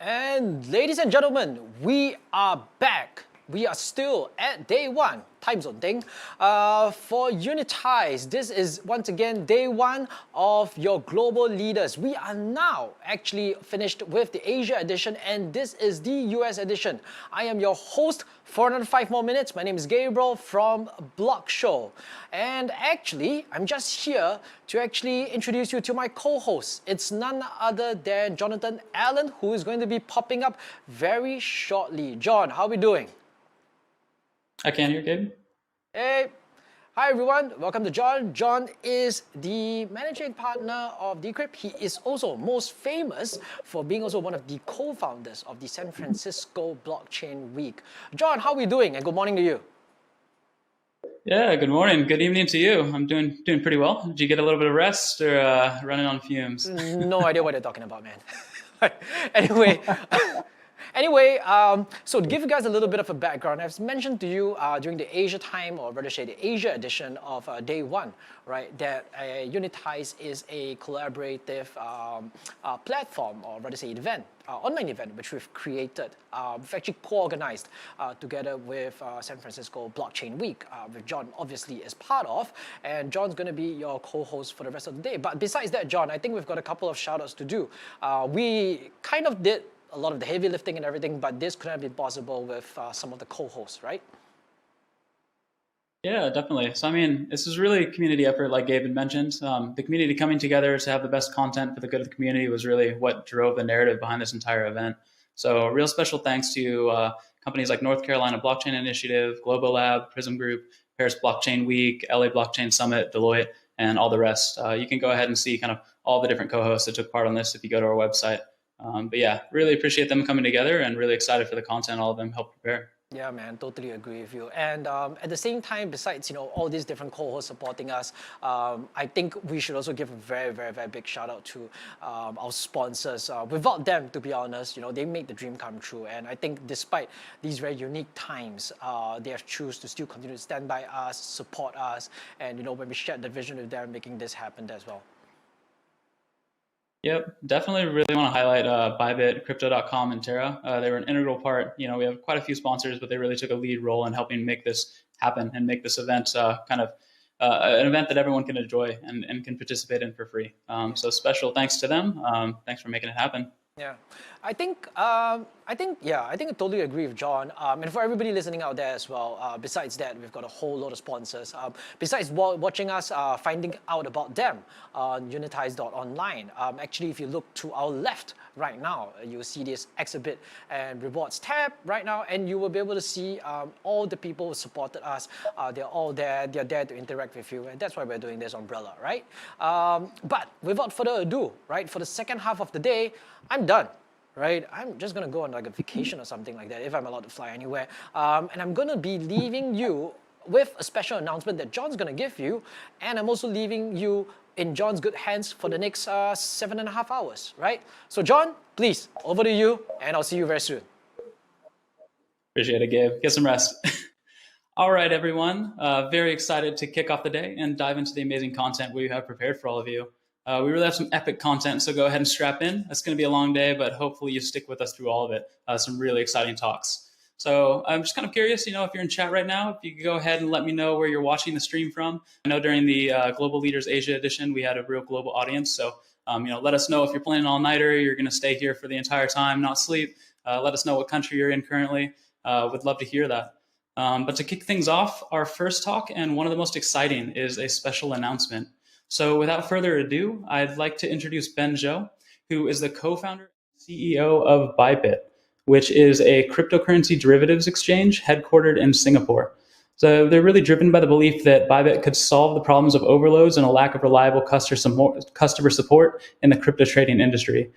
And ladies and gentlemen, we are back. We are still at day one, time zone thing, for Unitize. This is once again day one of your global leaders. We are now actually finished with the Asia edition, and this is the US edition. I am your host for another 5 more minutes. My name is Gabriel from Block Show. And actually, I'm just here to actually introduce you to my co-host. It's none other than Jonathan Alon, who is going to be popping up very shortly. John, how are we doing? I can hear, Gabe. Hey, hi everyone. Welcome to John. John is the managing partner of Decrypt. He is also most famous for being also one of the co-founders of the San Francisco Blockchain Week. John, how are we doing? And good morning to you. Yeah, good morning. Good evening to you. I'm doing pretty well. Did you get a little bit of rest or running on fumes? No idea what they're talking about, man. Anyway, so to give you guys a little bit of a background, I've mentioned to you during the Asia time, or rather say the Asia edition of day one, right, that Unitize is a collaborative platform, or rather say event, online event, which we've created. We've actually co-organized together with San Francisco Blockchain Week, which John obviously is part of, and John's going to be your co-host for the rest of the day. But besides that, John, I think we've got a couple of shout-outs to do. We kind of did a lot of the heavy lifting and everything, but this couldn't have been possible with some of the co-hosts, right? Yeah, definitely. So, I mean, this is really a community effort, like Gabe had mentioned. The community coming together to have the best content for the good of the community was really what drove the narrative behind this entire event. So, a real special thanks to companies like North Carolina Blockchain Initiative, Global Lab, Prism Group, Paris Blockchain Week, LA Blockchain Summit, Deloitte, and all the rest. You can go ahead and see kind of all the different co-hosts that took part on this if you go to our website. But yeah, really appreciate them coming together and really excited for the content all of them helped prepare. Yeah, man, totally agree with you. And at the same time, besides all these different co-hosts supporting us, I think we should also give a very, very, very big shout out to our sponsors. Without them, to be honest, they make the dream come true. And I think despite these very unique times, they have chosen to still continue to stand by us, support us, and when we shared the vision with them, making this happen as well. Yep, definitely really want to highlight Bybit, Crypto.com, and Terra. They were an integral part. We have quite a few sponsors, but they really took a lead role in helping make this happen and make this event kind of an event that everyone can enjoy and can participate in for free. So special thanks to them. Thanks for making it happen. Yeah, I think I totally agree with John. And for everybody listening out there as well, besides that, we've got a whole lot of sponsors. Besides watching us, finding out about them on unitize.online. Actually, if you look to our left right now, you'll see this exhibit and rewards tab right now, and you will be able to see all the people who supported us. They're all there. They're there to interact with you, and that's why we're doing this umbrella, right? But without further ado, right, for the second half of the day, I'm done, right? I'm just gonna go on like a vacation or something like that if I'm allowed to fly anywhere. And I'm gonna be leaving you with a special announcement that John's gonna give you, and I'm also leaving you in John's good hands for the next 7.5 hours, right? So John, please, over to you, and I'll see you very soon. Appreciate it, Gabe. Get some rest. All right, everyone. Very excited to kick off the day and dive into the amazing content we have prepared for all of you. We really have some epic content, so go ahead and strap in. It's going to be a long day, but hopefully you stick with us through all of it. Some really exciting talks. So I'm just kind of curious, if you're in chat right now, if you could go ahead and let me know where you're watching the stream from. I know during the Global Leaders Asia edition, we had a real global audience. So, let us know if you're planning all-nighter, you're going to stay here for the entire time, not sleep. Let us know what country you're in currently. Would love to hear that. But to kick things off, our first talk, and one of the most exciting, is a special announcement. So without further ado, I'd like to introduce Ben Zhou, who is the co-founder and CEO of Bybit, which is a cryptocurrency derivatives exchange headquartered in Singapore. So they're really driven by the belief that Bybit could solve the problems of overloads and a lack of reliable customer support in the crypto trading industry.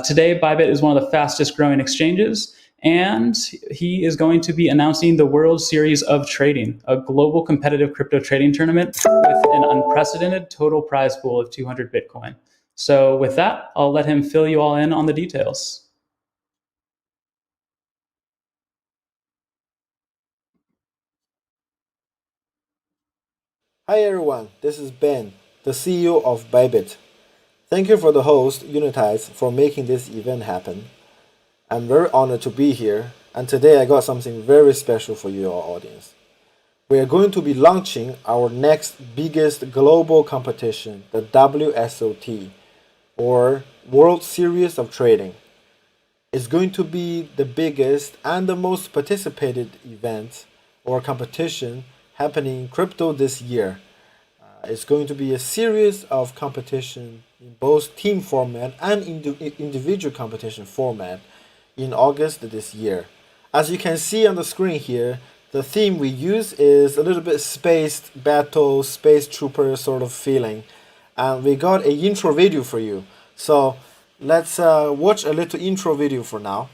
Today, Bybit is one of the fastest growing exchanges, and he is going to be announcing the World Series of Trading, a global competitive crypto trading tournament with an unprecedented total prize pool of 200 Bitcoin. So with that, I'll let him fill you all in on the details. Hi everyone, this is Ben, the CEO of Bybit. Thank you for the host, Unitize, for making this event happen. I'm very honored to be here, and today I got something very special for you, our audience. We are going to be launching our next biggest global competition, the WSOT, or World Series of Trading. It's going to be the biggest and the most participated event or competition happening in crypto this year. It's going to be a series of competition in both team format and individual competition format in August this year. As you can see on the screen here, the theme we use is a little bit space battle, space trooper sort of feeling. And we got a intro video for you. So let's watch a little intro video for now.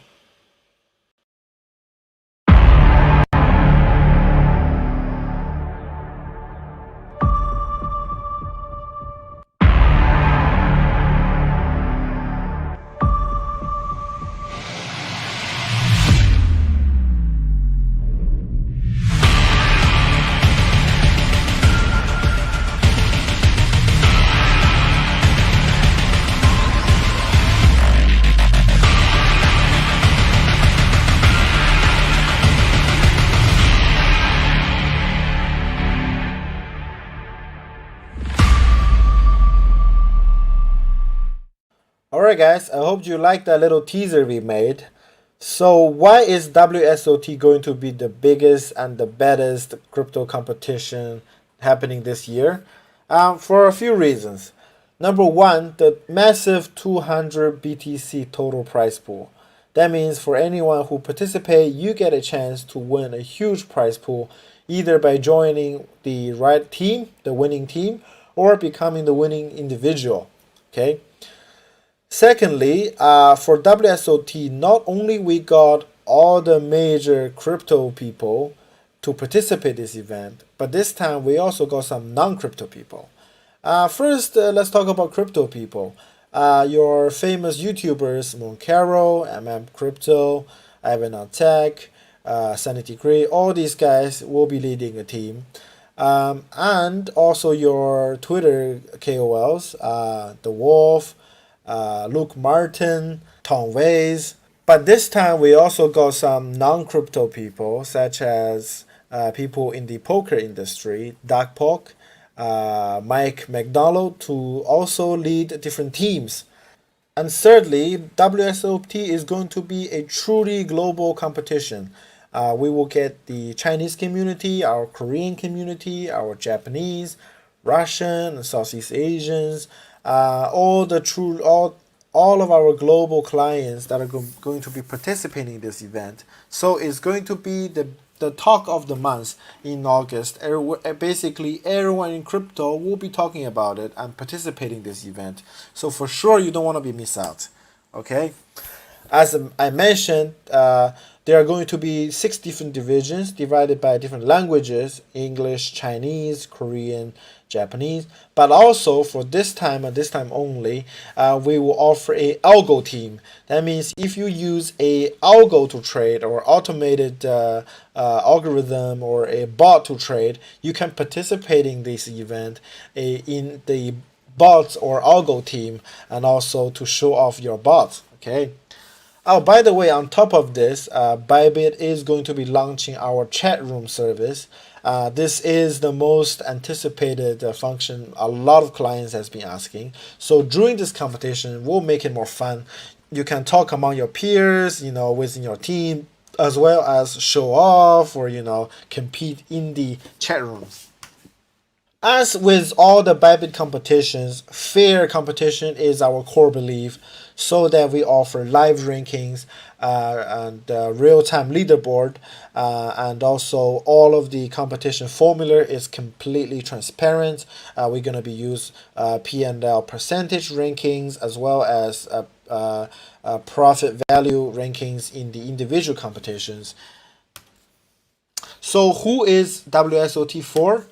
Alright guys, I hope you liked that little teaser we made. So why is WSOT going to be the biggest and the baddest crypto competition happening this year? For a few reasons. Number one, the massive 200 BTC total prize pool. That means for anyone who participates, you get a chance to win a huge prize pool, either by joining the right team, the winning team, or becoming the winning individual. Okay. Secondly, for WSOT, not only we got all the major crypto people to participate in this event, but this time we also got some non-crypto people. First, let's talk about crypto people. Your famous YouTubers, Moncaro, Crypto, Ivan on Tech, Sanity Gray, all these guys will be leading a team. And also your Twitter KOLs, The Wolf, Luke Martin, Tom Ways. But this time we also got some non-crypto people, such as people in the poker industry, Dark Pork, Mike McDonald, to also lead different teams. And thirdly, WSOT is going to be a truly global competition. We will get the Chinese community, our Korean community, our Japanese, Russian, and Southeast Asians, all of our global clients that are going to be participating in this event. So it's going to be the talk of the month in August. Basically, everyone in crypto will be talking about it and participating in this event. So for sure, you don't want to be missed out. Okay? As I mentioned, there are going to be 6 different divisions divided by different languages: English, Chinese, Korean, Japanese. But also for this time and this time only, we will offer a algo team. That means if you use a algo to trade, or automated algorithm, or a bot to trade, you can participate in this event in the bots or algo team, and also to show off your bots. Okay. Oh, by the way, on top of this, Bybit is going to be launching our chat room service. This is the most anticipated function a lot of clients has been asking. So during this competition, we'll make it more fun. You can talk among your peers, within your team, as well as show off or, compete in the chat rooms. As with all the Bybit competitions, fair competition is our core belief, so that we offer live rankings and real-time leaderboard, and also all of the competition formula is completely transparent. We're going to be use P&L percentage rankings, as well as profit value rankings in the individual competitions. So who is WSOT for?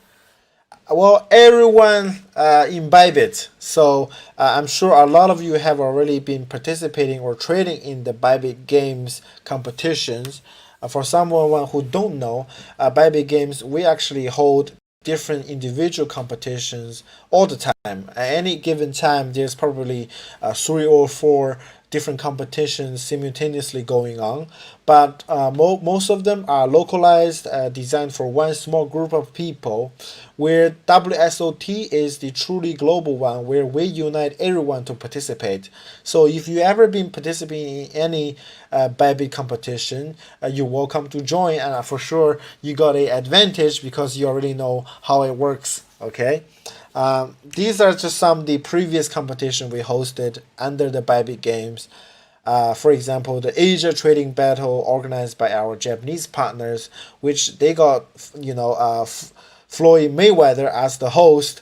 Well, everyone in Bybit. So I'm sure a lot of you have already been participating or trading in the Bybit Games competitions. For someone who don't know, Bybit Games, we actually hold different individual competitions all the time. At any given time, there's probably 3 or 4 different competitions simultaneously going on, but most of them are localized, designed for one small group of people, where WSOT is the truly global one, where we unite everyone to participate. So if you ever been participating in any Bybit competition, you're welcome to join, and for sure you got an advantage because you already know how it works. Okay. These are just some of the previous competition we hosted under the Bybit Games. For example, the Asia Trading Battle organized by our Japanese partners, which they got, Floyd Mayweather as the host.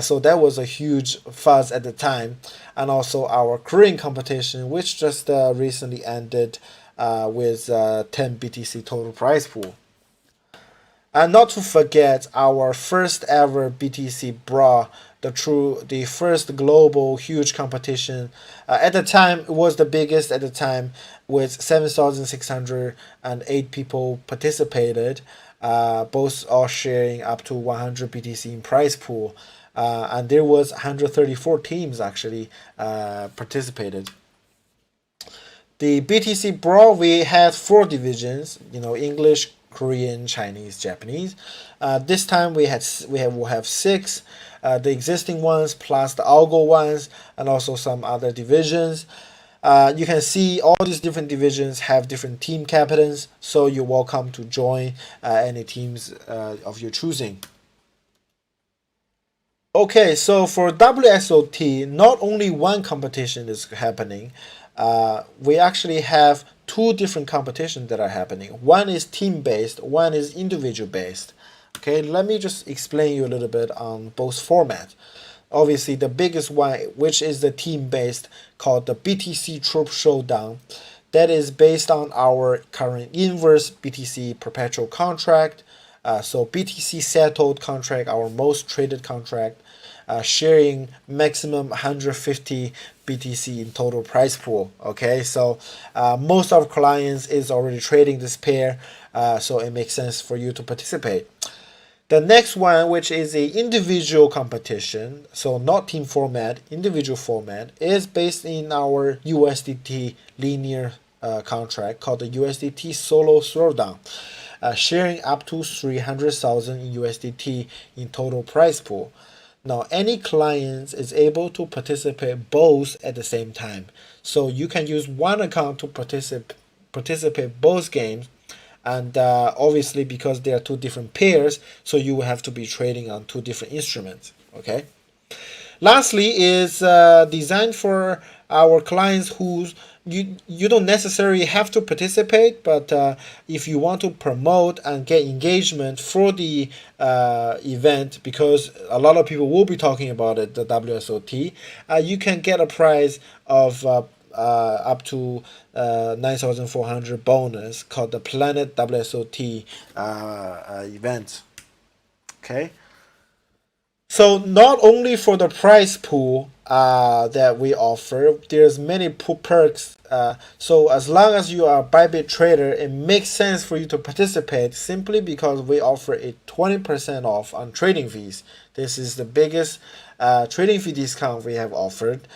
So that was a huge fuzz at the time. And also our Korean competition, which just recently ended with 10 BTC total prize pool. And not to forget our first ever BTC Bra, the first global huge competition. At the time, it was the biggest at the time, with 7,608 people participated, both all sharing up to 100 BTC in prize pool. And there was 134 teams actually participated. The BTC Brawl, we had 4 divisions, English, Korean, Chinese, Japanese. This time we'll have 6, the existing ones plus the algo ones, and also some other divisions. You can see all these different divisions have different team captains, so you're welcome to join any teams of your choosing. Okay, so for WSOT, not only one competition is happening. We actually have 2 different competitions that are happening. One is team-based, one is individual-based. Okay, let me just explain you a little bit on both formats. Obviously, the biggest one, which is the team-based, called the BTC Troop Showdown. That is based on our current inverse BTC perpetual contract. So BTC settled contract, our most traded contract, sharing maximum 150 BTC in total price pool. Okay, so most of clients is already trading this pair, so it makes sense for you to participate. The next one, which is a individual competition, so not team format, individual format, is based in our USDT linear contract called the USDT Solo Throwdown, sharing up to 300,000 in USDT in total price pool. Now, any client is able to participate both at the same time. So you can use one account to participate both games. And obviously, because they are 2 different pairs, so you will have to be trading on 2 different instruments. Okay. Lastly is designed for our clients whose you don't necessarily have to participate, but if you want to promote and get engagement for the event, because a lot of people will be talking about it, the WSOT, you can get a prize of up to 9,400 bonus called the Planet WSOT event. Okay. So not only for the prize pool that we offer, there's many perks. So as long as you are a Bybit trader, it makes sense for you to participate simply because we offer a 20% off on trading fees. This is the biggest trading fee discount we have offered.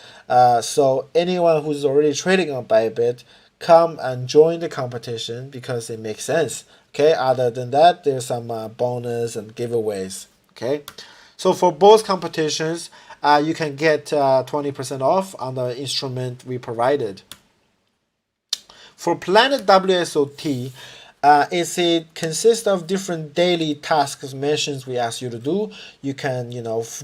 So anyone who's already trading on Bybit, come and join the competition because it makes sense. Okay. Other than that, there's some bonus and giveaways. Okay. So for both competitions, you can get 20% off on the instrument we provided. For Planet WSOT, it consists of different daily tasks, missions we ask you to do. You can,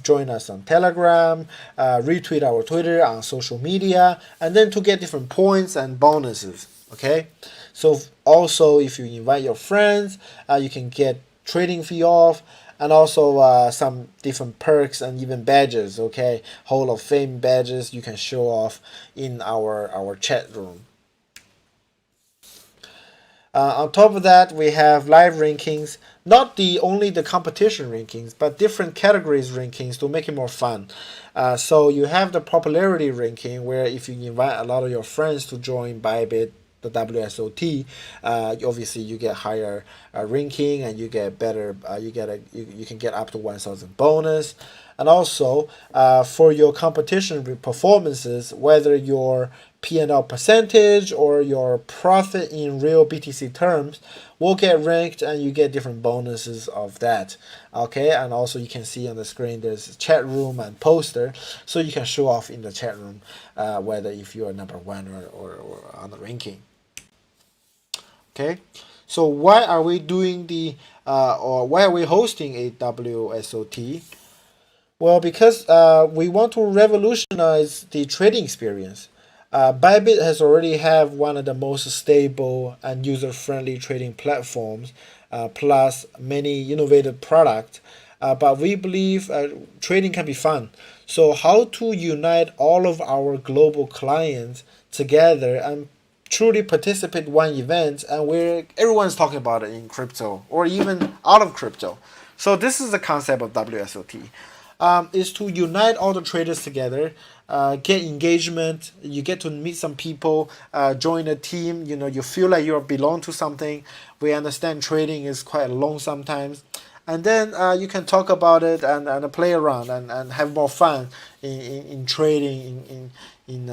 join us on Telegram, retweet our Twitter, on social media, and then to get different points and bonuses. Okay. So also, if you invite your friends, you can get trading fee off. And also some different perks and even badges, okay? Hall of Fame badges you can show off in our chat room. On top of that, we have live rankings, not only the competition rankings, but different categories rankings to make it more fun. So you have the popularity ranking, where if you invite a lot of your friends to join Bybit, the WSOT, obviously you get higher ranking and you get better. You can get up to 1,000 bonus, and also for your competition performances, whether your P&L percentage or your profit in real BTC terms will get ranked, and you get different bonuses of that. Okay, and also you can see on the screen there's chat room and poster, so you can show off in the chat room whether if you are number one or on the ranking. Okay, so why are we doing the or why are we hosting a WSOT? Well, because we want to revolutionize the trading experience. Bybit has already have one of the most stable and user-friendly trading platforms, plus many innovative products. But we believe trading can be fun. So how to unite all of our global clients together and truly participate in one event, and where everyone's talking about it in crypto or even out of crypto. So this is the concept of WSOT. Is to unite all the traders together, get engagement. You get to meet some people, join a team. You feel like you belong to something. We understand trading is quite long sometimes, and then you can talk about it and play around and have more fun in trading in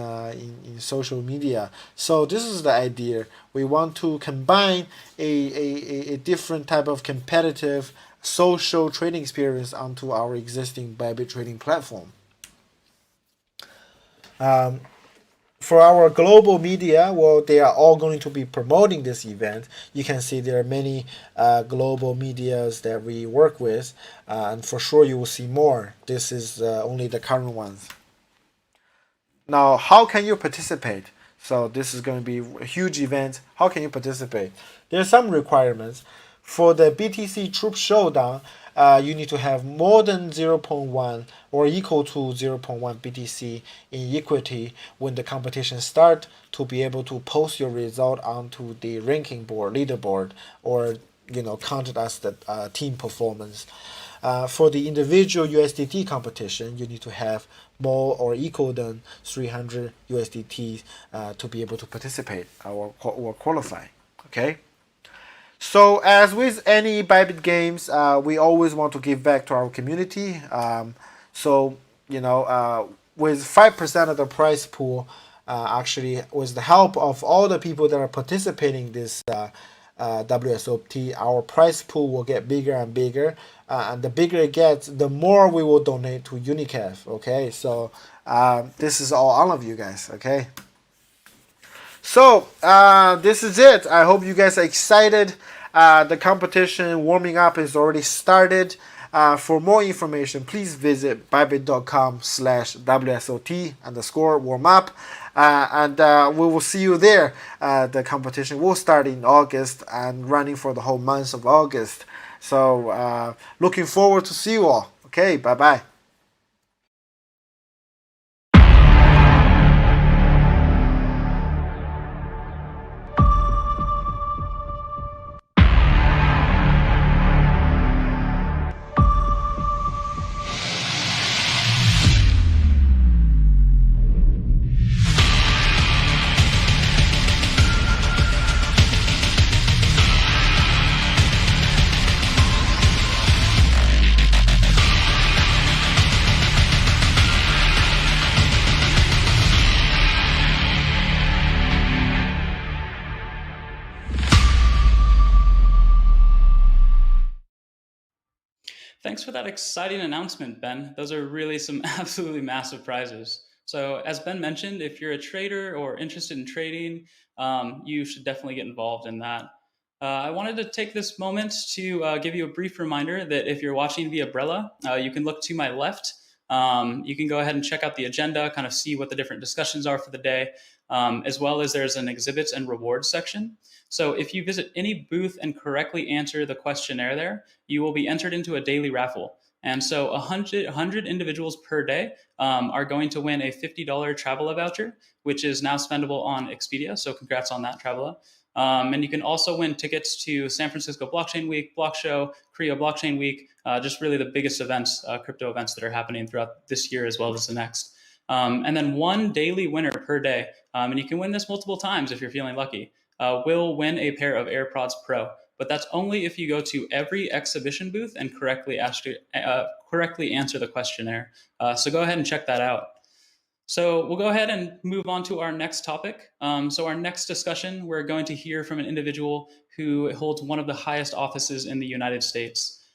social media. So this is the idea. We want to combine a different type of competitive social trading experience onto our existing Bybit trading platform. For our global media, well, they are all going to be promoting this event. You can see there are many global medias that we work with, and for sure you will see more. This is only the current ones. Now, how can you participate? So this is going to be a huge event. How can you participate? There are some requirements. For the BTC Troop Showdown, you need to have more than 0.1 or equal to 0.1 BTC in equity when the competition starts, to be able to post your result onto the ranking board, leaderboard, or counted as the team performance. For the individual USDT competition, you need to have more or equal than 300 USDT to be able to participate or qualify. Okay. So as with any Bybit games, we always want to give back to our community. With 5% of the prize pool, actually with the help of all the people that are participating in this WSOT, our prize pool will get bigger and bigger. And the bigger it gets, the more we will donate to UNICEF. Okay, so this is all of you guys. Okay. So this is it. I hope you guys are excited. The competition warming up is already started. For more information, please visit bybit.com/WSOT_warm-up. And we will see you there. The competition will start in August and running for the whole month of August. So looking forward to see you all. Okay, bye-bye. Thanks for that exciting announcement, Ben. Those are really some absolutely massive prizes. So as Ben mentioned, if you're a trader or interested in trading, you should definitely get involved in that. I wanted to take this moment to give you a brief reminder that if you're watching via Brella, you can look to my left. You can go ahead and check out the agenda, kind of see what the different discussions are for the day, as well as there's an exhibits and rewards section. So if you visit any booth and correctly answer the questionnaire there, you will be entered into a daily raffle. And so 100 individuals per day are going to win a $50 Traveler voucher, which is now spendable on Expedia. So congrats on that, Traveler. And you can also win tickets to San Francisco Blockchain Week, Block Show, Korea Blockchain Week, just really the biggest events, crypto events that are happening throughout this year as well as the next. And then one daily winner per day, and you can win this multiple times if you're feeling lucky, will win a pair of AirPods Pro. But that's only if you go to every exhibition booth and correctly answer the questionnaire. So go ahead and check that out. So we'll go ahead and move on to our next topic. So our next discussion, we're going to hear from an individual who holds one of the highest offices in the United States.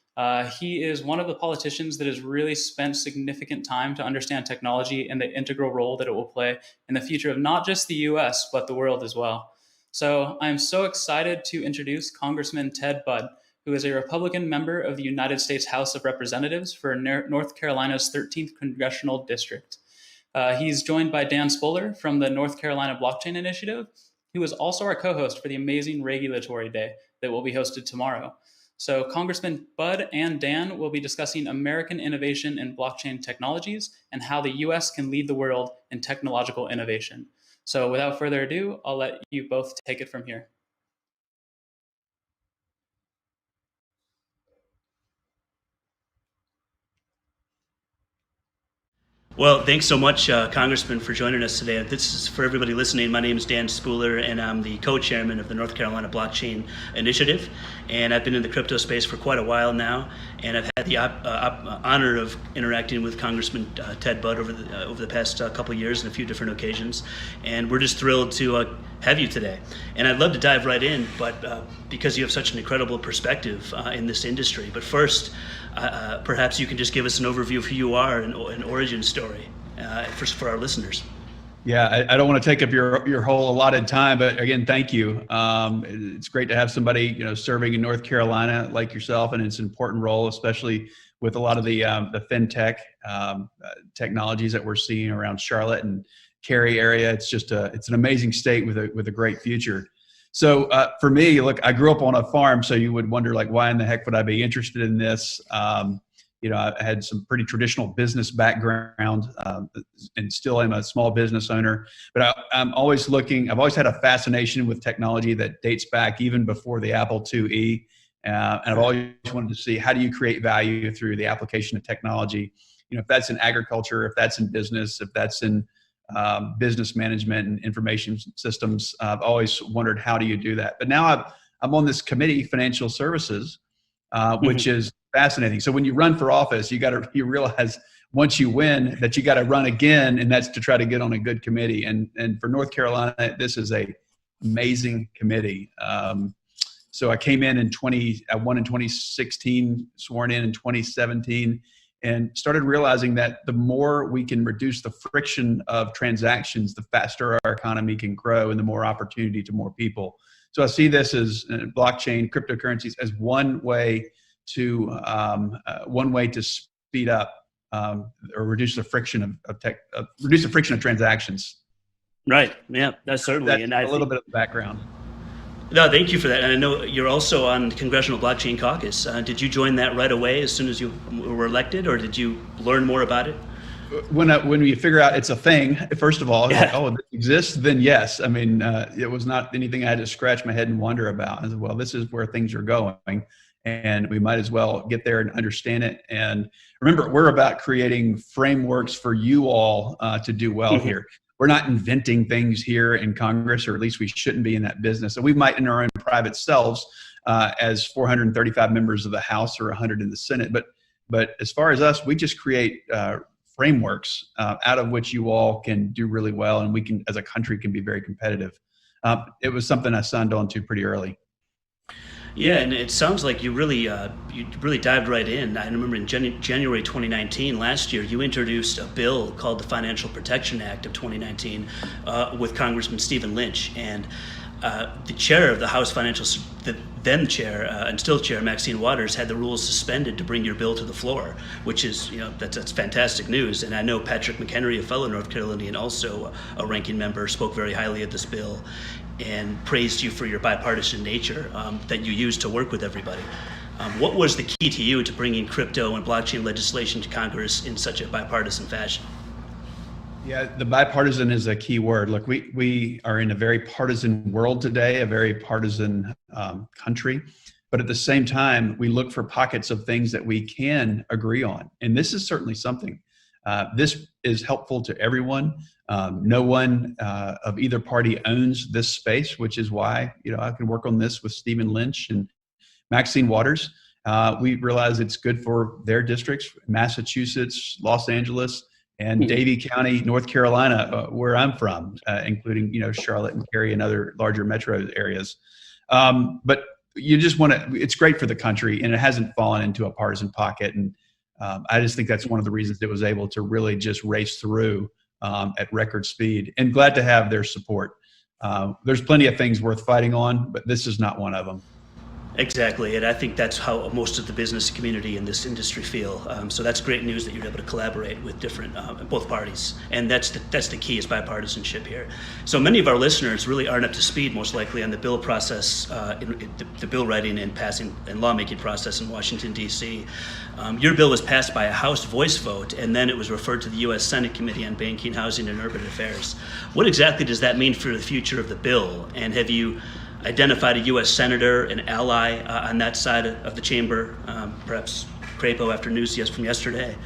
He is one of the politicians that has really spent significant time to understand technology and the integral role that it will play in the future of not just the US, but the world as well. So I'm so excited to introduce Congressman Ted Budd, who is a Republican member of the United States House of Representatives for North Carolina's 13th Congressional District. He's joined by Dan Spuller from the North Carolina Blockchain Initiative, who is also our co-host for the amazing Regulatory Day that will be hosted tomorrow. So Congressman Budd and Dan will be discussing American innovation in blockchain technologies and how the US can lead the world in technological innovation. So without further ado, I'll let you both take it from here. Well, thanks so much, Congressman, for joining us today. This is for everybody listening. My name is Dan Spuller, and I'm the co-chairman of the North Carolina Blockchain Initiative. And I've been in the crypto space for quite a while now, and I've had the honor of interacting with Congressman Ted Budd over the past couple of years on a few different occasions. And we're just thrilled to have you today. And I'd love to dive right in, but because you have such an incredible perspective in this industry. But first, perhaps you can just give us an overview of who you are and an origin story for our listeners. Yeah, I don't want to take up your whole allotted time, but again, thank you. It's great to have somebody serving in North Carolina like yourself, and it's an important role, especially with a lot of the fintech technologies that we're seeing around Charlotte and Cary area. It's just it's an amazing state with a great future. So for me, look, I grew up on a farm, so you would wonder, like, why in the heck would I be interested in this? I had some pretty traditional business background and still am a small business owner. But I'm always looking, I've always had a fascination with technology that dates back even before the Apple IIe. And I've always wanted to see, how do you create value through the application of technology? If that's in agriculture, if that's in business, if that's in business management and information systems. I've always wondered, how do you do that? But now I'm on this committee, financial services, which is fascinating. So when you run for office, you realize once you win that you got to run again, and that's to try to get on a good committee. And for North Carolina, this is a amazing committee. So I came in I won in 2016, sworn in 2017. And started realizing that the more we can reduce the friction of transactions, the faster our economy can grow and the more opportunity to more people. So I see this as blockchain, cryptocurrencies, as one way to speed up or reduce the friction of transactions. Right. Yeah, that's certainly. That's a little bit of the background. No, thank you for that. And I know you're also on the Congressional Blockchain Caucus. Did you join that right away as soon as you were elected, or did you learn more about it? When you figure out it's a thing, first of all, like, oh, it exists, then yes. I mean, it was not anything I had to scratch my head and wonder about. I said, well, this is where things are going, and we might as well get there and understand it. And remember, we're about creating frameworks for you all to do well here. We're not inventing things here in Congress, or at least we shouldn't be in that business. So we might, in our own private selves, as 435 members of the House or 100 in the Senate. But as far as us, we just create frameworks out of which you all can do really well, and we can, as a country, can be very competitive. It was something I signed on to pretty early. Yeah, and it sounds like you really dived right in. I remember in January 2019, last year, you introduced a bill called the Financial Protection Act of 2019 with Congressman Stephen Lynch, and the chair of the House the then chair and still chair, Maxine Waters, had the rules suspended to bring your bill to the floor, which is, that's fantastic news. And I know Patrick McHenry, a fellow North Carolinian, also a ranking member, spoke very highly of this bill and praised you for your bipartisan nature that you use to work with everybody. What was the key to you to bringing crypto and blockchain legislation to Congress in such a bipartisan fashion? Yeah, the bipartisan is a key word. Look, we are in a very partisan world today, a very partisan country. But at the same time, we look for pockets of things that we can agree on. And this is certainly something. This is helpful to everyone. No one of either party owns this space, which is why I can work on this with Stephen Lynch and Maxine Waters. We realize it's good for their districts, Massachusetts, Los Angeles, and Davie County, North Carolina, where I'm from, including Charlotte and Cary and other larger metro areas. But you just want to. It's great for the country, and it hasn't fallen into a partisan pocket. And I just think that's one of the reasons it was able to really just race through at record speed. And glad to have their support. There's plenty of things worth fighting on, but this is not one of them. Exactly, and I think that's how most of the business community in this industry feel. So that's great news that you're able to collaborate with different both parties, and that's the key is bipartisanship here. So many of our listeners really aren't up to speed, most likely, on the bill process, the bill writing and passing and lawmaking process in Washington D.C. Your bill was passed by a House voice vote, and then it was referred to the U.S. Senate Committee on Banking, Housing, and Urban Affairs. What exactly does that mean for the future of the bill? And have you identified a U.S. senator, an ally on that side of the chamber, perhaps Reckhow after news from yesterday?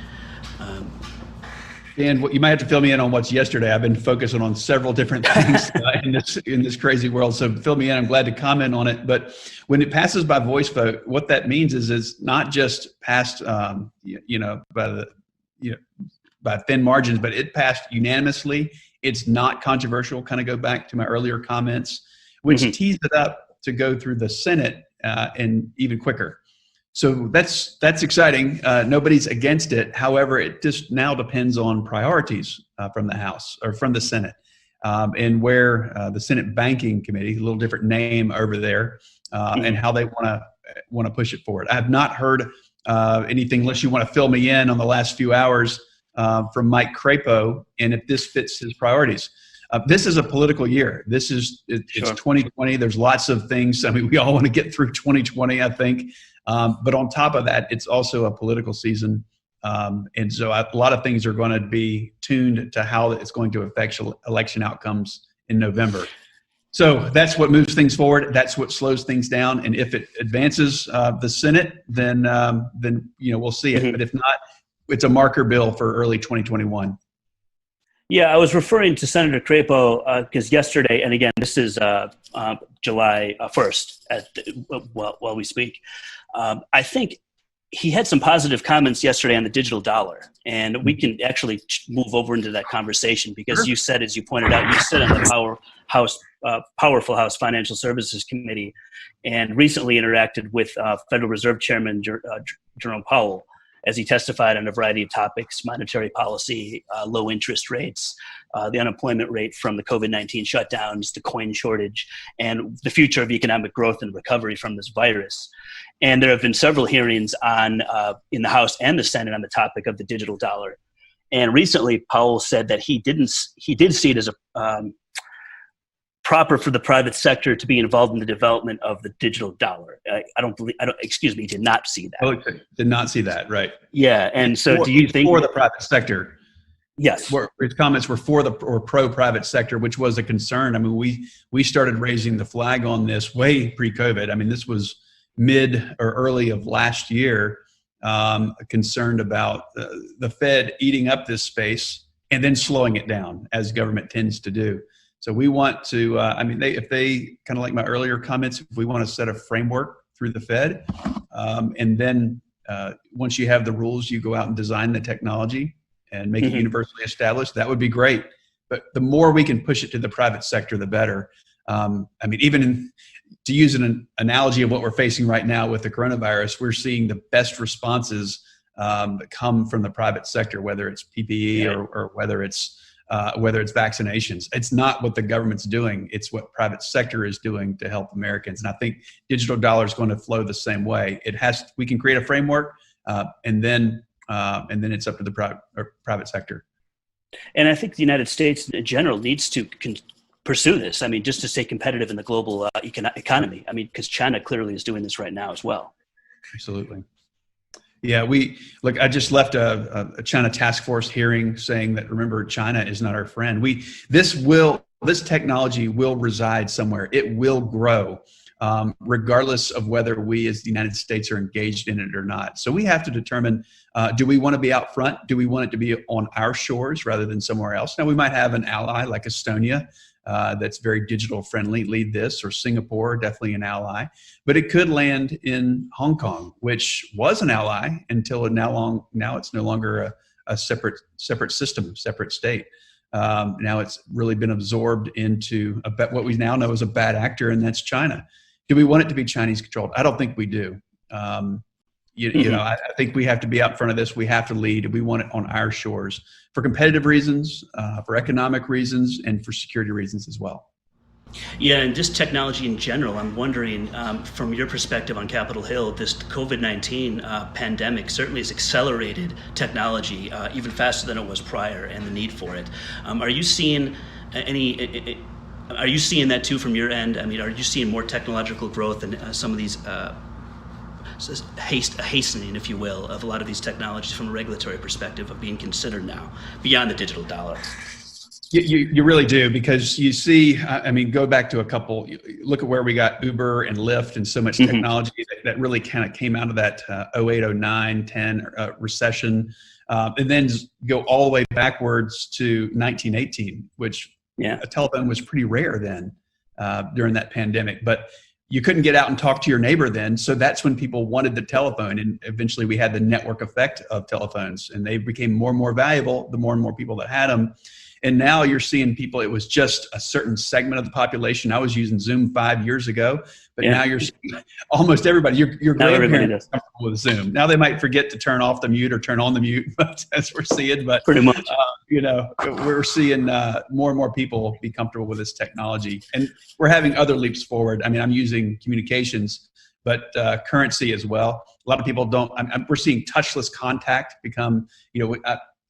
Dan, you might have to fill me in on what's yesterday. I've been focusing on several different things in this crazy world, so fill me in. I'm glad to comment on it. But when it passes by voice vote, what that means is it's not just passed, by thin margins, but it passed unanimously. It's not controversial. Kind of go back to my earlier comments, which tees it up to go through the Senate and even quicker. So that's exciting. Nobody's against it. However, it just now depends on priorities from the House or from the Senate, and where the Senate Banking Committee, a little different name over there, and how they want to push it forward. I have not heard anything, unless you want to fill me in on the last few hours, from Mike Reckhow, and if this fits his priorities. This is a political year. It's 2020. There's lots of things. I mean, we all want to get through 2020, I think. But on top of that, it's also a political season. And so a lot of things are going to be tuned to how it's going to affect election outcomes in November. So that's what moves things forward. That's what slows things down. And if it advances the Senate, then we'll see it. But if not, it's a marker bill for early 2021. Yeah, I was referring to Senator Reckhow because yesterday, and again, this is July 1st while we speak. I think he had some positive comments yesterday on the digital dollar, and we can actually move over into that conversation because you said, as you pointed out, you sit on the Powerful House Financial Services Committee and recently interacted with Federal Reserve Chairman Jerome Powell as he testified on a variety of topics: monetary policy, low interest rates, the unemployment rate from the COVID-19 shutdowns, the coin shortage, and the future of economic growth and recovery from this virus. And there have been several hearings in the House and the Senate on the topic of the digital dollar. And recently, Powell said that he did see it as proper for the private sector to be involved in the development of the digital dollar. He did not see that. Oh, did not see that, right. Yeah, and so do you think— For the private sector. Yes. His comments were for or pro-private sector, which was a concern. I mean, we started raising the flag on this way pre-COVID. I mean, this was mid or early of last year, concerned about the Fed eating up this space and then slowing it down, as government tends to do. So we want to, if they kind of like my earlier comments, if we want to set a framework through the Fed, and then once you have the rules, you go out and design the technology and make it universally established, that would be great. But the more we can push it to the private sector, the better. To use an analogy of what we're facing right now with the coronavirus, we're seeing the best responses that come from the private sector, whether it's PPE or whether it's vaccinations. It's not what the government's doing. It's what private sector is doing to help Americans. And I think digital dollar is going to flow the same way. We can create a framework, and then it's up to the private sector. And I think the United States in general needs to pursue this. I mean, just to stay competitive in the global economy. I mean, because China clearly is doing this right now as well. Absolutely. Yeah, I just left a China task force hearing saying that, remember, China is not our friend. This technology will reside somewhere. It will grow, regardless of whether we as the United States are engaged in it or not. So we have to determine, do we want to be out front? Do we want it to be on our shores rather than somewhere else? Now, we might have an ally like Estonia, that's very digital friendly, lead this, or Singapore, definitely an ally. But it could land in Hong Kong, which was an ally until now it's no longer a separate system, separate state. Now it's really been absorbed into what we now know is a bad actor, and that's China. Do we want it to be Chinese controlled? I don't think we do. You know, I think we have to be out front of this. We have to lead. We want it on our shores for competitive reasons, for economic reasons, and for security reasons as well. Yeah, and just technology in general, I'm wondering, from your perspective on Capitol Hill, this COVID-19 pandemic certainly has accelerated technology even faster than it was prior, and the need for it. Are you seeing are you seeing that too from your end? I mean, are you seeing more technological growth and some of these hastening, if you will, of a lot of these technologies from a regulatory perspective of being considered now beyond the digital dollar? You really do, because you see, I mean, go back to look at where we got Uber and Lyft and so much technology that really kind of came out of that 08, 09, 10 recession, and then go all the way backwards to 1918, which a telephone was pretty rare then during that pandemic. But you couldn't get out and talk to your neighbor then. So that's when people wanted the telephone. And eventually we had the network effect of telephones, and they became more and more valuable the more and more people that had them. And now you're seeing people, it was just a certain segment of the population. I was using Zoom 5 years ago, but now you're seeing almost everybody. Your grandparents are comfortable with Zoom. Now they might forget to turn off the mute or turn on the mute, but as we're seeing, but pretty much, you know, we're seeing more and more people be comfortable with this technology, and we're having other leaps forward. I mean, I'm using communications, but currency as well. A lot of people don't. We're seeing touchless contact become, you know,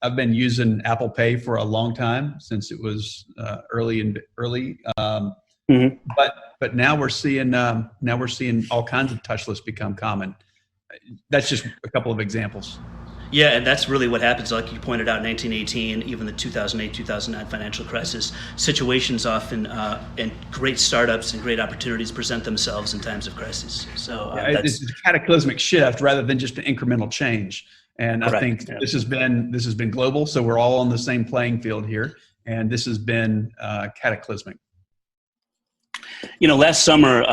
I've been using Apple Pay for a long time, since it was early. But now we're seeing all kinds of touchless become common. That's just a couple of examples. Yeah, and that's really what happens. Like you pointed out, 1918, even the 2008, 2009 financial crisis, situations often and great startups and great opportunities present themselves in times of crisis. So it's a cataclysmic shift rather than just an incremental change. And I think this has been global, so we're all on the same playing field here, and this has been cataclysmic. You know, last summer,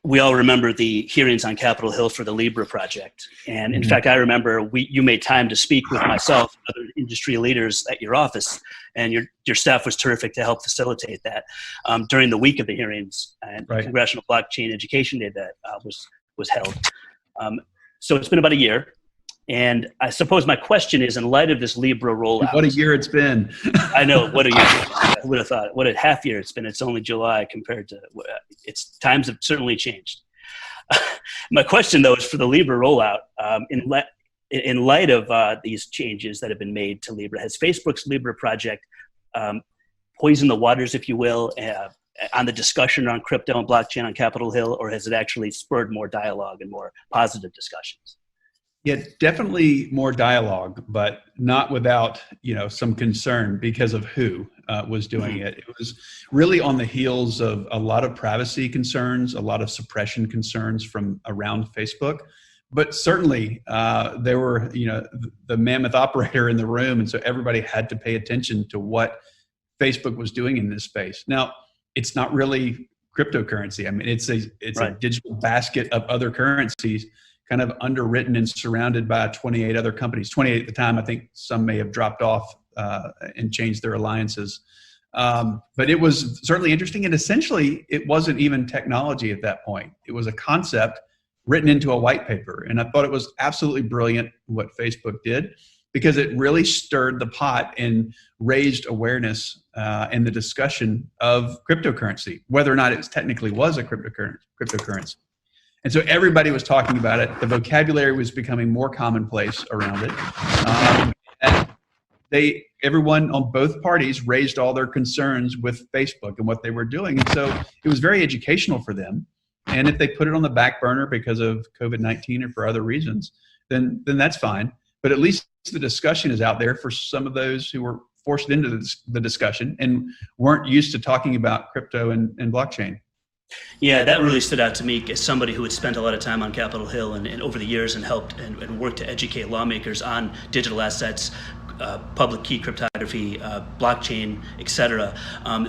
we all remember the hearings on Capitol Hill for the Libra project. And in fact, I remember you made time to speak with myself and other industry leaders at your office, and your staff was terrific to help facilitate that during the week of the hearings and the Congressional Blockchain Education Day that was held. So it's been about a year. And I suppose my question is, in light of this Libra rollout. What a year it's been. I know, what a year. I would have thought, what a half year it's been. It's only July compared to, times have certainly changed. My question, though, is for the Libra rollout. In light of these changes that have been made to Libra, has Facebook's Libra project poisoned the waters, if you will, on the discussion on crypto and blockchain on Capitol Hill, or has it actually spurred more dialogue and more positive discussions? Yeah, definitely more dialogue, but not without, you know, some concern because of who was doing it. It was really on the heels of a lot of privacy concerns, a lot of suppression concerns from around Facebook. But certainly there were, you know, the mammoth operator in the room, and so everybody had to pay attention to what Facebook was doing in this space. Now, it's not really cryptocurrency. I mean, it's a digital basket of other currencies, kind of underwritten and surrounded by 28 other companies. 28 at the time. I think some may have dropped off and changed their alliances. But it was certainly interesting. And essentially, it wasn't even technology at that point. It was a concept written into a white paper. And I thought it was absolutely brilliant what Facebook did, because it really stirred the pot and raised awareness in the discussion of cryptocurrency, whether or not it technically was a cryptocurrency. And so everybody was talking about it. The vocabulary was becoming more commonplace around it. And everyone on both parties raised all their concerns with Facebook and what they were doing. And so it was very educational for them. And if they put it on the back burner because of COVID-19 or for other reasons, then that's fine. But at least the discussion is out there for some of those who were forced into the discussion and weren't used to talking about crypto and blockchain. Yeah, that really stood out to me as somebody who had spent a lot of time on Capitol Hill and over the years and helped and worked to educate lawmakers on digital assets, public key cryptography, blockchain, etc.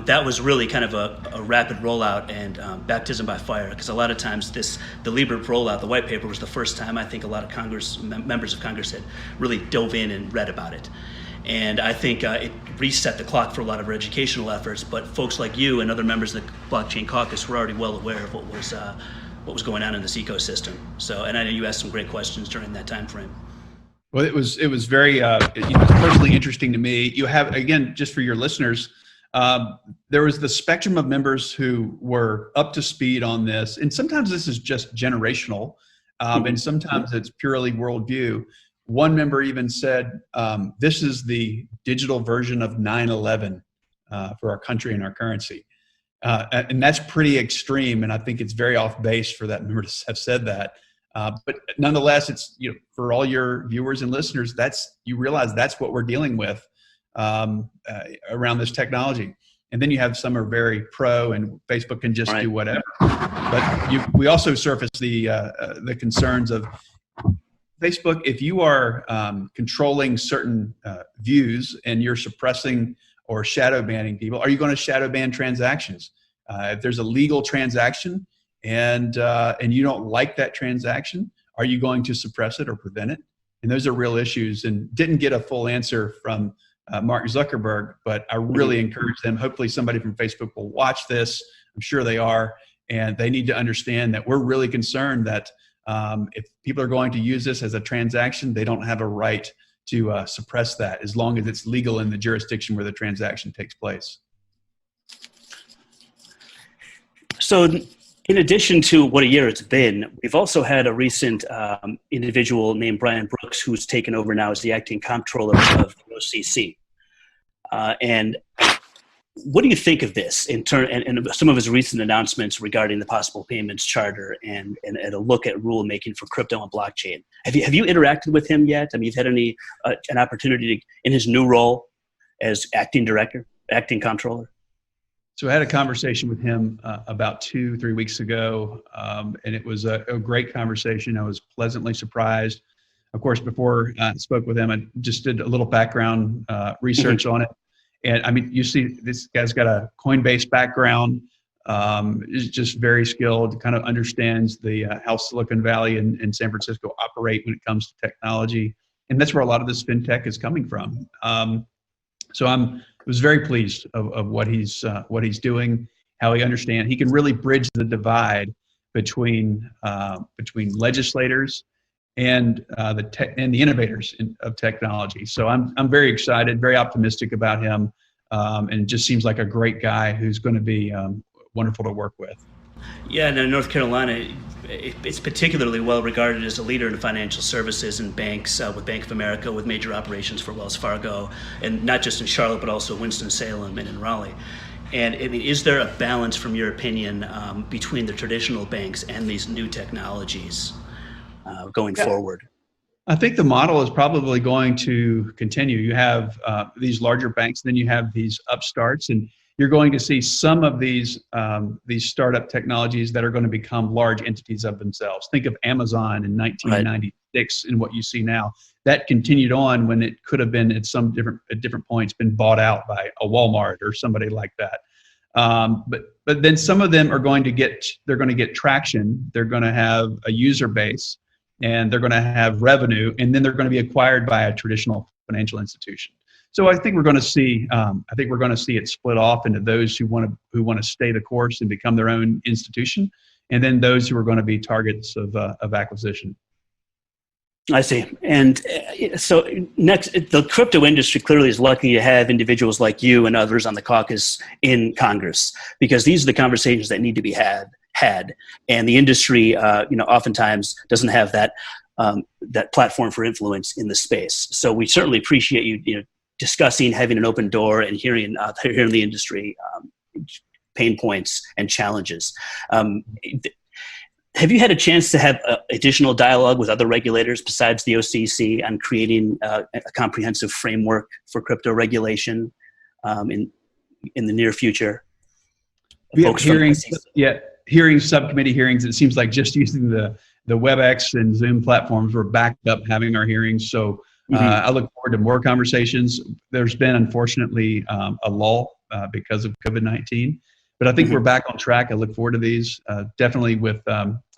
That was really kind of a rapid rollout and baptism by fire, because a lot of times the Libre rollout, the white paper, was the first time I think a lot of members of Congress had really dove in and read about it. And I think it reset the clock for a lot of our educational efforts, but folks like you and other members of the Blockchain Caucus were already well aware of what was going on in this ecosystem. So, and I know you asked some great questions during that time frame. Well, it was very personally interesting to me. You have, again, just for your listeners, there was the spectrum of members who were up to speed on this, and sometimes this is just generational, and sometimes it's purely worldview. One member even said, "This is the digital version of 9/11 for our country and our currency," and that's pretty extreme. And I think it's very off base for that member to have said that. But nonetheless, it's, for all your viewers and listeners, you realize that's what we're dealing with around this technology. And then you have some are very pro, and Facebook can just do whatever. But we also surface the concerns of Facebook. If you are controlling certain views and you're suppressing or shadow banning people, are you going to shadow ban transactions? If there's a legal transaction, and you don't like that transaction, are you going to suppress it or prevent it? And those are real issues, and didn't get a full answer from Mark Zuckerberg, but I really encourage them. Hopefully somebody from Facebook will watch this. I'm sure they are, and they need to understand that we're really concerned that if people are going to use this as a transaction, they don't have a right to suppress that as long as it's legal in the jurisdiction where the transaction takes place. So, in addition to what a year it's been, we've also had a recent individual named Brian Brooks, who's taken over now as the acting comptroller of the OCC. And what do you think of this and some of his recent announcements regarding the possible payments charter and a look at rulemaking for crypto and blockchain? Have you interacted with him yet? I mean, you've had an opportunity in his new role as acting comptroller? So I had a conversation with him about 2-3 weeks ago, and it was a great conversation. I was pleasantly surprised. Of course, before I spoke with him, I just did a little background research on it. And I mean, you see this guy's got a Coinbase background, is just very skilled, kind of understands how Silicon Valley and San Francisco operate when it comes to technology. And that's where a lot of this fintech is coming from. So I was very pleased of what he's doing, how he understands. He can really bridge the divide between legislators and the innovators of technology. So I'm very excited, very optimistic about him, and it just seems like a great guy who's going to be wonderful to work with. Yeah, and in North Carolina, it's particularly well regarded as a leader in financial services and banks, with Bank of America, with major operations for Wells Fargo, and not just in Charlotte, but also Winston-Salem and in Raleigh. And I mean, is there a balance, from your opinion, between the traditional banks and these new technologies going forward? I think the model is probably going to continue. You have these larger banks, then you have these upstarts, and you're going to see some of these startup technologies that are going to become large entities of themselves. Think of Amazon in 1996 and what you see now. That continued on when it could have been at different points been bought out by a Walmart or somebody like that. But then some of them are going to get traction. They're going to have a user base, and they're going to have revenue, and then they're going to be acquired by a traditional financial institution. So I think we're going to see it split off into those who want to stay the course and become their own institution, and then those who are going to be targets of acquisition. I see. And so next, the crypto industry clearly is lucky to have individuals like you and others on the caucus in Congress, because these are the conversations that need to be had. And the industry, oftentimes doesn't have that platform for influence in the space. So we certainly appreciate you, discussing, having an open door, and hearing the industry pain points and challenges. Have you had a chance to have additional dialogue with other regulators besides the OCC on creating a comprehensive framework for crypto regulation in the near future? We have hearings, subcommittee hearings. It seems like just using the WebEx and Zoom platforms, we're backed up having our hearings. So I look forward to more conversations. There's been, unfortunately, a lull because of COVID-19, but I think we're back on track. I look forward to these. Definitely with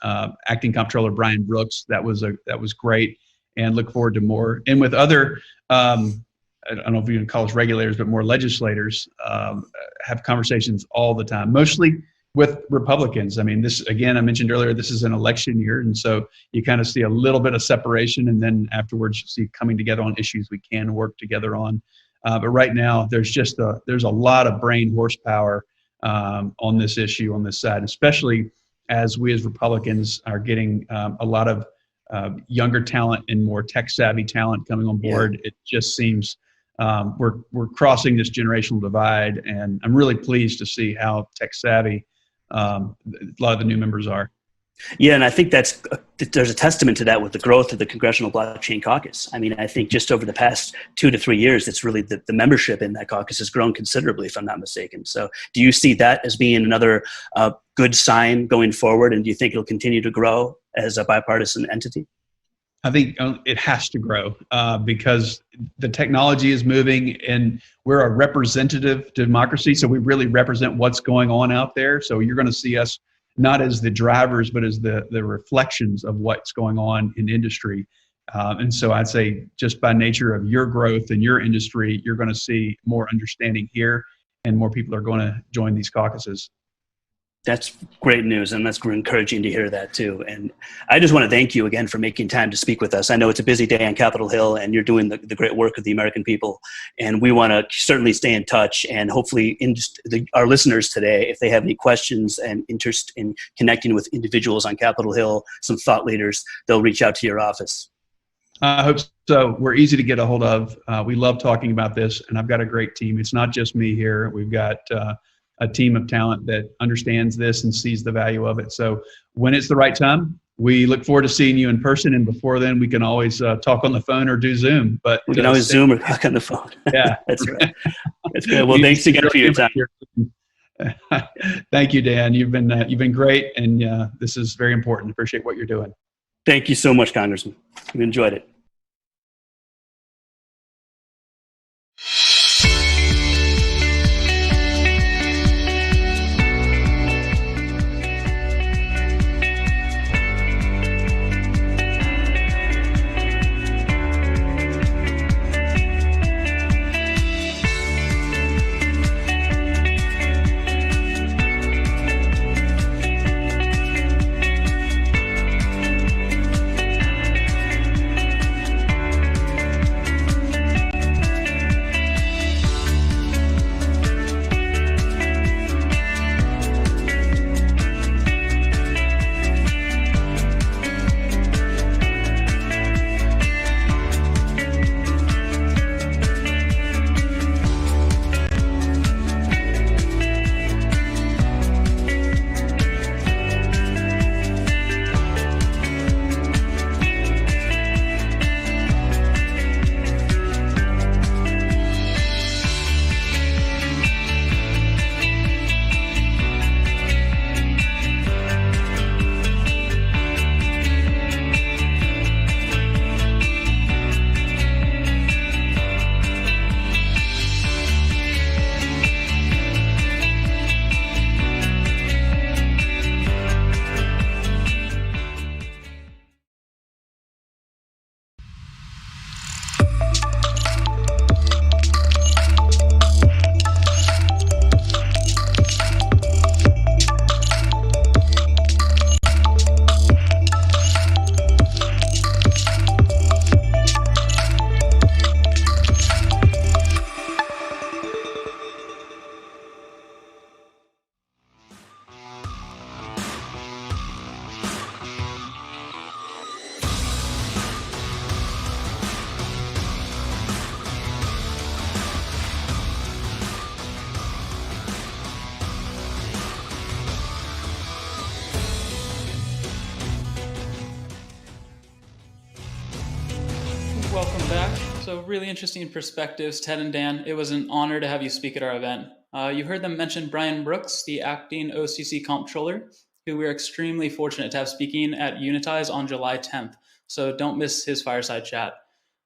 Acting Comptroller Brian Brooks, that was great, and look forward to more. And with other, I don't know if you can call us regulators, but more legislators, have conversations all the time, mostly with Republicans. I mean, this, again, I mentioned earlier, this is an election year, and so you kind of see a little bit of separation, and then afterwards you see coming together on issues we can work together on. But right now, there's a lot of brain horsepower on this issue, on this side, especially as we as Republicans are getting a lot of younger talent and more tech-savvy talent coming on board. It just seems we're crossing this generational divide, and I'm really pleased to see how tech-savvy a lot of the new members are. Yeah, and I think there's a testament to that with the growth of the Congressional Blockchain Caucus. I mean, I think just over the past 2 to 3 years, it's really the membership in that caucus has grown considerably, if I'm not mistaken. So do you see that as being another good sign going forward, and do you think it'll continue to grow as a bipartisan entity? I think it has to grow because the technology is moving, and we're a representative democracy. So we really represent what's going on out there. So you're going to see us not as the drivers, but as the reflections of what's going on in industry. And so I'd say just by nature of your growth in your industry, you're going to see more understanding here, and more people are going to join these caucuses. That's great news, and that's encouraging to hear that too. And I just want to thank you again for making time to speak with us. I know it's a busy day on Capitol Hill, and you're doing the great work of the American people. And we want to certainly stay in touch, and hopefully our listeners today, if they have any questions and interest in connecting with individuals on Capitol Hill, some thought leaders, they'll reach out to your office. I hope so. We're easy to get a hold of. We love talking about this, and I've got a great team. It's not just me here. We've got a team of talent that understands this and sees the value of it. So when it's the right time, we look forward to seeing you in person. And before then, we can always talk on the phone or do Zoom. But we can always Zoom or talk on the phone. Yeah, that's right. That's good. Well, thanks again for your time. Thank you, Dan. You've been great, and this is very important. Appreciate what you're doing. Thank you so much, Congressman. We enjoyed it. Welcome back. So really interesting perspectives, Ted and Dan. It was an honor to have you speak at our event. You heard them mention Brian Brooks, the acting OCC comptroller, who we're extremely fortunate to have speaking at Unitize on July 10th. So don't miss his fireside chat.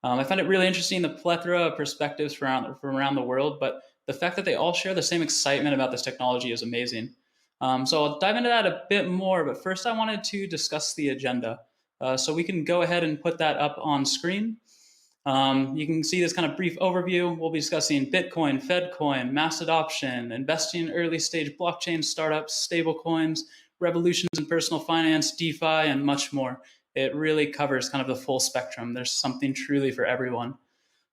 I find it really interesting, the plethora of perspectives from around the world, but the fact that they all share the same excitement about this technology is amazing. So I'll dive into that a bit more, but first I wanted to discuss the agenda. So we can go ahead and put that up on screen. You can see this kind of brief overview. We'll be discussing Bitcoin, Fedcoin, mass adoption, investing in early stage blockchain startups, stablecoins, revolutions in personal finance, DeFi, and much more. It really covers kind of the full spectrum. There's something truly for everyone.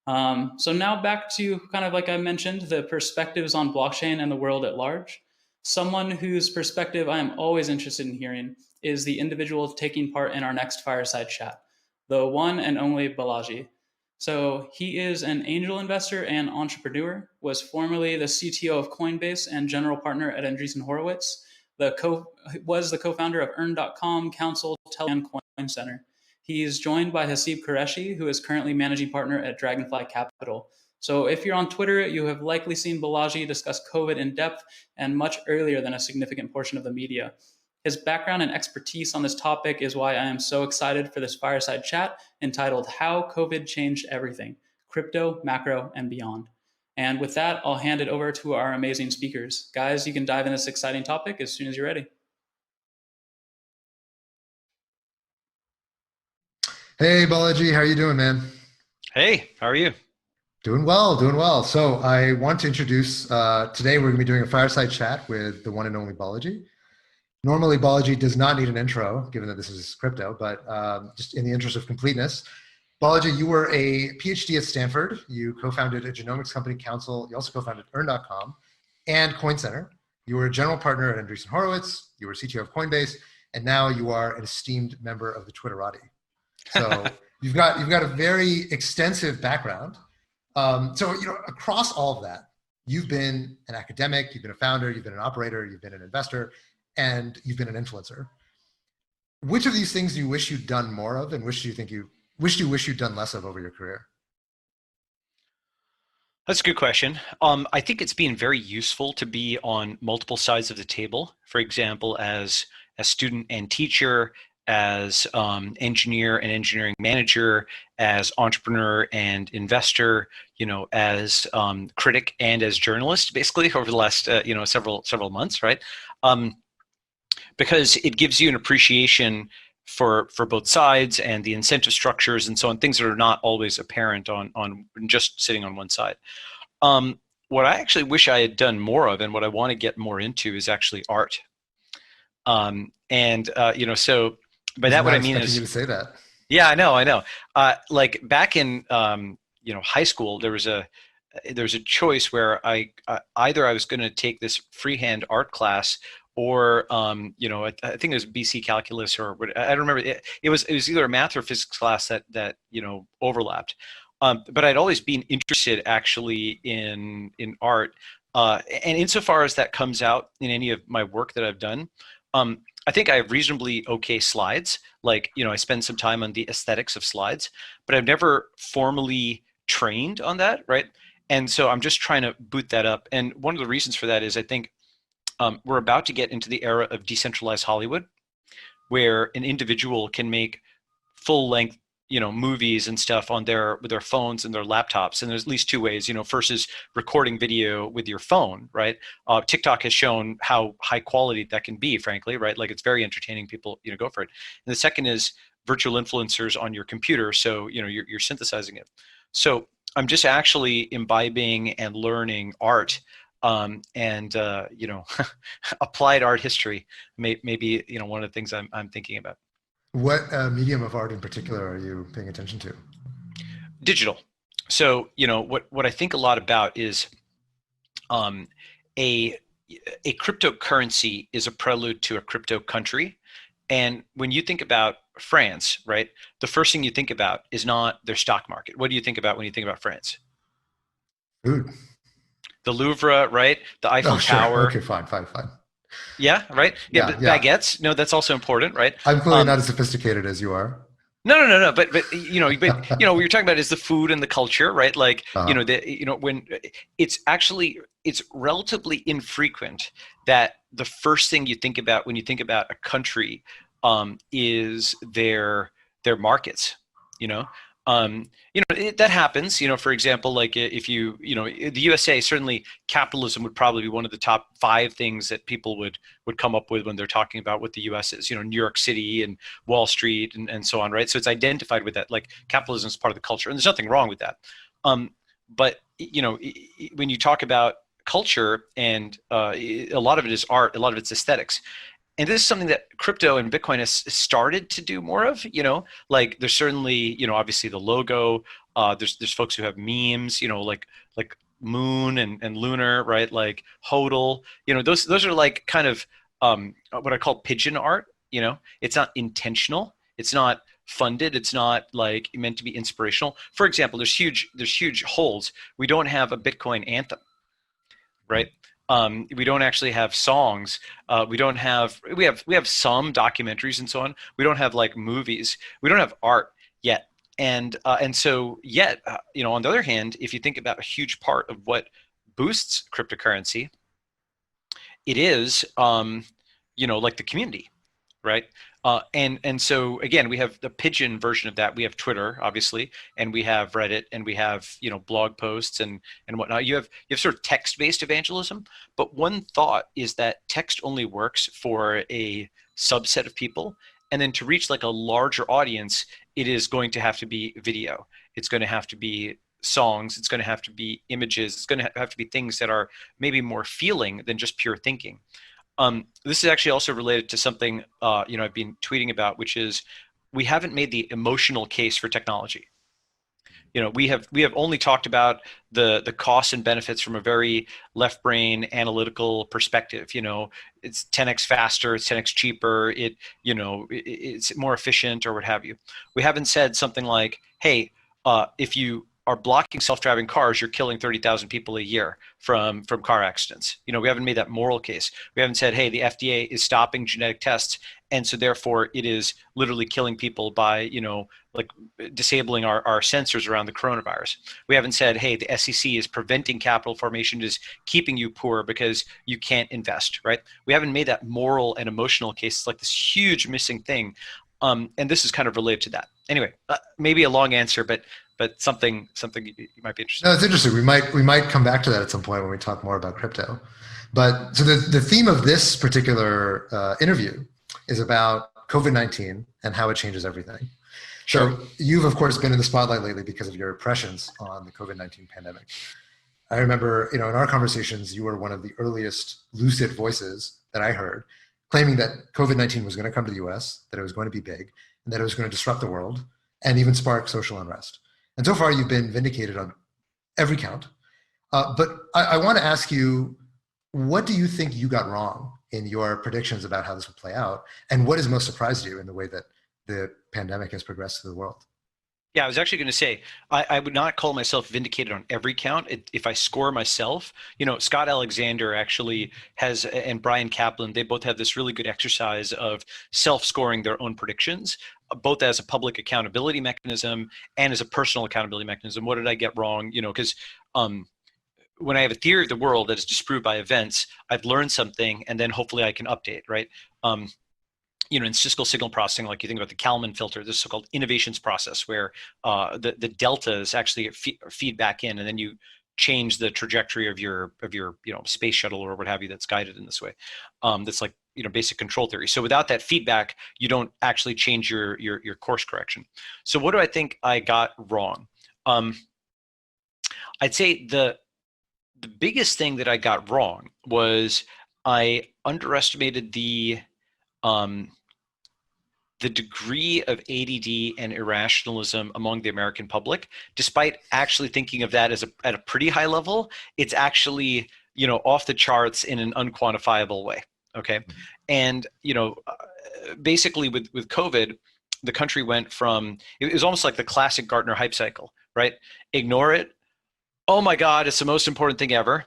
So now back to kind of like I mentioned, the perspectives on blockchain and the world at large. Someone whose perspective I am always interested in hearing is the individual taking part in our next fireside chat, the one and only Balaji. So he is an angel investor and entrepreneur, was formerly the CTO of Coinbase and general partner at Andreessen Horowitz, was the co-founder of Earn.com, Council, Tel, and Coin Center. He is joined by Haseeb Qureshi, who is currently managing partner at Dragonfly Capital. So if you're on Twitter, you have likely seen Balaji discuss COVID in depth and much earlier than a significant portion of the media. His background and expertise on this topic is why I am so excited for this fireside chat entitled How COVID Changed Everything, Crypto, Macro, and Beyond. And with that, I'll hand it over to our amazing speakers. Guys, you can dive in this exciting topic as soon as you're ready. Hey, Balaji, how you doing, man? Hey, how are you? Doing well, doing well. So I want to introduce, today we're gonna be doing a fireside chat with the one and only Balaji. Normally, Balaji does not need an intro, given that this is crypto, but just in the interest of completeness, Balaji, you were a PhD at Stanford. You co-founded a genomics company, Council. You also co-founded Earn.com and Coin Center. You were a general partner at Andreessen Horowitz. You were CTO of Coinbase, and now you are an esteemed member of the Twitterati. So you've got a very extensive background. So across all of that, you've been an academic, you've been a founder, you've been an operator, you've been an investor, and you've been an influencer. Which of these things do you wish you'd done more of, and which do you wish you'd done less of over your career? That's a good question. I think it's been very useful to be on multiple sides of the table. For example, as a student and teacher, as engineer and engineering manager, as entrepreneur and investor, as critic and as journalist, basically over the last several months, right? Because it gives you an appreciation for both sides and the incentive structures and so on, things that are not always apparent on just sitting on one side. What I actually wish I had done more of, and what I want to get more into, is actually art. So by that, what I mean is, you to say that. Yeah, I know. Like back in high school, there was a choice where either I was going to take this freehand art class, or I think it was BC calculus, or what, I don't remember. It was either a math or physics class that overlapped. But I'd always been interested actually in art, and insofar as that comes out in any of my work that I've done. I think I have reasonably okay slides. Like, I spend some time on the aesthetics of slides, but I've never formally trained on that, right? And so I'm just trying to boot that up. And one of the reasons for that is I think we're about to get into the era of decentralized Hollywood, where an individual can make full-length movies and stuff with their phones and their laptops. And there's at least two ways. First is recording video with your phone, right? TikTok has shown how high quality that can be, frankly, right? Like, it's very entertaining. People, go for it. And the second is virtual influencers on your computer. So, you're synthesizing it. So I'm just actually imbibing and learning art, and applied art history. Maybe one of the things I'm thinking about. What medium of art in particular are you paying attention to? Digital. So, what I think a lot about is a cryptocurrency is a prelude to a crypto country. And when you think about France, right, the first thing you think about is not their stock market. What do you think about when you think about France? Food. The Louvre, right? The Eiffel Tower. Okay, fine. Yeah, right? Yeah, baguettes. No, that's also important, right? I'm clearly not as sophisticated as you are. No. But what you're talking about is the food and the culture, right? Like, when it's relatively infrequent that the first thing you think about when you think about a country is their markets, That happens. For example, like if the USA, certainly capitalism would probably be one of the top 5 things that people would come up with when they're talking about what the US is. New York City and Wall Street and so on, right? So it's identified with that. Like capitalism is part of the culture, and there's nothing wrong with that. But when you talk about culture, and a lot of it is art, a lot of it's aesthetics. And this is something that crypto and Bitcoin has started to do more of, like there's certainly, obviously the logo, there's folks who have memes, like moon and lunar, right? Like hodl, those are like kind of what I call pigeon art, it's not intentional. It's not funded. It's not like meant to be inspirational. For example, there's huge holes. We don't have a Bitcoin anthem, right? We don't actually have songs. We have some documentaries and so on. We don't have like movies. We don't have art yet. And so yet, on the other hand, if you think about a huge part of what boosts cryptocurrency, it is, like the community, right? And so again, we have the pigeon version of that. We have Twitter, obviously, and we have Reddit, and we have blog posts and whatnot. You have sort of text-based evangelism, but one thought is that text only works for a subset of people, and then to reach like a larger audience, it is going to have to be video. It's going to have to be songs. It's going to have to be images. It's going to have to be things that are maybe more feeling than just pure thinking. This is actually also related to something I've been tweeting about, which is we haven't made the emotional case for technology. We have only talked about the costs and benefits from a very left brain analytical perspective. It's 10x faster, it's 10x cheaper, it's more efficient or what have you. We haven't said something like, hey, if you are blocking self-driving cars, you're killing 30,000 people a year from car accidents. We haven't made that moral case. We haven't said, hey, the FDA is stopping genetic tests, and so therefore it is literally killing people by, like disabling our sensors around the coronavirus. We haven't said, hey, the SEC is preventing capital formation, is keeping you poor because you can't invest, right? We haven't made that moral and emotional case. It's like this huge missing thing. And this is kind of related to that. Anyway, maybe a long answer, but something you might be interested in. No, it's interesting. We might come back to that at some point when we talk more about crypto. But so the theme of this particular interview is about COVID-19 and how it changes everything. Sure. So you've of course been in the spotlight lately because of your impressions on the COVID-19 pandemic. I remember, in our conversations, you were one of the earliest lucid voices that I heard, claiming that COVID-19 was going to come to the US, that it was going to be big, and that it was going to disrupt the world and even spark social unrest. And so far, you've been vindicated on every count. But I want to ask you, what do you think you got wrong in your predictions about how this would play out? And what has most surprised you in the way that the pandemic has progressed through the world? Yeah, I was actually going to say, I would not call myself vindicated on every count. If I score myself, Scott Alexander actually has, and Brian Kaplan, they both have this really good exercise of self-scoring their own predictions, both as a public accountability mechanism and as a personal accountability mechanism. What did I get wrong? Because when I have a theory of the world that is disproved by events, I've learned something, and then hopefully I can update, right? In statistical signal processing, like you think about the Kalman filter, this so-called innovations process where the deltas actually feed back in, and then you change the trajectory of your space shuttle or what have you that's guided in this way. That's like basic control theory. So without that feedback, you don't actually change your course correction. So what do I think I got wrong? I'd say the biggest thing that I got wrong was I underestimated the degree of ADD and irrationalism among the American public. Despite actually thinking of that at a pretty high level, it's actually off the charts in an unquantifiable way. Okay, and basically with COVID, the country went from, it was almost like the classic Gartner hype cycle, right? Ignore it. Oh my God, it's the most important thing ever.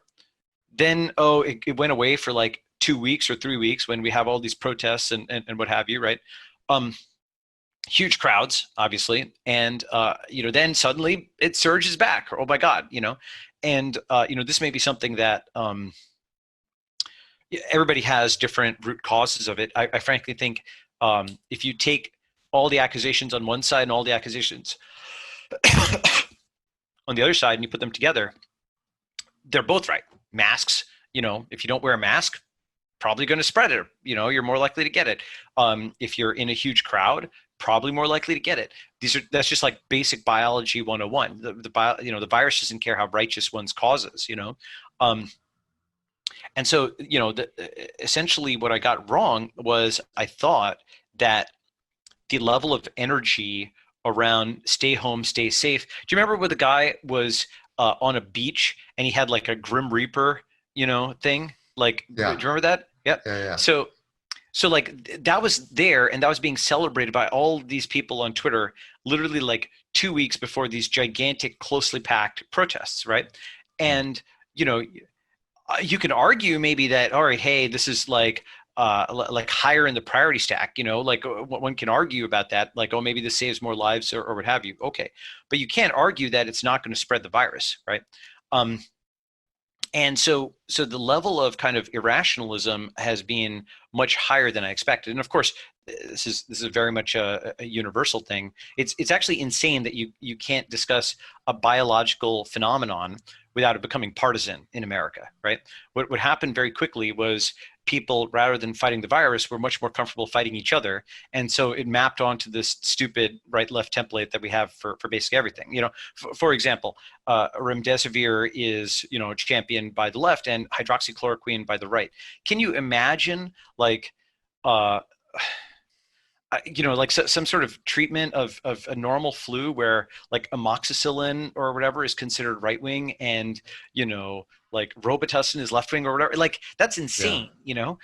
Then it went away for like 2 weeks or 3 weeks when we have all these protests and what have you, right? Huge crowds, obviously, and then suddenly it surges back. Oh my God, and this may be something that everybody has different root causes of it. I frankly think if you take all the accusations on one side and all the accusations On the other side, and you put them together, they're both right. Masks, if you don't wear a mask, probably going to spread it. You're more likely to get it. If you're in a huge crowd, probably more likely to get it. That's just like basic biology 101. The virus doesn't care how righteous one's cause is, and so, essentially what I got wrong was I thought that the level of energy around stay home, stay safe. Do you remember when the guy was on a beach and he had like a Grim Reaper, thing? Like, Yeah. do you remember that? Yep. Yeah. So like that was there, and that was being celebrated by all these people on Twitter, literally like 2 weeks before these gigantic, closely packed protests, right? And you can argue maybe that, all right, hey, this is like higher in the priority stack, like one can argue about that, like, oh, maybe this saves more lives or what have you. Okay, but you can't argue that it's not going to spread the virus, right? And so the level of kind of irrationalism has been much higher than I expected. And of course, this is very much a universal thing. It's actually insane that you can't discuss a biological phenomenon without it becoming partisan in America, right? What happened very quickly was people, rather than fighting the virus, were much more comfortable fighting each other. And so it mapped onto this stupid right-left template that we have for basically everything. For example, remdesivir is, championed by the left and hydroxychloroquine by the right. Can you imagine like, like some sort of treatment of a normal flu where like amoxicillin or whatever is considered right wing, and like Robitussin is left wing or whatever? Like, that's insane. Yeah.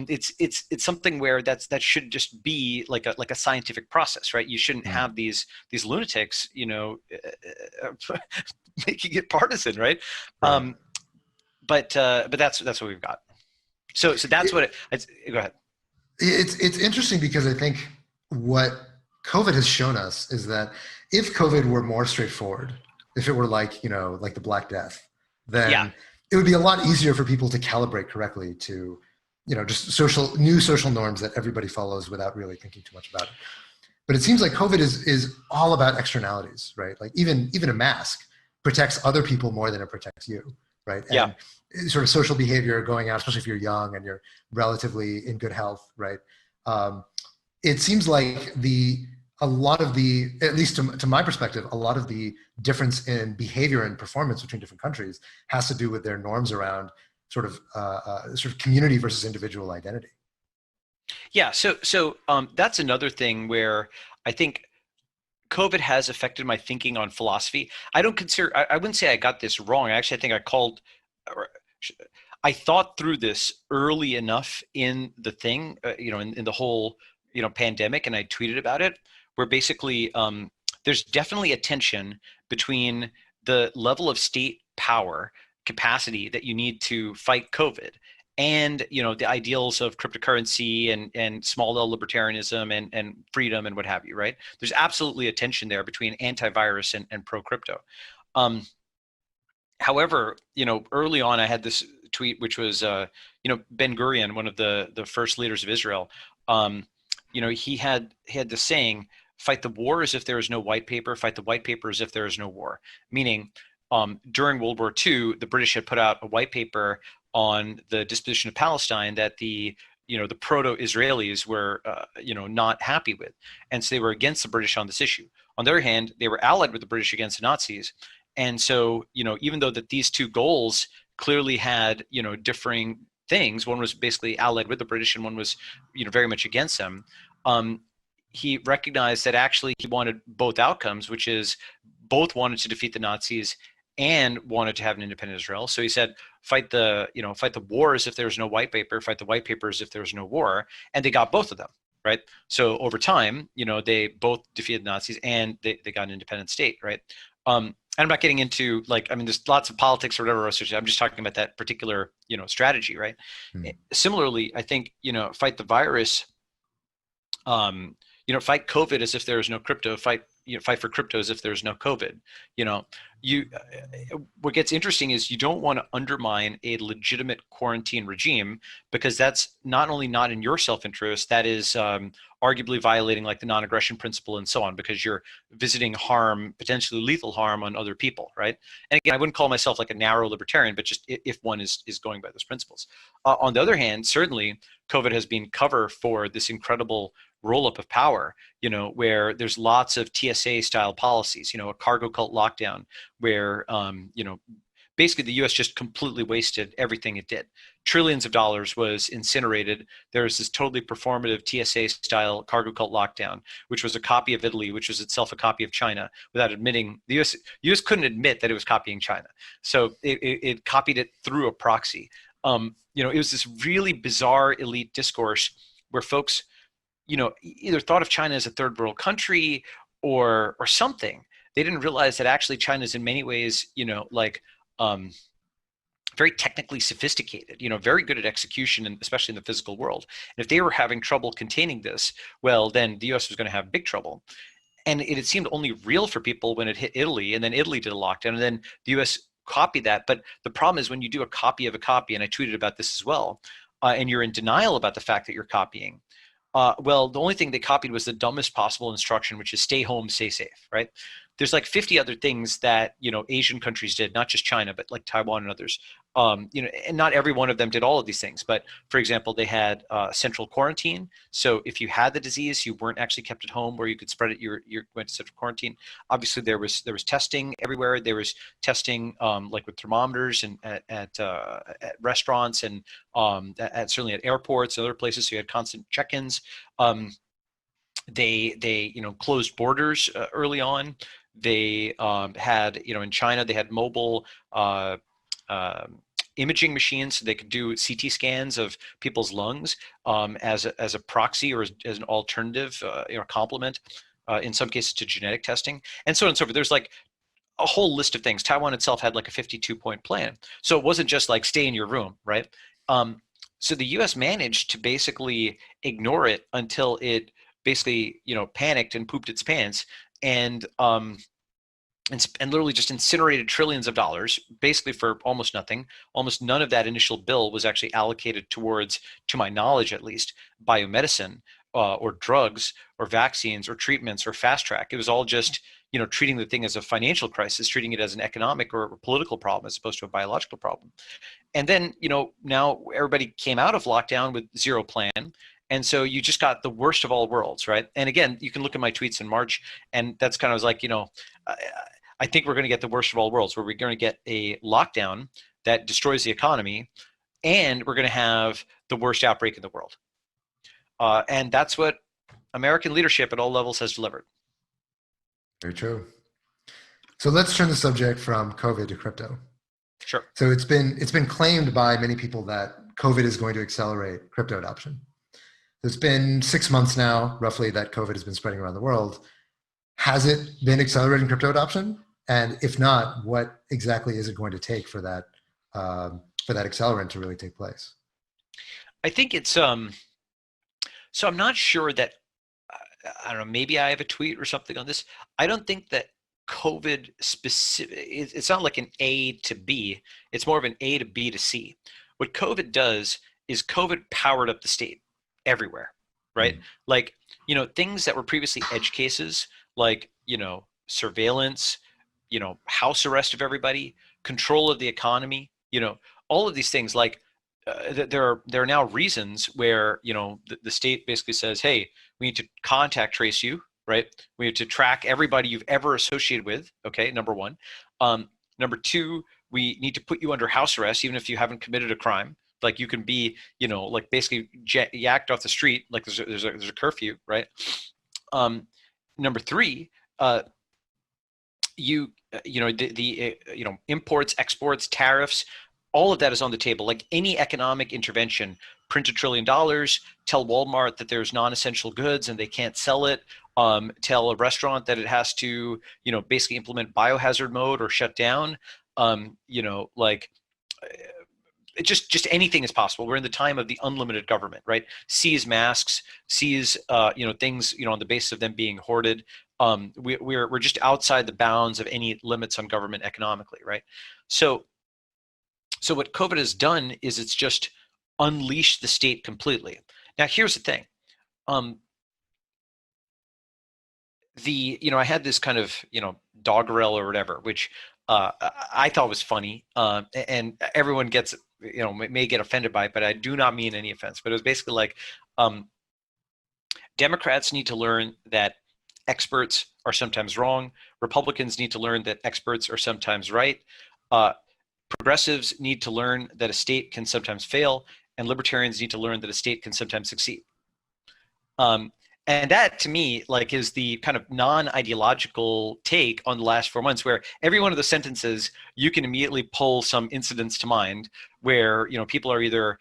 It's something where that should just be like a scientific process, right? You shouldn't have these lunatics, making it partisan, right? Right. But that's what we've got. So that's what it's. Go ahead. It's interesting because I think what COVID has shown us is that if COVID were more straightforward, if it were like, like the Black Death, then it would be a lot easier for people to calibrate correctly to, just new social norms that everybody follows without really thinking too much about it. But it seems like COVID is all about externalities, right? Like even a mask protects other people more than it protects you, right? Yeah. And sort of social behavior going out, especially if you're young and you're relatively in good health, right? It seems like a lot of the, at least to my perspective, a lot of the difference in behavior and performance between different countries has to do with their norms around sort of community versus individual identity. Yeah. So that's another thing where I think COVID has affected my thinking on philosophy. I wouldn't say I got this wrong. Actually, I think I thought through this early enough in the thing, in the whole, pandemic, and I tweeted about it, where basically there's definitely a tension between the level of state power capacity that you need to fight COVID and, the ideals of cryptocurrency and small L libertarianism and freedom and what have you, right? There's absolutely a tension there between antivirus and pro-crypto. However, early on I had this tweet, which was, Ben Gurion, one of the first leaders of Israel, he had this saying, fight the war as if there is no white paper, fight the white paper as if there is no war. Meaning, during World War II, the British had put out a white paper on the disposition of Palestine that the proto-Israelis were, not happy with. And so they were against the British on this issue. On the other hand, they were allied with the British against the Nazis. And so, even though that these two goals clearly had, differing things, one was basically allied with the British and one was, very much against them. He recognized that actually he wanted both outcomes, which is both wanted to defeat the Nazis and wanted to have an independent Israel. So he said, fight the war as if there was no white paper, fight the white paper as if there was no war. And they got both of them, right? So over time, they both defeated the Nazis and they got an independent state, right? And I'm not getting into there's lots of politics or whatever. I'm just talking about that particular, strategy, right? Similarly, I think, fight the virus, fight COVID as if there is no crypto, fight fight for cryptos if there's no COVID. What gets interesting is you don't want to undermine a legitimate quarantine regime, because that's not only not in your self-interest, that is arguably violating like the non-aggression principle and so on, because you're visiting harm, potentially lethal harm, on other people, right? And again, I wouldn't call myself like a narrow libertarian, but just if one is going by those principles. On the other hand, certainly COVID has been cover for this incredible roll-up of power, where there's lots of TSA style policies, a cargo cult lockdown where, basically the US just completely wasted everything it did. Trillions of dollars was incinerated. There's this totally performative TSA style cargo cult lockdown, which was a copy of Italy, which was itself a copy of China, without admitting, the US couldn't admit that it was copying China. So it copied it through a proxy. It was this really bizarre elite discourse where folks, either thought of China as a third world country or something. They didn't realize that actually China is in many ways, very technically sophisticated, very good at execution, and especially in the physical world. And if they were having trouble containing this, well, then the US was going to have big trouble. And it seemed only real for people when it hit Italy, and then Italy did a lockdown, and then the US copied that. But the problem is when you do a copy of a copy, and I tweeted about this as well, and you're in denial about the fact that you're copying, well, the only thing they copied was the dumbest possible instruction, which is stay home, stay safe, right? There's like 50 other things that, Asian countries did, not just China, but like Taiwan and others. And not every one of them did all of these things. But for example, they had central quarantine. So if you had the disease, you weren't actually kept at home where you could spread it. You went to central quarantine. Obviously, there was testing everywhere. There was testing like with thermometers and at restaurants and certainly at airports and other places. So you had constant check-ins. They closed borders early on. They had, in China, they had mobile imaging machines, so they could do CT scans of people's lungs as a proxy or as an alternative, complement, in some cases to genetic testing, and so on and so forth. There's like a whole list of things. Taiwan itself had like a 52-point plan. So it wasn't just like stay in your room, right? So the US managed to basically ignore it until it basically, panicked and pooped its pants and literally just incinerated trillions of dollars, basically for almost nothing. Almost none of that initial bill was actually allocated towards, to my knowledge at least, biomedicine or drugs or vaccines or treatments or fast track. It was all just, treating the thing as a financial crisis, treating it as an economic or a political problem as opposed to a biological problem. And then, now everybody came out of lockdown with zero plan. And so you just got the worst of all worlds, right? And again, you can look at my tweets in March, and that's kind of like, I think we're going to get the worst of all worlds, where we're going to get a lockdown that destroys the economy, and we're going to have the worst outbreak in the world. And that's what American leadership at all levels has delivered. Very true. So let's turn the subject from COVID to crypto. Sure. So it's been claimed by many people that COVID is going to accelerate crypto adoption. It's been 6 months now, roughly, that COVID has been spreading around the world. Has it been accelerating crypto adoption? And if not, what exactly is it going to take for that accelerant to really take place? I think it's so I'm not sure that I don't know. Maybe I have a tweet or something on this. I don't think that COVID specific. It's not like an A to B. It's more of an A to B to C. What COVID does is COVID powered up the state everywhere, right? Like, things that were previously edge cases, like, surveillance, house arrest of everybody, control of the economy, all of these things, like there are now reasons where, the state basically says, hey, we need to contact trace you, right? We have to track everybody you've ever associated with. Okay. Number one. Number two, we need to put you under house arrest, even if you haven't committed a crime. Like you can be, like basically yacked off the street. Like there's a curfew, right? Number three, imports, exports, tariffs, all of that is on the table. Like any economic intervention, print $1 trillion, tell Walmart that there's non-essential goods and they can't sell it. Tell a restaurant that it has to, basically implement biohazard mode or shut down. just anything is possible. We're in the time of the unlimited government, right? Seize masks, seize things on the basis of them being hoarded. We're just outside the bounds of any limits on government economically, right? So what COVID has done is it's just unleashed the state completely. Now here's the thing. I had this kind of doggerel or whatever, which I thought was funny, and everyone gets may get offended by it, but I do not mean any offense. But it was basically like Democrats need to learn that experts are sometimes wrong. Republicans need to learn that experts are sometimes right. Progressives need to learn that a state can sometimes fail, and libertarians need to learn that a state can sometimes succeed. And that, to me, is the kind of non-ideological take on the last 4 months, where every one of the sentences you can immediately pull some incidents to mind where people are either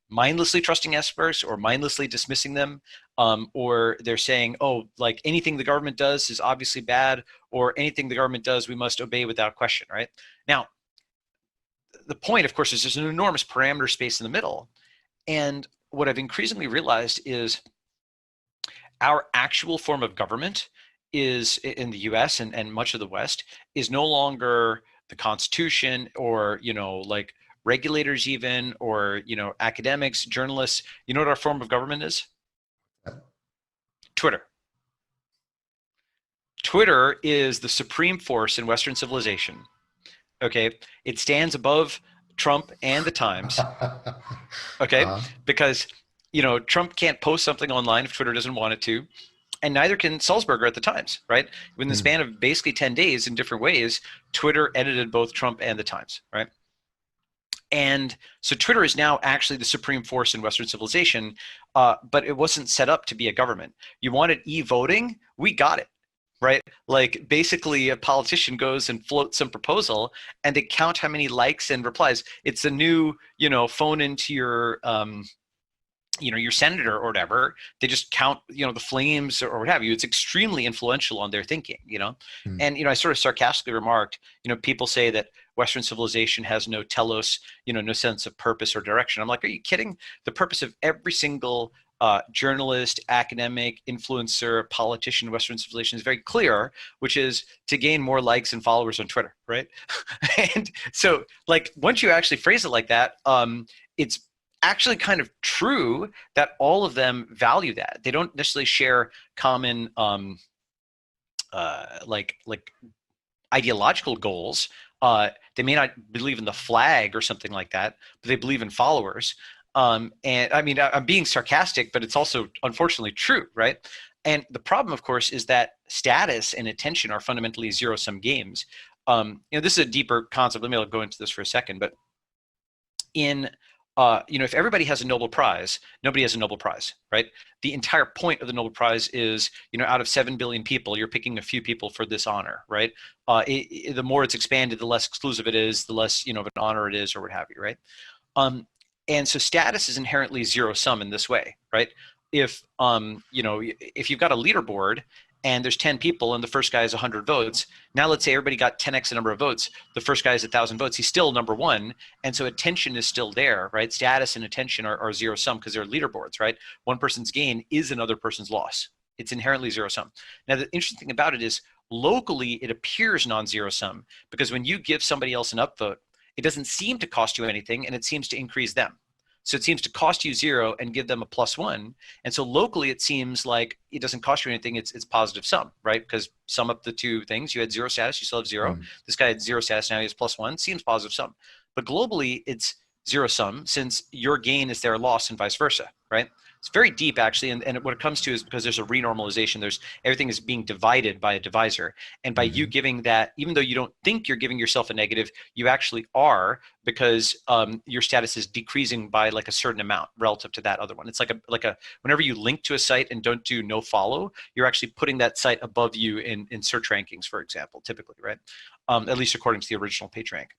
mindlessly trusting experts or mindlessly dismissing them, or they're saying, oh, anything the government does is obviously bad, or anything the government does we must obey without question, right? Now, the point, of course, is there's an enormous parameter space in the middle, and what I've increasingly realized is our actual form of government is in the US and much of the West is no longer the Constitution or, regulators even, or, academics, journalists. You know what our form of government is? Twitter. Twitter is the supreme force in Western civilization. Okay. It stands above Trump and the Times. Okay. Because Trump can't post something online if Twitter doesn't want it to, and neither can Sulzberger at the Times, right? In the span of basically 10 days in different ways, Twitter edited both Trump and the Times, right? And so Twitter is now actually the supreme force in Western civilization, but it wasn't set up to be a government. You wanted e-voting? We got it, right? Basically a politician goes and floats some proposal and they count how many likes and replies. It's a new, phone into your, your senator or whatever. They just count, the flames or what have you. It's extremely influential on their thinking, And, I sort of sarcastically remarked, people say that Western civilization has no telos, no sense of purpose or direction. I'm like, are you kidding? The purpose of every single journalist, academic, influencer, politician in Western civilization is very clear, which is to gain more likes and followers on Twitter, right? And so, once you actually phrase it like that, it's actually kind of true that all of them value that. They don't necessarily share common ideological goals. They may not believe in the flag or something like that, but they believe in followers. And I mean, I'm being sarcastic, but it's also unfortunately true, right? And the problem, of course, is that status and attention are fundamentally zero-sum games. This is a deeper concept. Let me go into this for a second, but if everybody has a Nobel Prize, nobody has a Nobel Prize, right? The entire point of the Nobel Prize is, out of 7 billion people, you're picking a few people for this honor, right? The more it's expanded, the less exclusive it is, the less, of an honor it is, or what have you, right? And so status is inherently zero sum in this way, right? If you've got a leaderboard and there's 10 people and the first guy has 100 votes, now let's say everybody got 10x the number of votes, the first guy has 1,000 votes, he's still number one, and so attention is still there, right? Status and attention are zero sum because they're leaderboards, right? One person's gain is another person's loss. It's inherently zero sum. Now the interesting thing about it is locally it appears non-zero sum because when you give somebody else an upvote, it doesn't seem to cost you anything and it seems to increase them. So it seems to cost you 0 and give them a +1. And so locally, it seems like it doesn't cost you anything. It's positive sum, right? Because sum up the two things. You had 0 status, you still have 0. This guy had 0 status, now he has +1. Seems positive sum. But globally, it's zero sum since your gain is their loss and vice versa, right? It's very deep actually, and what it comes to is because there's a renormalization, everything is being divided by a divisor, and by you giving that, even though you don't think you're giving yourself a negative, you actually are, because your status is decreasing by like a certain amount relative to that other one. It's like a whenever you link to a site and don't do no follow, you're actually putting that site above you in search rankings, for example, typically, right? At least according to the original PageRank.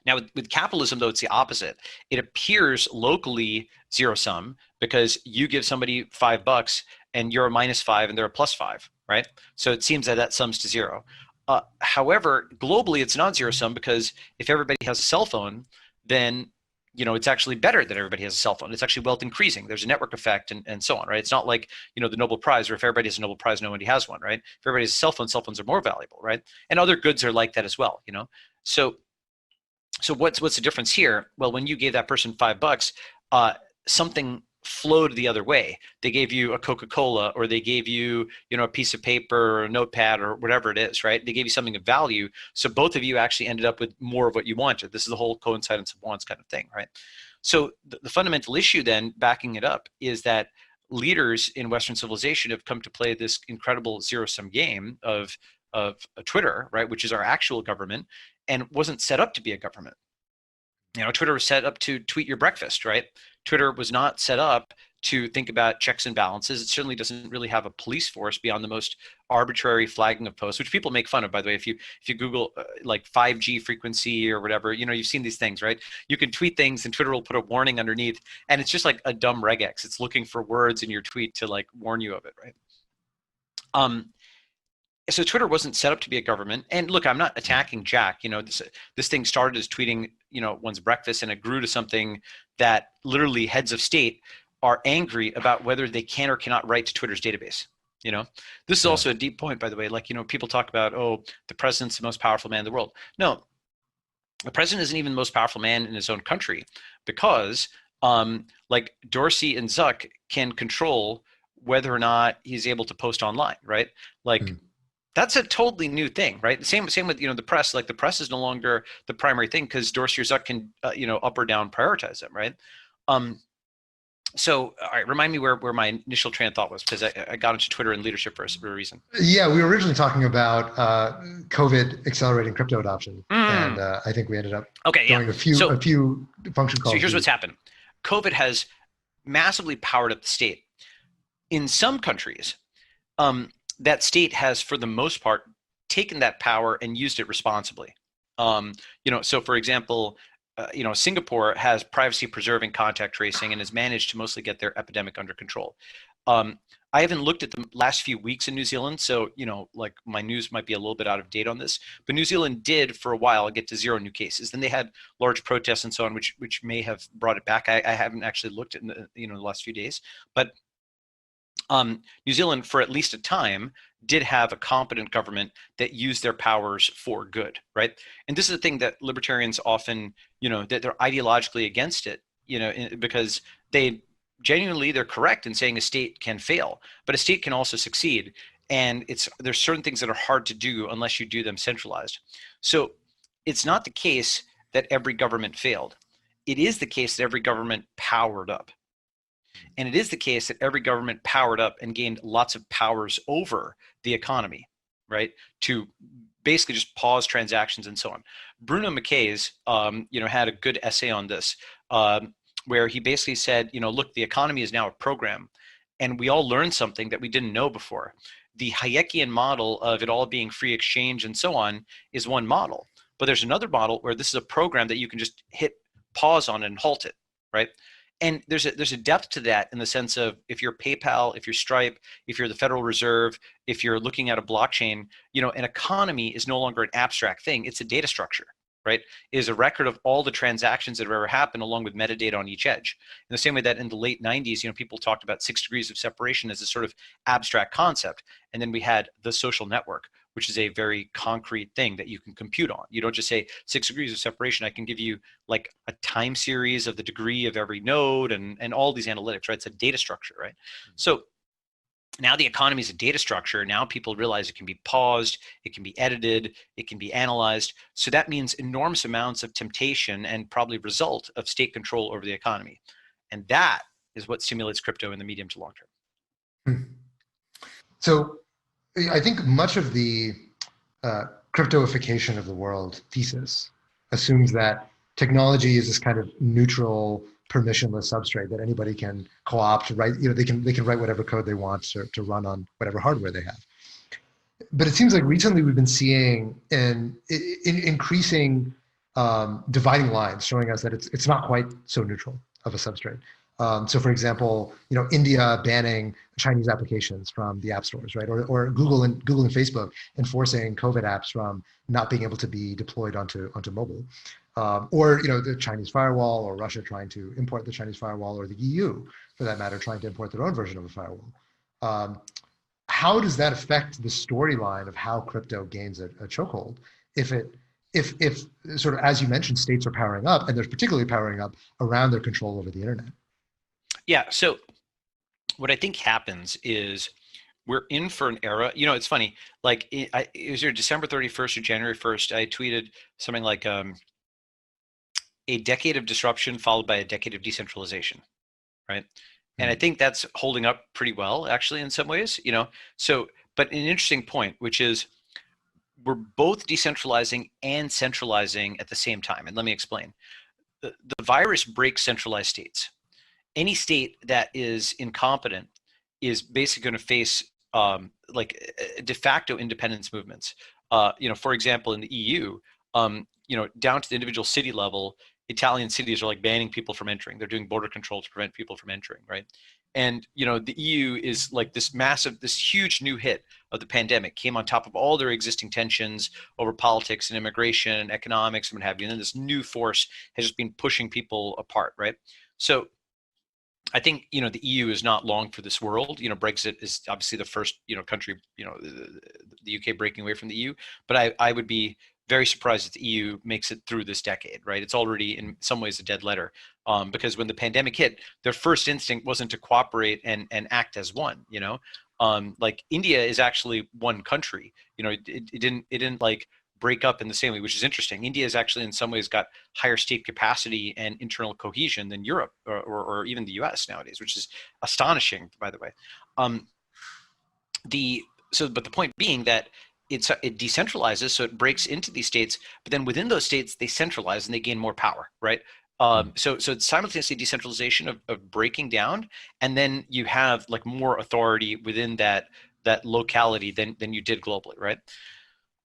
Now, with capitalism, though, it's the opposite. It appears locally zero sum because you give somebody $5 and you're a -5 and they're a +5, right? So it seems that that sums to 0. However, globally, it's not zero sum because if everybody has a cell phone, then it's actually better that everybody has a cell phone. It's actually wealth increasing. There's a network effect and so on, right? It's not like, the Nobel Prize, or if everybody has a Nobel Prize, nobody has one, right? If everybody has a cell phones are more valuable, right? And other goods are like that as well, So what's the difference here? Well, when you gave that person $5, something flowed the other way. They gave you a Coca-Cola, or they gave you, a piece of paper or a notepad or whatever it is, right? They gave you something of value. So both of you actually ended up with more of what you wanted. This is the whole coincidence of wants kind of thing, right? So the fundamental issue then, backing it up, is that leaders in Western civilization have come to play this incredible zero-sum game of Twitter, right? Which is our actual government, and wasn't set up to be a government. Twitter was set up to tweet your breakfast, right? Twitter was not set up to think about checks and balances. It certainly doesn't really have a police force beyond the most arbitrary flagging of posts, which people make fun of, by the way. If you Google like 5G frequency or whatever, you've seen these things, right? You can tweet things and Twitter will put a warning underneath, and it's just like a dumb regex. It's looking for words in your tweet to like warn you of it, right? So Twitter wasn't set up to be a government. And look, I'm not attacking Jack. This thing started as tweeting, one's breakfast, and it grew to something that literally heads of state are angry about whether they can or cannot write to Twitter's database. This is also a deep point, by the way. Like, people talk about, oh, the president's the most powerful man in the world. No, the president isn't even the most powerful man in his own country, because like Dorsey and Zuck can control whether or not he's able to post online, right? Like, that's a totally new thing, right? Same with the press. Like, the press is no longer the primary thing because Dorsey or Zuck can up or down prioritize them, right? So, all right, remind me where my initial train of thought was, because I got into Twitter and leadership for a reason. Yeah, we were originally talking about COVID accelerating crypto adoption, and I think we ended up going a few function calls. So here's what's happened: COVID has massively powered up the state. In some countries, that state has, for the most part, taken that power and used it responsibly. So for example, Singapore has privacy preserving contact tracing and has managed to mostly get their epidemic under control. I haven't looked at the last few weeks in New Zealand, so like my news might be a little bit out of date on this. But New Zealand did for a while get to 0 new cases. Then they had large protests and so on, which may have brought it back. I haven't actually looked at the last few days, but New Zealand, for at least a time, did have a competent government that used their powers for good, right? And this is the thing that libertarians often, that they're ideologically against it, because they're correct in saying a state can fail, but a state can also succeed. And there's certain things that are hard to do unless you do them centralized. So it's not the case that every government failed. It is the case that every government powered up. And it is the case that every government powered up and gained lots of powers over the economy, right? To basically just pause transactions and so on. Bruno Mackay's, had a good essay on this, where he basically said, look, the economy is now a program, and we all learned something that we didn't know before. The Hayekian model of it all being free exchange and so on is one model, but there's another model where this is a program that you can just hit pause on and halt it, right? And there's a depth to that in the sense of, if you're PayPal, if you're Stripe, if you're the Federal Reserve, if you're looking at a blockchain, an economy is no longer an abstract thing. It's a data structure, right? It is a record of all the transactions that have ever happened, along with metadata on each edge. In the same way that in the late 90s, people talked about 6 degrees of separation as a sort of abstract concept. And then we had the social network, which is a very concrete thing that you can compute on. You don't just say 6 degrees of separation. I can give you like a time series of the degree of every node and all these analytics, right? It's a data structure, right? So now the economy is a data structure. Now people realize it can be paused, it can be edited, it can be analyzed. So that means enormous amounts of temptation and probably result of state control over the economy. And that is what stimulates crypto in the medium to long term. So I think much of the cryptoification of the world thesis assumes that technology is this kind of neutral, permissionless substrate that anybody can co-opt, write. They can write whatever code they want to run on whatever hardware they have. But it seems like recently we've been seeing an increasing dividing lines, showing us that it's not quite so neutral of a substrate. So for example, India banning Chinese applications from the app stores, right? Or Google and Facebook enforcing COVID apps from not being able to be deployed onto mobile. or the Chinese firewall, or Russia trying to import the Chinese firewall, or the EU, for that matter, trying to import their own version of a firewall. How does that affect the storyline of how crypto gains a chokehold? If sort of, as you mentioned, states are powering up, and they're particularly powering up around their control over the internet? Yeah. So what I think happens is we're in for an era. It's funny. Like it was either December 31st or January 1st. I tweeted something like a decade of disruption followed by a decade of decentralization, right? And I think that's holding up pretty well, actually, in some ways. So, but an interesting point, which is we're both decentralizing and centralizing at the same time. And let me explain. The virus breaks centralized states. Any state that is incompetent is basically going to face like de facto independence movements. For example, in the EU, down to the individual city level, Italian cities are like banning people from entering. They're doing border control to prevent people from entering, right? And the EU is like this huge new hit of the pandemic, came on top of all their existing tensions over politics and immigration and economics and what have you. And then this new force has just been pushing people apart, right? So I think the EU is not long for this world. Brexit is obviously the first country, the UK breaking away from the EU. But I would be very surprised if the EU makes it through this decade, right? It's already in some ways a dead letter, because when the pandemic hit, their first instinct wasn't to cooperate and act as one. Like India is actually one country. It didn't like break up in the same way, which is interesting. India has actually in some ways got higher state capacity and internal cohesion than Europe or even the US nowadays, which is astonishing, by the way. But the point being that it decentralizes, so it breaks into these states, but then within those states, they centralize and they gain more power, right? So it's simultaneously decentralization of breaking down, and then you have like more authority within that locality than you did globally, right?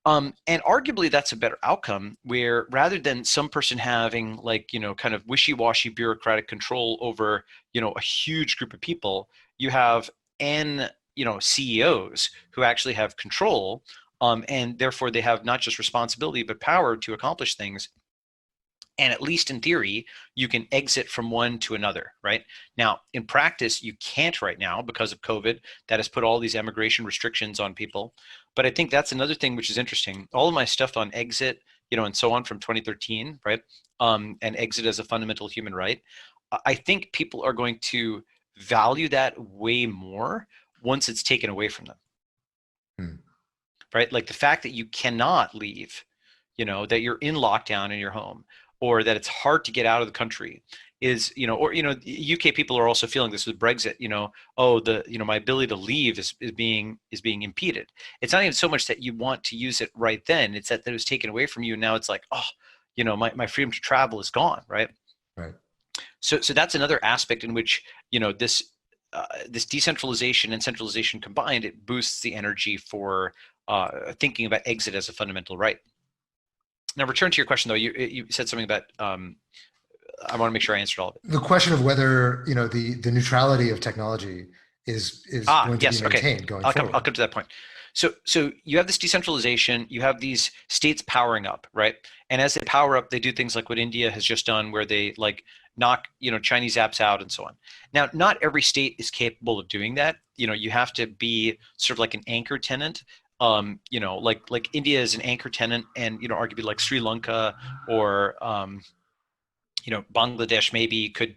And arguably that's a better outcome, where rather than some person having like, kind of wishy-washy bureaucratic control over, a huge group of people, you have CEOs who actually have control, and therefore they have not just responsibility, but power to accomplish things. And at least in theory, you can exit from one to another, right? Now, in practice, you can't right now because of COVID. That has put all these immigration restrictions on people. But I think that's another thing which is interesting. All of my stuff on exit, and so on from 2013, right? And exit as a fundamental human right. I think people are going to value that way more once it's taken away from them, right? Like the fact that you cannot leave, that you're in lockdown in your home, or that it's hard to get out of the country is, UK people are also feeling this with Brexit, my ability to leave is being impeded. It's not even so much that you want to use it right then, it's that it was taken away from you. And now it's like, my freedom to travel is gone, right? Right. So that's another aspect in which, this decentralization and centralization combined, it boosts the energy for thinking about exit as a fundamental right. Now, return to your question, though. You said something about, I want to make sure I answered all of it. The question of whether, the neutrality of technology is going to be maintained going forward. I'll come to that point. So you have this decentralization, you have these states powering up, right? And as they power up, they do things like what India has just done, where they like knock, Chinese apps out and so on. Now, not every state is capable of doing that. You have to be sort of like an anchor tenant. Like India is an anchor tenant, and arguably like Sri Lanka or Bangladesh maybe could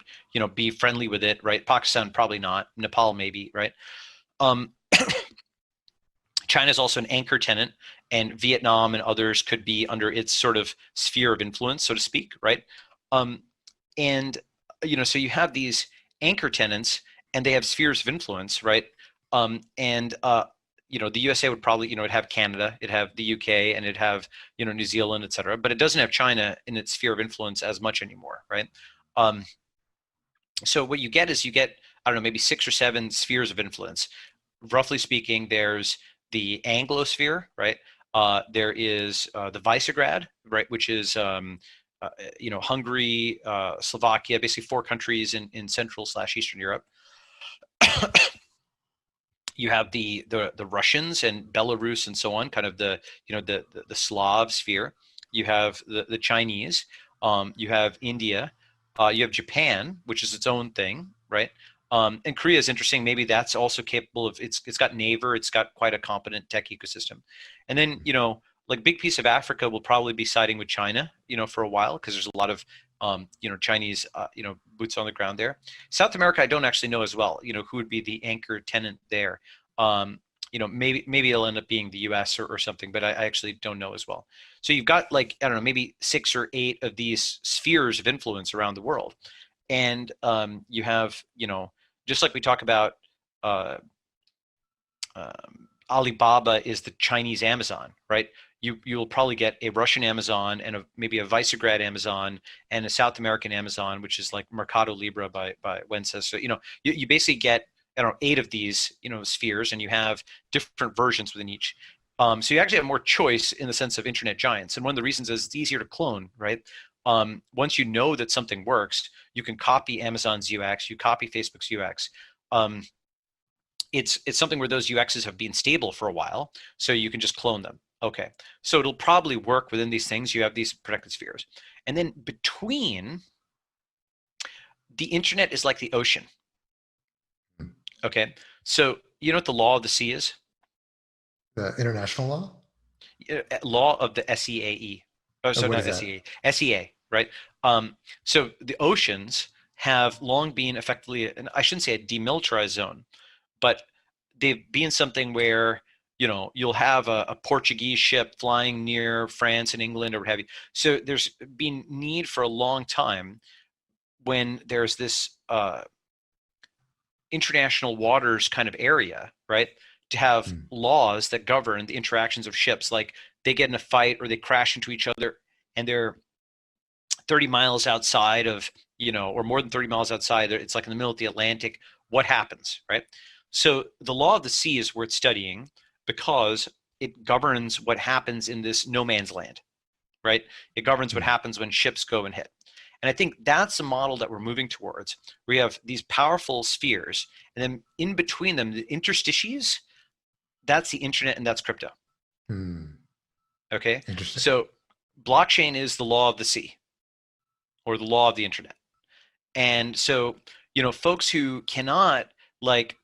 be friendly with it, right? Pakistan probably not. Nepal maybe, right? China is also an anchor tenant, and Vietnam and others could be under its sort of sphere of influence, so to speak, right? And so you have these anchor tenants, and they have spheres of influence, right? The USA would probably, it'd have Canada, it'd have the UK, and it'd have, New Zealand, et cetera. But it doesn't have China in its sphere of influence as much anymore, right? So what you get is I don't know, maybe 6 or 7 spheres of influence. Roughly speaking, there's the Anglosphere, right? There is the Visegrad, right, which is Hungary, Slovakia, basically 4 countries in Central/Eastern Europe. You have the Russians and Belarus and so on, kind of the Slav sphere. You have the Chinese, You have India. You have Japan, which is its own thing, right? And Korea is interesting. Maybe that's also capable of, it's got Naver, it's got quite a competent tech ecosystem. And then, like big piece of Africa will probably be siding with China, for a while, because there's a lot of, Chinese, boots on the ground there. South America, I don't actually know as well, who would be the anchor tenant there. Maybe it'll end up being the US or something, but I actually don't know as well. So you've got like, I don't know, maybe 6 or 8 of these spheres of influence around the world. And you have, just like we talk about, Alibaba is the Chinese Amazon, right? You'll probably get a Russian Amazon and maybe a Visegrad Amazon and a South American Amazon, which is like Mercado Libre by Wences. So, you basically get, I don't know, 8 of these, spheres, and you have different versions within each. So you actually have more choice in the sense of internet giants. And one of the reasons is it's easier to clone, right? Once you know that something works, you can copy Amazon's UX, you copy Facebook's UX. It's something where those UXs have been stable for a while, so you can just clone them. Okay, so it'll probably work within these things. You have these protected spheres. And then between, the internet is like the ocean. Okay, so you know what the law of the sea is? The international law? Law of the SEAE. Oh, so not SEA. SEA, right? So the oceans have long been effectively, and I shouldn't say a demilitarized zone, but they've been something where, you'll have a Portuguese ship flying near France and England or what have you. So there's been need for a long time when there's this international waters kind of area, right, to have laws that govern the interactions of ships. Like they get in a fight or they crash into each other and they're 30 miles outside of, or more than 30 miles outside, it's like in the middle of the Atlantic. What happens, right? So the law of the sea is worth studying because it governs what happens in this no man's land, right? It governs what happens when ships go and hit. And I think that's the model that we're moving towards. We have these powerful spheres, and then in between them, the interstices, that's the internet and that's crypto. Okay? Interesting. So blockchain is the law of the sea or the law of the internet. And so, folks who cannot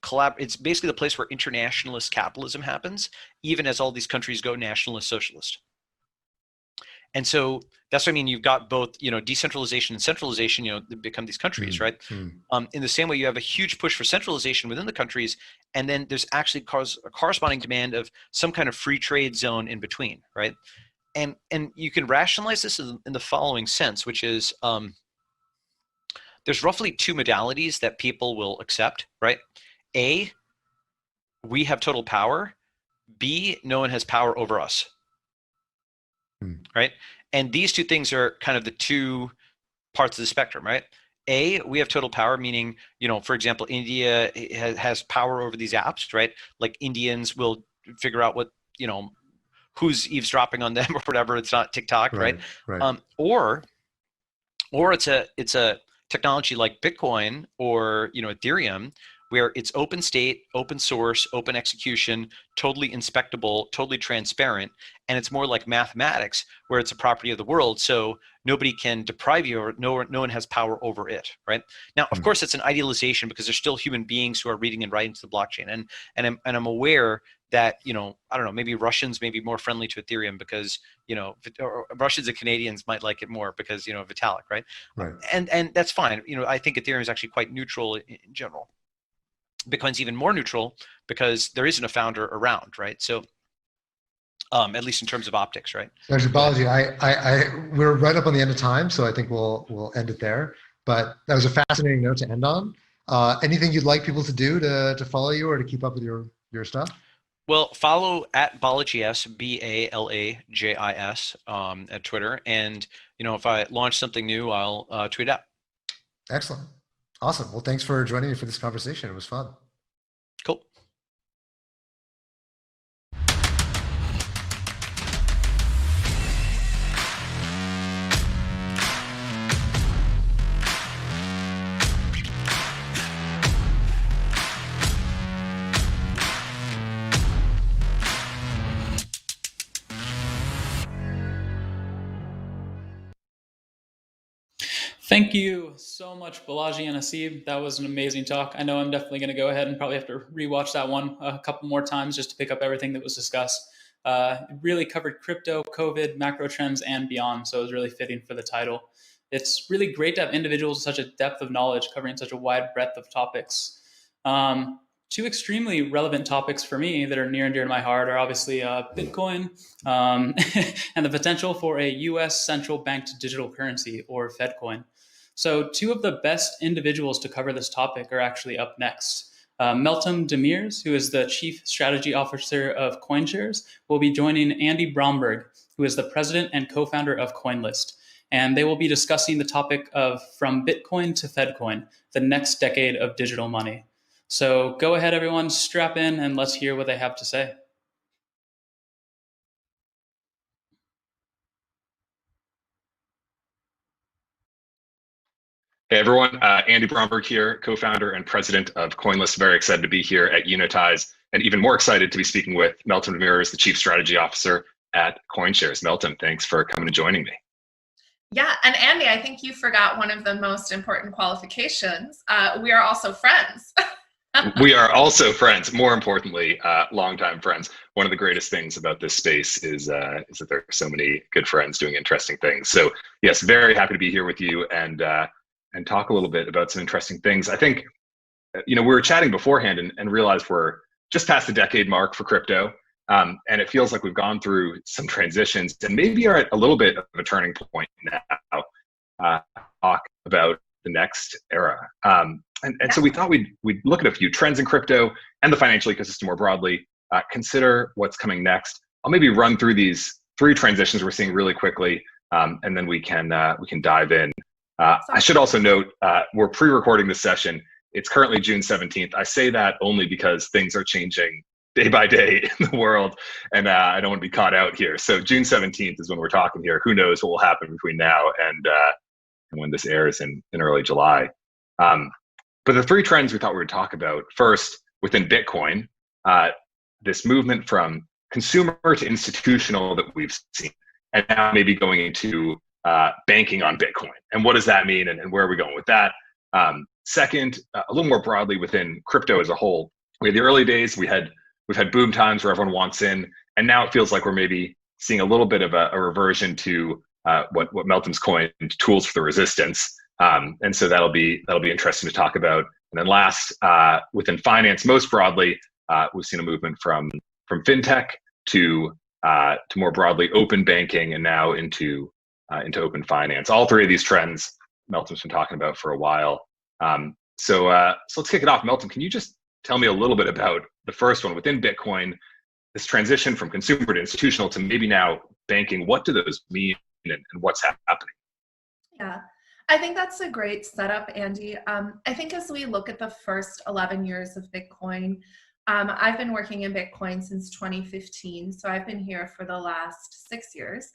collaborate, it's basically the place where internationalist capitalism happens, even as all these countries go nationalist socialist. And so that's what I mean. You've got both, decentralization and centralization, they become these countries, right? In the same way, you have a huge push for centralization within the countries, and then there's actually a corresponding demand of some kind of free trade zone in between, right? And you can rationalize this in the following sense, which is there's roughly 2 modalities that people will accept, right? A, we have total power. B, no one has power over us. Right? And these 2 things are kind of the 2 parts of the spectrum, right? A, we have total power, meaning, for example, India has power over these apps, right? Like Indians will figure out what, who's eavesdropping on them or whatever. It's not TikTok, right? Or it's a technology like Bitcoin or, Ethereum, where it's open state, open source, open execution, totally inspectable, totally transparent, and it's more like mathematics, where it's a property of the world, so nobody can deprive you, or no one has power over it, right? Now, of course, it's an idealization because there's still human beings who are reading and writing to the blockchain, and I'm aware that, I don't know, maybe Russians may be more friendly to Ethereum because, or Russians and Canadians might like it more because, Vitalik, right? And that's fine. I think Ethereum is actually quite neutral in general. Bitcoin's even more neutral because there isn't a founder around, right? So, at least in terms of optics, right? Actually, Balaji, we're right up on the end of time, so I think we'll end it there. But that was a fascinating note to end on. Anything you'd like people to do to follow you or to keep up with your stuff? Well, follow at Balajis, Balajis, at Twitter, and if I launch something new, I'll tweet out. Excellent. Awesome. Well, thanks for joining me for this conversation. It was fun. Cool. Thank you so much, Balaji and Haseeb. That was an amazing talk. I know I'm definitely going to go ahead and probably have to rewatch that one a couple more times just to pick up everything that was discussed. It really covered crypto, COVID, macro trends, and beyond, so it was really fitting for the title. It's really great to have individuals with such a depth of knowledge covering such a wide breadth of topics. Two extremely relevant topics for me that are near and dear to my heart are obviously Bitcoin and the potential for a US central banked digital currency, or Fedcoin. So two of the best individuals to cover this topic are actually up next. Meltem Demirors, who is the Chief Strategy Officer of CoinShares, will be joining Andy Bromberg, who is the President and Co-founder of CoinList. And they will be discussing the topic of From Bitcoin to Fedcoin, the next decade of digital money. So go ahead, everyone, strap in, and let's hear what they have to say. Hey everyone, Andy Bromberg here, co-founder and president of CoinList. Very excited to be here at Unitize, and even more excited to be speaking with Meltem Demirors, the chief strategy officer at CoinShares. Meltem, thanks for coming and joining me. Yeah, and Andy, I think you forgot one of the most important qualifications. We are also friends. We are also friends. More importantly, longtime friends. One of the greatest things about this space is that there are so many good friends doing interesting things. So yes, very happy to be here with you and talk a little bit about some interesting things. I think, we were chatting beforehand and realized we're just past the decade mark for crypto. And it feels like we've gone through some transitions and maybe are at a little bit of a turning point now. Talk about the next era. And so we thought we'd look at a few trends in crypto and the financial ecosystem more broadly, consider what's coming next. I'll maybe run through these 3 transitions we're seeing really quickly, and then we can dive in. I should also note, we're pre-recording this session. It's currently June 17th. I say that only because things are changing day by day in the world, and I don't want to be caught out here. So June 17th is when we're talking here. Who knows what will happen between now and when this airs in early July. But the 3 trends we thought we would talk about, first, within Bitcoin, this movement from consumer to institutional that we've seen, and now maybe going into banking on Bitcoin. And what does that mean, and where are we going with that? Second, a little more broadly within crypto as a whole, we had the early days, we've had boom times where everyone wants in, and now it feels like we're maybe seeing a little bit of a reversion to what Meltem's coined tools for the resistance. And so that'll be interesting to talk about. And then last, within finance, most broadly, we've seen a movement from fintech to more broadly open banking, and now into open finance. All 3 of these trends Meltem's been talking about for a while. So let's kick it off. Meltem, can you just tell me a little bit about the first one within Bitcoin, this transition from consumer to institutional to maybe now banking? What do those mean, and what's happening? Yeah, I think that's a great setup, Andy. I think as we look at the first 11 years of Bitcoin, I've been working in Bitcoin since 2015, so I've been here for the last 6 years.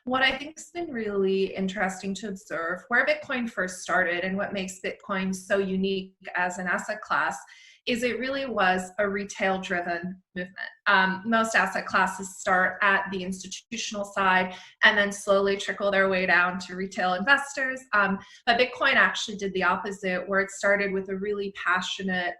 What I think has been really interesting to observe, where Bitcoin first started and what makes Bitcoin so unique as an asset class, is it really was a retail-driven movement. Most asset classes start at the institutional side and then slowly trickle their way down to retail investors. But Bitcoin actually did the opposite, where it started with a really passionate,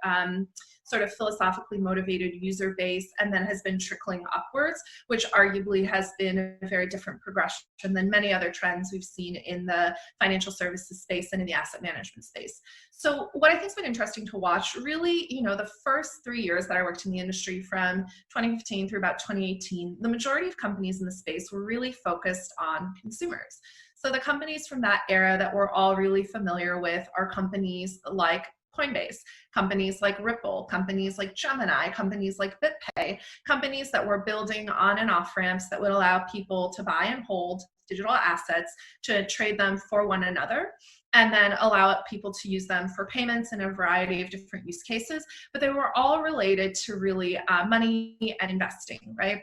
sort of philosophically motivated user base, and then has been trickling upwards, which arguably has been a very different progression than many other trends we've seen in the financial services space and in the asset management space. So what I think has been interesting to watch, really, the first 3 years that I worked in the industry, from 2015 through about 2018, the majority of companies in the space were really focused on consumers. So the companies from that era that we're all really familiar with are companies like Coinbase, companies like Ripple, companies like Gemini, companies like BitPay, companies that were building on and off ramps that would allow people to buy and hold digital assets, to trade them for one another, and then allow people to use them for payments in a variety of different use cases. But they were all related to really money and investing, right?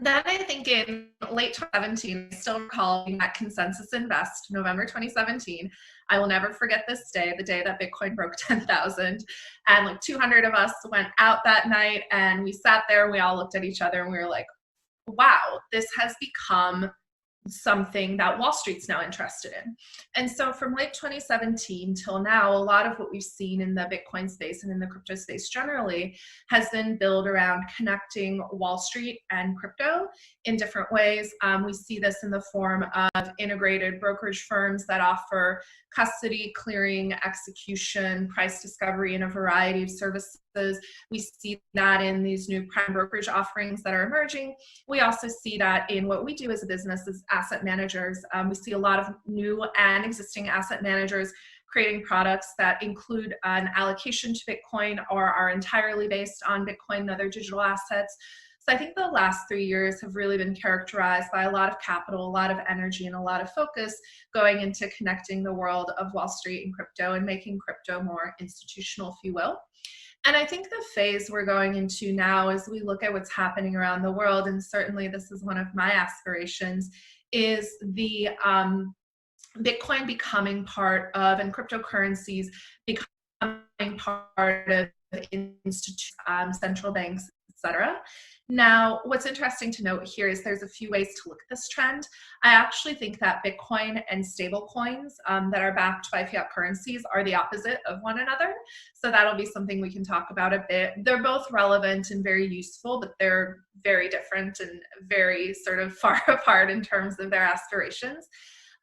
Then I think in late 2017, I still recall at Consensus Invest, November 2017. I will never forget this day, the day that Bitcoin broke 10,000. And like 200 of us went out that night, and we sat there, and we all looked at each other, and we were like, wow, this has become something that Wall Street's now interested in. And so from late 2017 till now, a lot of what we've seen in the Bitcoin space and in the crypto space generally has been built around connecting Wall Street and crypto in different ways. We see this in the form of integrated brokerage firms that offer custody, clearing, execution, price discovery, and a variety of services. We see that in these new prime brokerage offerings that are emerging. We also see that in what we do as a business as asset managers. We see a lot of new and existing asset managers creating products that include an allocation to Bitcoin or are entirely based on Bitcoin and other digital assets. So I think the last 3 years have really been characterized by a lot of capital, a lot of energy, and a lot of focus going into connecting the world of Wall Street and crypto and making crypto more institutional, if you will. And I think the phase we're going into now as we look at what's happening around the world, and certainly this is one of my aspirations, is the Bitcoin becoming part of, and cryptocurrencies becoming part of central banks, etc. Now, what's interesting to note here is there's a few ways to look at this trend. I actually think that Bitcoin and stablecoins that are backed by fiat currencies are the opposite of one another. So that'll be something we can talk about a bit. They're both relevant and very useful, but they're very different and very sort of far apart in terms of their aspirations.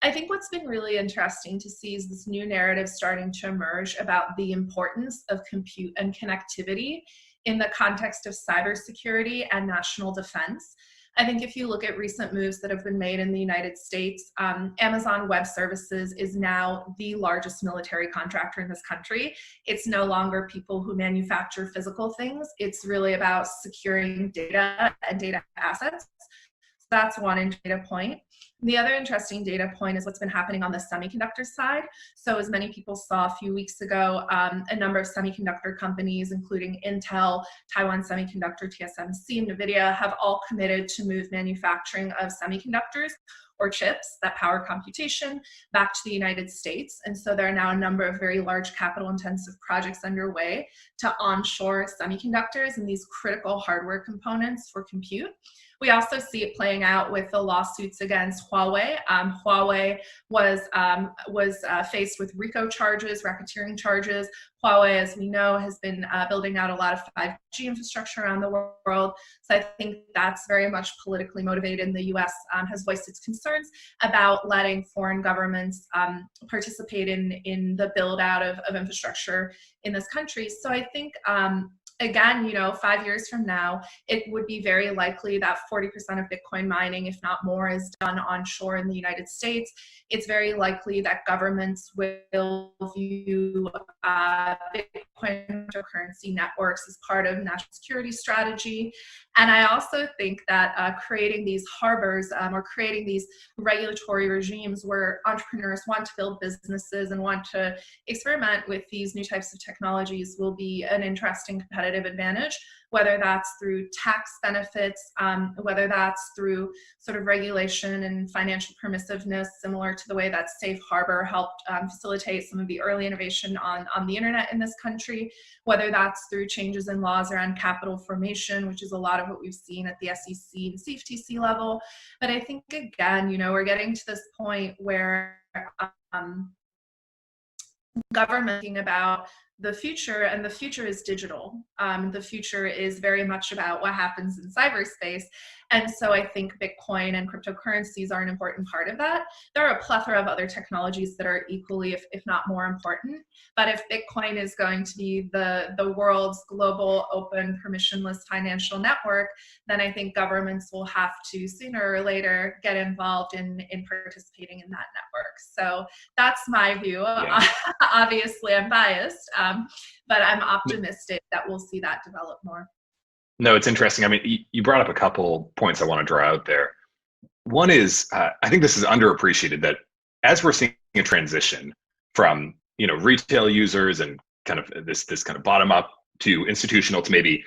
I think what's been really interesting to see is this new narrative starting to emerge about the importance of compute and connectivity in the context of cybersecurity and national defense. I think if you look at recent moves that have been made in the United States, Amazon Web Services is now the largest military contractor in this country. It's no longer people who manufacture physical things. It's really about securing data and data assets. So that's one data point. The other interesting data point is what's been happening on the semiconductor side. So as many people saw a few weeks ago, a number of semiconductor companies, including Intel, Taiwan Semiconductor, TSMC, and NVIDIA, have all committed to move manufacturing of semiconductors or chips that power computation back to the United States. And so there are now a number of very large capital intensive projects underway to onshore semiconductors and these critical hardware components for compute. We also see it playing out with the lawsuits against Huawei. Huawei was faced with RICO charges, racketeering charges. Huawei, as we know, has been building out a lot of 5G infrastructure around the world. So I think that's very much politically motivated. The US has voiced its concerns about letting foreign governments participate in the build out of infrastructure in this country. So I think again, 5 years from now, it would be very likely that 40% of Bitcoin mining, if not more, is done onshore in the United States. It's very likely that governments will view Bitcoin cryptocurrency networks as part of national security strategy. And I also think that creating these harbors or creating these regulatory regimes where entrepreneurs want to build businesses and want to experiment with these new types of technologies will be an interesting competitive advantage, whether that's through tax benefits, whether that's through sort of regulation and financial permissiveness, similar to the way that Safe Harbor helped facilitate some of the early innovation on the internet in this country, whether that's through changes in laws around capital formation, which is a lot of what we've seen at the SEC and CFTC level. But I think, again, we're getting to this point where government thinking about the future, and the future is digital. The future is very much about what happens in cyberspace. And so I think Bitcoin and cryptocurrencies are an important part of that. There are a plethora of other technologies that are equally, if not more important. But if Bitcoin is going to be the world's global, open, permissionless financial network, then I think governments will have to sooner or later get involved in participating in that network. So that's my view. Yeah. Obviously, I'm biased, but I'm optimistic that we'll see that develop more. No, it's interesting. I mean, you brought up a couple points I want to draw out there. One is, I think this is underappreciated, that as we're seeing a transition from, retail users and kind of this kind of bottom up to institutional to maybe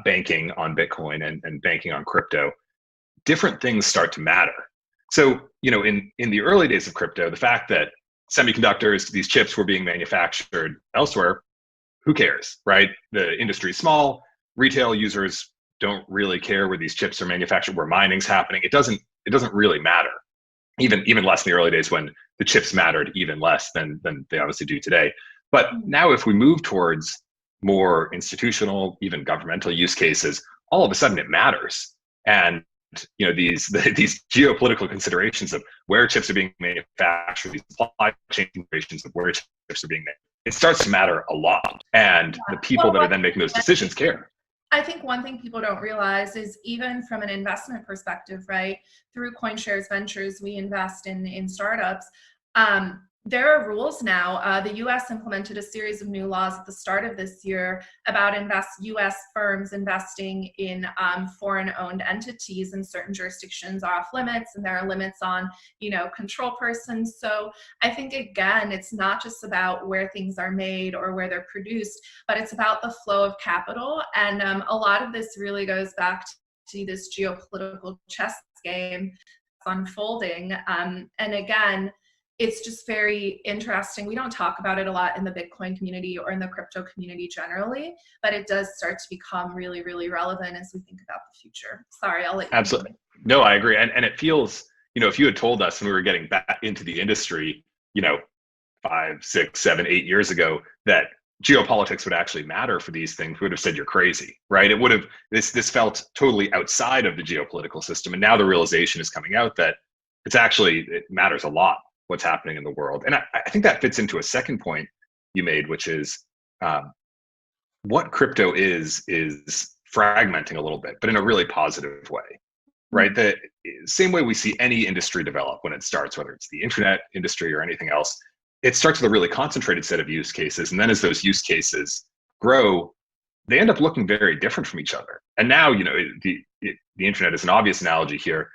banking on Bitcoin and banking on crypto, different things start to matter. So, in the early days of crypto, the fact that semiconductors, these chips were being manufactured elsewhere, who cares, right? The industry is small. Retail users don't really care where these chips are manufactured, where mining's happening. It doesn't really matter. even less in the early days when the chips mattered even less than they obviously do today. But now if we move towards more institutional, even governmental use cases, all of a sudden it matters. And these geopolitical considerations of where chips are being manufactured, these supply chain considerations of where chips are being made, it starts to matter a lot. And the people that are then making those decisions care. I think one thing people don't realize is, even from an investment perspective, right? Through CoinShares Ventures, we invest in startups. There are rules now. The US implemented a series of new laws at the start of this year about US firms investing in foreign-owned entities in certain jurisdictions are off limits, and there are limits on, control persons. So I think, again, it's not just about where things are made or where they're produced, but it's about the flow of capital. And a lot of this really goes back to this geopolitical chess game unfolding. And again, it's just very interesting. We don't talk about it a lot in the Bitcoin community or in the crypto community generally, but it does start to become really, really relevant as we think about the future. Sorry, I'll let you. Absolutely. No, I agree. And it feels, if you had told us when we were getting back into the industry, 5, 6, 7, 8 years ago, that geopolitics would actually matter for these things, we would have said you're crazy, right? It would have, this felt totally outside of the geopolitical system. And now the realization is coming out that it matters a lot what's happening in the world. And I think that fits into a second point you made, which is what crypto is fragmenting a little bit, but in a really positive way, right? The same way we see any industry develop when it starts, whether it's the internet industry or anything else, it starts with a really concentrated set of use cases. And then as those use cases grow, they end up looking very different from each other. And now, the internet is an obvious analogy here.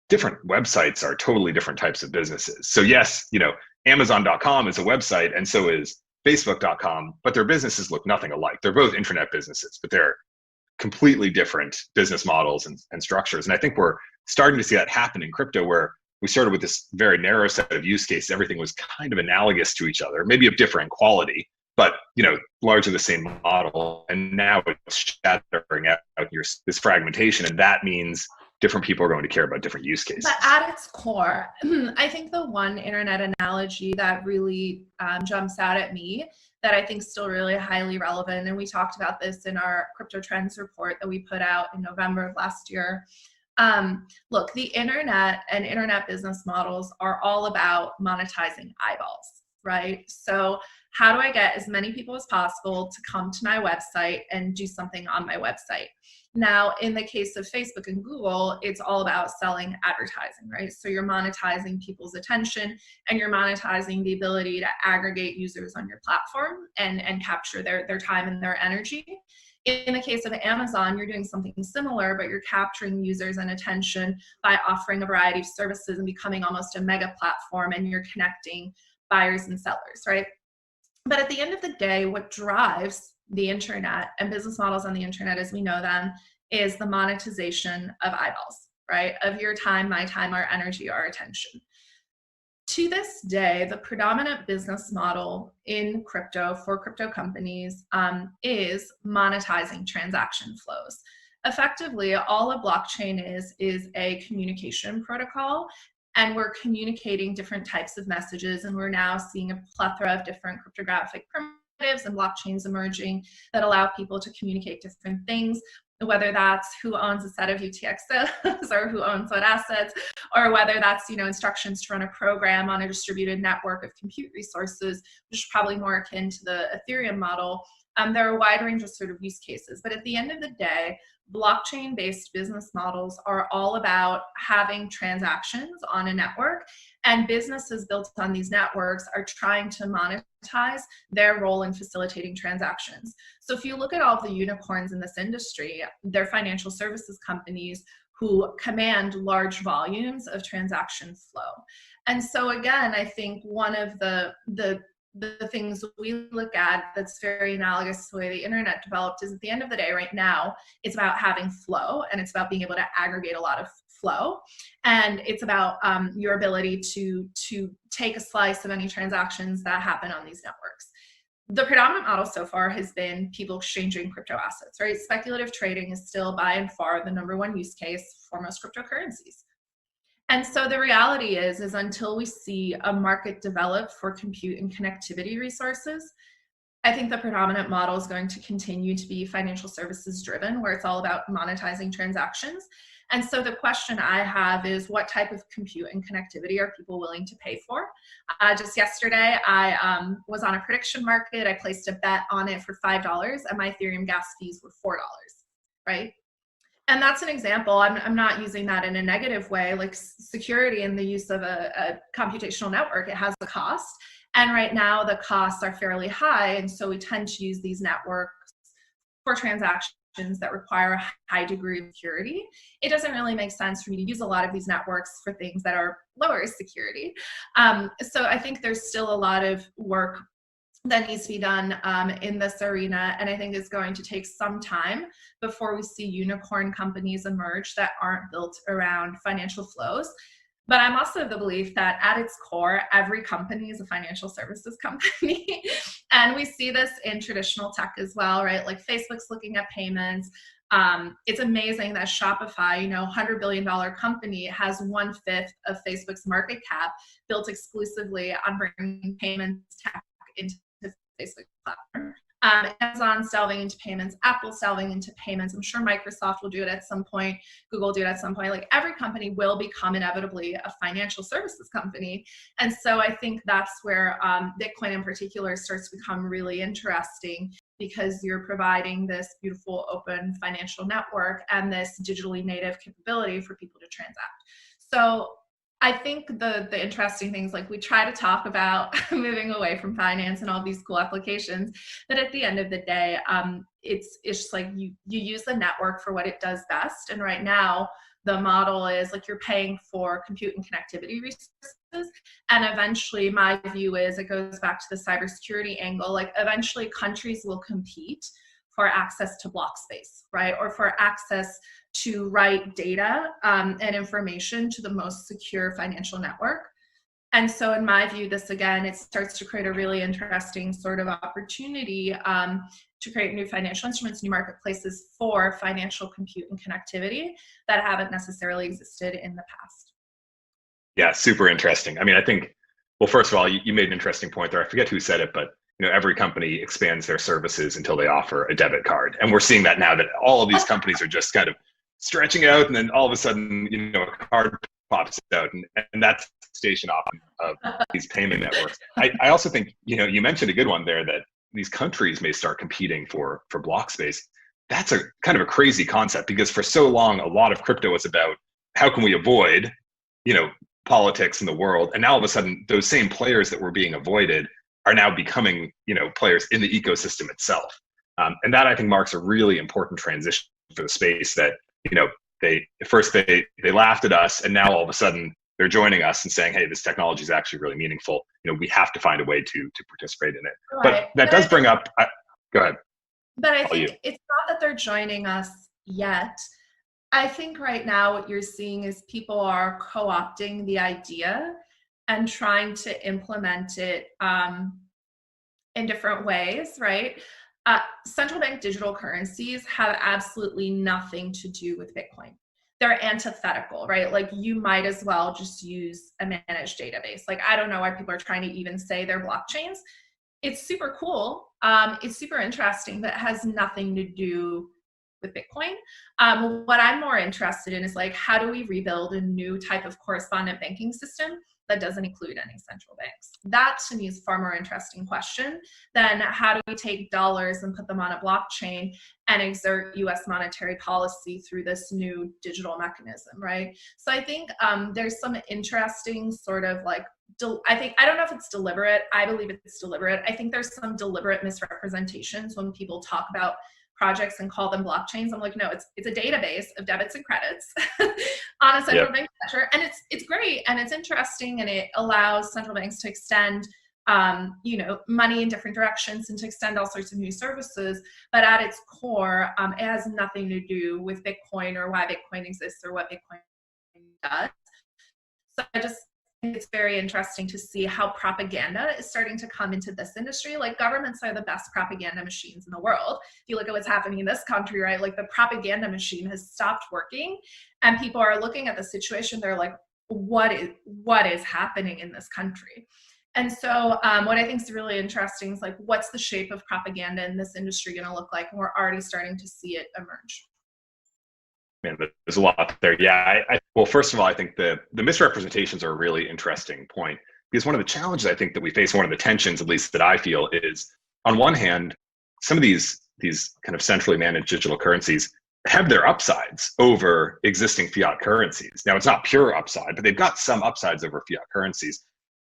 Different websites are totally different types of businesses. So yes, Amazon.com is a website and so is Facebook.com, but their businesses look nothing alike. They're both internet businesses, but they're completely different business models and structures. And I think we're starting to see that happen in crypto, where we started with this very narrow set of use cases. Everything was kind of analogous to each other, maybe of different quality, but largely the same model. And now it's shattering out this fragmentation, and that means different people are going to care about different use cases. But at its core, I think the one internet analogy that really jumps out at me, that I think is still really highly relevant, and we talked about this in our crypto trends report that we put out in November of last year. Look, the internet and internet business models are all about monetizing eyeballs, right? So how do I get as many people as possible to come to my website and do something on my website? Now, in the case of Facebook and Google, it's all about selling advertising, right? So you're monetizing people's attention, and you're monetizing the ability to aggregate users on your platform and capture their time and their energy. In the case of Amazon, you're doing something similar, but you're capturing users and attention by offering a variety of services and becoming almost a mega platform, and you're connecting buyers and sellers, right? But at the end of the day, what drives the internet and business models on the internet as we know them is the monetization of eyeballs, right? Of your time, my time, our energy, our attention. To this day, the predominant business model in crypto for crypto companies is monetizing transaction flows. Effectively, all a blockchain is a communication protocol, and we're communicating different types of messages, and we're now seeing a plethora of different cryptographic primitives and blockchains emerging that allow people to communicate different things, whether that's who owns a set of UTXOs or who owns what assets, or whether that's instructions to run a program on a distributed network of compute resources, which is probably more akin to the Ethereum model. There are a wide range of sort of use cases, but at the end of the day, blockchain-based business models are all about having transactions on a network, and businesses built on these networks are trying to monetize their role in facilitating transactions. So if you look at all of the unicorns in this industry, they're financial services companies who command large volumes of transaction flow. And so again, I think one of the things we look at that's very analogous to the way the internet developed is, at the end of the day right now, it's about having flow, and it's about being able to aggregate a lot of flow, and it's about your ability to take a slice of any transactions that happen on these networks. The predominant model so far has been people exchanging crypto assets, right? Speculative trading is still by and far the #1 use case for most cryptocurrencies. And so the reality is until we see a market develop for compute and connectivity resources, I think the predominant model is going to continue to be financial services driven, where it's all about monetizing transactions. And so the question I have is, what type of compute and connectivity are people willing to pay for? Just yesterday, I was on a prediction market. I placed a bet on it for $5, and my Ethereum gas fees were $4, right? And that's an example. I'm not using that in a negative way. Like security and the use of a computational network, it has a cost. And right now the costs are fairly high. And so we tend to use these networks for transactions that require a high degree of security. It doesn't really make sense for me to use a lot of these networks for things that are lower security. So I think there's still a lot of work that needs to be done in this arena, and I think it's going to take some time before we see unicorn companies emerge that aren't built around financial flows. But I'm also of the belief that at its core, every company is a financial services company. And we see this in traditional tech as well, right? Like Facebook's looking at payments. It's amazing that Shopify, $100 billion company, has 1/5 of Facebook's market cap built exclusively on bringing payments tech into the Facebook platform. Amazon's delving into payments, Apple's delving into payments. I'm sure Microsoft will do it at some point, Google will do it at some point. Like every company will become inevitably a financial services company. And so I think that's where Bitcoin in particular starts to become really interesting, because you're providing this beautiful open financial network and this digitally native capability for people to transact. So I think the interesting things, like we try to talk about moving away from finance and all these cool applications, but at the end of the day, it's just like you use the network for what it does best. And right now, the model is like you're paying for compute and connectivity resources. And eventually, my view is it goes back to the cybersecurity angle. Like eventually, countries will compete for access to block space, right? Or for access to write data and information to the most secure financial network. And so in my view, this again, it starts to create a really interesting sort of opportunity to create new financial instruments, new marketplaces for financial compute and connectivity that haven't necessarily existed in the past. Yeah, super interesting. I mean, I think, well, first of all, you made an interesting point there. I forget who said it, but every company expands their services until they offer a debit card. And we're seeing that now, that all of these companies are just kind of stretching out, and then all of a sudden, a card pops out, and that's the station often of these payment networks. I also think, you mentioned a good one there, that these countries may start competing for block space. That's a kind of a crazy concept, because for so long, a lot of crypto was about how can we avoid, politics in the world. And now all of a sudden, those same players that were being avoided are now becoming, players in the ecosystem itself. And that, I think, marks a really important transition for the space, that, they laughed at us, and now all of a sudden they're joining us and saying, hey, this technology is actually really meaningful. We have to find a way to participate in it. Right. But that does bring up, go ahead. But I think it's not that they're joining us yet. I think right now what you're seeing is people are co-opting the idea and trying to implement it in different ways, right? Central bank digital currencies have absolutely nothing to do with Bitcoin. They're antithetical, right? Like you might as well just use a managed database. Like I don't know why people are trying to even say they're blockchains. It's super cool. It's super interesting, but it has nothing to do with Bitcoin. What I'm more interested in is like, how do we rebuild a new type of correspondent banking system that doesn't include any central banks? That to me is a far more interesting question than how do we take dollars and put them on a blockchain and exert US monetary policy through this new digital mechanism, right? So I think there's some interesting sort of like, I don't know if it's deliberate. I believe it's deliberate. I think there's some deliberate misrepresentations when people talk about projects and call them blockchains. I'm like, no, it's a database of debits and credits on a central bank ledger, and it's great and it's interesting, and it allows central banks to extend money in different directions and to extend all sorts of new services. But at its core, it has nothing to do with Bitcoin or why Bitcoin exists or what Bitcoin does. So I just think it's very interesting to see how propaganda is starting to come into this industry. Like governments are the best propaganda machines in the world. If you look at what's happening in this country, right? Like the propaganda machine has stopped working, and people are looking at the situation. They're like, what is happening in this country. And so what I think is really interesting is like, what's the shape of propaganda in this industry going to look like? And we're already starting to see it emerge. Man, there's a lot there. Yeah. Well, first of all, I think the misrepresentations are a really interesting point, because one of the challenges I think that we face, one of the tensions, at least that I feel, is on one hand, some of these kind of centrally managed digital currencies have their upsides over existing fiat currencies. Now, it's not pure upside, but they've got some upsides over fiat currencies.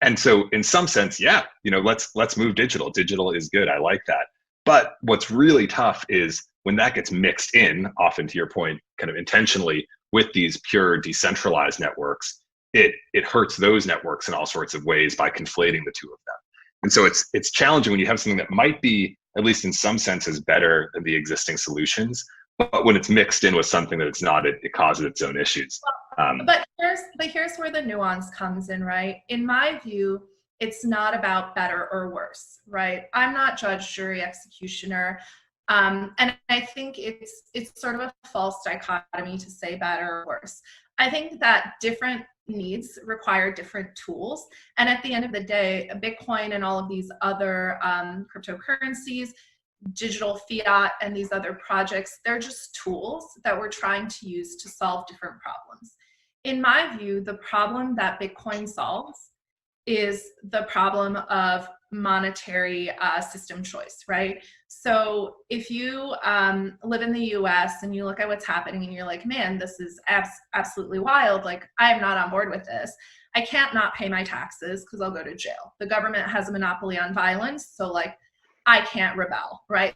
And so in some sense, yeah, let's move digital. Digital is good. I like that. But what's really tough is when that gets mixed in, often to your point, kind of intentionally, with these pure decentralized networks, it hurts those networks in all sorts of ways by conflating the two of them. And so it's challenging when you have something that might be, at least in some senses, better than the existing solutions, but when it's mixed in with something that it's not, it causes its own issues. But here's where the nuance comes in, right? In my view, it's not about better or worse, right? I'm not judge, jury, executioner. And I think it's sort of a false dichotomy to say better or worse. I think that different needs require different tools. And at the end of the day, Bitcoin and all of these other cryptocurrencies, digital fiat, and these other projects, they're just tools that we're trying to use to solve different problems. In my view, the problem that Bitcoin solves is the problem of monetary system choice, right? So if you live in the US and you look at what's happening and you're like, man, this is absolutely wild. Like, I am not on board with this. I can't not pay my taxes because I'll go to jail. The government has a monopoly on violence. So like, I can't rebel, right?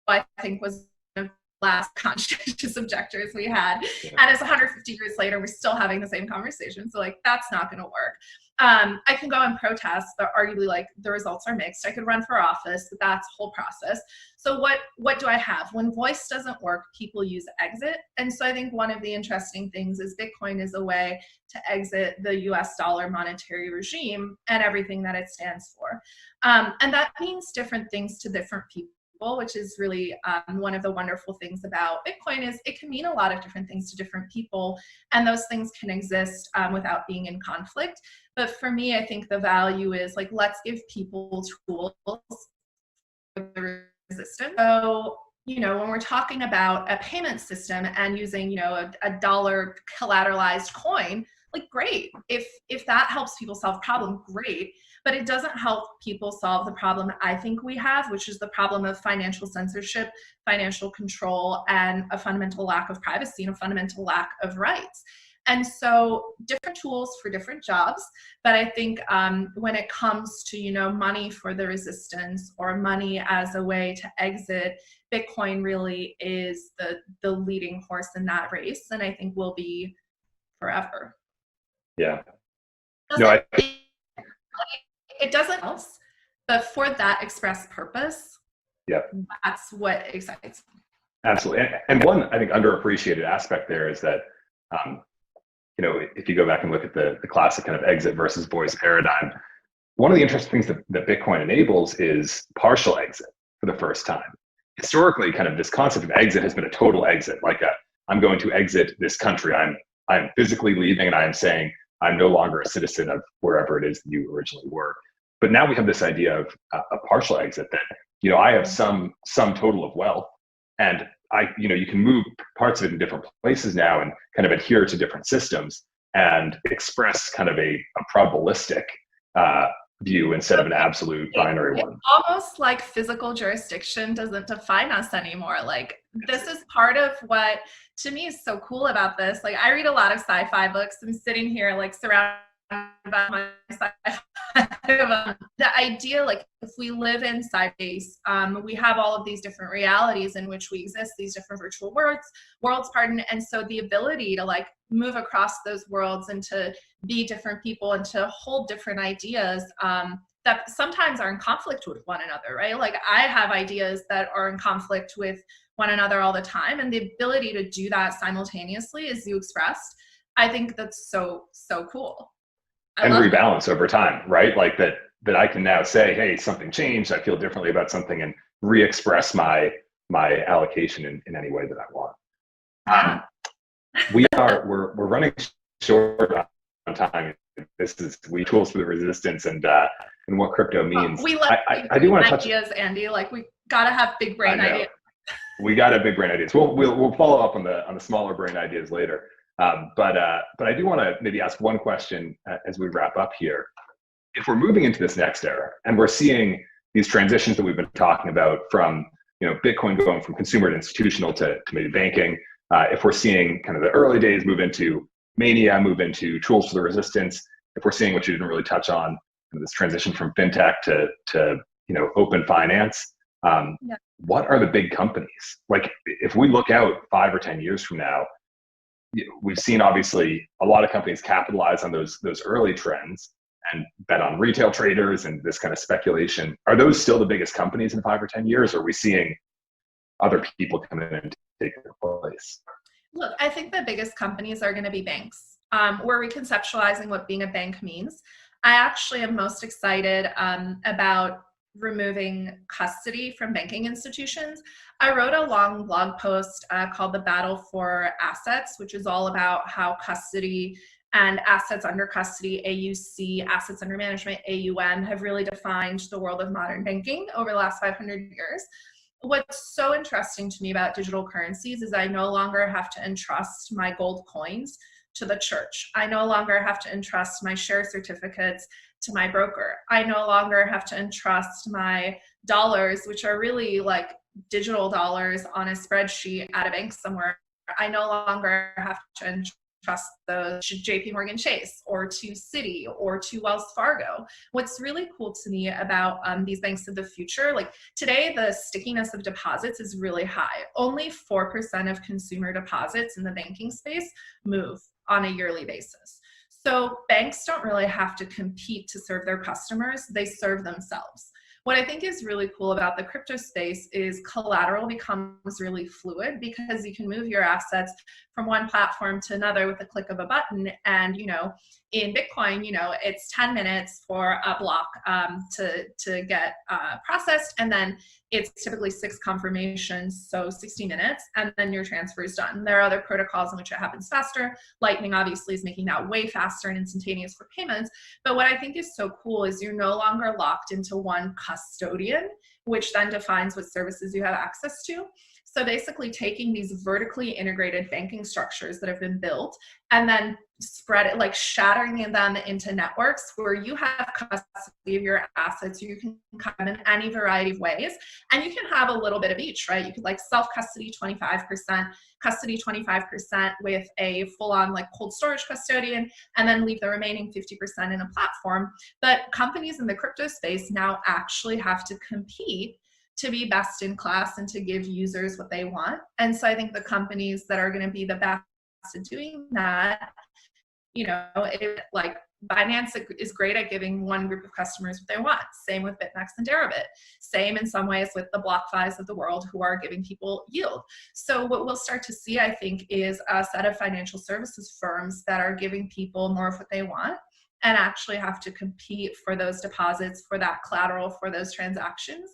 I think was one of the last conscientious objectors we had. Yeah. And it's 150 years later, we're still having the same conversation. So like, that's not gonna work. I can go and protest, but arguably like the results are mixed. I could run for office, but that's a whole process. So what do I have? When voice doesn't work, people use exit. And so I think one of the interesting things is Bitcoin is a way to exit the US dollar monetary regime and everything that it stands for. And that means different things to different people, which is really one of the wonderful things about Bitcoin is it can mean a lot of different things to different people, and those things can exist without being in conflict. But for me, I think the value is like, let's give people tools for the resistance. So, when we're talking about a payment system and using, a dollar collateralized coin, like great. If that helps people solve problem, great. But it doesn't help people solve the problem I think we have, which is the problem of financial censorship, financial control, and a fundamental lack of privacy and a fundamental lack of rights. And so different tools for different jobs. But I think when it comes to, money for the resistance or money as a way to exit, Bitcoin really is the leading horse in that race. And I think will be forever. Yeah. It doesn't else, but for that express purpose, yeah, that's what excites me. Absolutely. And one, I think, underappreciated aspect there is that, if you go back and look at the classic kind of exit versus voice paradigm, one of the interesting things that Bitcoin enables is partial exit for the first time. Historically, kind of this concept of exit has been a total exit, like I'm going to exit this country. I'm physically leaving, and I am saying I'm no longer a citizen of wherever it is that you originally were. But now we have this idea of a partial exit that, I have some total of wealth, and you can move parts of it in different places now and kind of adhere to different systems and express kind of a probabilistic view instead of an absolute binary one. Almost like physical jurisdiction doesn't define us anymore. Like, this is part of what to me is so cool about this. Like, I read a lot of sci-fi books. I'm sitting here like surrounded by my sci-fi. The idea, like, if we live in space, we have all of these different realities in which we exist, these different virtual worlds, and so the ability to like move across those worlds and to be different people and to hold different ideas that sometimes are in conflict with one another, right? Like, I have ideas that are in conflict with one another all the time, and the ability to do that simultaneously, as you expressed, I think that's so cool. And rebalance over time, right? Like that I can now say, hey, something changed, I feel differently about something, and re-express my allocation in any way that I want. We're running short time. We tools for the resistance and what crypto means. We love I do want to touch ideas, Andy. Like we gotta have big brain ideas. We got to have big brain ideas. We'll follow up on the smaller brain ideas later. But I do want to maybe ask one question as we wrap up here. If we're moving into this next era and we're seeing these transitions that we've been talking about from Bitcoin going from consumer to institutional to maybe banking, if we're seeing kind of the early days move into mania, move into tools for the resistance, if we're seeing what you didn't really touch on, this transition from fintech to open finance, what are the big companies? Like if we look out 5 or 10 years from now, we've seen obviously a lot of companies capitalize on those early trends and bet on retail traders and this kind of speculation. Are those still the biggest companies in 5 or 10 years? Or are we seeing other people come in and take their place? Look, I think the biggest companies are going to be banks. We're reconceptualizing what being a bank means. I actually am most excited about removing custody from banking institutions. I wrote a long blog post called The Battle for Assets, which is all about how custody and assets under custody, AUC, assets under management, AUM, have really defined the world of modern banking over the last 500 years. What's so interesting to me about digital currencies is I no longer have to entrust my gold coins to the church. I no longer have to entrust my share certificates to my broker. I no longer have to entrust my dollars, which are really like digital dollars on a spreadsheet at a bank somewhere. I no longer have to entrust those to JP Morgan Chase or to Citi or to Wells Fargo. What's really cool to me about these banks of the future, like today, the stickiness of deposits is really high. Only 4% of consumer deposits in the banking space move on a yearly basis. So banks don't really have to compete to serve their customers, they serve themselves. What I think is really cool about the crypto space is collateral becomes really fluid because you can move your assets from one platform to another with the click of a button. And, in Bitcoin, it's 10 minutes for a block to get processed. And then it's typically 6 confirmations, so 60 minutes, and then your transfer is done. There are other protocols in which it happens faster. Lightning obviously is making that way faster and instantaneous for payments. But what I think is so cool is you're no longer locked into one custodian, which then defines what services you have access to. So basically taking these vertically integrated banking structures that have been built and then spread it, like shattering them into networks where you have custody of your assets. You can come in any variety of ways, and you can have a little bit of each, right? You could like self-custody 25%, custody 25% with a full-on like cold storage custodian, and then leave the remaining 50% in a platform. But companies in the crypto space now actually have to compete to be best in class and to give users what they want. And so I think the companies that are going to be the best at doing that, like Binance is great at giving one group of customers what they want. Same with BitMEX and Deribit. Same in some ways with the BlockFis of the world who are giving people yield. So what we'll start to see, I think, is a set of financial services firms that are giving people more of what they want and actually have to compete for those deposits, for that collateral, for those transactions.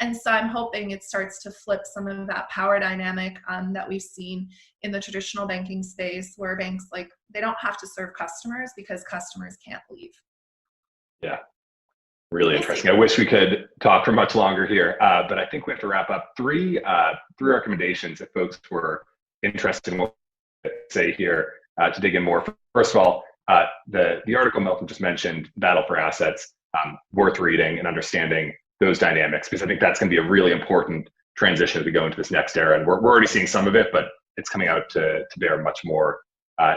And so I'm hoping it starts to flip some of that power dynamic that we've seen in the traditional banking space, where banks, they don't have to serve customers because customers can't leave. Yeah, really interesting. I wish we could talk for much longer here, but I think we have to wrap up. Three recommendations if folks were interested in what we say here to dig in more. First of all, the article Meltem just mentioned, Battle for Assets, worth reading and understanding those dynamics, because I think that's going to be a really important transition as we go into this next era. And we're already seeing some of it, but it's coming out to bear much more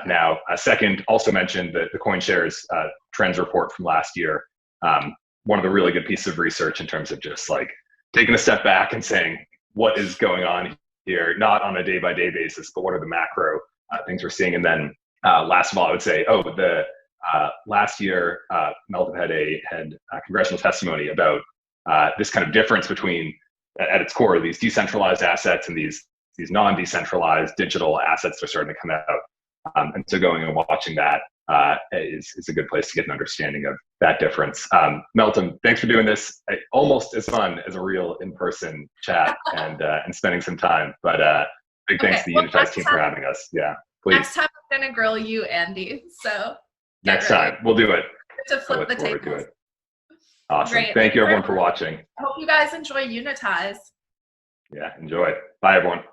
now. Second, also mentioned the CoinShares trends report from last year. One of the really good pieces of research in terms of just like taking a step back and saying, what is going on here, not on a day-by-day basis, but what are the macro things we're seeing. And then last of all, I would say, last year, Meltem had congressional testimony about this kind of difference between, at its core, these decentralized assets and these non-decentralized digital assets that are starting to come out. And so going and watching that is a good place to get an understanding of that difference. Meltem, thanks for doing this. Almost as fun as a real in-person chat and spending some time. But big thanks to the Unitize team for having us. Yeah, please. Next time I'm going to grill you, Andy. So Next time, we'll do it. To I flip look the forward to tables. it. Awesome. Great. Thank you, everyone, for watching. I hope you guys enjoy Unitize. Yeah, enjoy. Bye, everyone.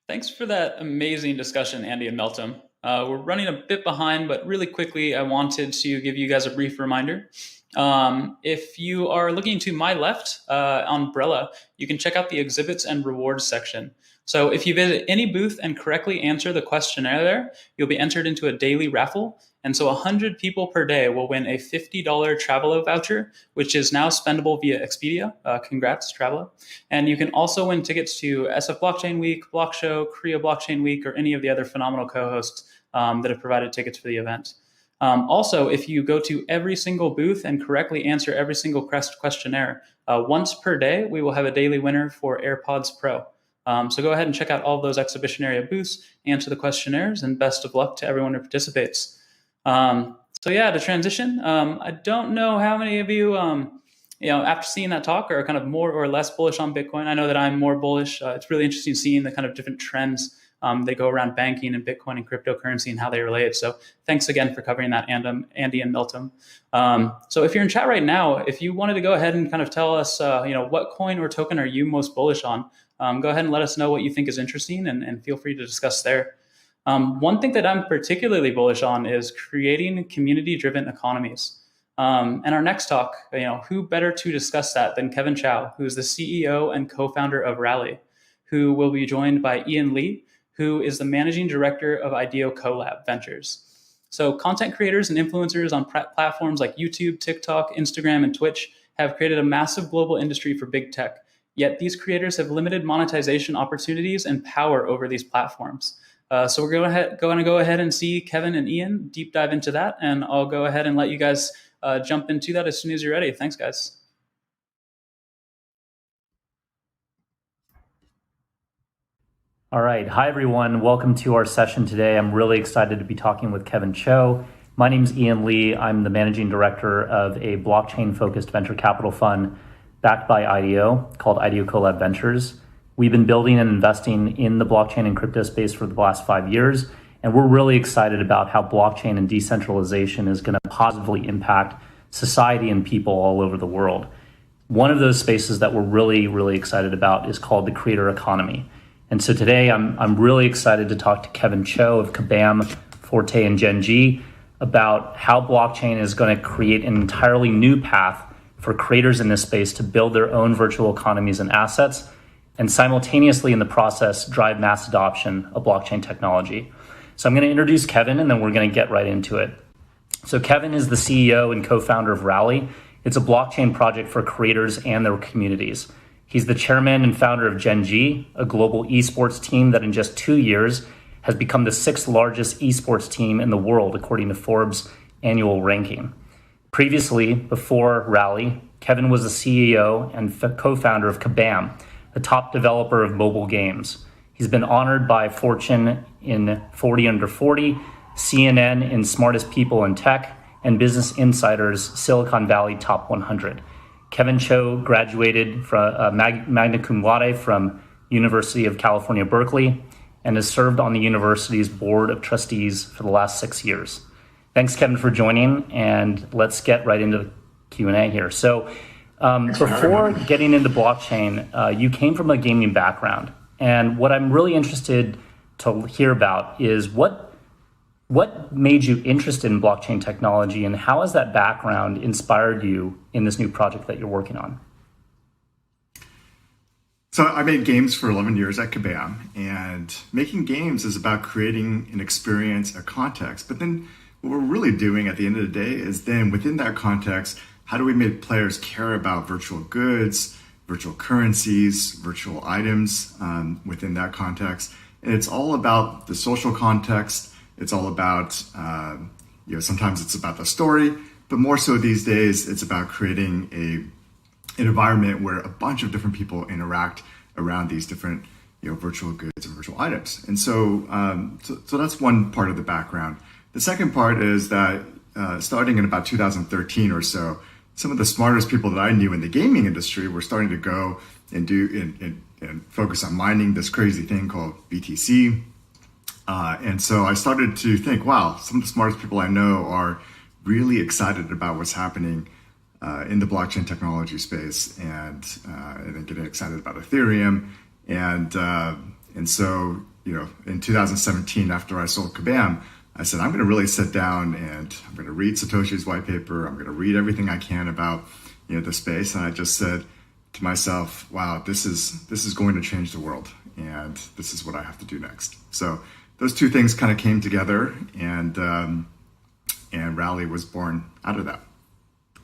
Thanks for that amazing discussion, Andy and Meltem. We're running a bit behind, but really quickly, I wanted to give you guys a brief reminder. If you are looking to my left, Umbrella, you can check out the exhibits and rewards section. So if you visit any booth and correctly answer the questionnaire there, you'll be entered into a daily raffle. And so 100 people per day will win a $50 Travelo voucher, which is now spendable via Expedia. Congrats, Travelo. And you can also win tickets to SF Blockchain Week, Block Show, Korea Blockchain Week, or any of the other phenomenal co-hosts that have provided tickets for the event. Also, if you go to every single booth and correctly answer every single questionnaire, once per day, we will have a daily winner for AirPods Pro. So go ahead and check out all of those exhibition area booths, answer the questionnaires, and best of luck to everyone who participates. So yeah, to transition, I don't know how many of you, after seeing that talk are kind of more or less bullish on Bitcoin. I know that I'm more bullish. It's really interesting seeing the kind of different trends they go around banking and Bitcoin and cryptocurrency and how they relate. So thanks again for covering that, Andy and Meltem. So if you're in chat right now, if you wanted to go ahead and kind of tell us, what coin or token are you most bullish on? Go ahead and let us know what you think is interesting and feel free to discuss there. One thing that I'm particularly bullish on is creating community-driven economies. And our next talk, who better to discuss that than Kevin Chou, who's the CEO and co-founder of Rally, who will be joined by Ian Lee, who is the managing director of IDEO Collab Ventures. So content creators and influencers on platforms like YouTube, TikTok, Instagram, and Twitch have created a massive global industry for big tech. Yet these creators have limited monetization opportunities and power over these platforms. So we're going to go ahead and see Kevin and Ian deep dive into that, and I'll go ahead and let you guys jump into that as soon as you're ready. Thanks, guys. All right. Hi, everyone. Welcome to our session today. I'm really excited to be talking with Kevin Chou. My name is Ian Lee. I'm the managing director of a blockchain-focused venture capital fund backed by IDEO called IDEO Collab Ventures. We've been building and investing in the blockchain and crypto space for the last 5 years, and we're really excited about how blockchain and decentralization is going to positively impact society and people all over the world. One of those spaces that we're really, really excited about is called the creator economy. And so today I'm really excited to talk to Kevin Chou of Kabam, Forte, and Gen G about how blockchain is going to create an entirely new path for creators in this space to build their own virtual economies and assets, and simultaneously in the process drive mass adoption of blockchain technology. So I'm going to introduce Kevin, and then we're going to get right into it. So Kevin is the CEO and co-founder of Rally. It's a blockchain project for creators and their communities. He's the chairman and founder of Gen G, a global esports team that in just 2 years has become the 6th largest esports team in the world, according to Forbes' annual ranking. Previously, before Rally, Kevin was the CEO and co-founder of Kabam, the top developer of mobile games. He's been honored by Fortune in 40 Under 40, CNN in Smartest People in Tech, and Business Insider's Silicon Valley Top 100. Kevin Chou graduated from magna cum laude from University of California, Berkeley, and has served on the university's board of trustees for the last 6 years. Thanks, Kevin, for joining, and let's get right into the Q&A here. So before getting into blockchain, you came from a gaming background, and what I'm really interested to hear about is what made you interested in blockchain technology, and how has that background inspired you in this new project that you're working on? So I made games for 11 years at Kabam, and making games is about creating an experience, a context. But then what we're really doing at the end of the day is then within that context, how do we make players care about virtual goods, virtual currencies, virtual items within that context? And it's all about the social context. It's all about, sometimes it's about the story, but more so these days, it's about creating an environment where a bunch of different people interact around these different virtual goods and virtual items. And so that's one part of the background. The second part is that starting in about 2013 or so, some of the smartest people that I knew in the gaming industry were starting to go and and focus on mining this crazy thing called BTC. And so I started to think, wow, some of the smartest people I know are really excited about what's happening in the blockchain technology space, and then getting excited about Ethereum. And so, in 2017, after I sold Kabam, I said, I'm going to really sit down and I'm going to read Satoshi's white paper. I'm going to read everything I can about, the space. And I just said to myself, wow, this is going to change the world. And this is what I have to do next. So those two things kind of came together, and Rally was born out of that.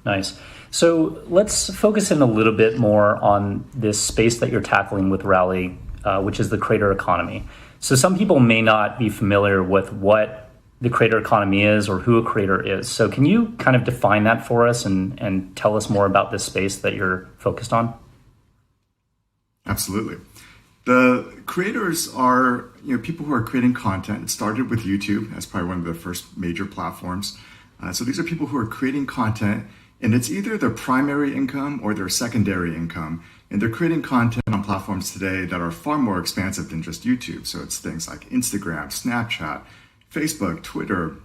Nice. So let's focus in a little bit more on this space that you're tackling with Rally, which is the creator economy. So some people may not be familiar with what the creator economy is or who a creator is. So can you kind of define that for us and tell us more about this space that you're focused on? Absolutely. The creators are people who are creating content. It started with YouTube as probably one of the first major platforms. So these are people who are creating content, and it's either their primary income or their secondary income. And they're creating content on platforms today that are far more expansive than just YouTube. So it's things like Instagram, Snapchat, Facebook, Twitter,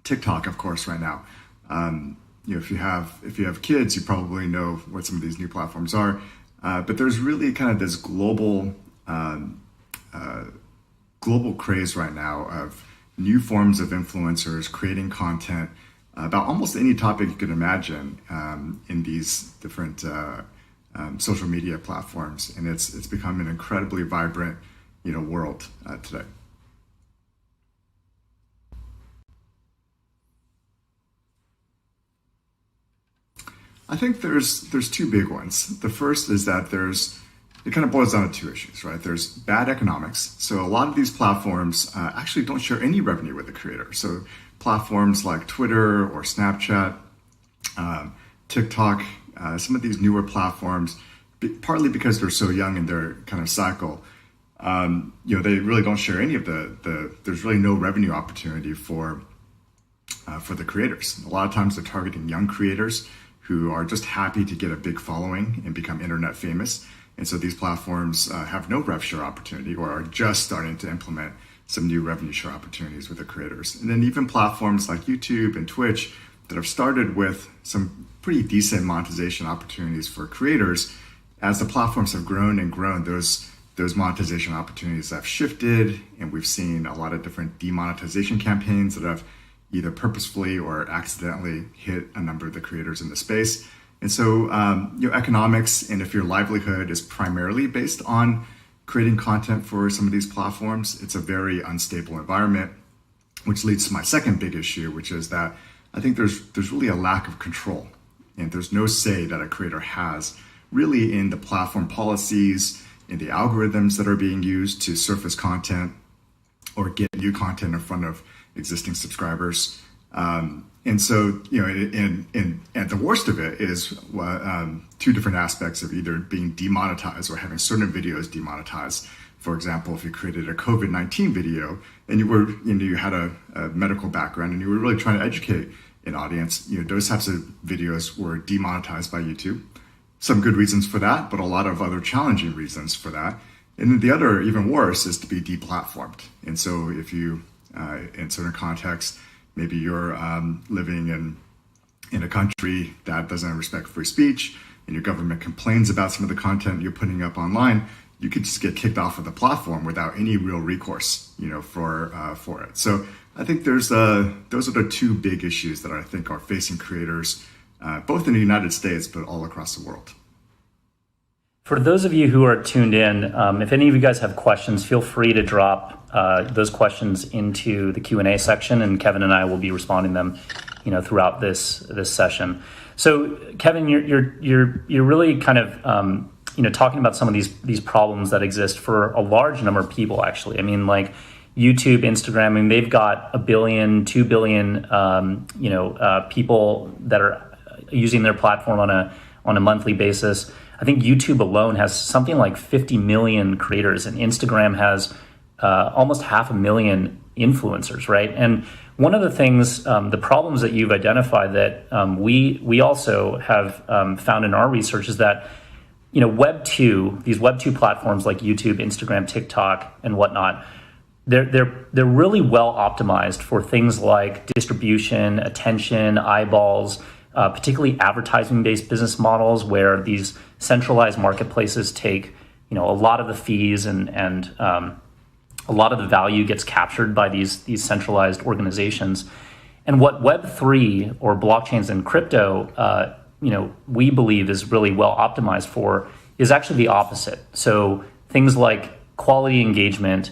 TikTok, of course, right now. If you have kids, you probably know what some of these new platforms are. But there's really kind of this global craze right now of new forms of influencers creating content about almost any topic you can imagine in these different social media platforms, and it's become an incredibly vibrant world today. I think there's two big ones. The first is that it kind of boils down to two issues, right? There's bad economics. So a lot of these platforms actually don't share any revenue with the creator. So platforms like Twitter or Snapchat, TikTok, some of these newer platforms, partly because they're so young in their kind of cycle, they really don't share any of there's really no revenue opportunity for the creators. A lot of times they're targeting young creators who are just happy to get a big following and become internet famous. And so these platforms have no rev share opportunity, or are just starting to implement some new revenue share opportunities with the creators. And then even platforms like YouTube and Twitch that have started with some pretty decent monetization opportunities for creators, as the platforms have grown and grown, those monetization opportunities have shifted, and we've seen a lot of different demonetization campaigns that have either purposefully or accidentally hit a number of the creators in the space. And so your economics, and if your livelihood is primarily based on creating content for some of these platforms, it's a very unstable environment, which leads to my second big issue, which is that I think there's really a lack of control, and there's no say that a creator has really in the platform policies, in the algorithms that are being used to surface content or get new content in front of existing subscribers. And so, and the worst of it is two different aspects of either being demonetized or having certain videos demonetized. For example, if you created a COVID-19 video and you had a medical background and you were really trying to educate an audience, those types of videos were demonetized by YouTube. Some good reasons for that, but a lot of other challenging reasons for that. And then the other, even worse, is to be deplatformed. And so if you, in certain contexts, maybe you're living in a country that doesn't respect free speech, and your government complains about some of the content you're putting up online, you could just get kicked off of the platform without any real recourse, for it. So I think those are the two big issues that I think are facing creators, both in the United States, but all across the world. For those of you who are tuned in, if any of you guys have questions, feel free to drop those questions into the Q&A section, and Kevin and I will be responding them, throughout this session. So, Kevin, you're really kind of talking about some of these problems that exist for a large number of people, actually. I mean, like YouTube, Instagram, I mean, they've got 1 billion, 2 billion, people that are using their platform on a monthly basis. I think YouTube alone has something like 50 million creators, and Instagram has almost 500,000 influencers, right? And one of the things, the problems that you've identified that we also have found in our research is that, Web 2, these Web 2 platforms like YouTube, Instagram, TikTok, and whatnot, they're really well optimized for things like distribution, attention, eyeballs, particularly advertising-based business models where these centralized marketplaces take, a lot of the fees and a lot of the value gets captured by these centralized organizations. And what Web3 or blockchains and crypto, we believe is really well optimized for is actually the opposite. So things like quality engagement,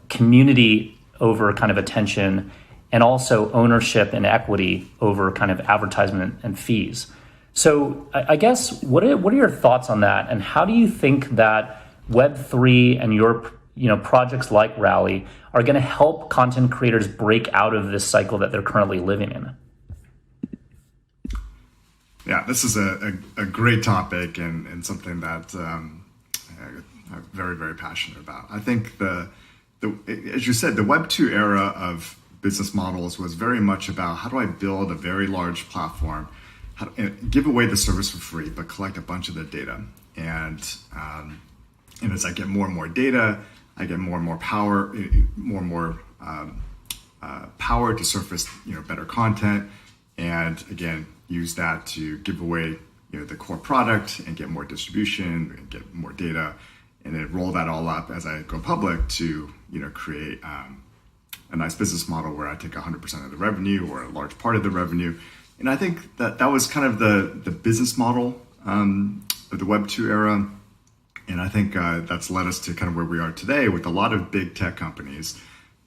community over kind of attention, and also ownership and equity over kind of advertisement and fees. So I guess what are your thoughts on that, and how do you think that Web3 and your projects like Rally are going to help content creators break out of this cycle that they're currently living in? Yeah, this is a great topic and something that I'm very, very passionate about. I think as you said, the Web 2 era of business models was very much about how do I build a very large platform, give away the service for free, but collect a bunch of the data. And as I get more and more data, I get more and more power, power to surface better content, and again use that to give away the core product and get more distribution and get more data, and then roll that all up as I go public to create a nice business model where I take 100% of the revenue or a large part of the revenue. And I think that was kind of the business model of the Web 2 era. And I think that's led us to kind of where we are today with a lot of big tech companies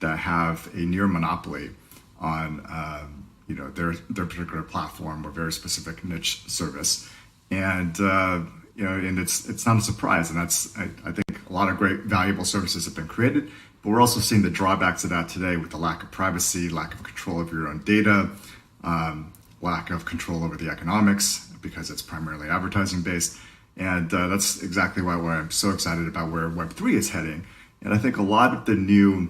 that have a near monopoly on their particular platform or very specific niche service. And and it's not a surprise. And that's I think a lot of great valuable services have been created. But we're also seeing the drawbacks of that today with the lack of privacy, lack of control of your own data, lack of control over the economics because it's primarily advertising based. And that's exactly why I'm so excited about where Web3 is heading. And I think a lot of the new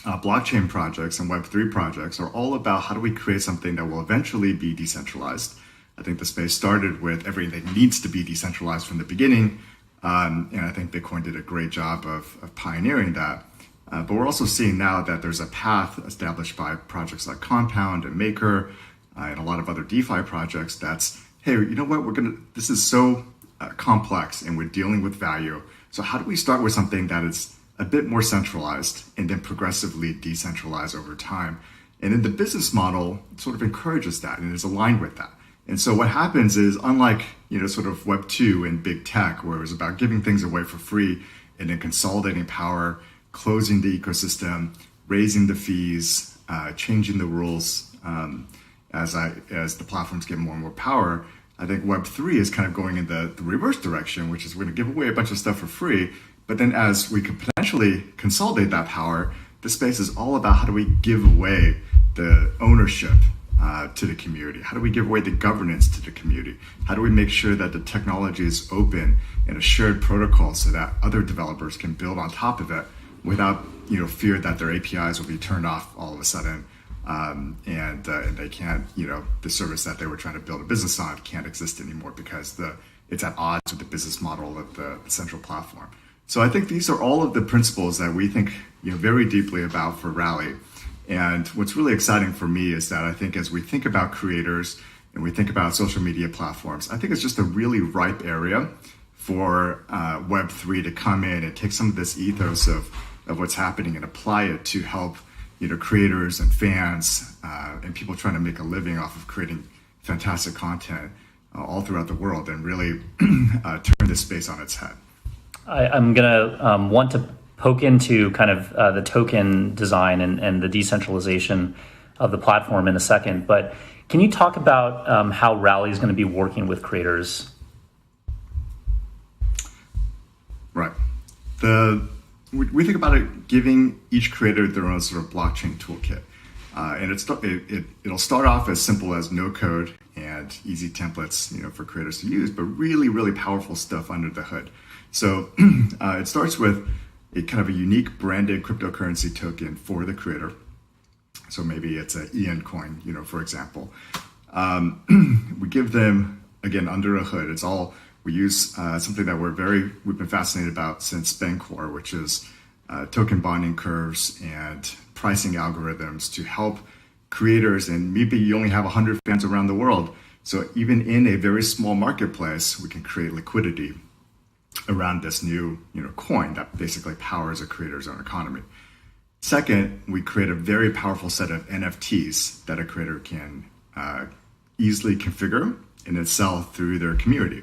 blockchain projects and Web3 projects are all about how do we create something that will eventually be decentralized. I think the space started with everything needs to be decentralized from the beginning. And I think Bitcoin did a great job of pioneering that. But we're also seeing now that there's a path established by projects like Compound and Maker and a lot of other DeFi projects that's, hey, you know what, this is so complex and we're dealing with value. So how do we start with something that is a bit more centralized and then progressively decentralize over time? And then the business model sort of encourages that and is aligned with that. And so what happens is, unlike, sort of Web 2 and big tech, where it was about giving things away for free and then consolidating power, closing the ecosystem, raising the fees, changing the rules as the platforms get more and more power, I think Web3 is kind of going in the reverse direction, which is we're going to give away a bunch of stuff for free. But then as we could potentially consolidate that power, the space is all about how do we give away the ownership to the community? How do we give away the governance to the community? How do we make sure that the technology is open and a shared protocol so that other developers can build on top of it without fear that their APIs will be turned off all of a sudden, and they can't, the service that they were trying to build a business on can't exist anymore because it's at odds with the business model of the central platform. So I think these are all of the principles that we think very deeply about for Rally. And what's really exciting for me is that I think as we think about creators and we think about social media platforms, I think it's just a really ripe area for Web3 to come in and take some of this ethos of what's happening and apply it to help creators and fans and people trying to make a living off of creating fantastic content all throughout the world and really turn this space on its head. I'm going to want to poke into kind of the token design and the decentralization of the platform in a second. But Can you talk about how Rally is going to be working with creators? Right. We think about it giving each creator their own sort of blockchain toolkit. And it'll start off as simple as no code and easy templates, for creators to use, but really, really powerful stuff under the hood. So it starts with a kind of a unique branded cryptocurrency token for the creator. So maybe it's an EN coin, for example. We give them, again, under a hood. We use something that we've been fascinated about since Bancor, which is token bonding curves and pricing algorithms to help creators. And maybe you only have 100 fans around the world. So even in a very small marketplace, we can create liquidity around this new coin that basically powers a creator's own economy. Second, we create a very powerful set of NFTs that a creator can easily configure and then sell through their community.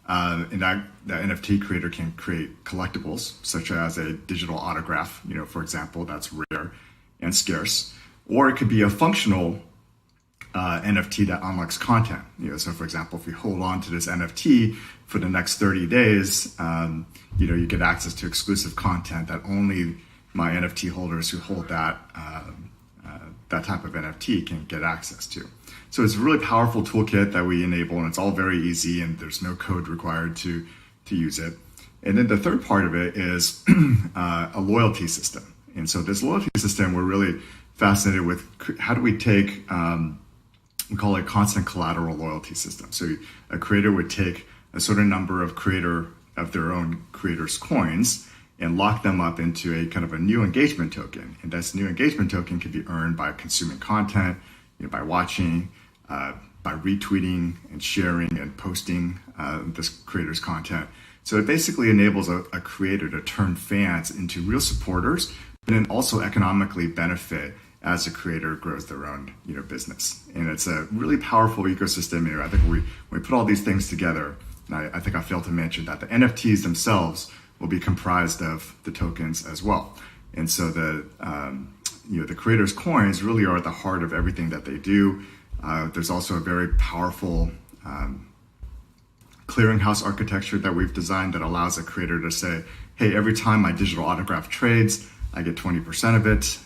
And that NFT creator can create collectibles, such as a digital autograph, for example, that's rare and scarce. Or it could be a functional NFT that unlocks content. So for example, if you hold on to this NFT for the next 30 days, you get access to exclusive content that only my NFT holders who hold that type of NFT can get access to. So it's a really powerful toolkit that we enable, and it's all very easy, and there's no code required to use it. And then the third part of it is a loyalty system. And so this loyalty system, we're really fascinated with how do we take, we call it constant collateral loyalty system. So a creator would take a certain number of their own creators' coins and lock them up into a kind of a new engagement token. And this new engagement token can be earned by consuming content, by watching, by retweeting and sharing and posting this creator's content. So it basically enables a creator to turn fans into real supporters, but then also economically benefit as the creator grows their own business. And it's a really powerful ecosystem. I think when we put all these things together, and I think I failed to mention that the NFTs themselves will be comprised of the tokens as well. And so the creators' coins really are at the heart of everything that they do. There's also a very powerful clearinghouse architecture that we've designed that allows a creator to say, hey, every time my digital autograph trades, I get 20% of it.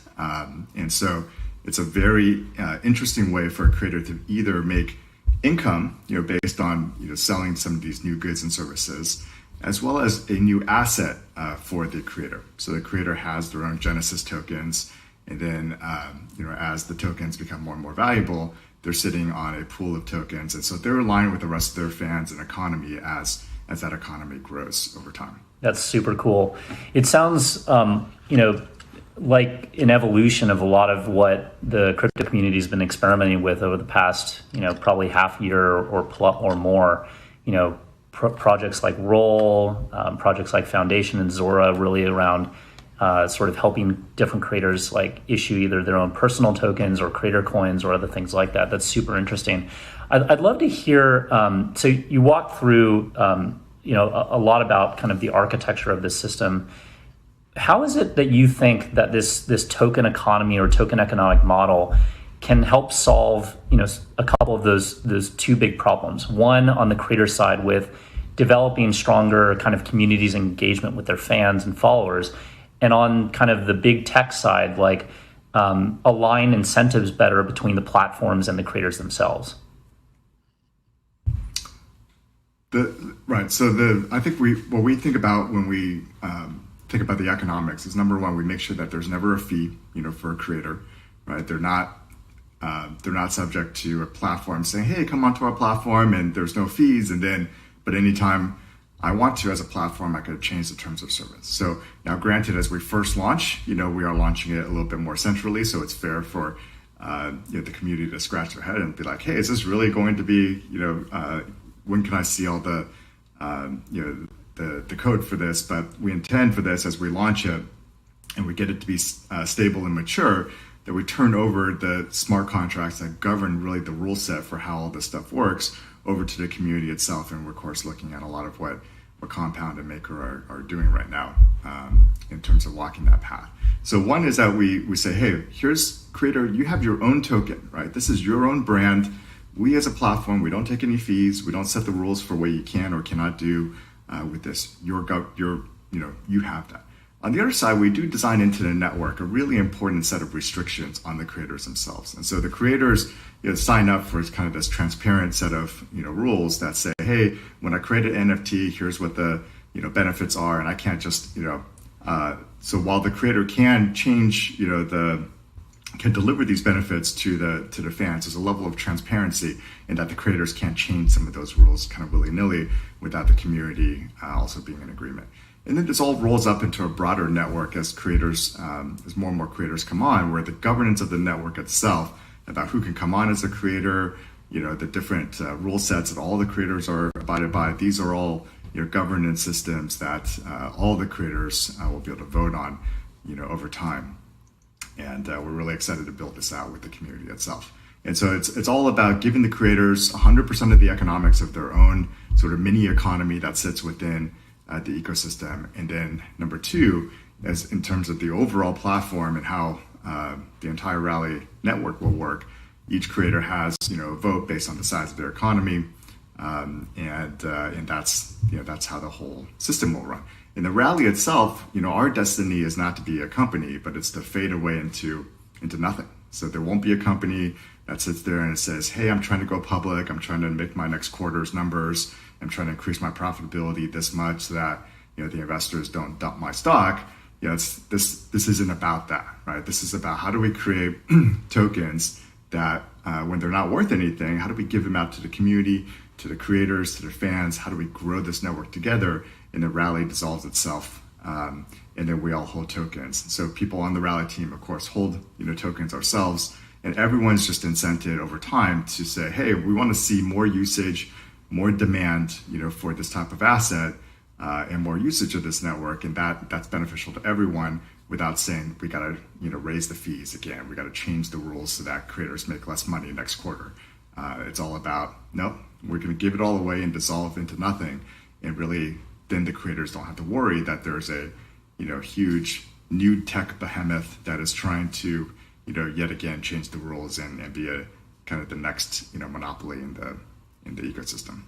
And so it's a very interesting way for a creator to either make income, based on selling some of these new goods and services, as well as a new asset for the creator. So the creator has their own Genesis tokens, and then as the tokens become more and more valuable, they're sitting on a pool of tokens, and so they're aligned with the rest of their fans and economy as that economy grows over time. That's super cool. It sounds like an evolution of a lot of what the crypto community has been experimenting with over the past probably half year or more. Projects like Roll, projects like Foundation and Zora, really around sort of helping different creators like issue either their own personal tokens or creator coins or other things like that. That's super interesting. I'd love to hear, so you walked through a lot about kind of the architecture of this system. How is it that you think that this token economy or token economic model can help solve a couple of those two big problems? One, on the creator side, with developing stronger kind of communities engagement with their fans and followers, and on kind of the big tech side, like align incentives better between the platforms and the creators themselves. I think what we think about when we think about the economics is, number one, we make sure that there's never a fee, for a creator, right? They're not subject to a platform saying, hey, come onto our platform and there's no fees. But anytime I want to, as a platform, I could change the terms of service. So now, granted, as we first launch, we are launching it a little bit more centrally. So it's fair for the community to scratch their head and be like, hey, is this really going to be, when can I see all the code for this? But we intend for this, as we launch it and we get it to be stable and mature, that we turn over the smart contracts that govern really the rule set for how all this stuff works over to the community itself. And we're, of course, looking at a lot of what Compound and Maker are doing right now in terms of walking that path. So one is that we say, hey, here's creator, you have your own token, right? This is your own brand. We as a platform, we don't take any fees. We don't set the rules for what you can or cannot do with this. You have that. On the other side, we do design into the network a really important set of restrictions on the creators themselves. And so the creators sign up for kind of this transparent set of rules that say, hey, when I create an NFT, here's what the benefits are, and I can't just so while the creator can change can deliver these benefits to the fans, there's a level of transparency in that the creators can't change some of those rules kind of willy-nilly without the community also being in agreement. And then this all rolls up into a broader network as creators, as more and more creators come on, where the governance of the network itself, about who can come on as a creator, the different rule sets that all the creators are abided by, these are all governance systems that all the creators will be able to vote on, over time. And we're really excited to build this out with the community itself. And so it's all about giving the creators 100% of the economics of their own sort of mini economy that sits within the ecosystem. And then number two, as in terms of the overall platform and how the entire Rally network will work, each creator has a vote based on the size of their economy, and that's how the whole system will run. In the Rally itself, our destiny is not to be a company, but it's to fade away into nothing. So there won't be a company that sits there and it says, hey, I'm trying to go public, I'm trying to make my next quarter's numbers, I'm trying to increase my profitability this much so that the investors don't dump my stock. This isn't about that, right? This is about how do we create tokens that when they're not worth anything, how do we give them out to the community, to the creators, to the fans? How do we grow this network together? And the Rally dissolves itself, and then we all hold tokens. So people on the Rally team, of course, hold tokens ourselves, and everyone's just incented over time to say, hey, we want to see more usage, more demand, for this type of asset, and more usage of this network, and that's beneficial to everyone. Without saying we got to raise the fees again, we got to change the rules so that creators make less money next quarter. It's all about nope, we're going to give it all away and dissolve into nothing, and really then the creators don't have to worry that there's a huge new tech behemoth that is trying to yet again change the rules and be a kind of the next monopoly in the ecosystem.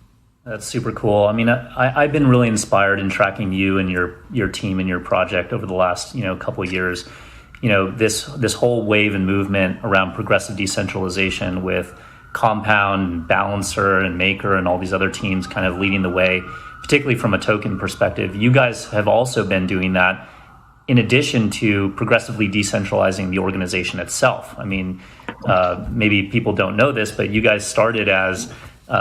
That's super cool. I mean, I've been really inspired in tracking you and your team and your project over the last couple of years. This whole wave and movement around progressive decentralization with Compound, Balancer, and Maker, and all these other teams kind of leading the way, particularly from a token perspective. You guys have also been doing that in addition to progressively decentralizing the organization itself. I mean, maybe people don't know this, but you guys started as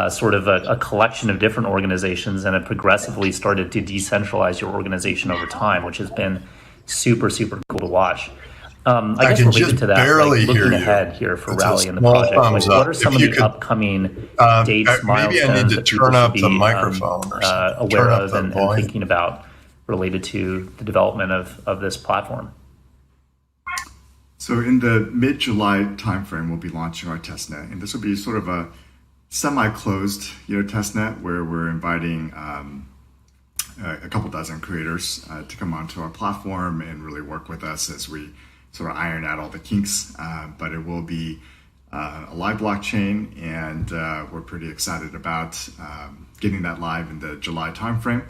sort of a collection of different organizations and have progressively started to decentralize your organization over time, which has been super, super cool to watch. I guess related to that, looking ahead here for Rally and the project, what are some of the upcoming dates, milestones that people should be aware of and thinking about related to the development of this platform? So in the mid-July timeframe, we'll be launching our testnet, and this will be sort of a semi-closed testnet where we're inviting a couple dozen creators to come onto our platform and really work with us as we sort of iron out all the kinks. But it will be a live blockchain, and we're pretty excited about getting that live in the July timeframe.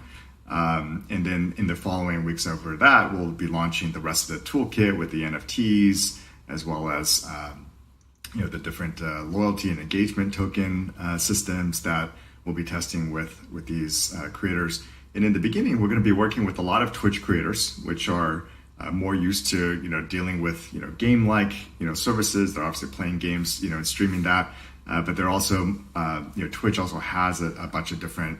And then in the following weeks over that, we'll be launching the rest of the toolkit with the NFTs, as well as the different loyalty and engagement token systems that we'll be testing with these creators. And in the beginning, we're going to be working with a lot of Twitch creators, which are more used to dealing with game-like services. They're obviously playing games and streaming that, but they're also Twitch also has a bunch of different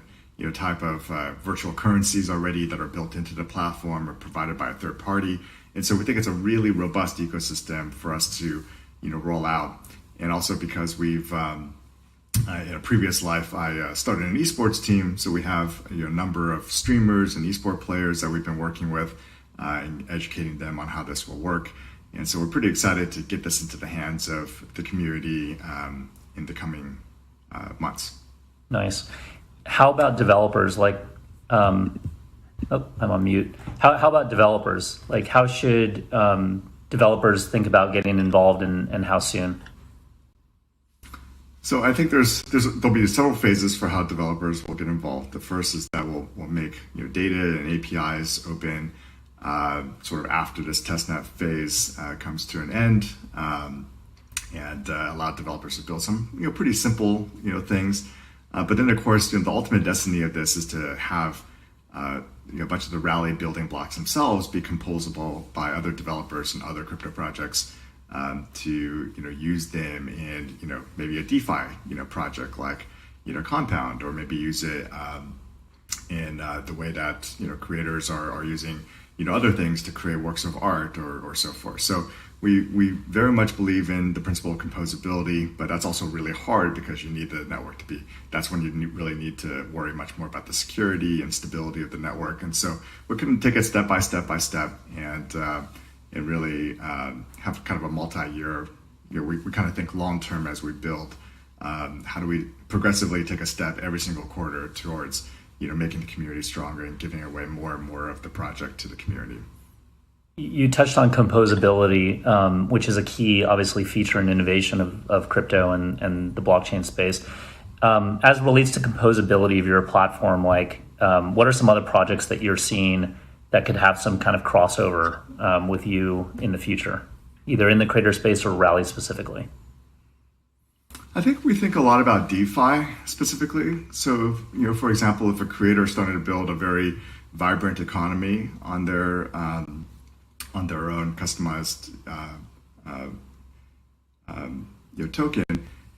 type of virtual currencies already that are built into the platform or provided by a third party. And so we think it's a really robust ecosystem for us to roll out. And also because we've in a previous life, I started an esports team, so we have a number of streamers and esport players that we've been working with and educating them on how this will work. And so we're pretty excited to get this into the hands of the community in the coming months. Nice. How about developers? Like, I'm on mute. How about developers? Like, how should developers think about getting involved, and how soon? So I think there'll be several phases for how developers will get involved. The first is that we'll make data and APIs open sort of after this testnet phase comes to an end, and allow developers to build some pretty simple things. But then of course the ultimate destiny of this is to have a bunch of the Rally building blocks themselves be composable by other developers and other crypto projects. To use them in maybe a DeFi project like Compound, or maybe use it in the way that creators are using other things to create works of art or so forth. So we very much believe in the principle of composability, but that's also really hard because you need the network to be. That's when you really need to worry much more about the security and stability of the network. And so we're going to take it step by step and really have kind of a multi-year, we kind of think long-term as we build. How do we progressively take a step every single quarter towards, making the community stronger and giving away more and more of the project to the community? You touched on composability, which is a key, obviously, feature and innovation of crypto and the blockchain space. As it relates to composability of your platform, like, what are some other projects that you're seeing that could have some kind of crossover with you in the future, either in the creator space or Rally specifically? I think we think a lot about DeFi specifically. So, for example, if a creator started to build a very vibrant economy on their own customized token,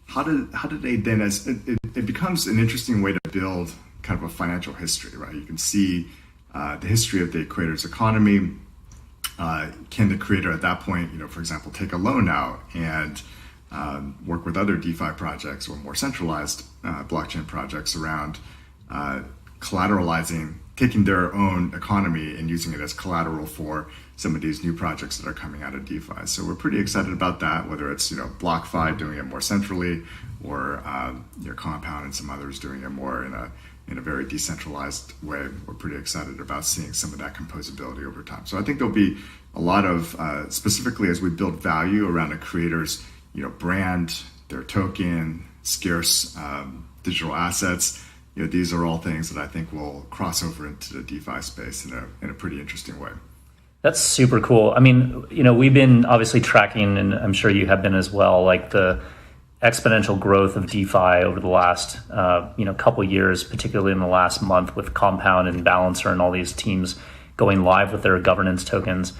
how do they then, as it becomes an interesting way to build kind of a financial history, right? You can see the history of the creator's economy. Can the creator at that point, for example, take a loan out and work with other DeFi projects or more centralized blockchain projects around collateralizing, taking their own economy and using it as collateral for some of these new projects that are coming out of DeFi. So we're pretty excited about that, whether it's BlockFi doing it more centrally, or Compound and some others doing it more in a very decentralized way. We're pretty excited about seeing some of that composability over time. So I think there'll be a lot of, specifically as we build value around a creator's brand, their token, scarce digital assets. These are all things that I think will cross over into the DeFi space in a pretty interesting way. That's super cool. I mean, we've been obviously tracking, and I'm sure you have been as well, like the exponential growth of DeFi over the last couple years, particularly in the last month with Compound and Balancer and all these teams going live with their governance tokens.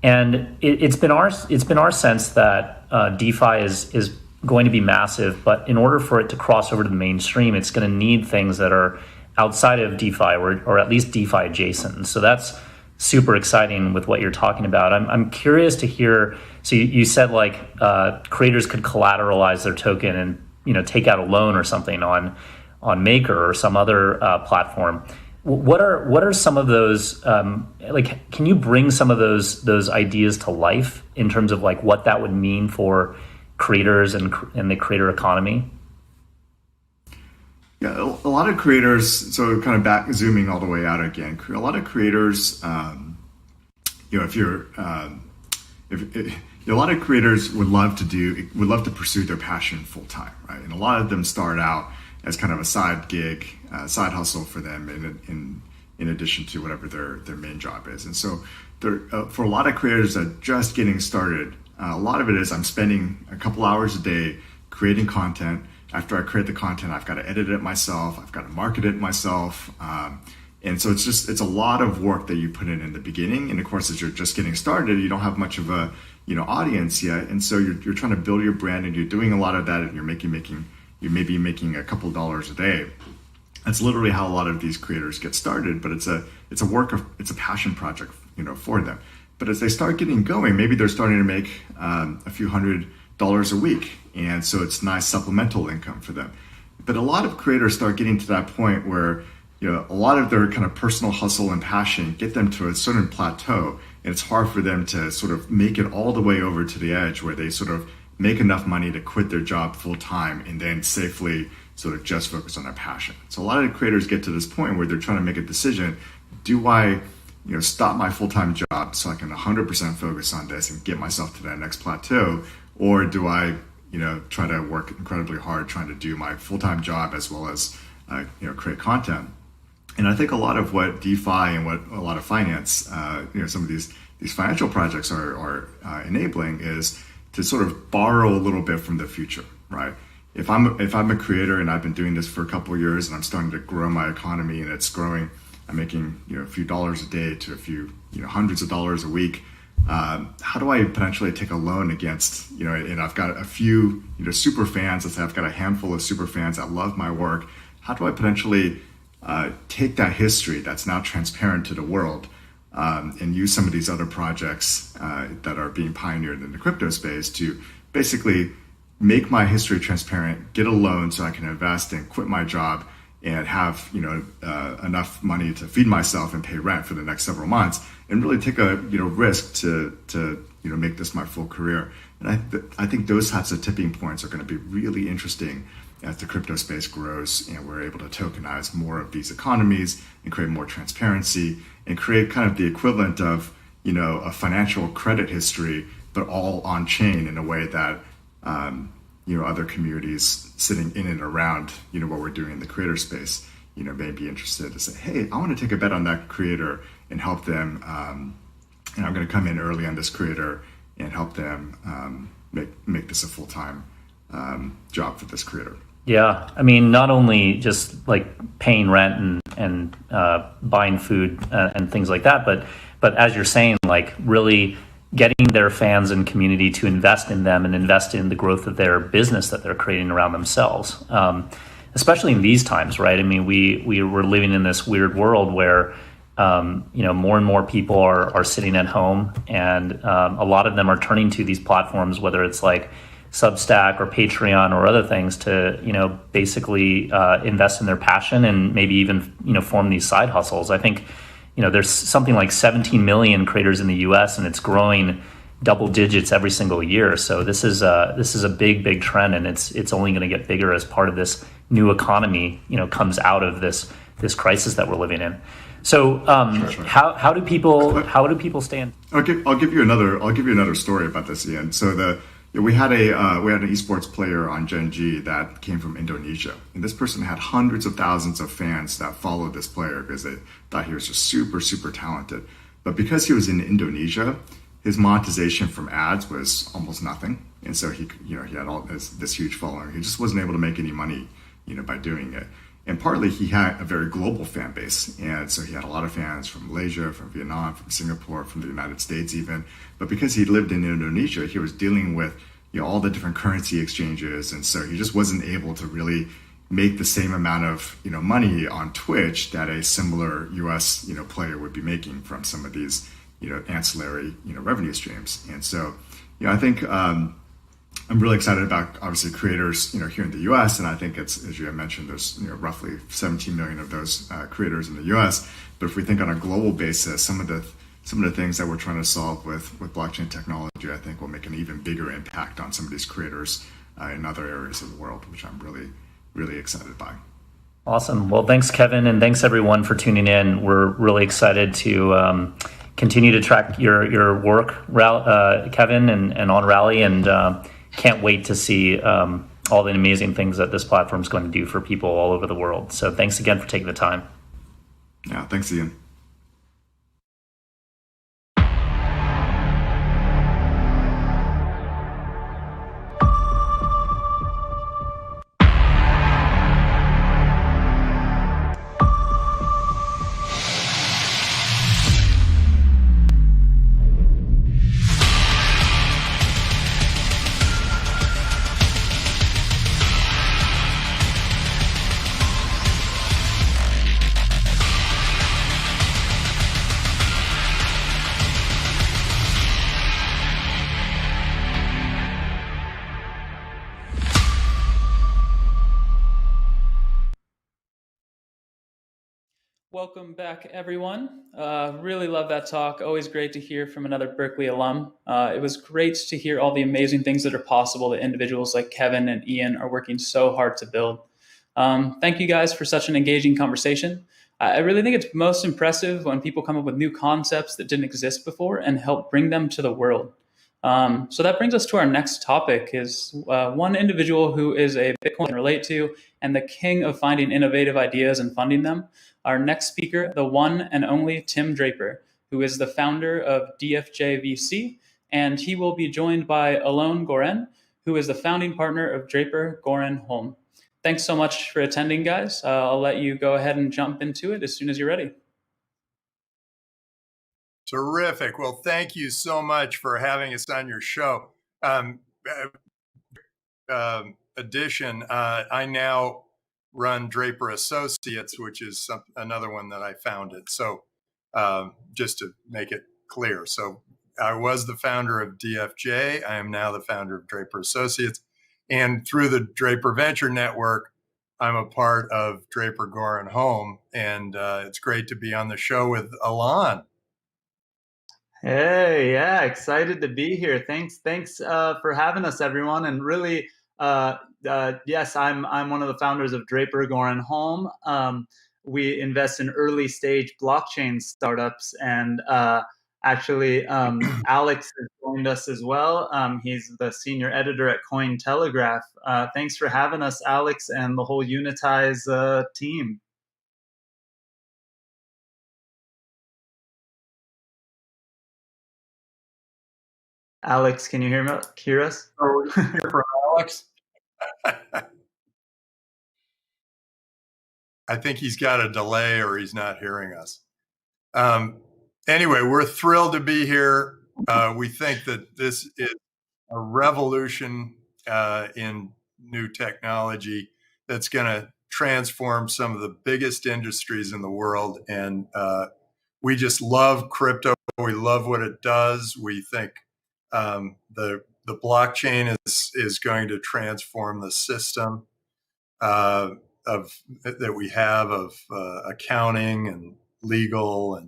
And it's been our sense that DeFi is going to be massive, but in order for it to cross over to the mainstream, it's going to need things that are outside of DeFi or at least DeFi adjacent. And so that's super exciting with what you're talking about. I'm curious to hear. So you said like creators could collateralize their token and take out a loan or something on Maker or some other platform. What are some of those? Can you bring some of those ideas to life in terms of like what that would mean for creators and the creator economy? Yeah, a lot of creators. So kind of zooming all the way out again. A lot of creators, a lot of creators would love to pursue their passion full time, right? And a lot of them start out as kind of a side gig, side hustle for them, in addition to whatever their main job is. And so, for a lot of creators that are just getting started, a lot of it is I'm spending a couple hours a day creating content. After I create the content, I've got to edit it myself. I've got to market it myself. And so it's a lot of work that you put in the beginning. And of course, as you're just getting started, you don't have much of a audience yet. And so you're trying to build your brand, and you're doing a lot of that, and you may be making a couple dollars a day. That's literally how a lot of these creators get started. But it's a passion project, for them. But as they start getting going, maybe they're starting to make a few $100s a week. And so it's nice supplemental income for them. But a lot of creators start getting to that point where, a lot of their kind of personal hustle and passion get them to a certain plateau. And it's hard for them to sort of make it all the way over to the edge where they sort of make enough money to quit their job full time and then safely sort of just focus on their passion. So a lot of creators get to this point where they're trying to make a decision. Do I stop my full-time job so I can 100% focus on this and get myself to that next plateau? Or do I try to work incredibly hard trying to do my full-time job as well as create content? And I think a lot of what DeFi and what a lot of finance, some of these financial projects are enabling is to sort of borrow a little bit from the future, right? If I'm a creator and I've been doing this for a couple of years and I'm starting to grow my economy and it's growing, I'm making a few dollars a day to a few hundreds of dollars a week. How do I potentially take a loan against and I've got a few super fans. Let's say I've got a handful of super fans that love my work. How do I potentially take that history that's now transparent to the world and use some of these other projects that are being pioneered in the crypto space to basically make my history transparent, get a loan so I can invest and quit my job and have enough money to feed myself and pay rent for the next several months, and really take a risk to make this my full career. And I think those types of tipping points are going to be really interesting as the crypto space grows and we're able to tokenize more of these economies and create more transparency and create kind of the equivalent of a financial credit history, but all on chain in a way that other communities sitting in and around what we're doing in the creator space may be interested to say, hey, I want to take a bet on that creator and help them, and I'm going to come in early on this creator and help them make this a full-time job for this creator. Yeah, I mean, not only just like paying rent and buying food and things like that, but as you're saying, like really getting their fans and community to invest in them and invest in the growth of their business that they're creating around themselves, especially in these times, right? I mean, we're living in this weird world where more and more people are sitting at home, and a lot of them are turning to these platforms, whether it's like Substack or Patreon or other things, to basically invest in their passion and maybe even form these side hustles. I think there's something like 17 million creators in the U.S. and it's growing double digits every single year. So this is a big trend, and it's only going to get bigger as part of this new economy comes out of this crisis that we're living in. So how do people stand? I'll give you another story about this, Ian. So we had an esports player on Gen G that came from Indonesia, and this person had hundreds of thousands of fans that followed this player because they thought he was just super talented. But because he was in Indonesia, his monetization from ads was almost nothing, and so he had all this huge following. He just wasn't able to make any money by doing it. And partly he had a very global fan base. And so he had a lot of fans from Malaysia, from Vietnam, from Singapore, from the United States even. But because he lived in Indonesia, he was dealing with all the different currency exchanges. And so he just wasn't able to really make the same amount of money on Twitch that a similar US player would be making from some of these ancillary revenue streams. And so I think I'm really excited about obviously creators here in the U.S. and I think it's, as you had mentioned, there's roughly 17 million of those creators in the U.S. But if we think on a global basis, some of the things that we're trying to solve with blockchain technology, I think will make an even bigger impact on some of these creators in other areas of the world, which I'm really excited by. Awesome. Well, thanks, Kevin, and thanks everyone for tuning in. We're really excited to continue to track your work, Kevin, and on Rally, and can't wait to see all the amazing things that this platform is going to do for people all over the world. So thanks again for taking the time. Yeah, thanks, Ian. Welcome back, everyone. Really love that talk. Always great to hear from another Berkeley alum. It was great to hear all the amazing things that are possible that individuals like Kevin and Ian are working so hard to build. Thank you guys for such an engaging conversation. I really think it's most impressive when people come up with new concepts that didn't exist before and help bring them to the world. So that brings us to our next topic, is one individual who is a Bitcoin to relate to and the king of finding innovative ideas and funding them. Our next speaker, the one and only Tim Draper, who is the founder of DFJ VC, and he will be joined by Alon Goren, who is the founding partner of Draper, Goren, Holm. Thanks so much for attending, guys. I'll let you go ahead and jump into it as soon as you're ready. Terrific. Well, thank you so much for having us on your show. Addition, I now run Draper Associates, which is another one that I founded. So just to make it clear. So I was the founder of DFJ. I am now the founder of Draper Associates. And through the Draper Venture Network, I'm a part of Draper Goren Holm. And it's great to be on the show with Alon. Hey, yeah, excited to be here. Thanks for having us, everyone. And really, yes, I'm one of the founders of Draper Goren Holm. We invest in early stage blockchain startups, and actually, Alex has joined us as well. He's the senior editor at Cointelegraph. Thanks for having us, Alex, and the whole Unitize team. Alex, can you hear us? Oh, here for Alex. I think he's got a delay or he's not hearing us. Anyway, we're thrilled to be here. We think that this is a revolution in new technology that's going to transform some of the biggest industries in the world. And we just love crypto. We love what it does. We think the blockchain is going to transform the system that we have of accounting and legal,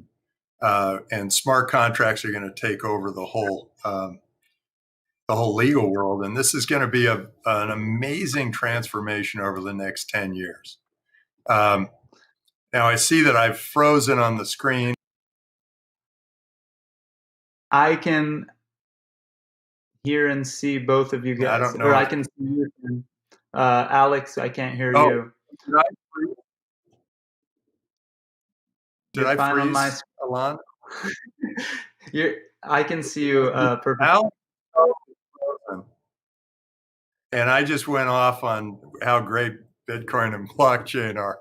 and smart contracts are going to take over the whole legal world. And this is going to be an amazing transformation over the next 10 years. Now I see that I've frozen on the screen. I can hear and see both of you guys. I don't know. Or I can see you. Alex, I can't hear you. Did I freeze? On my Alon? I can see you perfectly. Alex, and I just went off on how great Bitcoin and blockchain are.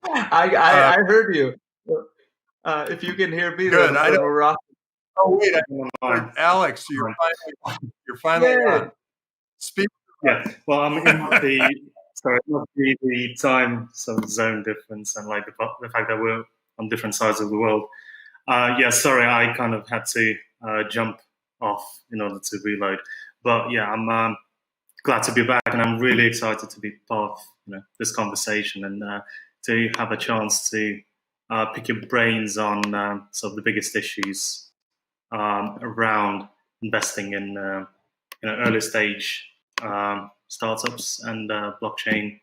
I heard you. If you can hear me, good. Then we're rocking. Oh wait, Alex, you're finally on. Speak. Yeah. Well, I'm in the time zone difference and like the fact that we're on different sides of the world. Yeah. Sorry, I kind of had to jump off in order to reload. But yeah, I'm glad to be back, and I'm really excited to be part of this conversation and to have a chance to pick your brains on some of the biggest issues around investing in early stage startups and blockchain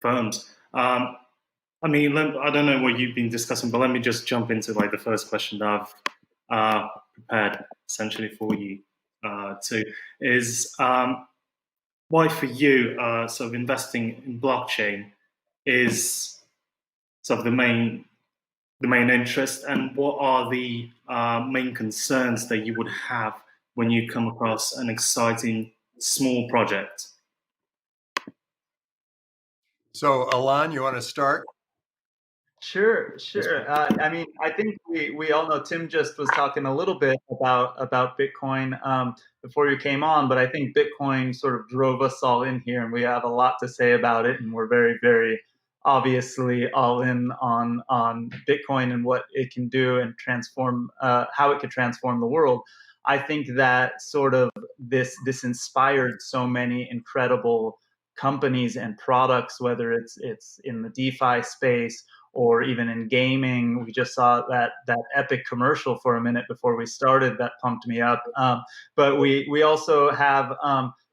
firms. I mean, I don't know what you've been discussing, but let me just jump into like the first question that I've prepared essentially for you is why for you sort of investing in blockchain is sort of the main interest, and what are the main concerns that you would have when you come across an exciting small project? So, Alon, you want to start? Sure. I mean, I think we all know Tim just was talking a little bit about Bitcoin before you came on, but I think Bitcoin sort of drove us all in here, and we have a lot to say about it, and we're very, very obviously all in on Bitcoin and what it can do and transform, how it could transform the world. I think that sort of this inspired so many incredible companies and products, whether it's in the DeFi space or even in gaming. We just saw that epic commercial for a minute before we started that pumped me up. But we also have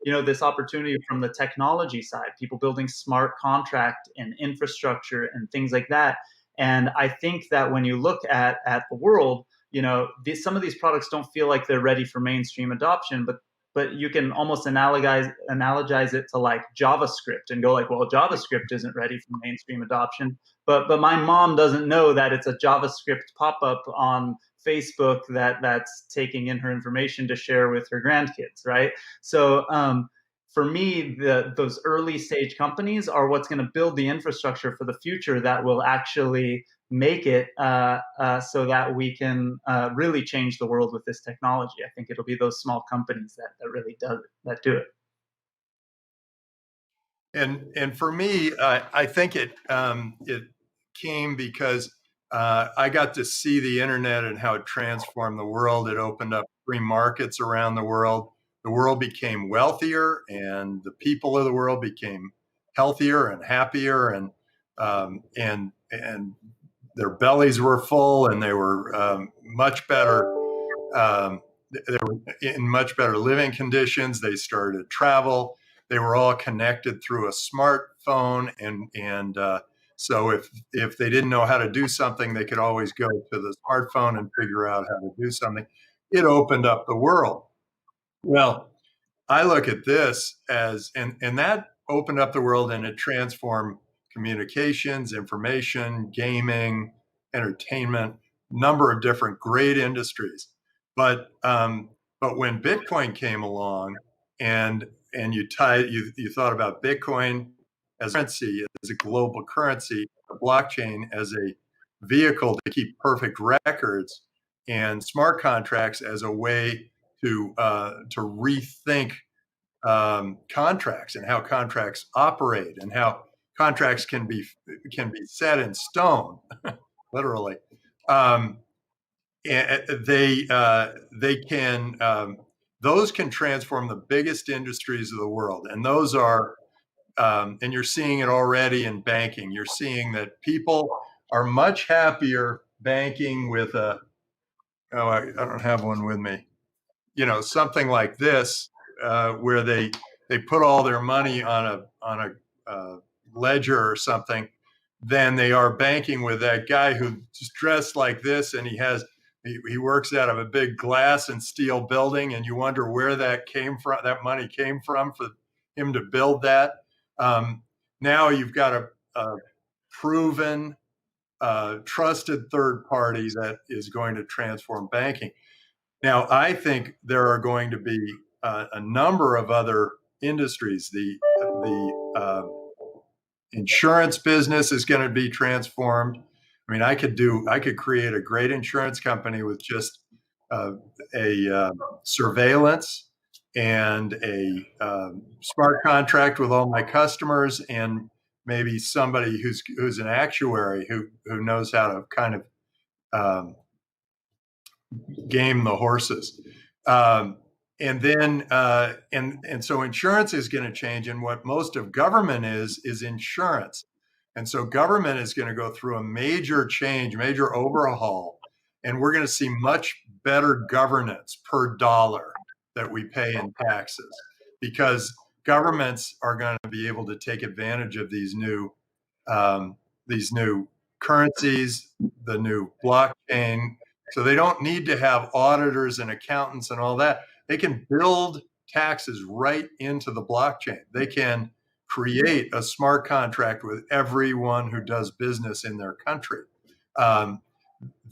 this opportunity from the technology side, people building smart contract and infrastructure and things like that. And I think that when you look at the world, some of these products don't feel like they're ready for mainstream adoption, but you can almost analogize it to like JavaScript and go like, well, JavaScript isn't ready for mainstream adoption, but my mom doesn't know that it's a JavaScript pop-up on Facebook that's taking in her information to share with her grandkids, right? So for me, those early stage companies are what's going to build the infrastructure for the future that will actually make it so that we can really change the world with this technology. I think it'll be those small companies that really do it. And for me, I think it came because I got to see the internet and how it transformed the world. It opened up free markets around the world. The world became wealthier, and the people of the world became healthier and happier, and their bellies were full, and they were much better. They were in much better living conditions. They started to travel. They were all connected through a smartphone, and so if they didn't know how to do something, they could always go to the smartphone and figure out how to do something. It opened up the world. Well, I look at this as, and that opened up the world, and it transformed communications, information, gaming, entertainment, number of different great industries. But when Bitcoin came along, and you thought about Bitcoin as a currency, as a global currency, a blockchain as a vehicle to keep perfect records, and smart contracts as a way to rethink contracts and how contracts operate and how contracts can be set in stone, literally. And they can those can transform the biggest industries of the world, and those are and you're seeing it already in banking. You're seeing that people are much happier banking with I don't have one with me. Something like this, where they put all their money on a ledger or something, than they are banking with that guy who's dressed like this, and he works out of a big glass and steel building, and you wonder where that money came from for him to build that. Now you've got a proven, trusted third party that is going to transform banking. Now, I think there are going to be a number of other industries. The insurance business is going to be transformed. I mean, I could create a great insurance company with just a surveillance and a smart contract with all my customers, and maybe somebody who's an actuary who knows how to kind of game the horses. And then and so insurance is going to change, and what most of government is insurance. And so government is going to go through a major change, major overhaul, and we're going to see much better governance per dollar that we pay in taxes, because governments are going to be able to take advantage of these new currencies, the new blockchain. So they don't need to have auditors and accountants and all that. They can build taxes right into the blockchain. They can create a smart contract with everyone who does business in their country.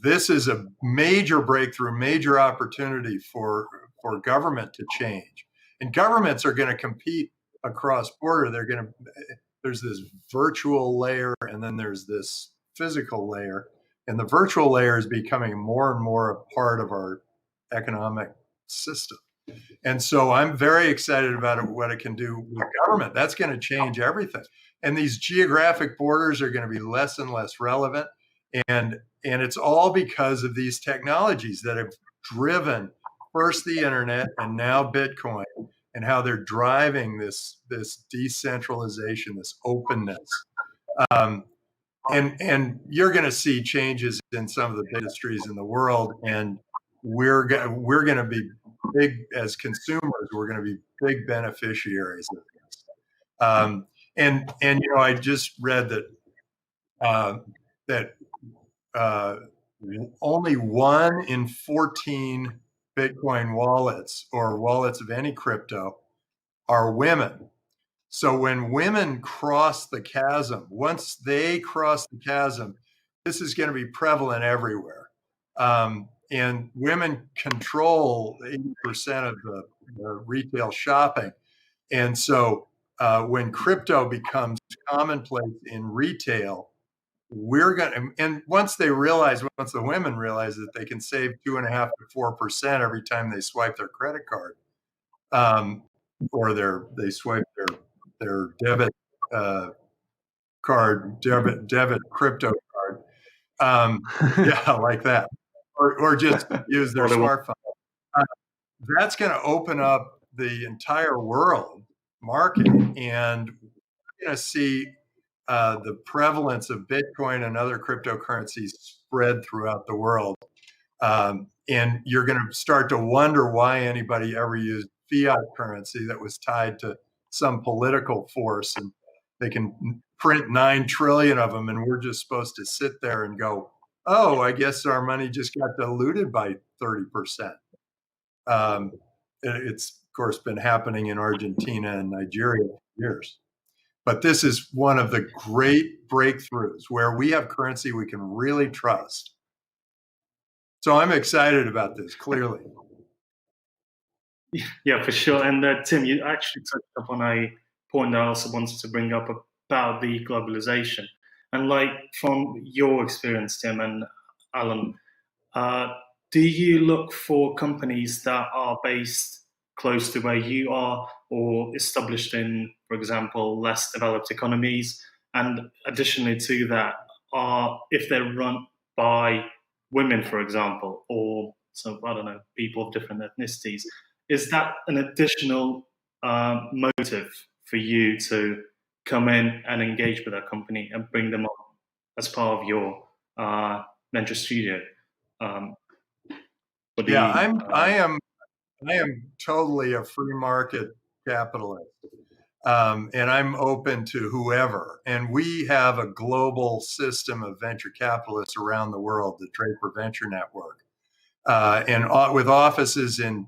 This is a major breakthrough, major opportunity for government to change. And governments are going to compete across border. There's this virtual layer, and then there's this physical layer. And the virtual layer is becoming more and more a part of our economic system. And so I'm very excited about what it can do with government. That's going to change everything. And these geographic borders are going to be less and less relevant. And it's all because of these technologies that have driven first the internet and now Bitcoin, and how they're driving this decentralization, this openness. And you're going to see changes in some of the industries in the world, and we're going to be as consumers, we're going to be big beneficiaries of this. And I just read that only 1 in 14 Bitcoin wallets or wallets of any crypto are women. So when women cross the chasm, once they cross the chasm, this is going to be prevalent everywhere. And women control 80% of the retail shopping. And so when crypto becomes commonplace in retail, and once the women realize that they can save 2.5% to 4% every time they swipe their credit card, or they swipe their debit card, debit crypto card, yeah, like that, or just use their smartphone. That's going to open up the entire world market, and we're going to see the prevalence of Bitcoin and other cryptocurrencies spread throughout the world. And you're going to start to wonder why anybody ever used fiat currency that was tied to some political force, and they can print 9 trillion of them, and we're just supposed to sit there and go, oh, I guess our money just got diluted by 30%. It's, of course, been happening in Argentina and Nigeria for years. But this is one of the great breakthroughs where we have currency we can really trust. So I'm excited about this, clearly. Yeah, for sure. And Tim, you actually touched upon a point that I also wanted to bring up about the globalization. And like from your experience, Tim and Alon, do you look for companies that are based close to where you are or established in, for example, less developed economies? And additionally to that, if they're run by women, for example, or some, I don't know, people of different ethnicities, is that an additional motive for you to come in and engage with that company and bring them on as part of your venture studio? I am totally a free market capitalist, and I'm open to whoever. And we have a global system of venture capitalists around the world, the Draper Venture Network, and with offices in.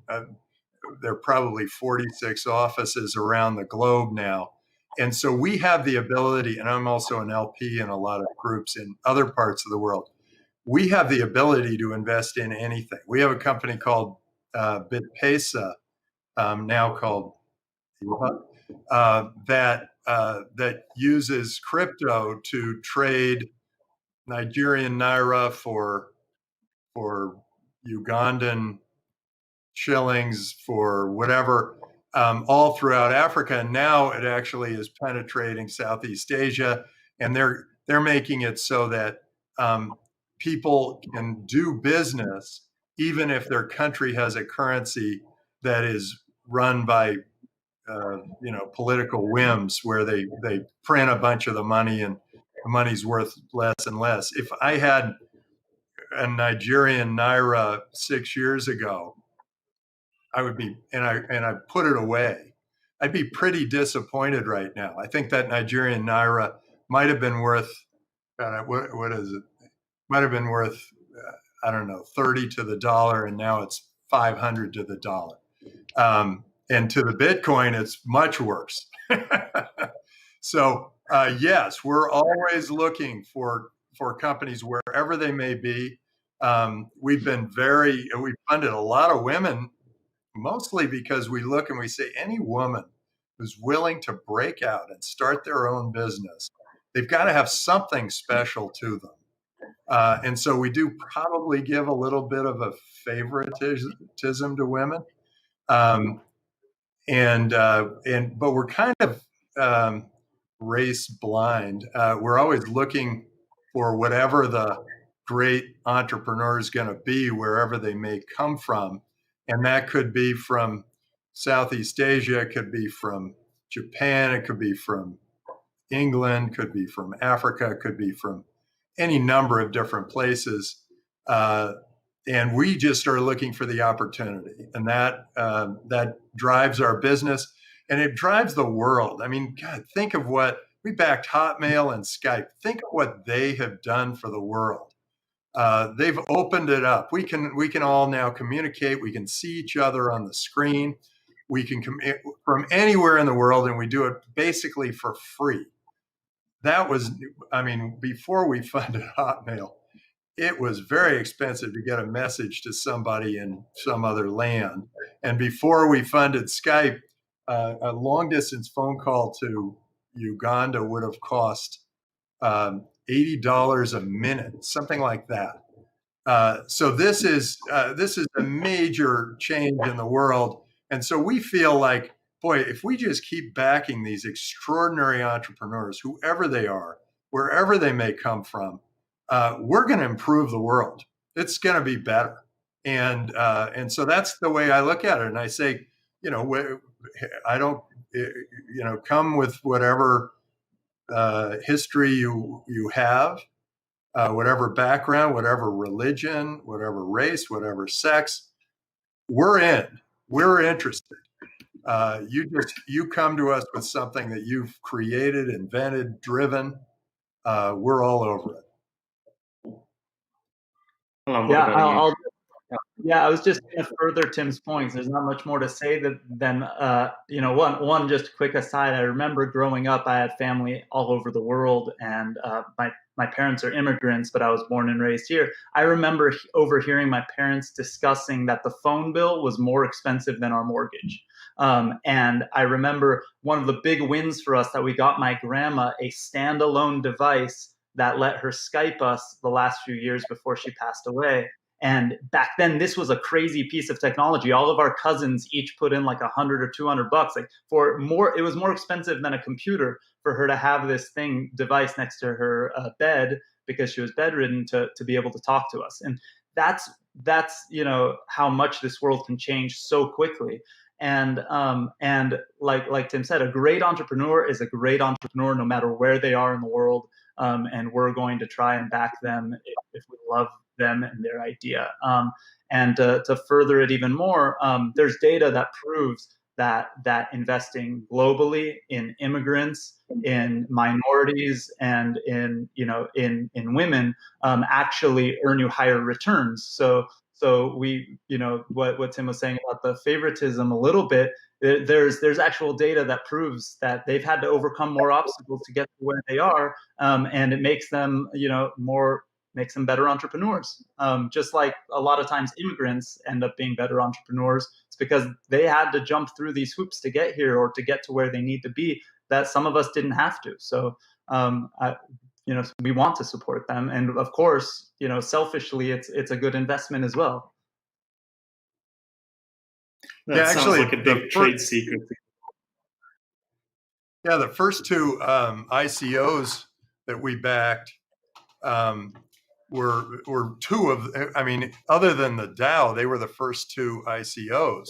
There are probably 46 offices around the globe now. And so we have the ability, and I'm also an LP in a lot of groups in other parts of the world. We have the ability to invest in anything. We have a company called BitPesa, now called that uses crypto to trade Nigerian naira for Ugandan shillings, for whatever, all throughout Africa. And now it actually is penetrating Southeast Asia, and they're making it so that people can do business even if their country has a currency that is run by political whims, where they print a bunch of the money and the money's worth less and less. If I had a Nigerian naira 6 years ago, I would be, and I put it away, I'd be pretty disappointed right now. I think that Nigerian naira might have been worth, what is it? Might have been worth, I don't know, 30 to the dollar, and now it's 500 to the dollar. And to the Bitcoin, it's much worse. So yes, we're always looking for companies wherever they may be. We've funded a lot of women, mostly because we look and we say any woman who's willing to break out and start their own business, they've got to have something special to them. And so we do probably give a little bit of a favoritism to women. But we're kind of race blind. We're always looking for whatever the great entrepreneur is going to be, wherever they may come from. And that could be from Southeast Asia, it could be from Japan, it could be from England, could be from Africa, could be from any number of different places. and we just are looking for the opportunity, and that drives our business, and it drives the world. I mean, God, think of what we backed Hotmail and Skype. Think of what they have done for the world. They've opened it up. We can all now communicate. We can see each other on the screen. We can from anywhere in the world, and we do it basically for free. That was, I mean, before we funded Hotmail, it was very expensive to get a message to somebody in some other land. And before we funded Skype, a long distance phone call to Uganda would have cost $80 a minute, something like that. So this is a major change in the world. And so we feel like, boy, if we just keep backing these extraordinary entrepreneurs, whoever they are, wherever they may come from, we're going to improve the world. It's going to be better. And so that's the way I look at it. And I say, I don't, come with whatever history you have, whatever background, whatever religion, whatever race, whatever sex. We're interested. You come to us with something that you've created, invented, driven. We're all over it. Yeah, I was just going to further Tim's points. There's not much more to say than one just quick aside. I remember growing up, I had family all over the world, and my parents are immigrants, but I was born and raised here. I remember overhearing my parents discussing that the phone bill was more expensive than our mortgage. And I remember one of the big wins for us that we got my grandma a standalone device that let her Skype us the last few years before she passed away. And back then, this was a crazy piece of technology. All of our cousins each put in like $100 or $200. It was more expensive than a computer for her to have this device next to her bed, because she was bedridden, to be able to talk to us. And that's how much this world can change so quickly. And like Tim said, a great entrepreneur is a great entrepreneur no matter where they are in the world. And we're going to try and back them if we love them and their idea. And to further it even more, there's data that proves that investing globally in immigrants, in minorities, and in women actually earn you higher returns. So we, what Tim was saying about the favoritism a little bit, there's actual data that proves that they've had to overcome more obstacles to get to where they are, and it makes them, makes them better entrepreneurs. Just like a lot of times immigrants end up being better entrepreneurs, it's because they had to jump through these hoops to get here or to get to where they need to be that some of us didn't have to. So, we want to support them, and of course, selfishly, it's a good investment as well. That sounds like a big trade secret. Yeah, the first two ICOs that we backed were two of, other than the DAO, they were the first two ICOs,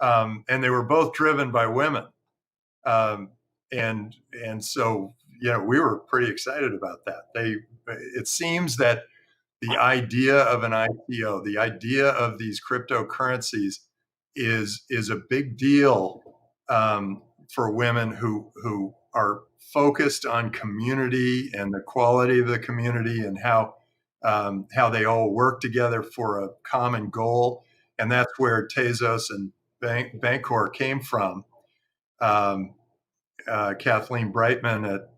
and they were both driven by women, and so we were pretty excited about that. It seems that the idea of an ICO, the idea of these cryptocurrencies, is a big deal for women who are focused on community and the quality of the community and how they all work together for a common goal. And that's where Tezos and Bancor came from. Kathleen Brightman at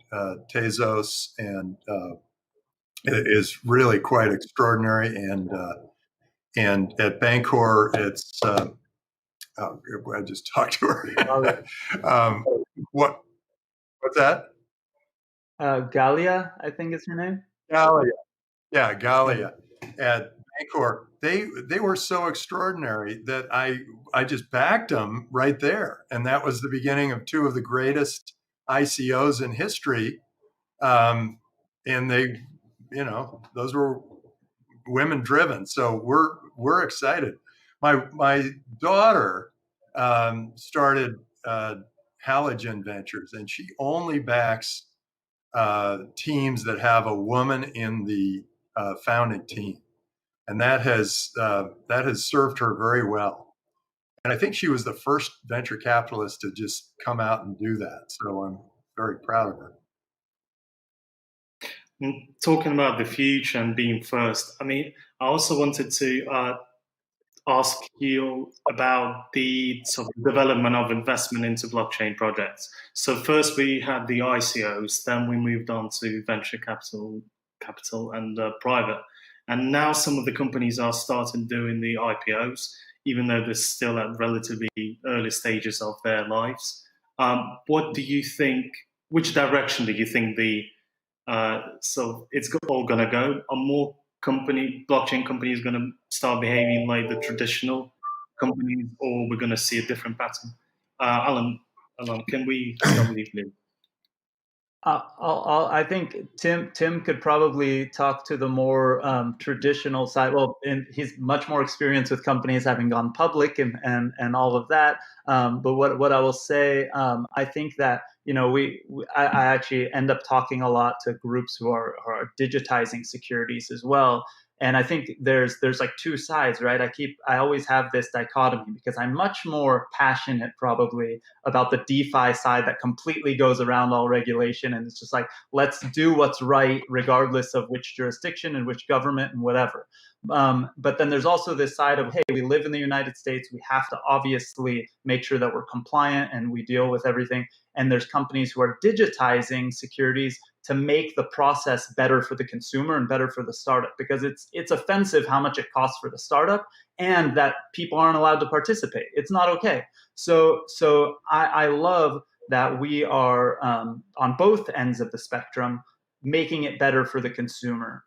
Tezos and is really quite extraordinary. And at Bancor, it's I just talked to her. What's that? Galia, I think is her name. Galia. Yeah, Galia. At Bancor, they were so extraordinary that I just backed them right there. And that was the beginning of two of the greatest ICOs in history. And they, those were women driven. So we're excited. My daughter started Halogen Ventures, and she only backs teams that have a woman in the founding team. and that has served her very well. And I think she was the first venture capitalist to just come out and do that. So I'm very proud of her. Talking about the future and being first, I mean, I also wanted to ask you about the sort of development of investment into blockchain projects. So first we had the ICOs, then we moved on to venture capital and private. And now some of the companies are starting doing the IPOs, even though they're still at relatively early stages of their lives. What do you think, which direction do you think so it's all going to go? Are more blockchain companies going to start behaving like the traditional companies, or we're going to see a different pattern? Alon, can we start with you, please? I think Tim could probably talk to the more traditional side. Well, he's much more experienced with companies having gone public and all of that. But what I will say, I think that I actually end up talking a lot to groups who are digitizing securities as well. And I think there's like two sides, right? I always have this dichotomy because I'm much more passionate probably about the DeFi side that completely goes around all regulation. And it's just like, let's do what's right, regardless of which jurisdiction and which government and whatever. But then there's also this side of, hey, we live in the United States. We have to obviously make sure that we're compliant and we deal with everything. And there's companies who are digitizing securities to make the process better for the consumer and better for the startup, because it's offensive how much it costs for the startup and that people aren't allowed to participate. It's not okay. So I love that we are on both ends of the spectrum, making it better for the consumer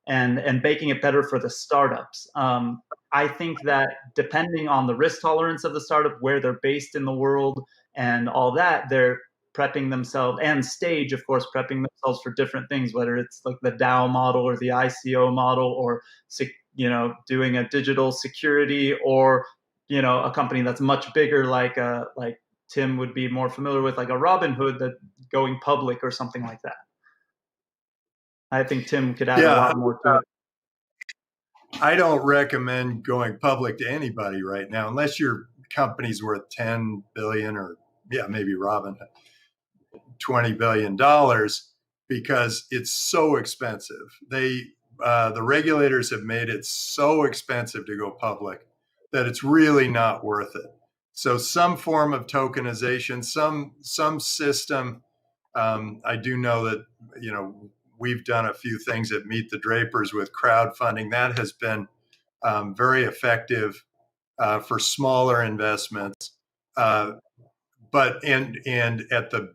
and making it better for the startups. I think that depending on the risk tolerance of the startup, where they're based in the world and all that, they're prepping themselves, and Stage, of course, prepping themselves for different things, whether it's like the DAO model or the ICO model, or doing a digital security, or a company that's much bigger, like Tim would be more familiar with, like a Robinhood, that going public or something like that. I think Tim could add a lot more to it. I don't recommend going public to anybody right now, unless your company's worth 10 billion or maybe Robinhood, $20 billion, because it's so expensive. The regulators have made it so expensive to go public that it's really not worth it. So some form of tokenization, some system. I do know that we've done a few things at Meet the Drapers with crowdfunding. That has been very effective for smaller investments. But at the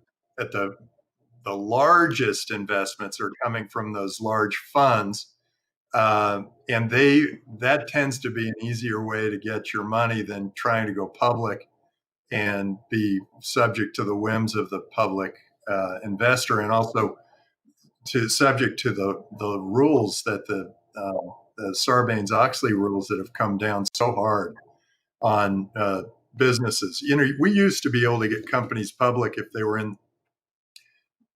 largest investments are coming from those large funds, and that tends to be an easier way to get your money than trying to go public and be subject to the whims of the public investor, and also subject to the rules that the Sarbanes-Oxley rules that have come down so hard on businesses. We used to be able to get companies public if they were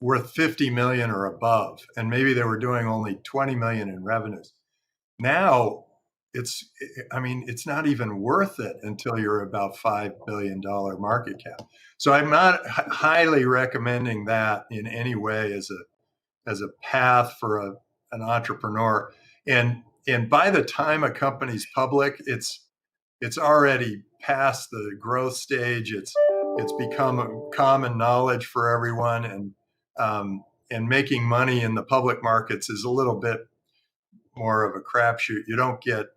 worth 50 million or above, and maybe they were doing only 20 million in revenues. Now it's not even worth it until you're about $5 billion market cap. So I'm not highly recommending that in any way as a path for an entrepreneur. And by the time a company's public, it's already past the growth stage. It's become a common knowledge for everyone, and making money in the public markets is a little bit more of a crapshoot. You don't get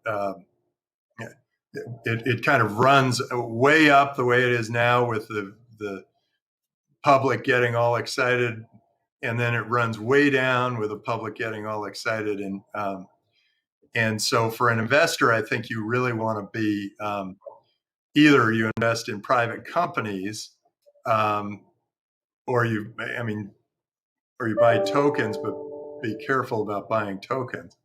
it kind of runs way up the way it is now with the public getting all excited, and then it runs way down with the public getting all excited. And so for an investor, I think you really want to be either you invest in private companies, or you buy tokens, but be careful about buying tokens.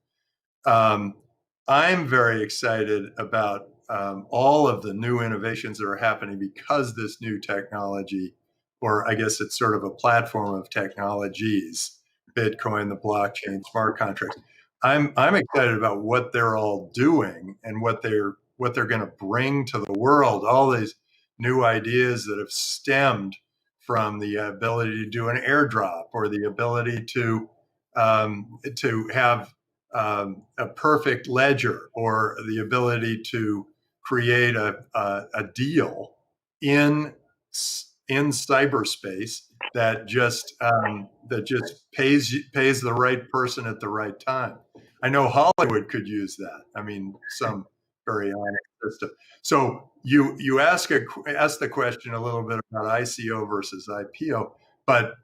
I'm very excited about all of the new innovations that are happening because this new technology, or I guess it's sort of a platform of technologies, Bitcoin, the blockchain, smart contracts. I'm excited about what they're all doing and what they're going to bring to the world. All these new ideas that have stemmed from the ability to do an airdrop, or the ability to have a perfect ledger, or the ability to create a deal in cyberspace that just pays the right person at the right time. I know Hollywood could use that. I mean, some very honest system. So you ask the question a little bit about ICO versus IPO, but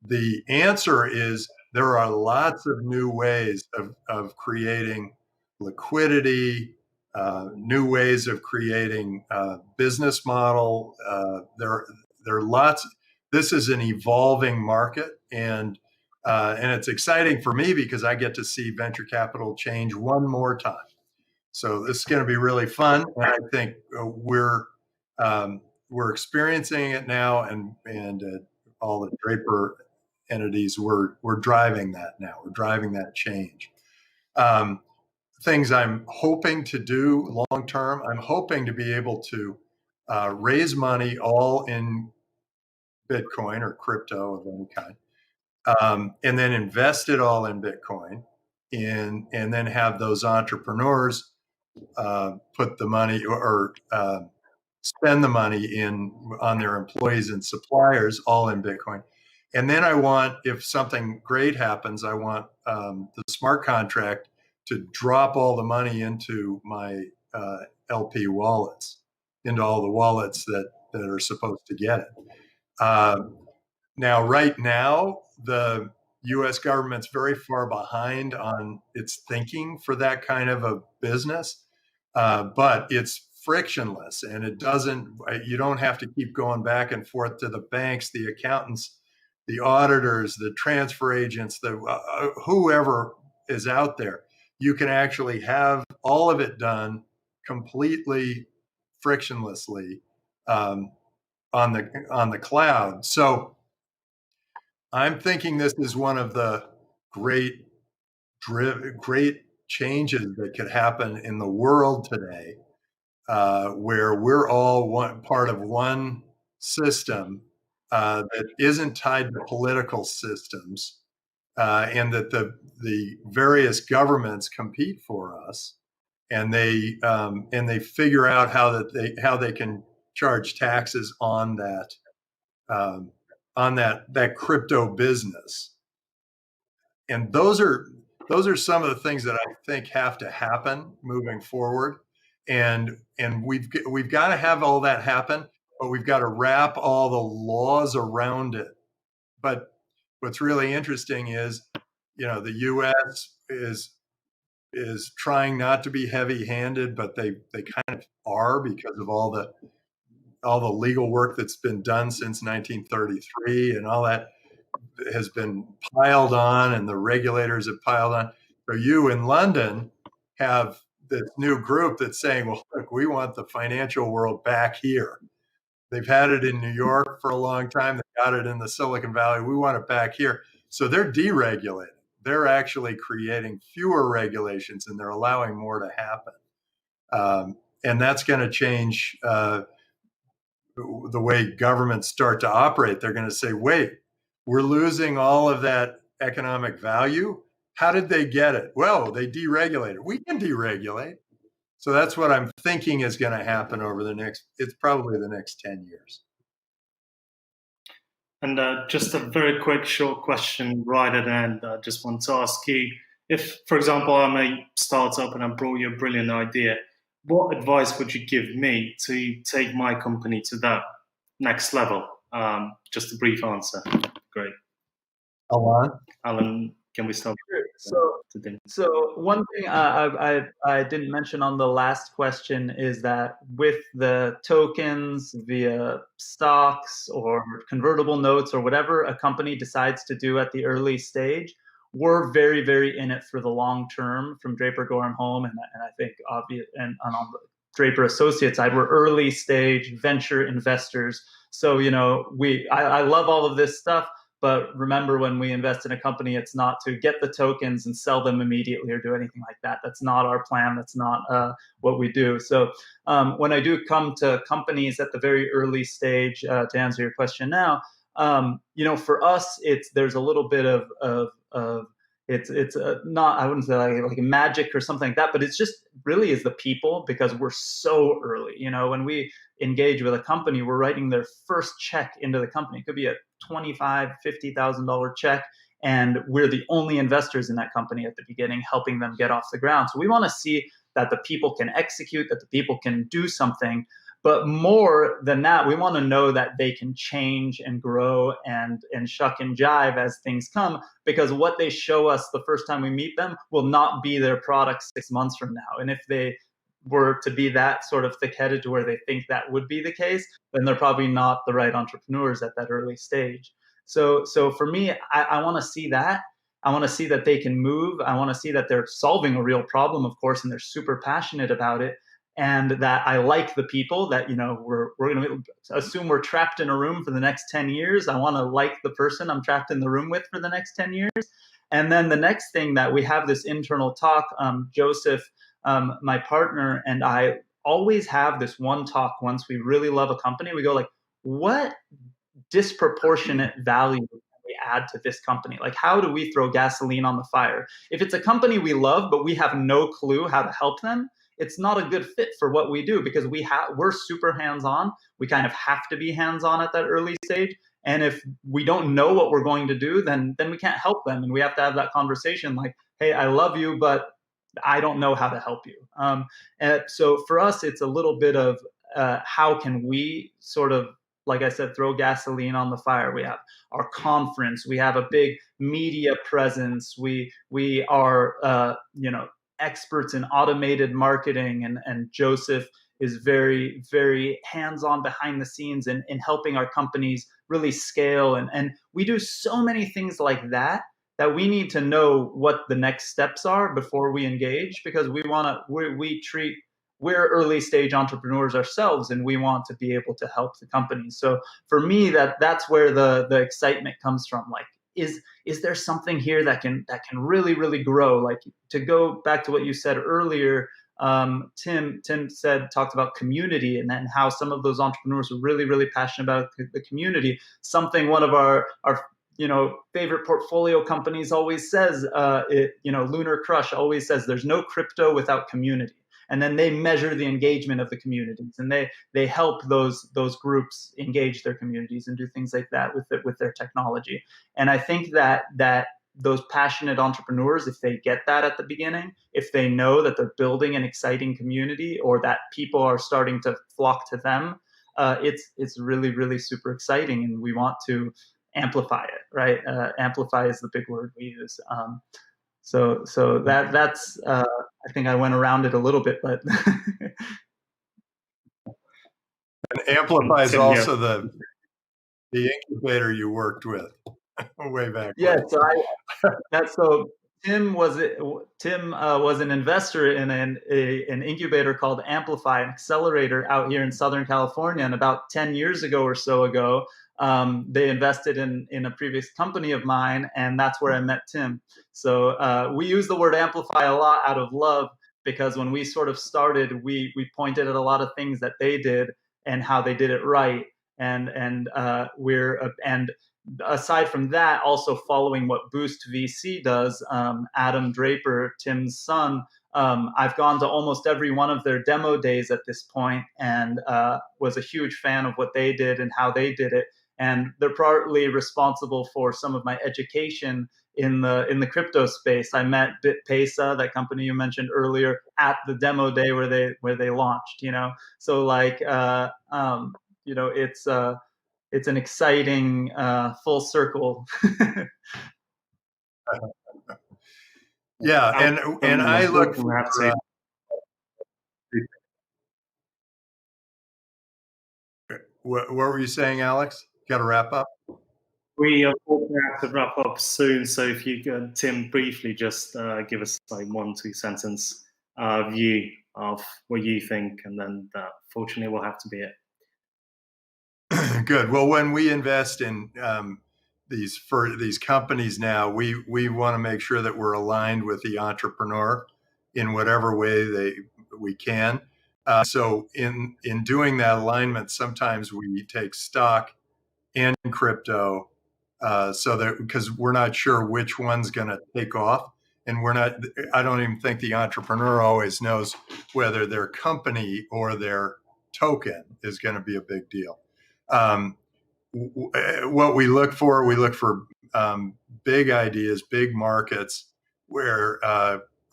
the answer is there are lots of new ways of creating liquidity, new ways of creating business model. There are lots. This is an evolving market, and it's exciting for me because I get to see venture capital change one more time. So this is going to be really fun, and I think we're experiencing it now, and all the Draper entities, we're driving that now. We're driving that change. Things I'm hoping to do long term, I'm hoping to be able to raise money all in Bitcoin or crypto of any kind, and then invest it all in Bitcoin, and then have those entrepreneurs put the money or spend the money on their employees and suppliers all in Bitcoin. And then I want, if something great happens, I want the smart contract to drop all the money into my LP wallets, into all the wallets that are supposed to get it. Now, right now, the U.S. government's very far behind on its thinking for that kind of a business, but it's frictionless, and you don't have to keep going back and forth to the banks, the accountants, the auditors, the transfer agents, whoever is out there. You can actually have all of it done completely frictionlessly on the cloud. So I'm thinking this is one of the great changes that could happen in the world today, where we're all part of one system that isn't tied to political systems, and that the various governments compete for us, and they figure out how they can charge taxes on that crypto business. And those are some of the things that I think have to happen moving forward. And we've got to have all that happen, but we've got to wrap all the laws around it. But what's really interesting is, the U.S. is trying not to be heavy-handed, but they kind of are, because of all the legal work that's been done since 1933, and all that has been piled on, and the regulators have piled on. So you in London have this new group that's saying, well, look, we want the financial world back here. They've had it in New York for a long time. They got it in the Silicon Valley. We want it back here. So they're deregulating. They're actually creating fewer regulations, and they're allowing more to happen. And that's going to change the way governments start to operate. They're going to say, wait, we're losing all of that economic value. How did they get it? Well, they deregulated. We can deregulate. So that's what I'm thinking is going to happen over it's probably the next 10 years. And just a very quick, short question right at the end. I just want to ask you, if, for example, I'm a startup and I brought you a brilliant idea, what advice would you give me to take my company to that next level? Just a brief answer. Great. Alon, can we start? So one thing I didn't mention on the last question is that with the tokens via stocks or convertible notes or whatever a company decides to do at the early stage, we're very, very in it for the long term from Draper, Goren, Home, and I think and on the Draper Associate side, we're early stage venture investors. So I love all of this stuff, But remember, when we invest in a company, it's not to get the tokens and sell them immediately or do anything like that. That's not our plan. That's not what we do. So when I do come to companies at the very early stage, to answer your question now, for us, there's a little bit of it's not, I wouldn't say like magic or something like that, but it's just really is the people, because we're so early. When we engage with a company, we're writing their first check into the company. It could be a $25,000, $50,000 check, and we're the only investors in that company at the beginning, helping them get off the ground. So we want to see that the people can execute, that the people can do something. But more than that, we want to know that they can change and grow and shuck and jive as things come, because what they show us the first time we meet them will not be their product 6 months from now. And if they were to be that sort of thick-headed to where they think that would be the case, then they're probably not the right entrepreneurs at that early stage. So for me, I want to see that. I want to see that they can move. I want to see that they're solving a real problem, of course, and they're super passionate about it. And that I like the people that, we're going to assume we're trapped in a room for the next 10 years. I want to like the person I'm trapped in the room with for the next 10 years. And then the next thing that we have this internal talk, Joseph, my partner, and I always have this one talk once we really love a company. We go like, what disproportionate value can we add to this company? Like, how do we throw gasoline on the fire? If it's a company we love, but we have no clue how to help them, it's not a good fit for what we do, because we're super hands-on. We kind of have to be hands-on at that early stage. And if we don't know what we're going to do, then we can't help them. And we have to have that conversation like, hey, I love you, but I don't know how to help you. And so for us, it's a little bit of how can we sort of, like I said, throw gasoline on the fire. We have our conference. We have a big media presence. We are, experts in automated marketing, and Joseph is very, very hands-on behind the scenes in helping our companies really scale. And we do so many things like that we need to know what the next steps are before we engage, because we're early stage entrepreneurs ourselves, and we want to be able to help the company. So for me, that's where the excitement comes from. Like, is there something here that can really, really grow? Like, to go back to what you said earlier, Tim talked about community, and then how some of those entrepreneurs are really, really passionate about the community. Something one of our favorite portfolio companies always says, Lunar Crush always says, there's no crypto without community. And then they measure the engagement of the communities, and they help those groups engage their communities and do things like that with their technology. And I think that those passionate entrepreneurs, if they get that at the beginning, if they know that they're building an exciting community, or that people are starting to flock to them, it's really, really super exciting, and we want to amplify it, right? Amplify is the big word we use. So that's I think I went around it a little bit, but and Amplify is also the incubator you worked with way back. Yeah, so Tim was an investor in an incubator called Amplify, an accelerator out here in Southern California, and about 10 years ago or so ago, they invested in a previous company of mine, and that's where I met Tim. So we use the word amplify a lot out of love, because when we sort of started, we pointed at a lot of things that they did and how they did it right. And aside from that, also following what Boost VC does, Adam Draper, Tim's son, I've gone to almost every one of their demo days at this point, and was a huge fan of what they did and how they did it. And they're partly responsible for some of my education in the crypto space. I met BitPesa, that company you mentioned earlier, at the demo day where they launched. So like it's an exciting full circle. Yeah, and I look for. What were you saying, Alex? Got to wrap up. We are going to have to wrap up soon, so if you could, Tim, briefly just give us like 1-2 sentence view of what you think, and then that fortunately will have to be it. Good. Well, when we invest in these companies now, we want to make sure that we're aligned with the entrepreneur in whatever way we can. So in doing that alignment, sometimes we take stock in crypto, so that because we're not sure which one's going to take off, and I don't even think the entrepreneur always knows whether their company or their token is going to be a big deal. What we look for big ideas, big markets where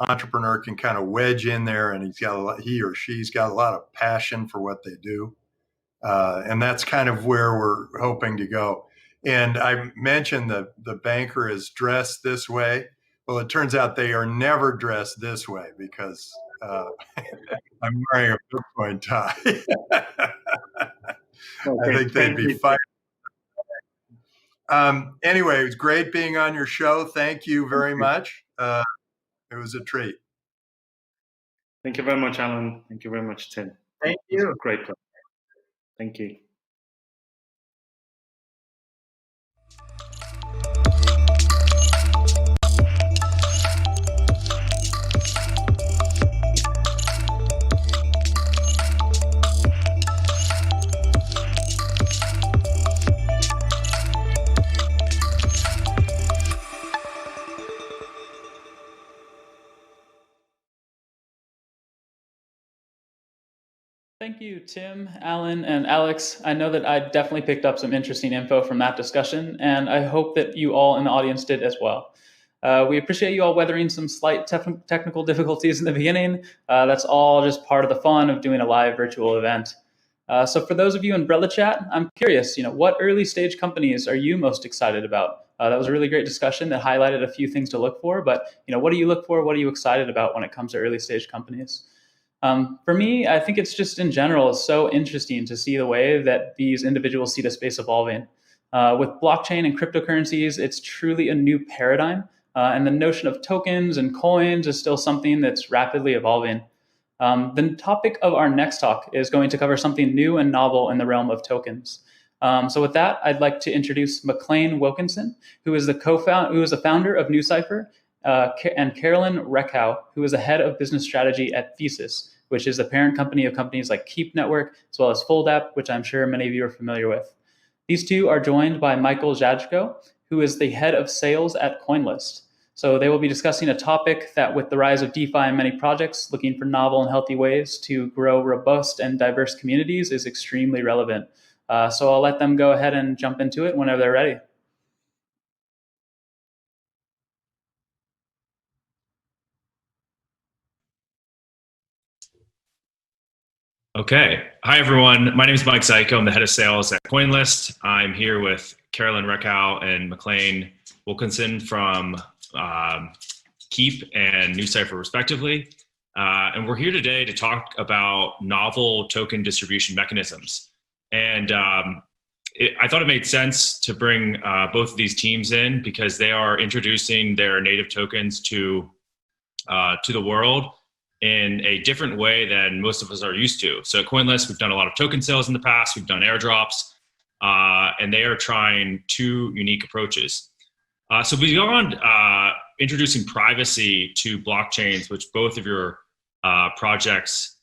entrepreneur can kind of wedge in there, and he or she's got a lot of passion for what they do, and that's kind of where we're hoping to go. And I mentioned the banker is dressed this way. Well, it turns out they are never dressed this way because I'm wearing a Bitcoin tie. I think they'd be fired. Anyway, it was great being on your show. Thank you very much. It was a treat. Thank you very much, Alan. Thank you very much, Tim. Thank you. Great. Thank you. Thank you, Tim, Alan, and Alex. I know that I definitely picked up some interesting info from that discussion, and I hope that you all in the audience did as well. We appreciate you all weathering some slight technical difficulties in the beginning. That's all just part of the fun of doing a live virtual event. So for those of you in Brella Chat, I'm curious, what early stage companies are you most excited about? That was a really great discussion that highlighted a few things to look for, but what do you look for? What are you excited about when it comes to early stage companies? For me, I think it's just in general, it's so interesting to see the way that these individuals see the space evolving. With blockchain and cryptocurrencies, it's truly a new paradigm. And the notion of tokens and coins is still something that's rapidly evolving. The topic of our next talk is going to cover something new and novel in the realm of tokens. So with that, I'd like to introduce MacLane Wilkison, who is the founder of NewCipher, and Carolyn Reckhow, who is the head of business strategy at Thesis, which is the parent company of companies like Keep Network, as well as FoldApp, which I'm sure many of you are familiar with. These two are joined by Michael Zajko, who is the head of sales at CoinList. So they will be discussing a topic that, with the rise of DeFi and many projects looking for novel and healthy ways to grow robust and diverse communities, is extremely relevant. So I'll let them go ahead and jump into it whenever they're ready. Okay. Hi, everyone. My name is Mike Zajko. I'm the head of sales at CoinList. I'm here with Carolyn Reckhow and MacLane Wilkison from Keep and NewCipher, respectively. And we're here today to talk about novel token distribution mechanisms. And I thought it made sense to bring both of these teams in because they are introducing their native tokens to the world in a different way than most of us are used to. So at CoinList, we've done a lot of token sales in the past. We've done airdrops, and they are trying two unique approaches. So beyond introducing privacy to blockchains, which both of your projects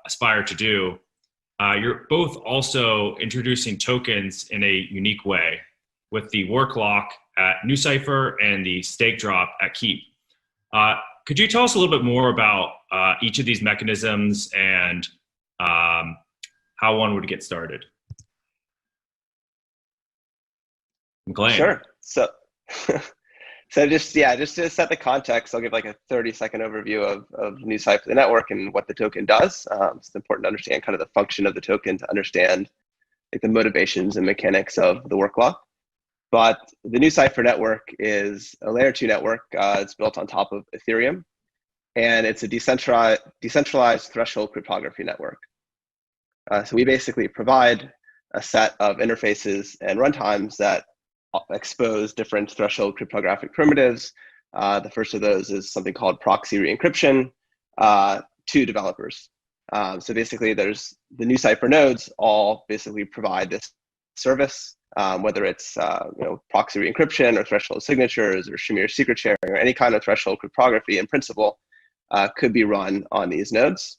aspire to do, you're both also introducing tokens in a unique way with the work lock at NewCipher and the stake drop at Keep. Could you tell us a little bit more about each of these mechanisms and how one would get started? MacLane. Sure. So just to set the context, I'll give like a 30-second overview of NewCipher, the network, and what the token does. It's important to understand kind of the function of the token to understand like the motivations and mechanics of the work lock. But the NewCipher network is a layer 2 network. It's built on top of Ethereum, and it's a decentralized threshold cryptography network. So we basically provide a set of interfaces and runtimes that expose different threshold cryptographic primitives. The first of those is something called proxy re-encryption to developers. So basically there's the NewCipher nodes all basically provide this service whether it's proxy re-encryption or threshold signatures or Shamir secret sharing or any kind of threshold cryptography in principle could be run on these nodes.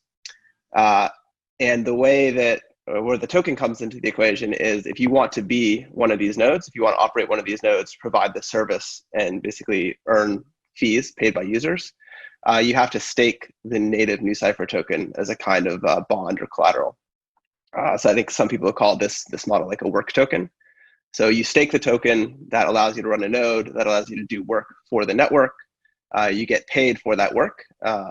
And the way that where the token comes into the equation is if you want to be one of these nodes, if you want to operate one of these nodes, provide the service and basically earn fees paid by users, you have to stake the native NuCypher token as a kind of bond or collateral. So I think some people call this model like a work token. So you stake the token that allows you to run a node, that allows you to do work for the network. You get paid for that work.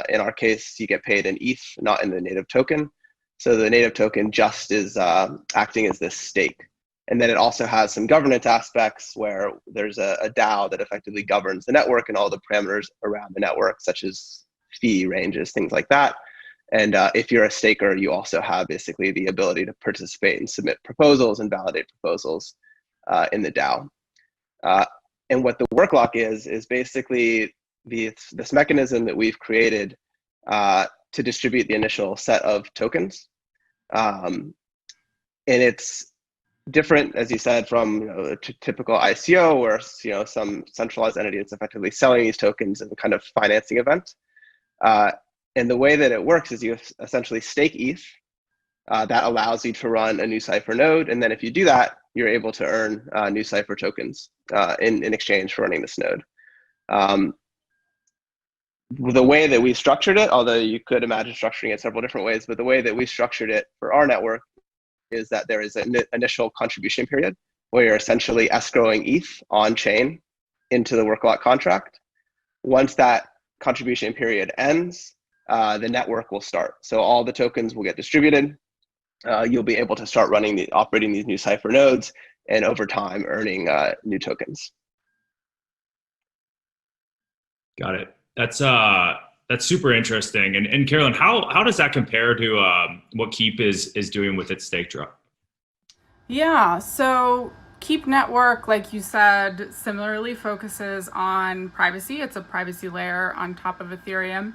In our case, you get paid in ETH, not in the native token. So the native token just is acting as this stake. And then it also has some governance aspects where there's a DAO that effectively governs the network and all the parameters around the network, such as fee ranges, things like that. And if you're a staker, you also have basically the ability to participate and submit proposals and validate proposals in the DAO. And what the work lock is basically this mechanism that we've created to distribute the initial set of tokens. And it's different, as you said, from a typical ICO or some centralized entity that's effectively selling these tokens in a kind of financing event. And the way that it works is you essentially stake ETH. That allows you to run a NuCypher node. And then if you do that, you're able to earn NuCypher tokens in exchange for running this node. The way that we structured it, although you could imagine structuring it several different ways, but the way that we structured it for our network is that there is an initial contribution period where you're essentially escrowing ETH on chain into the work lock contract. Once that contribution period ends, the network will start. So all the tokens will get distributed. You'll be able to start operating these NuCypher nodes, and over time earning new tokens. Got it. That's super interesting. And Carolyn, how does that compare to what Keep is doing with its stake drop? Yeah, so Keep Network, like you said, similarly focuses on privacy. It's a privacy layer on top of Ethereum.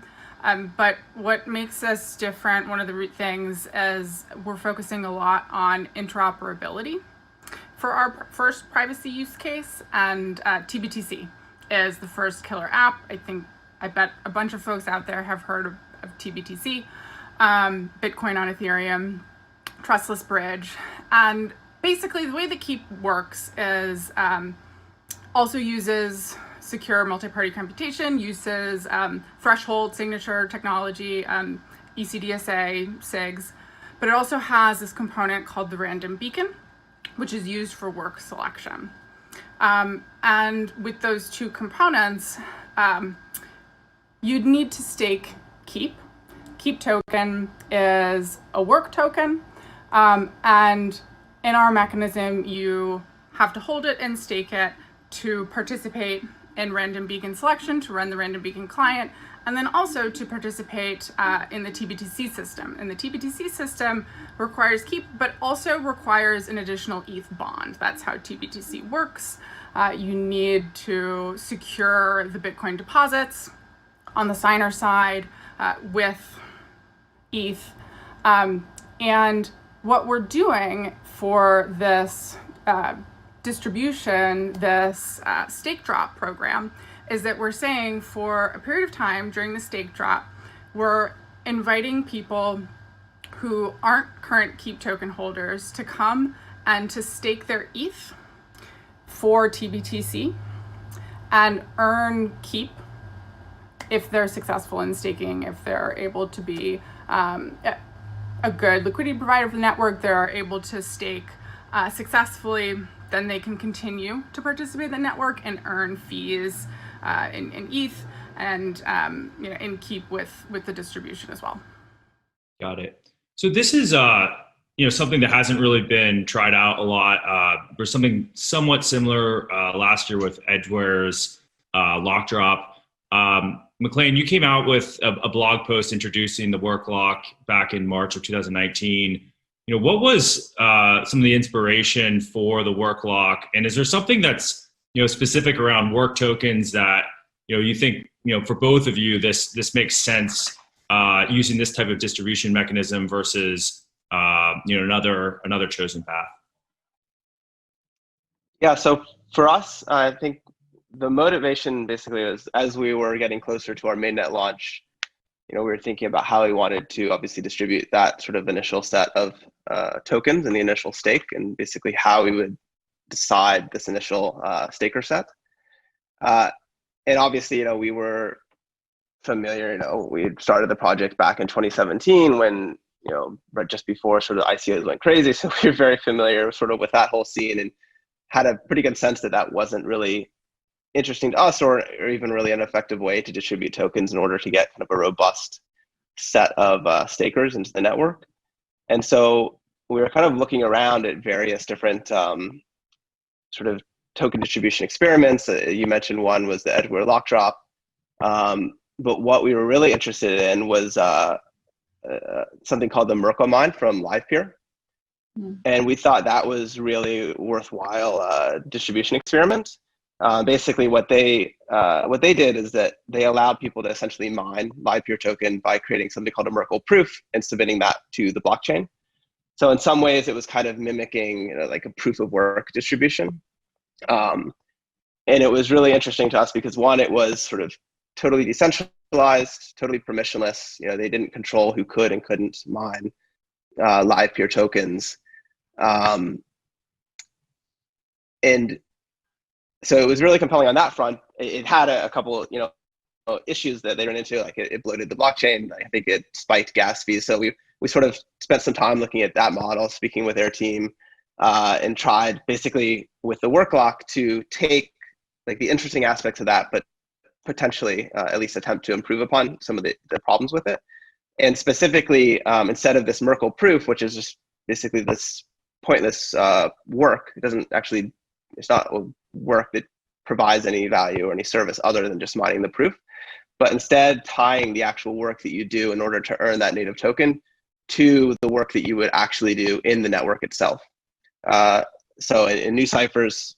But what makes us different, one of the things is we're focusing a lot on interoperability for our first privacy use case, and TBTC is the first killer app. I bet a bunch of folks out there have heard of TBTC, Bitcoin on Ethereum, trustless bridge. And basically the way that Keep works is also uses secure multi-party computation, uses threshold signature technology, ECDSA, SIGs, but it also has this component called the random beacon, which is used for work selection. And with those two components, you'd need to stake Keep. Keep token is a work token, and in our mechanism, you have to hold it and stake it to participate in random beacon selection, to run the random beacon client, and then also to participate in the TBTC system. And the TBTC system requires Keep, but also requires an additional ETH bond. That's how TBTC works. You need to secure the Bitcoin deposits on the signer side with ETH. And what we're doing for this distribution, this stake drop program, is that we're saying for a period of time during the stake drop, we're inviting people who aren't current Keep token holders to come and to stake their ETH for TBTC and earn Keep if they're successful in staking, if they're able to be a good liquidity provider for the network, they're able to stake successfully, then they can continue to participate in the network and earn fees in ETH and in Keep with the distribution as well. Got it. So this is something that hasn't really been tried out a lot. There's something somewhat similar last year with Edgeware's lock drop. MacLane, you came out with a blog post introducing the work lock back in March of 2019. What was some of the inspiration for the work lock, and is there something that's specific around work tokens that you think for both of you this makes sense using this type of distribution mechanism versus another chosen path? Yeah, so for us, I think the motivation basically was as we were getting closer to our mainnet launch, we were thinking about how we wanted to obviously distribute that sort of initial set of tokens and the initial stake, and basically how we would decide this initial staker set. And obviously, we were familiar, we had started the project back in 2017 when, right just before sort of ICOs went crazy. So we were very familiar sort of with that whole scene and had a pretty good sense that that wasn't really interesting to us or even really an effective way to distribute tokens in order to get kind of a robust set of stakers into the network. And so we were kind of looking around at various different sort of token distribution experiments. You mentioned one was the Edgewater lock drop. But what we were really interested in was something called the Merkle mine from LivePeer. And we thought that was really worthwhile distribution experiment. Basically, what they did is that they allowed people to essentially mine LivePeer token by creating something called a Merkle proof and submitting that to the blockchain. So in some ways, it was kind of mimicking like a proof of work distribution. And it was really interesting to us because one, it was sort of totally decentralized, totally permissionless. They didn't control who could and couldn't mine LivePeer tokens. And so it was really compelling on that front. It had a couple, issues that they ran into, like it bloated the blockchain. I think it spiked gas fees. So we sort of spent some time looking at that model, speaking with their team, and tried basically with the work lock to take like the interesting aspects of that, but potentially at least attempt to improve upon some of the problems with it. And specifically, instead of this Merkle proof, which is just basically this pointless work, it's not work that provides any value or any service other than just mining the proof, but instead tying the actual work that you do in order to earn that native token to the work that you would actually do in the network itself. So in NuCypher's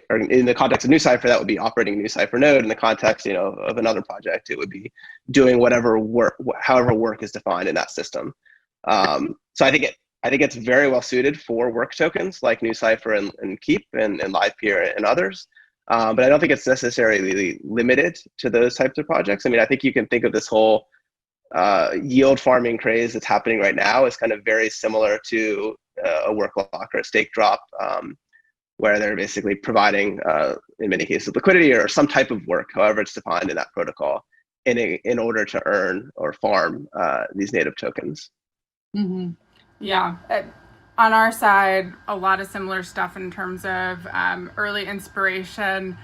or in the context of NuCypher, that would be operating a NuCypher node. In the context, of another project, it would be doing whatever work, however work is defined in that system. So I think it's very well suited for work tokens like NuCypher and Keep and LivePeer and others. But I don't think it's necessarily limited to those types of projects. I mean, I think you can think of this whole yield farming craze that's happening right now is kind of very similar to a work lock or a stake drop, where they're basically providing, in many cases, liquidity or some type of work, however it's defined in that protocol, in order to earn or farm these native tokens. Mm-hmm. Yeah. On our side, a lot of similar stuff in terms of early inspiration.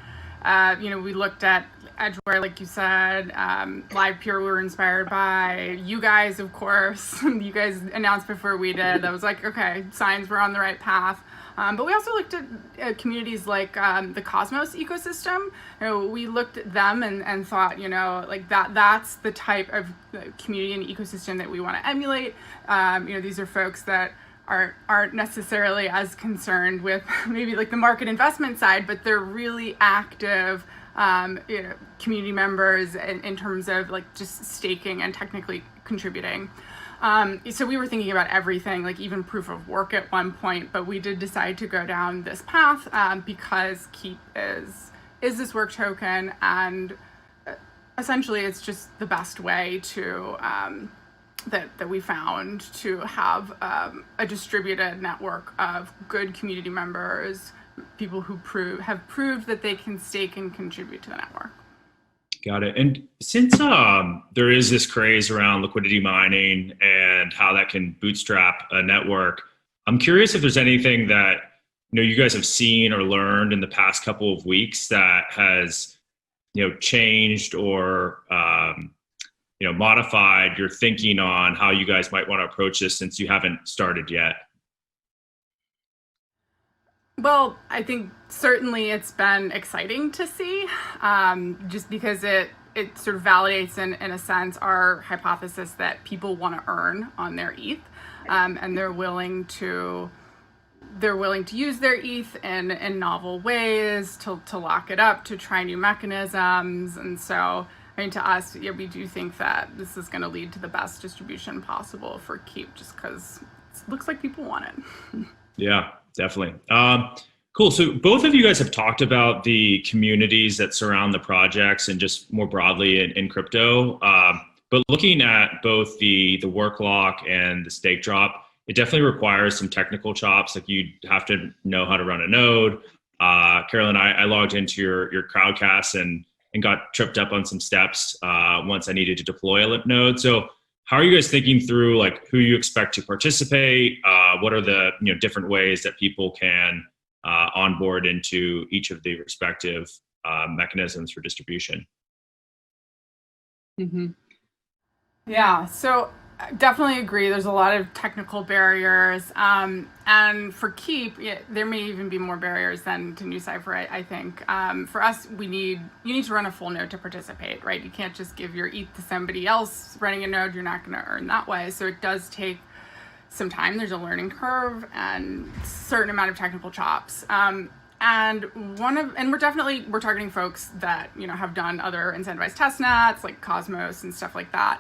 We looked at Edgeware, like you said, LivePeer we were inspired by. You guys, of course, you guys announced before we did. That was like, okay, signs we're on the right path. But we also looked at communities like the Cosmos ecosystem. We looked at them and thought, like that's the type of community and ecosystem that we want to emulate. These are folks that aren't necessarily as concerned with maybe like the market investment side, but they're really active community members in terms of like just staking and technically contributing. So we were thinking about everything, like even proof of work at one point, but we did decide to go down this path because Keep is this work token, and essentially it's just the best way to that we found to have a distributed network of good community members, people who have proved that they can stake and contribute to the network. Got it. And since there is this craze around liquidity mining and how that can bootstrap a network, I'm curious if there's anything that you guys have seen or learned in the past couple of weeks that has changed or modified your thinking on how you guys might want to approach this since you haven't started yet. Well, I think certainly it's been exciting to see, just because it sort of validates in a sense our hypothesis that people want to earn on their ETH, and they're willing to use their ETH in novel ways to lock it up, to try new mechanisms. And so, I mean, to us, we do think that this is going to lead to the best distribution possible for Keep, just because it looks like people want it. Yeah. Definitely. Cool. So both of you guys have talked about the communities that surround the projects and just more broadly in crypto. But looking at both the work lock and the stake drop, it definitely requires some technical chops. Like you have to know how to run a node. Carolyn, I logged into your crowdcast and got tripped up on some steps once I needed to deploy a node. So how are you guys thinking through like who you expect to participate? What are the different ways that people can onboard into each of the respective mechanisms for distribution? Mm-hmm. Yeah, so I definitely agree. There's a lot of technical barriers, and for Keep, there may even be more barriers than to NuCypher. I think for us, you need to run a full node to participate, right? You can't just give your ETH to somebody else running a node. You're not going to earn that way. So it does take some time. There's a learning curve and a certain amount of technical chops. And we're targeting folks that have done other incentivized testnets like Cosmos and stuff like that.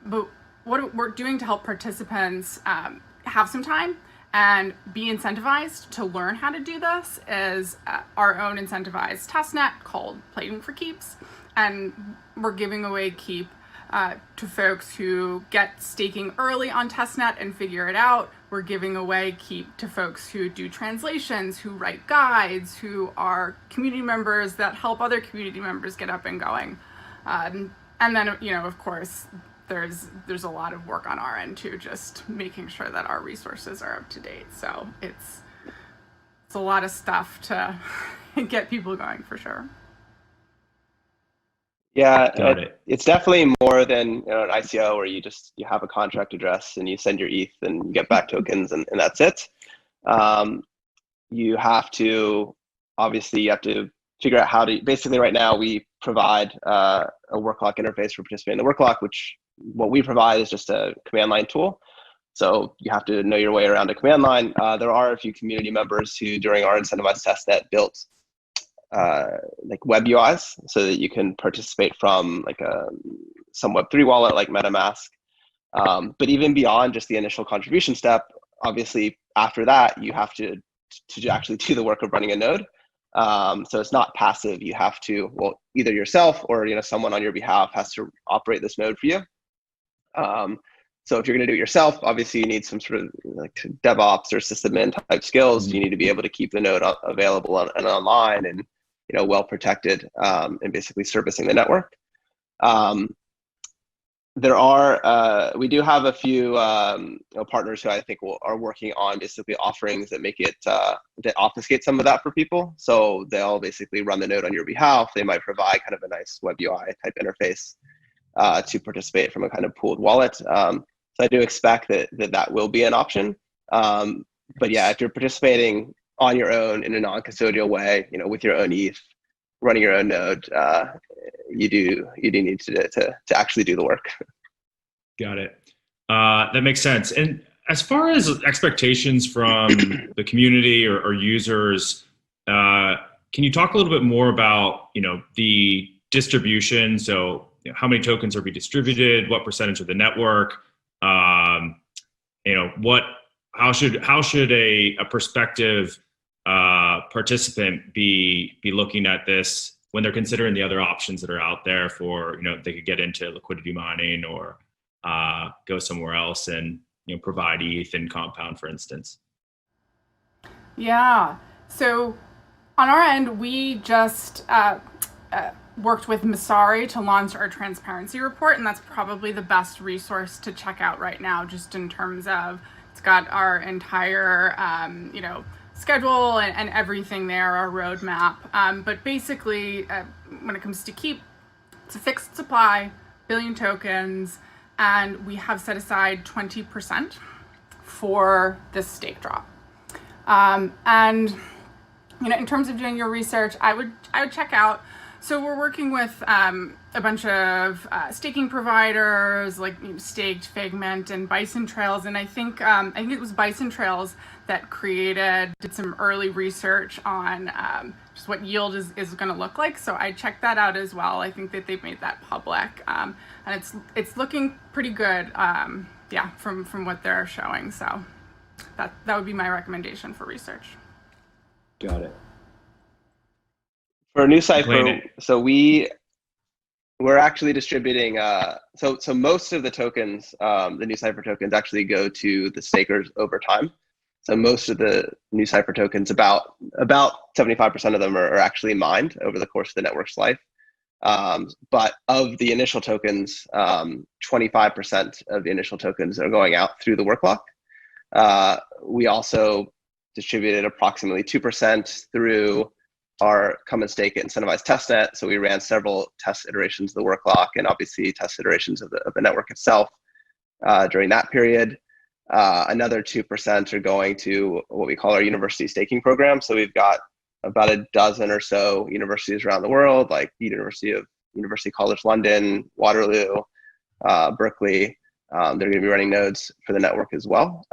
But what we're doing to help participants have some time and be incentivized to learn how to do this is our own incentivized testnet called Playing for Keeps. And we're giving away Keep to folks who get staking early on testnet and figure it out. We're giving away Keep to folks who do translations, who write guides, who are community members that help other community members get up and going. And then, of course, there's a lot of work on our end too, just making sure that our resources are up to date. So it's a lot of stuff to get people going for sure. Yeah, it's definitely more than an ICO where you have a contract address and you send your ETH and you get back tokens and that's it. You have to figure out how to, basically right now we provide a work lock interface for participating in the work lock, which what we provide is just a command line tool. So you have to know your way around a command line. There are a few community members who during our incentivized testnet built like web UIs so that you can participate from like some Web3 wallet like MetaMask. But even beyond just the initial contribution step, obviously after that, you have to actually do the work of running a node. So it's not passive. You have to, either yourself or someone on your behalf has to operate this node for you. So if you're going to do it yourself, obviously you need some sort of like DevOps or sysadmin type skills. You need to be able to keep the node available and online and well protected and basically servicing the network. We do have a few partners who I think are working on basically offerings that make it that obfuscate some of that for people. So they'll basically run the node on your behalf. They might provide kind of a nice web UI type interface to participate from a kind of pooled wallet. So I do expect that will be an option. But yeah, if you're participating on your own in a non-custodial way, with your own ETH, running your own node, you do need to actually do the work. Got it. That makes sense. And as far as expectations from the community or users, can you talk a little bit more about the distribution? So how many tokens are being distributed? What percentage of the network? How should a prospective participant be looking at this when they're considering the other options that are out there for they could get into liquidity mining or go somewhere else and provide ETH and compound, for instance? Yeah. So on our end, we just worked with Masari to launch our transparency report, and that's probably the best resource to check out right now, just in terms of it's got our entire schedule and everything there, our roadmap. But basically, when it comes to Keep, it's a fixed supply, billion tokens, and we have set aside 20% for this stake drop. And in terms of doing your research, I would check out. So we're working with a bunch of staking providers like Staked, Figment, and Bison Trails, and I think it was Bison Trails that did some early research on just what yield is going to look like. So I checked that out as well. I think that they've made that public, and it's looking pretty good. From what they're showing. So that would be my recommendation for research. Got it. For NuCypher, so we're actually distributing, so most of the tokens, the NuCypher tokens actually go to the stakers over time. So most of the NuCypher tokens, about 75% of them are actually mined over the course of the network's life. But of the initial tokens, 25% of the initial tokens are going out through the work lock. We also distributed approximately 2% through our come and stake it incentivized testnet. So we ran several test iterations of the work lock and obviously test iterations of the network itself during that period. Another 2% are going to what we call our university staking program. So we've got about a dozen or so universities around the world, like the University College London, Waterloo, Berkeley. They're going to be running nodes for the network as well.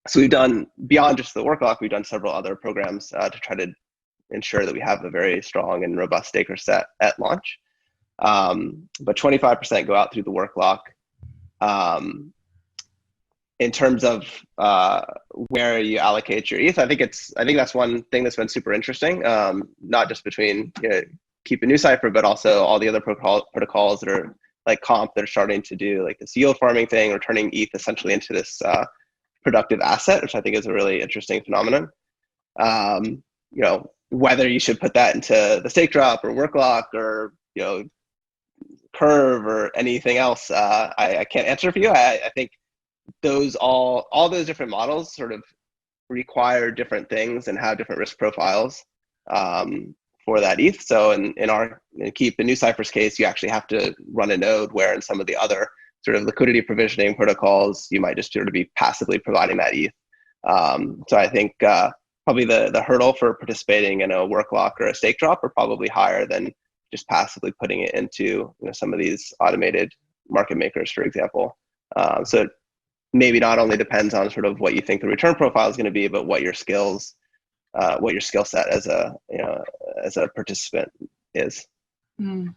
So we've done, beyond just the work lock, we've done several other programs to try to ensure that we have a very strong and robust staker set at launch. But 25% go out through the work lock. In terms of where you allocate your ETH, I think that's one thing that's been super interesting, not just between Keep and NuCypher, but also all the other protocols that are like Comp that are starting to do like this yield farming thing, or turning ETH essentially into this productive asset, which I think is a really interesting phenomenon. Whether you should put that into the stake drop or work lock or Curve or anything else, I can't answer for you. I think all those different models sort of require different things and have different risk profiles for that ETH. So in our Keep and NuCypher's case, you actually have to run a node, where in some of the other sort of liquidity provisioning protocols, you might just sort of be passively providing that ETH. So I think probably the hurdle for participating in a work lock or a stake drop are probably higher than just passively putting it into some of these automated market makers, for example. So it maybe not only depends on sort of what you think the return profile is going to be, but what your skill set as a participant is. And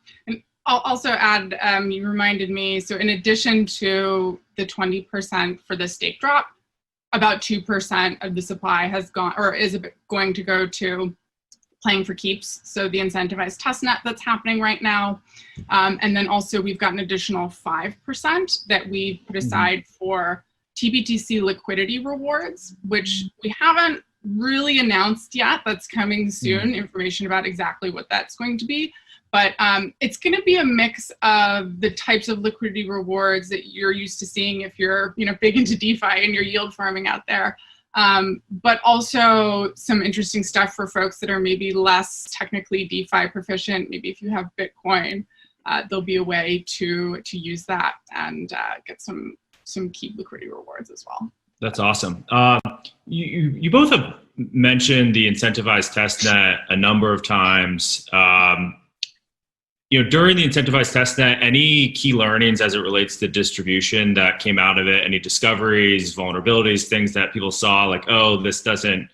I'll also add, you reminded me, so in addition to the 20% for the stake drop, about 2% of the supply has gone, or is going to go to playing for keeps. So the incentivized testnet that's happening right now. And then also we've got an additional 5% that we put aside for TBTC liquidity rewards, which we haven't really announced yet. That's coming soon, information about exactly what that's going to be. But it's going to be a mix of the types of liquidity rewards that you're used to seeing if you're big into DeFi and you're yield farming out there. But also some interesting stuff for folks that are maybe less technically DeFi proficient. Maybe if you have Bitcoin, there'll be a way to use that and get some Keep liquidity rewards as well. That's awesome. You both have mentioned the incentivized testnet a number of times. During the incentivized testnet, any key learnings as it relates to distribution that came out of it? Any discoveries, vulnerabilities, things that people saw like, oh, this doesn't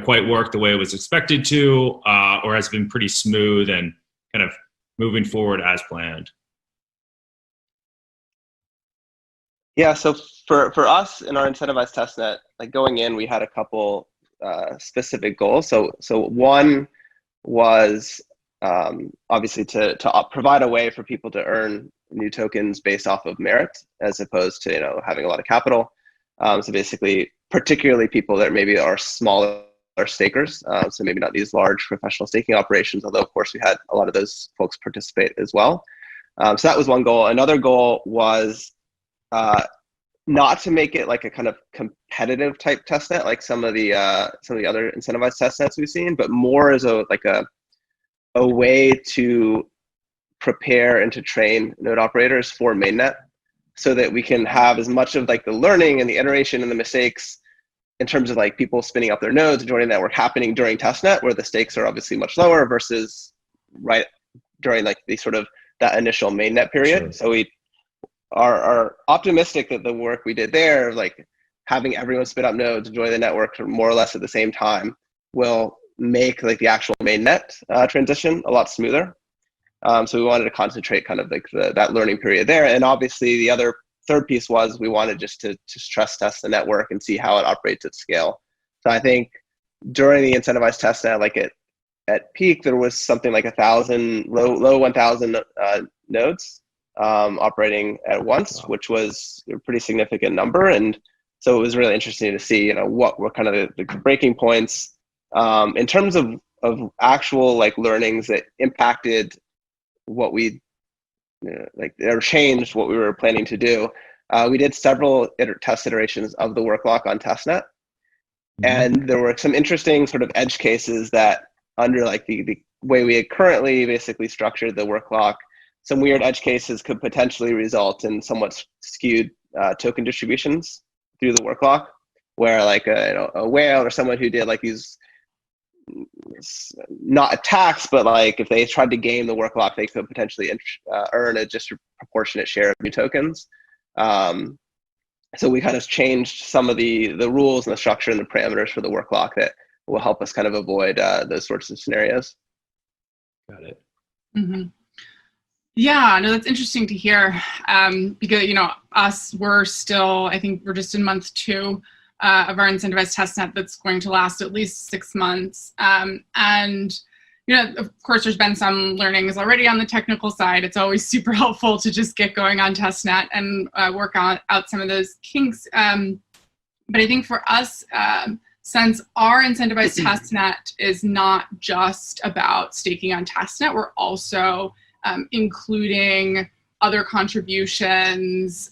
quite work the way it was expected to, or has been pretty smooth and kind of moving forward as planned? Yeah, so for us in our incentivized testnet, like going in, we had a couple specific goals. So one was obviously to provide a way for people to earn new tokens based off of merit, as opposed to having a lot of capital. So basically, particularly people that maybe are smaller stakers, so maybe not these large professional staking operations, although of course we had a lot of those folks participate as well. So that was one goal. Another goal was not to make it like a kind of competitive type testnet like some of the other incentivized testnets we've seen, but more as a way to prepare and to train node operators for mainnet, so that we can have as much of like the learning and the iteration and the mistakes in terms of like people spinning up their nodes and joining the network happening during testnet, where the stakes are obviously much lower, versus right during like the sort of that initial mainnet period. Sure. So we are optimistic that the work we did there, like having everyone spin up nodes and join the network more or less at the same time, will make like the actual mainnet transition a lot smoother. So we wanted to concentrate kind of like that learning period there. And obviously the other third piece was we wanted just to stress test the network and see how it operates at scale. So I think during the incentivized testnet, like at peak, there was something like 1,000, low 1,000 nodes operating at once, which was a pretty significant number. And so it was really interesting to see, what were kind of the breaking points in terms of actual like learnings that impacted what we or changed what we were planning to do. We did several test iterations of the work lock on testnet, and there were some interesting sort of edge cases that under like the way we had currently basically structured the work lock, some weird edge cases could potentially result in somewhat skewed token distributions through the work lock, where like a whale or someone who did like these not attacks, but like if they tried to game the work lock, they could potentially earn a disproportionate share of new tokens. So we kind of changed some of the rules and the structure and the parameters for the work lock that will help us kind of avoid those sorts of scenarios. Got it. Mm-hmm. Yeah, no, that's interesting to hear because, we're still, I think we're just in month 2 of our incentivized testnet that's going to last at least 6 months. And, of course, there's been some learnings already on the technical side. It's always super helpful to just get going on testnet and work out some of those kinks. But I think for us, since our incentivized testnet is not just about staking on testnet, we're also including other contributions.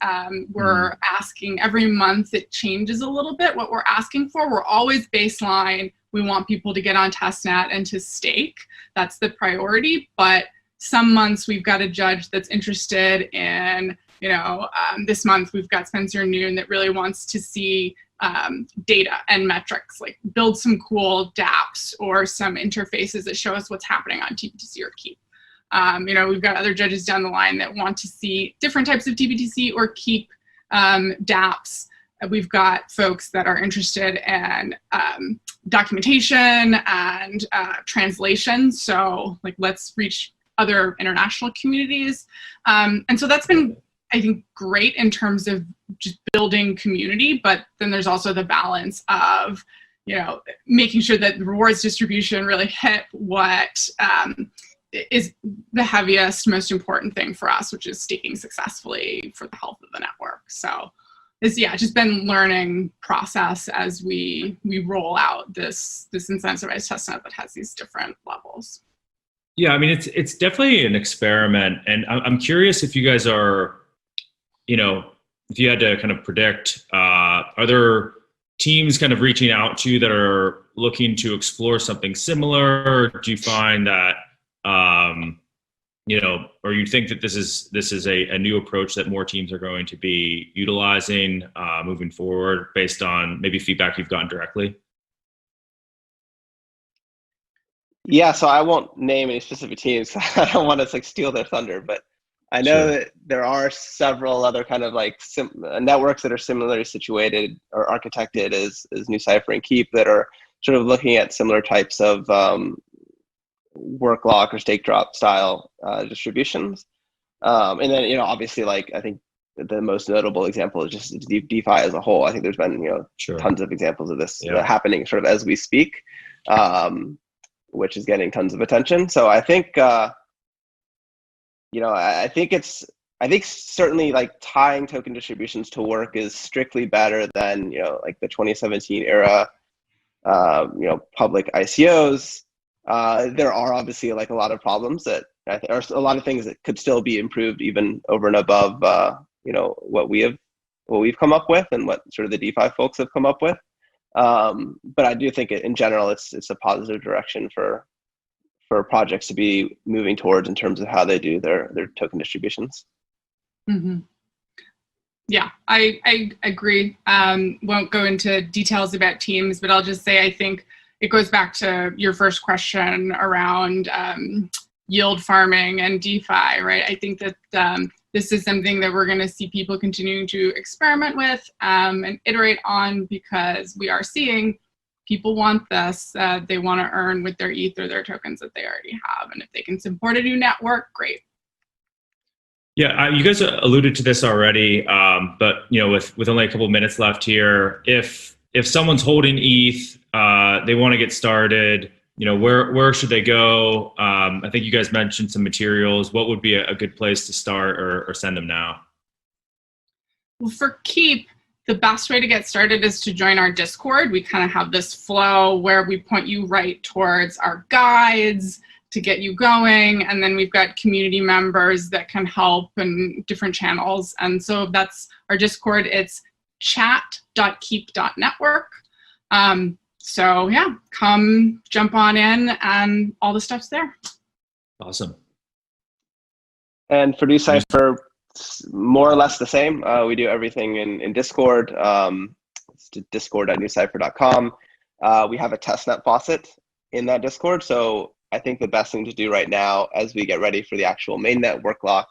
We're asking every month, it changes a little bit what we're asking for. We're always baseline. We want people to get on testnet and to stake. That's the priority. But some months we've got a judge that's interested in, this month we've got Spencer Noon that really wants to see data and metrics, like build some cool dApps or some interfaces that show us what's happening on TBTC or Keep. We've got other judges down the line that want to see different types of TBTC or Keep dApps. We've got folks that are interested in documentation and translation. So like, let's reach other international communities. And so that's been, I think, great in terms of just building community, but then there's also the balance of, making sure that the rewards distribution really hit what is the heaviest, most important thing for us, which is staking successfully for the health of the network. So it's just been learning process as we roll out this incentivized testnet that has these different levels. Yeah, I mean, it's definitely an experiment, and I'm curious if you guys are, if you had to kind of predict, are there teams kind of reaching out to you that are looking to explore something similar? Or do you find that, or you think that this is a new approach that more teams are going to be utilizing moving forward based on maybe feedback you've gotten directly? Yeah, so I won't name any specific teams. I don't want to steal their thunder, but I know that there are several other kind of networks that are similarly situated or architected as NuCypher and Keep that are sort of looking at similar types of work lock or stake drop style distributions. And then, obviously, I think the most notable example is just DeFi as a whole. I think there's been, tons of examples of this happening sort of as we speak, which is getting tons of attention. So I think, I think certainly tying token distributions to work is strictly better than, the 2017 era, public ICOs. There are obviously a lot of problems that or a lot of things that could still be improved even over and above, what we've come up with and what sort of the DeFi folks have come up with. But I do think in general, it's a positive direction for projects to be moving towards in terms of how they do their token distributions. Mm-hmm. Yeah, I agree. Won't go into details about teams, but I'll just say I think it goes back to your first question around yield farming and DeFi, right? I think that this is something that we're going to see people continuing to experiment with and iterate on, because we are seeing people want this. They want to earn with their ETH or their tokens that they already have. And if they can support a new network, great. Yeah, you guys alluded to this already, but with only a couple of minutes left here, if someone's holding ETH, they want to get started, where should they go? I think you guys mentioned some materials. What would be a good place to start or send them now? Well, for Keep, the best way to get started is to join our Discord. We kind of have this flow where we point you right towards our guides to get you going. And then we've got community members that can help in different channels. And so that's our Discord. It's chat.keep.network. So yeah, come jump on in and all the stuff's there. Awesome. And for NewCypher, more or less the same. We do everything in Discord. It's discord.newcypher.com. We have a testnet faucet in that Discord. So I think the best thing to do right now as we get ready for the actual mainnet work lock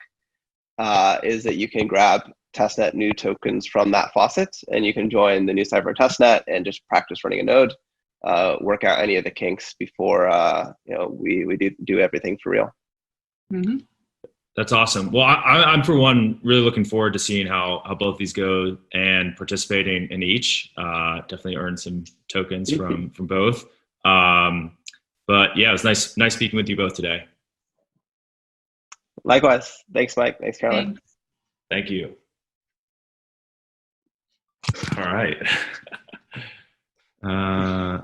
is that you can grab testnet new tokens from that faucet, and you can join the NewCypher testnet and just practice running a node, work out any of the kinks before we do everything for real. Mm-hmm. That's awesome. Well, I'm for one really looking forward to seeing how both these go and participating in each. Definitely earned some tokens from both. But yeah, it was nice speaking with you both today. Likewise. Thanks, Mike. Thanks, Carolyn. Thank you. All right. I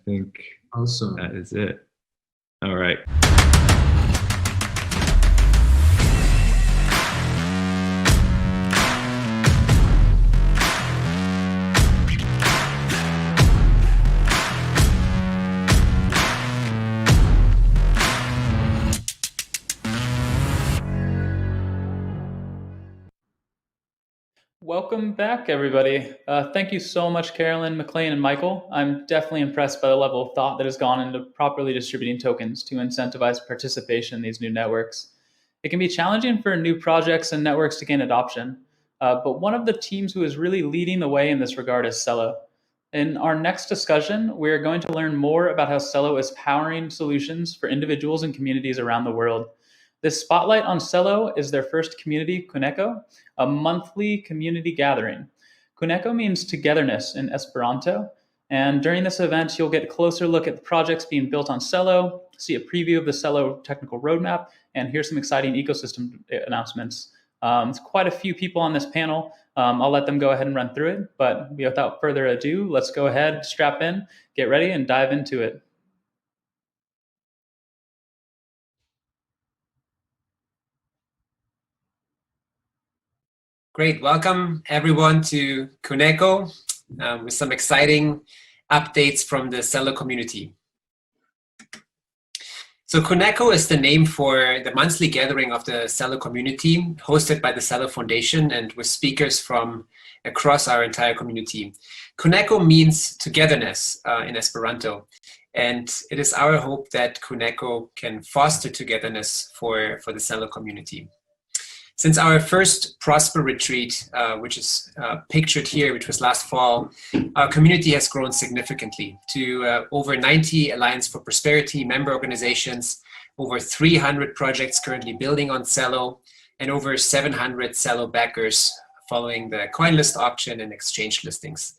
think awesome. That is it. All right. Welcome back, everybody. Thank you so much, Carolyn, MacLane, and Michael. I'm definitely impressed by the level of thought that has gone into properly distributing tokens to incentivize participation in these new networks. It can be challenging for new projects and networks to gain adoption, but one of the teams who is really leading the way in this regard is Celo. In our next discussion, we are going to learn more about how Celo is powering solutions for individuals and communities around the world. This spotlight on Celo is their first community, Kuneko, a monthly community gathering. Kuneko means togetherness in Esperanto, and during this event, you'll get a closer look at the projects being built on Celo, see a preview of the Celo technical roadmap, and hear some exciting ecosystem announcements. It's quite a few people on this panel. I'll let them go ahead and run through it, but without further ado, let's go ahead, strap in, get ready, and dive into it. Great, welcome everyone to Kuneko with some exciting updates from the Celo community. So Kuneko is the name for the monthly gathering of the Celo community, hosted by the Celo Foundation and with speakers from across our entire community. Kuneko means togetherness in Esperanto, and it is our hope that Kuneko can foster togetherness for the Celo community. Since our first Prosper retreat, which is pictured here, which was last fall, our community has grown significantly to over 90 Alliance for Prosperity member organizations, over 300 projects currently building on Celo, and over 700 Celo backers following the CoinList auction and exchange listings.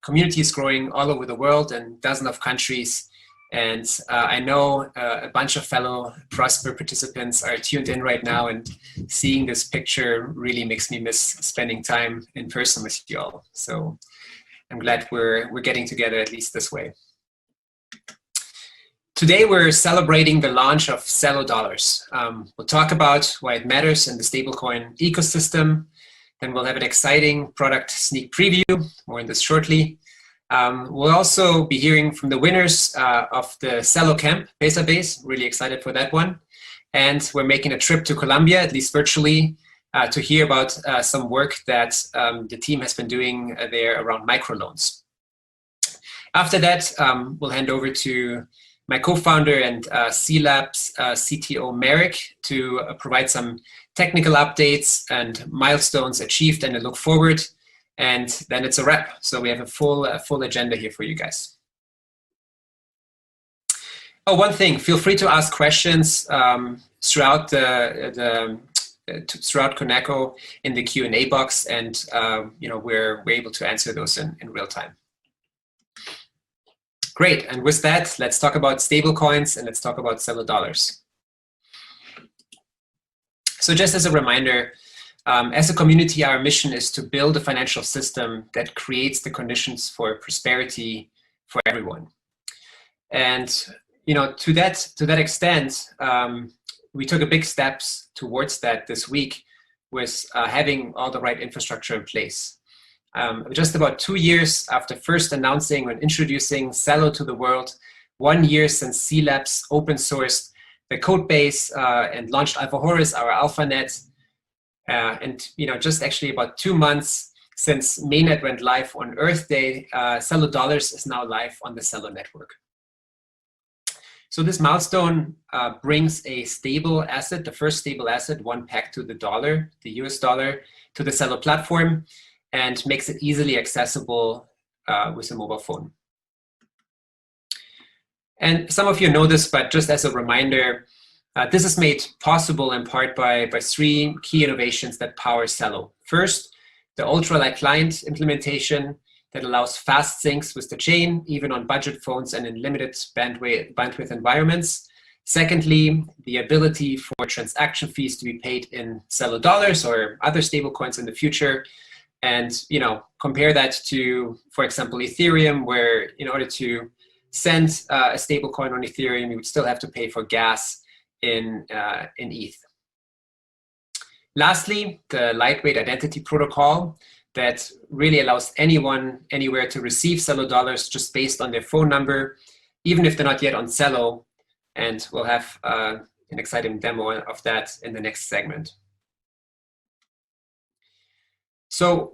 Community is growing all over the world in dozens of countries. And I know a bunch of fellow Prosper participants are tuned in right now, and seeing this picture really makes me miss spending time in person with you all. So I'm glad we're getting together at least this way. Today we're celebrating the launch of Celo Dollars. We'll talk about why it matters in the stablecoin ecosystem. Then we'll have an exciting product sneak preview, more on this shortly. We'll also be hearing from the winners of the Celo Camp database. Really excited for that one. And we're making a trip to Colombia, at least virtually, to hear about some work that the team has been doing there around microloans. After that, we'll hand over to my co-founder and C-Labs CTO Marek to provide some technical updates and milestones achieved and a look forward. And then it's a wrap. So we have a full agenda here for you guys. Oh, one thing, feel free to ask questions throughout the throughout Coneco in the Q&A box, and we're able to answer those in real time. Great, and with that, let's talk about stablecoins and let's talk about Celo dollars. So just as a reminder, as a community, our mission is to build a financial system that creates the conditions for prosperity for everyone. And to that extent, we took a big steps towards that this week with having all the right infrastructure in place. Just about 2 years after first announcing and introducing Celo to the world, 1 year since C Labs open sourced the code base and launched AlphaHoris, our AlphaNet, and just actually about 2 months since Mainnet went live on Earth Day, Celo dollars is now live on the Celo network. So this milestone brings a stable asset, the first stable asset, one pegged to the dollar, the US dollar, to the Celo platform, and makes it easily accessible with a mobile phone. And some of you know this, but just as a reminder, this is made possible in part by 3 key innovations that power Celo. First, the ultralight client implementation that allows fast syncs with the chain, even on budget phones and in limited bandwidth environments. Secondly, the ability for transaction fees to be paid in Celo dollars or other stablecoins in the future. And compare that to, for example, Ethereum, where in order to send a stablecoin on Ethereum, you would still have to pay for gas in ETH. Lastly, the lightweight identity protocol that really allows anyone, anywhere to receive Celo dollars just based on their phone number, even if they're not yet on Celo. And we'll have an exciting demo of that in the next segment. So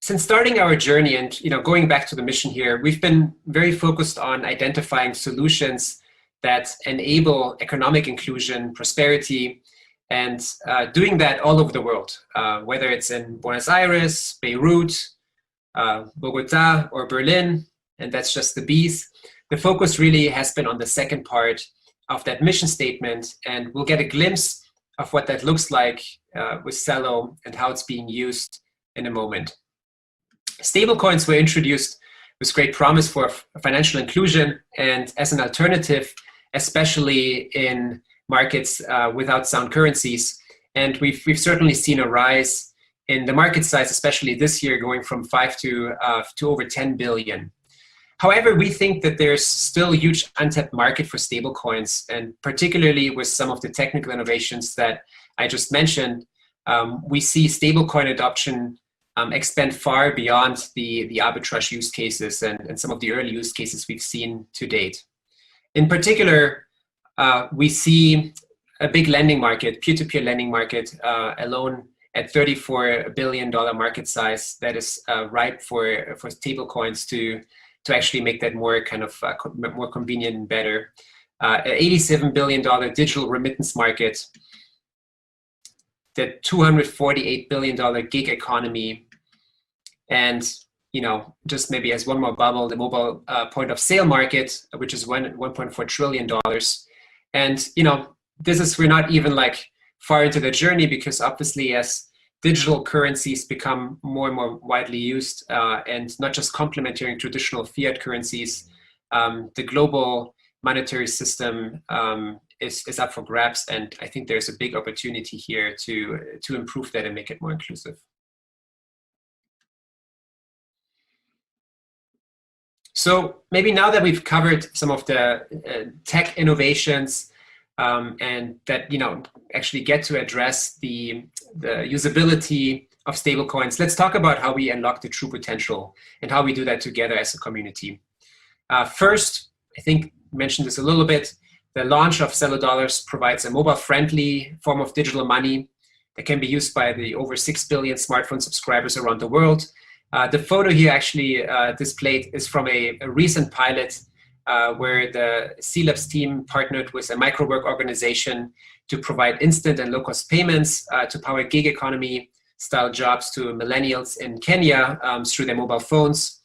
since starting our journey and going back to the mission here, we've been very focused on identifying solutions that enable economic inclusion, prosperity, and doing that all over the world, whether it's in Buenos Aires, Beirut, Bogota, or Berlin, and that's just the B's. The focus really has been on the second part of that mission statement, and we'll get a glimpse of what that looks like with Celo and how it's being used in a moment. Stablecoins were introduced with great promise for financial inclusion and as an alternative, especially in markets without sound currencies. And we've certainly seen a rise in the market size, especially this year, going from 5 to over 10 billion. However, we think that there's still a huge untapped market for stablecoins, and particularly with some of the technical innovations that I just mentioned, we see stablecoin adoption expand far beyond the arbitrage use cases and some of the early use cases we've seen to date. In particular, we see a big lending market, peer-to-peer lending market, alone at $34 billion market size that is ripe for stablecoins to actually make that more more convenient and better. $87 billion digital remittance market, the $248 billion gig economy, and just maybe as one more bubble, the mobile point of sale market, which is $1.4 trillion. And we're not even far into the journey, because obviously as digital currencies become more and more widely used and not just complementing traditional fiat currencies, the global monetary system is up for grabs, and I think there's a big opportunity here to improve that and make it more inclusive. So maybe now that we've covered some of the tech innovations and that actually get to address the usability of stablecoins, let's talk about how we unlock the true potential and how we do that together as a community. First, I think I mentioned this a little bit, the launch of Celo dollars provides a mobile-friendly form of digital money that can be used by the over 6 billion smartphone subscribers around the world. The photo here actually displayed is from a recent pilot where the C Labs team partnered with a microwork organization to provide instant and low-cost payments to power gig economy style jobs to millennials in Kenya through their mobile phones.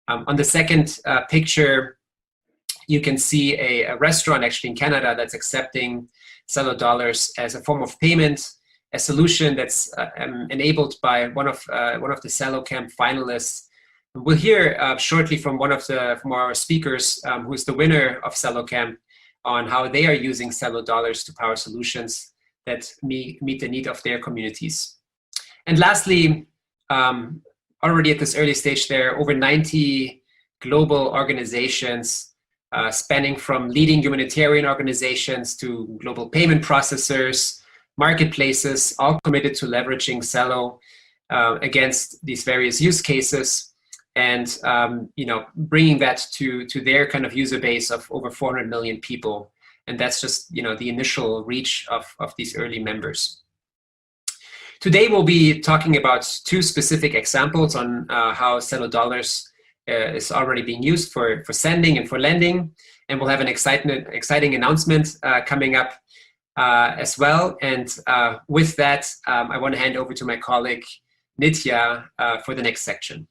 On the second picture, you can see a restaurant actually in Canada that's accepting Celo dollars as a form of payment. a solution that's enabled by one of the Celo Camp finalists. We'll hear shortly from from our speakers, who is the winner of Celo Camp, on how they are using Celo dollars to power solutions that meet the need of their communities. And lastly, already at this early stage, there are over 90 global organizations spanning from leading humanitarian organizations to global payment processors, marketplaces, all committed to leveraging Celo against these various use cases, and bringing that to their kind of user base of over 400 million people. And that's just the initial reach of these early members. Today we'll be talking about two specific examples on how Celo dollars is already being used for sending and for lending, and we'll have an exciting announcement coming up as well. And with that, I want to hand over to my colleague Nitya for the next section.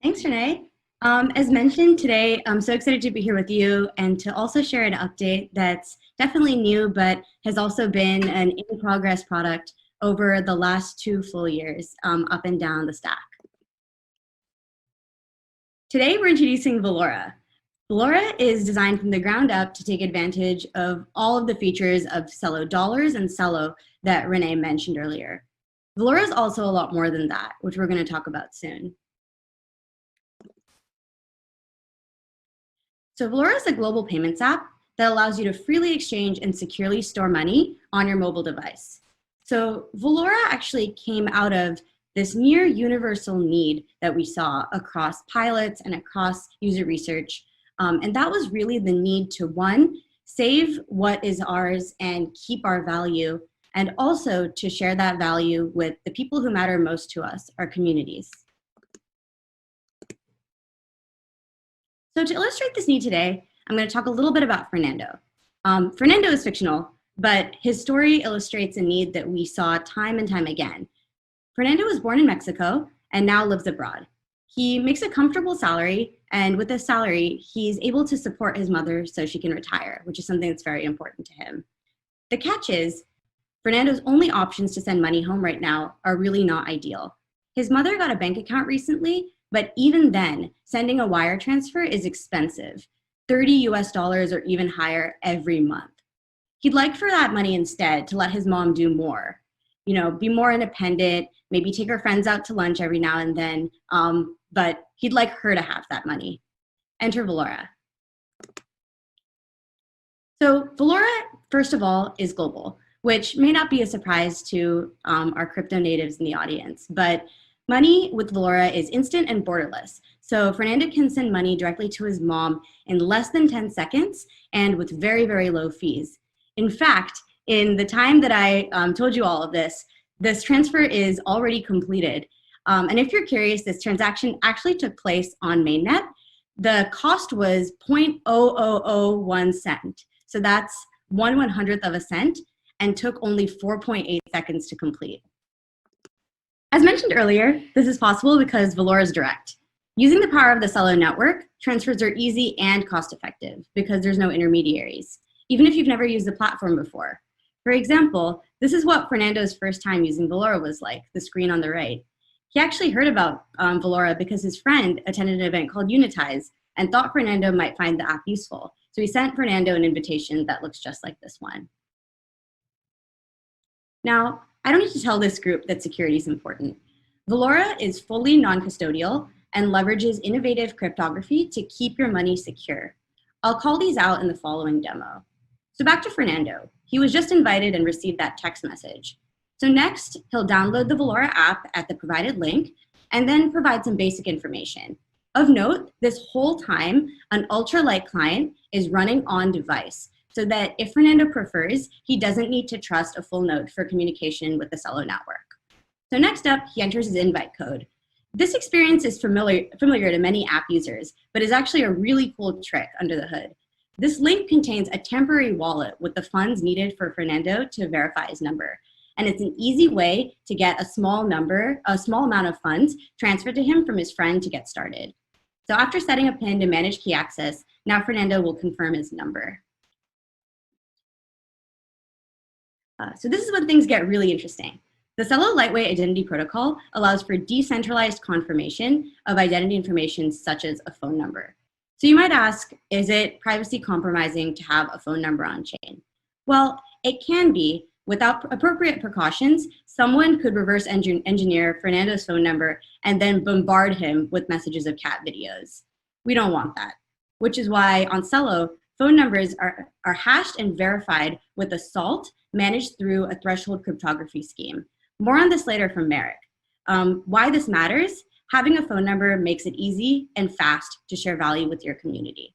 Thanks, Rene. As mentioned today, I'm so excited to be here with you and to also share an update that's definitely new, but has also been an in-progress product over the last 2 full years, up and down the stack. Today, we're introducing Valora. Valora is designed from the ground up to take advantage of all of the features of Celo dollars and Celo that Rene mentioned earlier. Valora is also a lot more than that, which we're going to talk about soon. So Valora is a global payments app that allows you to freely exchange and securely store money on your mobile device. So Valora actually came out of this near universal need that we saw across pilots and across user research. And that was really the need to, one, save what is ours and keep our value, and also to share that value with the people who matter most to us, our communities. So to illustrate this need today, I'm going to talk a little bit about Fernando. Fernando is fictional, but his story illustrates a need that we saw time and time again. Fernando was born in Mexico and now lives abroad. He makes a comfortable salary, and with this salary, he's able to support his mother so she can retire, which is something that's very important to him. The catch is, Fernando's only options to send money home right now are really not ideal. His mother got a bank account recently, but even then, sending a wire transfer is expensive, $30 US or even higher every month. He'd like for that money instead to let his mom do more, be more independent, maybe take her friends out to lunch every now and then, but he'd like her to have that money. Enter Valora. So Valora, first of all, is global, which may not be a surprise to our crypto natives in the audience, but money with Valora is instant and borderless. So Fernando can send money directly to his mom in less than 10 seconds and with very, very low fees. In fact, in the time that I told you all of this transfer is already completed. And if you're curious, this transaction actually took place on mainnet. The cost was 0.0001 cent. So that's 1/100th of a cent, and took only 4.8 seconds to complete. As mentioned earlier, this is possible because Valora is direct. Using the power of the Celo network, transfers are easy and cost-effective because there's no intermediaries, even if you've never used the platform before. For example, this is what Fernando's first time using Valora was like, the screen on the right. He actually heard about Valora because his friend attended an event called Unitize and thought Fernando might find the app useful. So he sent Fernando an invitation that looks just like this one. Now, I don't need to tell this group that security is important. Valora is fully non-custodial and leverages innovative cryptography to keep your money secure. I'll call these out in the following demo. So back to Fernando. He was just invited and received that text message. So next, he'll download the Valora app at the provided link and then provide some basic information. Of note, this whole time, an ultra-light client is running on device, so that if Fernando prefers, he doesn't need to trust a full node for communication with the Celo network. So next up, he enters his invite code. This experience is familiar to many app users, but is actually a really cool trick under the hood. This link contains a temporary wallet with the funds needed for Fernando to verify his number. And it's an easy way to get a small amount of funds transferred to him from his friend to get started. So after setting a PIN to manage key access, now Fernando will confirm his number. So this is when things get really interesting. The Celo Lightweight Identity Protocol allows for decentralized confirmation of identity information such as a phone number. So you might ask, is it privacy compromising to have a phone number on chain? Well, it can be. Without appropriate precautions, someone could reverse engineer Fernando's phone number and then bombard him with messages of cat videos. We don't want that, which is why on Celo, phone numbers are hashed and verified with a salt managed through a threshold cryptography scheme. More on this later from Marek. Why this matters? Having a phone number makes it easy and fast to share value with your community.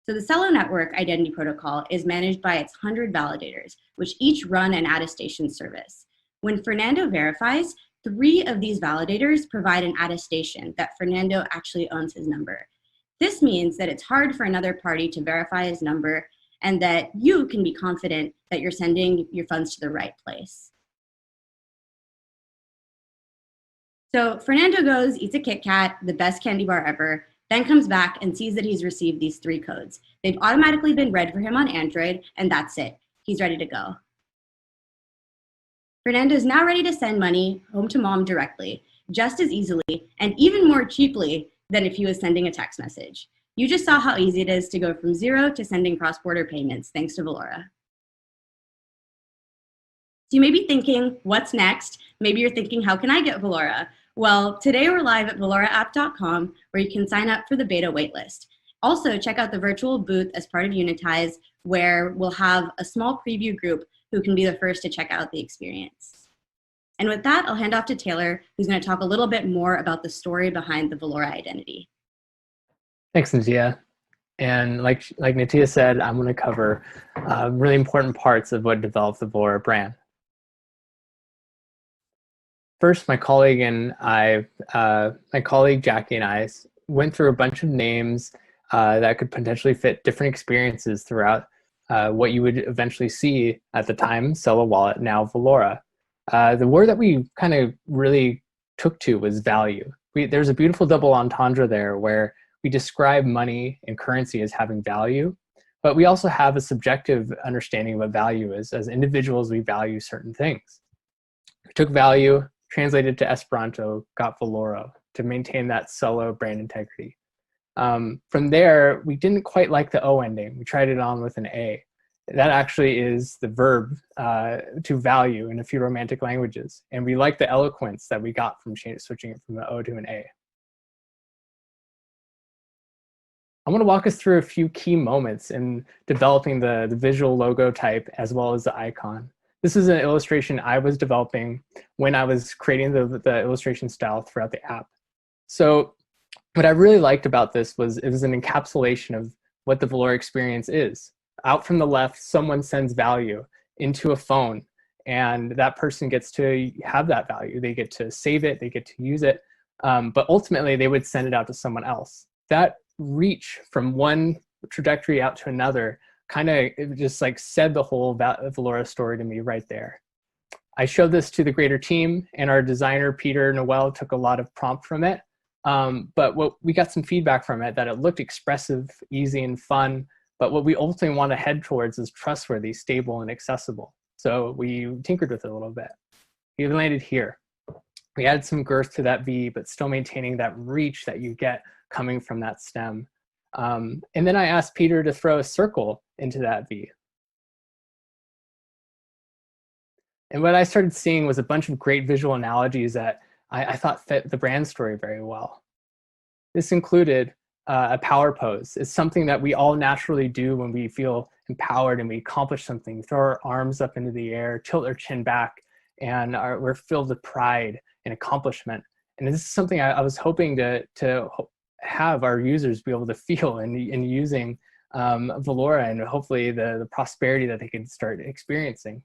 So the Celo Network Identity Protocol is managed by its 100 validators, which each run an attestation service. When Fernando verifies, 3 of these validators provide an attestation that Fernando actually owns his number. This means that it's hard for another party to verify his number and that you can be confident that you're sending your funds to the right place. So Fernando goes, eats a Kit Kat, the best candy bar ever, then comes back and sees that he's received these 3 codes. They've automatically been read for him on Android, and that's it. He's ready to go. Fernando is now ready to send money home to mom directly, just as easily and even more cheaply than if he was sending a text message. You just saw how easy it is to go from 0 to sending cross-border payments thanks to Valora. So you may be thinking, what's next? Maybe you're thinking, how can I get Valora? Well, today we're live at valoraapp.com where you can sign up for the beta waitlist. Also, check out the virtual booth as part of Unitize where we'll have a small preview group who can be the first to check out the experience. And with that, I'll hand off to Taylor, who's going to talk a little bit more about the story behind the Valora identity. Thanks, Nitya. And like Nitya said, I'm going to cover really important parts of what developed the Valora brand. First, my colleague Jackie and I went through a bunch of names that could potentially fit different experiences throughout what you would eventually see at the time, Celo Wallet, now Valora. The word that we kind of really took to was value. There's a beautiful double entendre there where we describe money and currency as having value, but we also have a subjective understanding of what value is. As individuals, we value certain things. We took value, translated to Esperanto, got Valora to maintain that Celo brand integrity. From there, we didn't quite like the O ending. We tried it on with an A. That actually is the verb to value in a few Romantic languages. And we like the eloquence that we got from switching it from an O to an A. I want to walk us through a few key moments in developing the visual logo type as well as the icon. This is an illustration I was developing when I was creating the illustration style throughout the app. So what I really liked about this was it was an encapsulation of what the Valora experience is. Out from the left, someone sends value into a phone, and that person gets to have that value. They get to save it, they get to use it, but ultimately they would send it out to someone else. That reach from one trajectory out to another kind of just like said the whole Valora story to me right there. I showed this to the greater team, and our designer, Peter Noel, took a lot of prompt from it. But we got some feedback from it that it looked expressive, easy, and fun. But what we ultimately want to head towards is trustworthy, stable, and accessible. So we tinkered with it a little bit. We landed here. We added some girth to that V, but still maintaining that reach that you get coming from that stem. And then I asked Peter to throw a circle into that V. And what I started seeing was a bunch of great visual analogies that I thought fit the brand story very well. This included a power pose. It's something that we all naturally do when we feel empowered and we accomplish something. Throw our arms up into the air, tilt our chin back, and we're filled with pride and accomplishment. And this is something I was hoping to have our users be able to feel in using Valora, and hopefully the prosperity that they can start experiencing.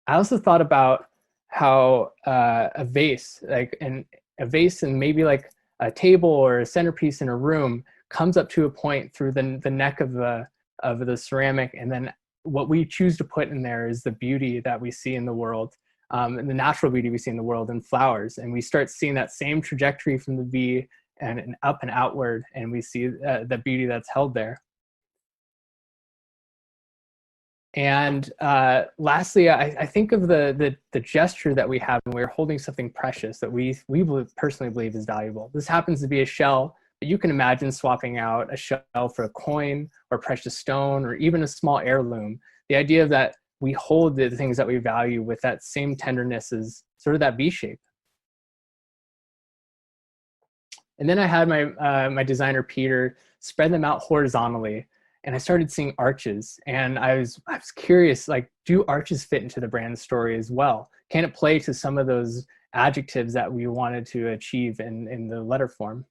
I also thought about how a vase, and maybe like a table or a centerpiece in a room, comes up to a point through the neck of the ceramic, and then what we choose to put in there is the beauty that we see in the world, and the natural beauty we see in the world in flowers. And we start seeing that same trajectory from the V and up and outward, and we see the beauty that's held there. And lastly, I think of the gesture that we have when we're holding something precious that we personally believe is valuable. This happens to be a shell, but you can imagine swapping out a shell for a coin or precious stone or even a small heirloom. The idea that we hold the things that we value with that same tenderness is sort of that V shape. And then I had my designer, Peter, spread them out horizontally. And I started seeing arches, and I was curious, like, do arches fit into the brand story as well? Can it play to some of those adjectives that we wanted to achieve in the letter form?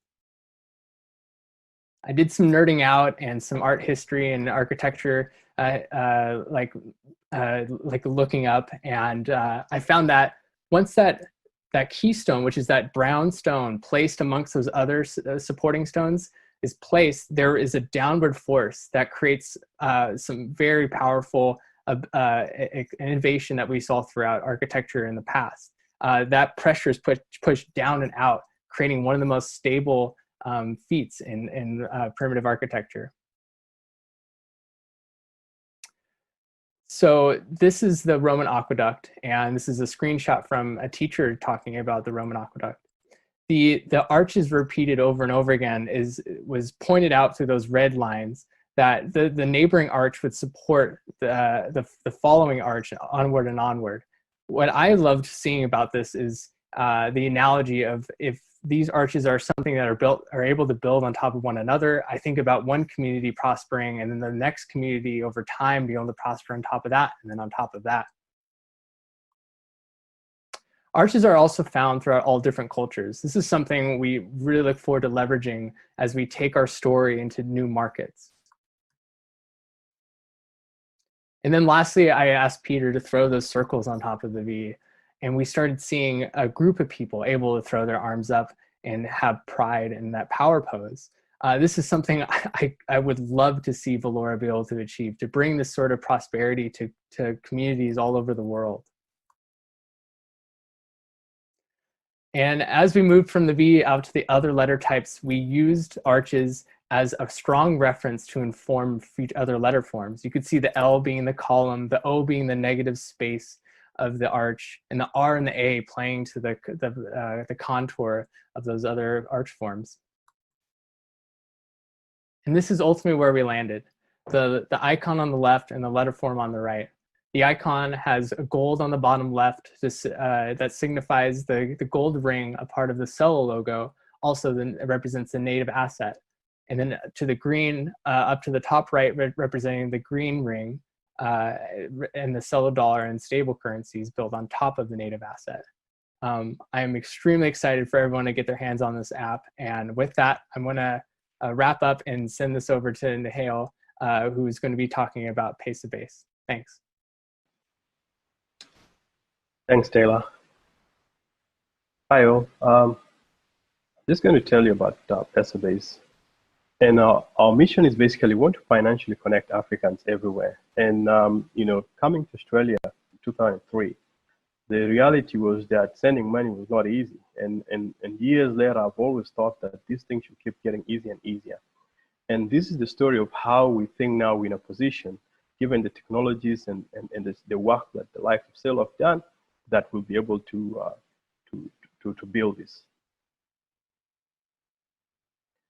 I did some nerding out and some art history and architecture, like looking up, and I found that once that keystone, which is that brown stone placed amongst those other supporting stones, is placed, there is a downward force that creates some very powerful innovation that we saw throughout architecture in the past. That pressure is pushed down and out, creating one of the most stable feats in primitive architecture. So this is the Roman aqueduct, and this is a screenshot from a teacher talking about the Roman aqueduct. The arches repeated over and over again was pointed out through those red lines that the neighboring arch would support the following arch onward and onward. What I loved seeing about this is the analogy of if these arches are something that are able to build on top of one another, I think about one community prospering and then the next community over time being able to prosper on top of that and then on top of that. Arches are also found throughout all different cultures. This is something we really look forward to leveraging as we take our story into new markets. And then lastly, I asked Peter to throw those circles on top of the V, and we started seeing a group of people able to throw their arms up and have pride in that power pose. This is something I would love to see Valora be able to achieve, to bring this sort of prosperity to communities all over the world. And as we moved from the V out to the other letter types, we used arches as a strong reference to inform other letter forms. You could see the L being the column, the O being the negative space of the arch, and the R and the A playing to the contour of those other arch forms. And this is ultimately where we landed. The icon on the left and the letter form on the right. The icon has a gold on the bottom left that signifies the gold ring, a part of the Celo logo, also then represents the native asset. And then to the green, up to the top right, representing the green ring, and the Celo dollar and stable currencies built on top of the native asset. I am extremely excited for everyone to get their hands on this app. And with that, I'm going to wrap up and send this over to Nhial, who's going to be talking about Pesabase. Thanks. Thanks, Taylor. Hi, all. I'm just going to tell you about Pesabase. And our mission is basically we want to financially connect Africans everywhere. And, coming to Australia in 2003, the reality was that sending money was not easy. And years later, I've always thought that these things should keep getting easier and easier. And this is the story of how we think now we're in a position, given the technologies and the work that the likes of Celo have done, that we'll be able to build this.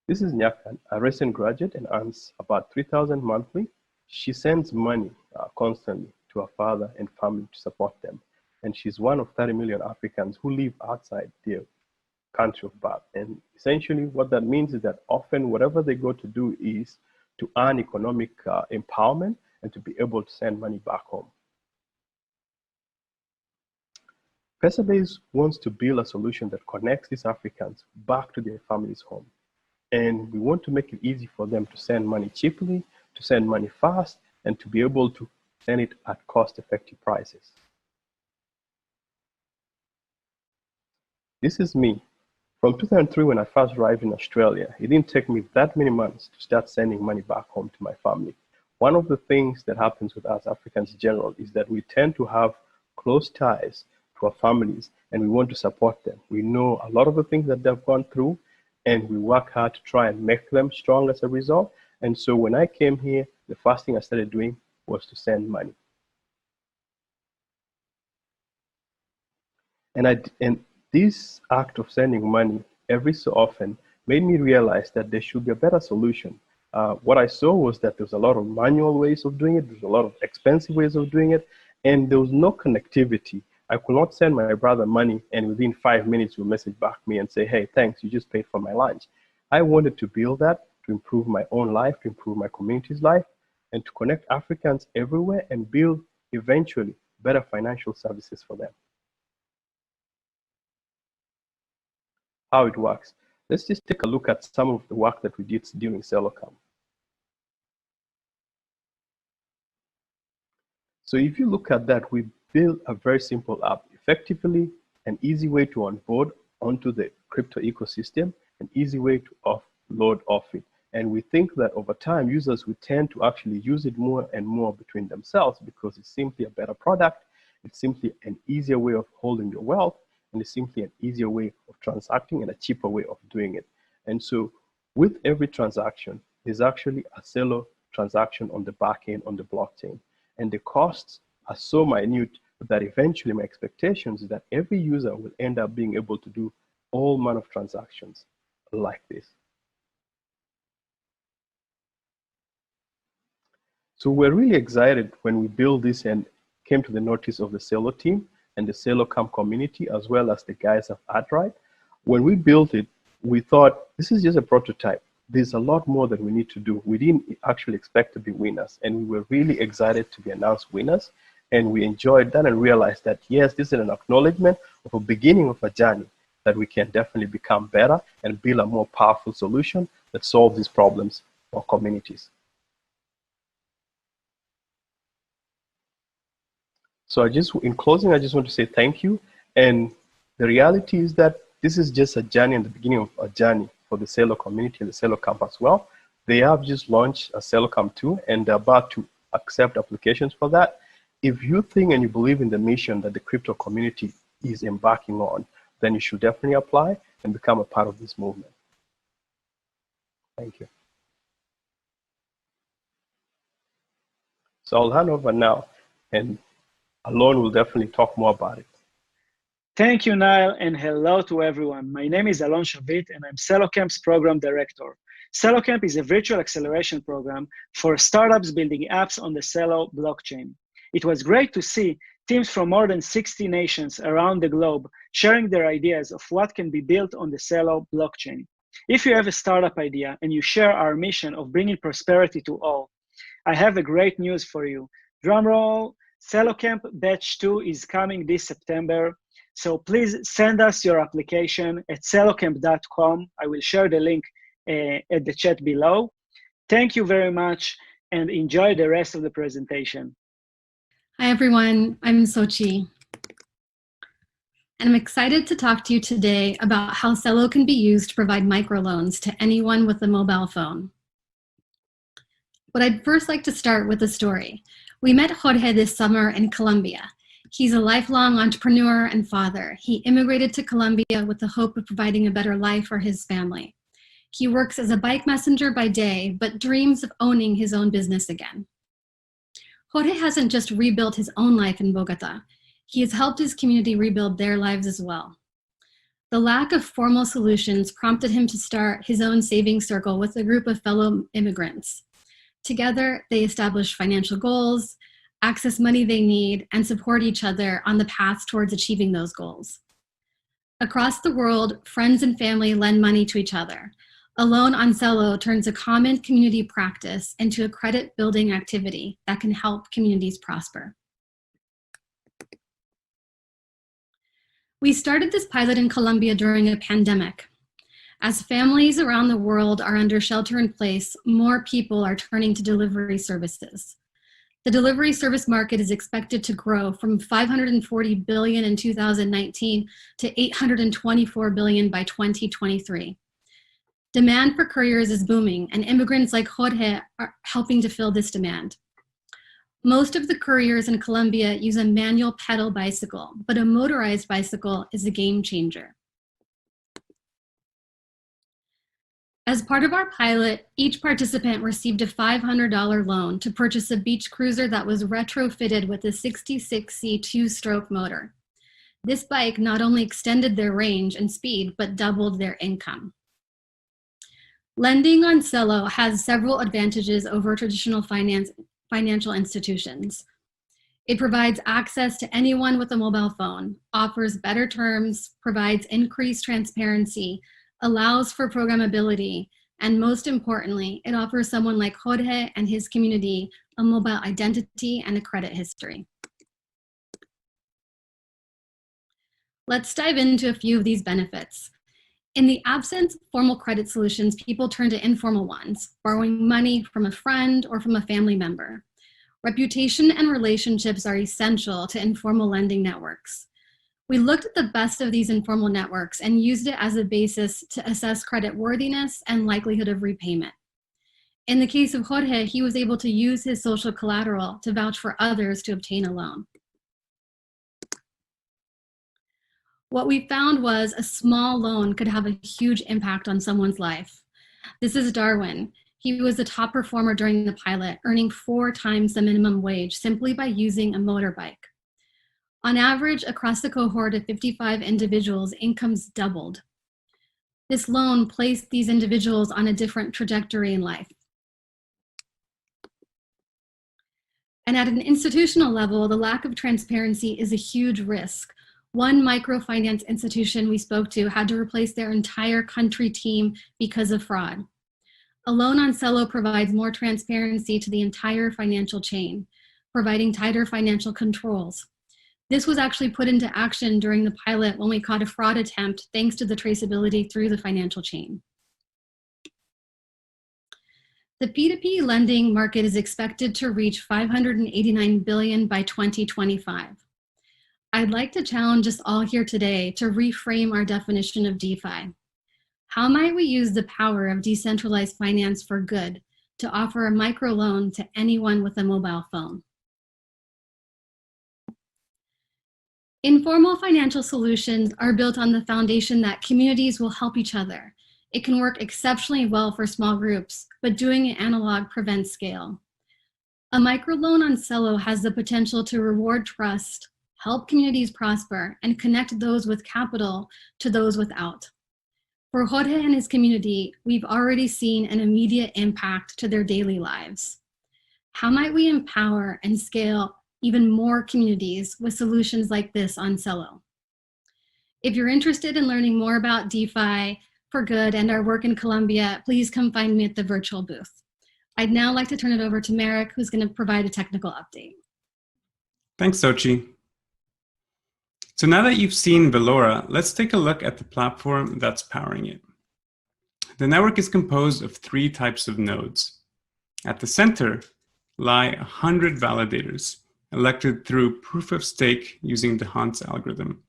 This is Nhial, a recent graduate and earns about $3,000 monthly. She sends money constantly to her father and family to support them. And she's one of 30 million Africans who live outside their country of birth. And essentially what that means is that often whatever they go to do is to earn economic empowerment and to be able to send money back home. Pesabase wants to build a solution that connects these Africans back to their family's home. And we want to make it easy for them to send money cheaply, to send money fast, and to be able to send it at cost-effective prices. This is me. From 2003, when I first arrived in Australia, it didn't take me that many months to start sending money back home to my family. One of the things that happens with us Africans in general is that we tend to have close ties to our families, and we want to support them. We know a lot of the things that they've gone through, and we work hard to try and make them strong as a result. And so when I came here, the first thing I started doing was to send money. And this act of sending money every so often made me realize that there should be a better solution. What I saw was that there's a lot of manual ways of doing it, there's a lot of expensive ways of doing it, and there was no connectivity. I could not send my brother money and within 5 minutes he'll message back me and say, hey, thanks, you just paid for my lunch. I wanted to build that to improve my own life, to improve my community's life, and to connect Africans everywhere and build eventually better financial services for them. How it works. Let's just take a look at some of the work that we did during CeloCamp. So if you look at that, we built a very simple app, effectively an easy way to onboard onto the crypto ecosystem, an easy way to offload off it. And we think that over time, users will tend to actually use it more and more between themselves because it's simply a better product. It's simply an easier way of holding your wealth, and it's simply an easier way of transacting and a cheaper way of doing it. And so with every transaction, there's actually a Celo transaction on the back end on the blockchain. And the costs are so minute that eventually my expectations is that every user will end up being able to do all manner of transactions like this. So we're really excited when we built this and came to the notice of the Celo team and the CeloCamp community, as well as the guys of AdRight. When we built it, we thought this is just a prototype. There's a lot more that we need to do. We didn't actually expect to be winners, and we were really excited to be announced winners. And we enjoyed that and realized that, yes, this is an acknowledgement of a beginning of a journey that we can definitely become better and build a more powerful solution that solves these problems for communities. So in closing, I just want to say thank you. And the reality is that this is just a journey and the beginning of a journey for the Celo community and the CeloCamp as well. They have just launched a CeloCamp 2 and they're about to accept applications for that. If you think and you believe in the mission that the crypto community is embarking on, then you should definitely apply and become a part of this movement. Thank you. So I'll hand over now, and Alon will definitely talk more about it. Thank you, Nhial, and hello to everyone. My name is Alon Shavit, and I'm CeloCamp's program director. CeloCamp is a virtual acceleration program for startups building apps on the Celo blockchain. It was great to see teams from more than 60 nations around the globe sharing their ideas of what can be built on the Celo blockchain. If you have a startup idea and you share our mission of bringing prosperity to all, I have a great news for you. Drumroll, CeloCamp Batch 2 is coming this September. So please send us your application at celocamp.com. I will share the link at the chat below. Thank you very much and enjoy the rest of the presentation. Hi everyone, I'm Xochitl. And I'm excited to talk to you today about how Celo can be used to provide microloans to anyone with a mobile phone. But I'd first like to start with a story. We met Jorge this summer in Colombia. He's a lifelong entrepreneur and father. He immigrated to Colombia with the hope of providing a better life for his family. He works as a bike messenger by day, but dreams of owning his own business again. Jorge hasn't just rebuilt his own life in Bogota. He has helped his community rebuild their lives as well. The lack of formal solutions prompted him to start his own savings circle with a group of fellow immigrants. Together, they establish financial goals, access money they need, and support each other on the path towards achieving those goals. Across the world, friends and family lend money to each other. A loan on Celo turns a common community practice into a credit-building activity that can help communities prosper. We started this pilot in Colombia during a pandemic. As families around the world are under shelter in place, more people are turning to delivery services. The delivery service market is expected to grow from $540 billion in 2019 to $824 billion by 2023. Demand for couriers is booming, and immigrants like Jorge are helping to fill this demand. Most of the couriers in Colombia use a manual pedal bicycle, but a motorized bicycle is a game changer. As part of our pilot, each participant received a $500 loan to purchase a beach cruiser that was retrofitted with a 66C two-stroke motor. This bike not only extended their range and speed, but doubled their income. Lending on Celo has several advantages over traditional financial institutions. It provides access to anyone with a mobile phone, offers better terms, provides increased transparency, allows for programmability, and most importantly, it offers someone like Jorge and his community a mobile identity and a credit history. Let's dive into a few of these benefits. In the absence of formal credit solutions, people turn to informal ones, borrowing money from a friend or from a family member. Reputation and relationships are essential to informal lending networks. We looked at the best of these informal networks and used it as a basis to assess credit worthiness and likelihood of repayment. In the case of Jorge, he was able to use his social collateral to vouch for others to obtain a loan. What we found was a small loan could have a huge impact on someone's life. This is Darwin. He was the top performer during the pilot, earning 4 times the minimum wage simply by using a motorbike. On average, across the cohort of 55 individuals, incomes doubled. This loan placed these individuals on a different trajectory in life. And at an institutional level, the lack of transparency is a huge risk. One microfinance institution we spoke to had to replace their entire country team because of fraud. A loan on Celo provides more transparency to the entire financial chain, providing tighter financial controls. This was actually put into action during the pilot when we caught a fraud attempt thanks to the traceability through the financial chain. The P2P lending market is expected to reach $589 billion by 2025. I'd like to challenge us all here today to reframe our definition of DeFi. How might we use the power of decentralized finance for good to offer a microloan to anyone with a mobile phone? Informal financial solutions are built on the foundation that communities will help each other. It can work exceptionally well for small groups, but doing it analog prevents scale. A microloan on Celo has the potential to reward trust, help communities prosper, and connect those with capital to those without. For Jorge and his community, we've already seen an immediate impact to their daily lives. How might we empower and scale even more communities with solutions like this on Celo? If you're interested in learning more about DeFi for good and our work in Colombia, please come find me at the virtual booth. I'd now like to turn it over to Marek, who's going to provide a technical update. Thanks, Xochitl. So now that you've seen Velora, let's take a look at the platform that's powering it. The network is composed of 3 types of nodes. At the center lie 100 validators, elected through proof of stake using the Hans algorithm.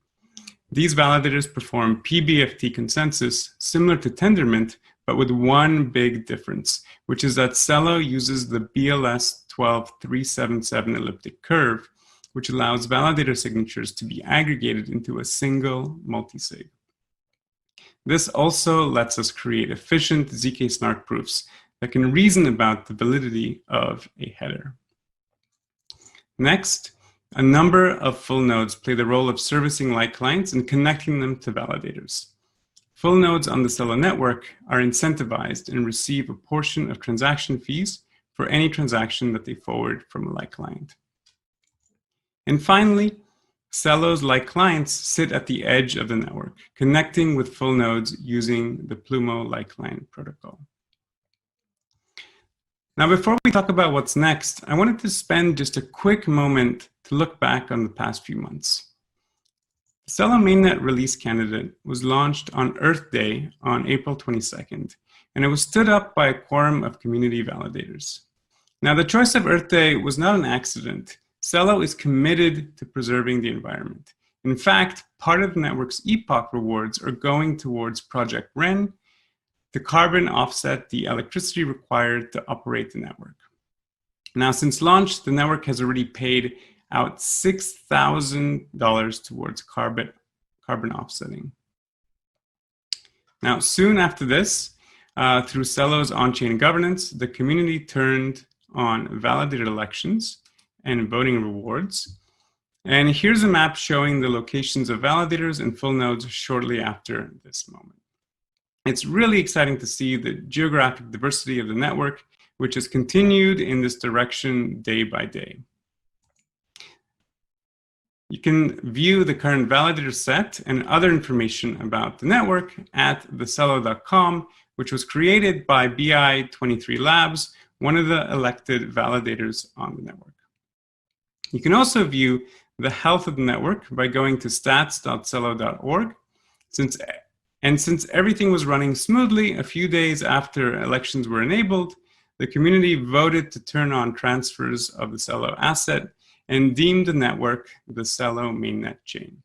These validators perform PBFT consensus similar to Tendermint, but with one big difference, which is that Celo uses the BLS 12377 elliptic curve, which allows validator signatures to be aggregated into a single multisig. This also lets us create efficient ZK snark proofs that can reason about the validity of a header. Next, a number of full nodes play the role of servicing like clients and connecting them to validators. Full nodes on the Celo network are incentivized and receive a portion of transaction fees for any transaction that they forward from a like client. And finally, Celo's like clients sit at the edge of the network, connecting with full nodes using the Plumo like client protocol. Now, before we talk about what's next, I wanted to spend just a quick moment to look back on the past few months. The Celo mainnet release candidate was launched on Earth Day on April 22nd, and it was stood up by a quorum of community validators. Now, the choice of Earth Day was not an accident. Celo is committed to preserving the environment. In fact, part of the network's epoch rewards are going towards Project Rene to carbon offset the electricity required to operate the network. Now, since launch, the network has already paid out $6,000 towards carbon offsetting. Now, soon after this, through Celo's on-chain governance, the community turned on validated elections and voting rewards. And here's a map showing the locations of validators and full nodes shortly after this moment. It's really exciting to see the geographic diversity of the network, which has continued in this direction day by day. You can view the current validator set and other information about the network at thecelo.com, which was created by BI23 Labs, one of the elected validators on the network. You can also view the health of the network by going to stats.celo.org. Since everything was running smoothly, a few days after elections were enabled, the community voted to turn on transfers of the Celo asset and deemed the network the Celo mainnet chain.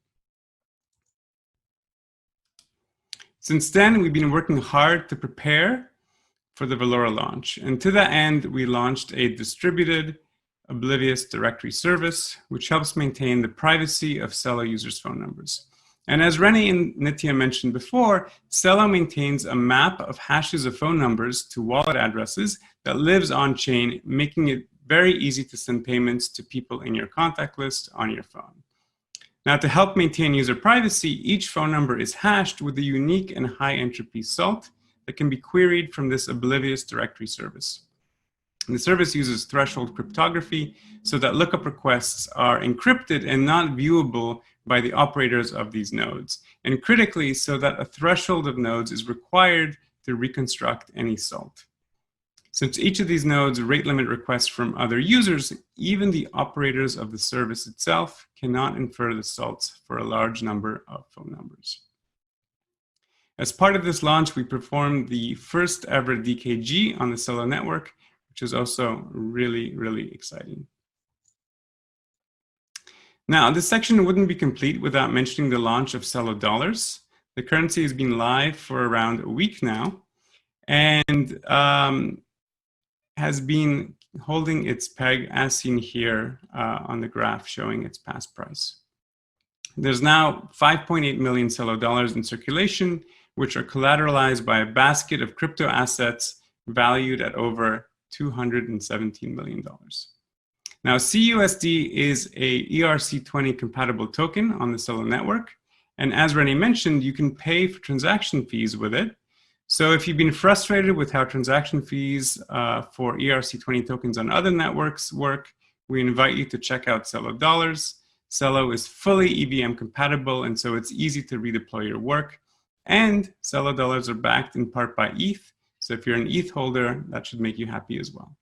Since then, we've been working hard to prepare for the Valora launch. And to that end, we launched a distributed oblivious directory service, which helps maintain the privacy of Celo users' phone numbers. And as Rene and Nitya mentioned before, Celo maintains a map of hashes of phone numbers to wallet addresses that lives on-chain, making it very easy to send payments to people in your contact list on your phone. Now, to help maintain user privacy, each phone number is hashed with a unique and high-entropy salt that can be queried from this oblivious directory service. And the service uses threshold cryptography so that lookup requests are encrypted and not viewable by the operators of these nodes. And critically, so that a threshold of nodes is required to reconstruct any salt. Since each of these nodes rate limit requests from other users, even the operators of the service itself cannot infer the salts for a large number of phone numbers. As part of this launch, we performed the first ever DKG on the Celo network, which is also really, really exciting. Now, this section wouldn't be complete without mentioning the launch of Celo Dollars. The currency has been live for around a week now and has been holding its peg as seen here on the graph showing its past price. There's now 5.8 million Celo Dollars in circulation, which are collateralized by a basket of crypto assets valued at over $217 million. Now, CUSD is a ERC20 compatible token on the Celo network. And as Rene mentioned, you can pay for transaction fees with it. So if you've been frustrated with how transaction fees for ERC20 tokens on other networks work, we invite you to check out Celo Dollars. Celo is fully EVM compatible, and so it's easy to redeploy your work. And Celo Dollars are backed in part by ETH. So if you're an ETH holder, that should make you happy as well.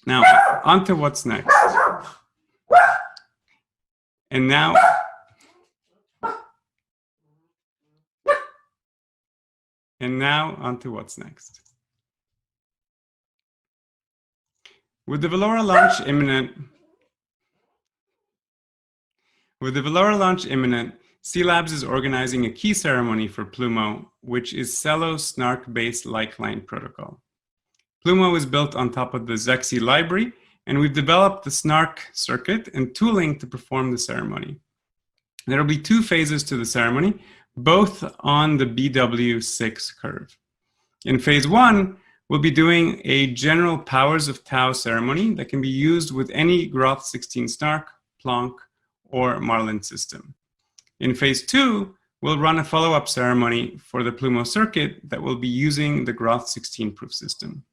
Now, on to what's next. And now, on to what's next. With the Valora launch imminent, C Labs is organizing a key ceremony for Plumo, which is Celo's snark-based lifeline protocol. Plumo is built on top of the Zexi library, and we've developed the snark circuit and tooling to perform the ceremony. There will be two phases to the ceremony, both on the BW6 curve. In phase one, we'll be doing a general powers of Tau ceremony that can be used with any Groth16 snark, Plonk, or Marlin system. In phase two, we'll run a follow-up ceremony for the Plumo circuit that will be using the Groth16 proof system.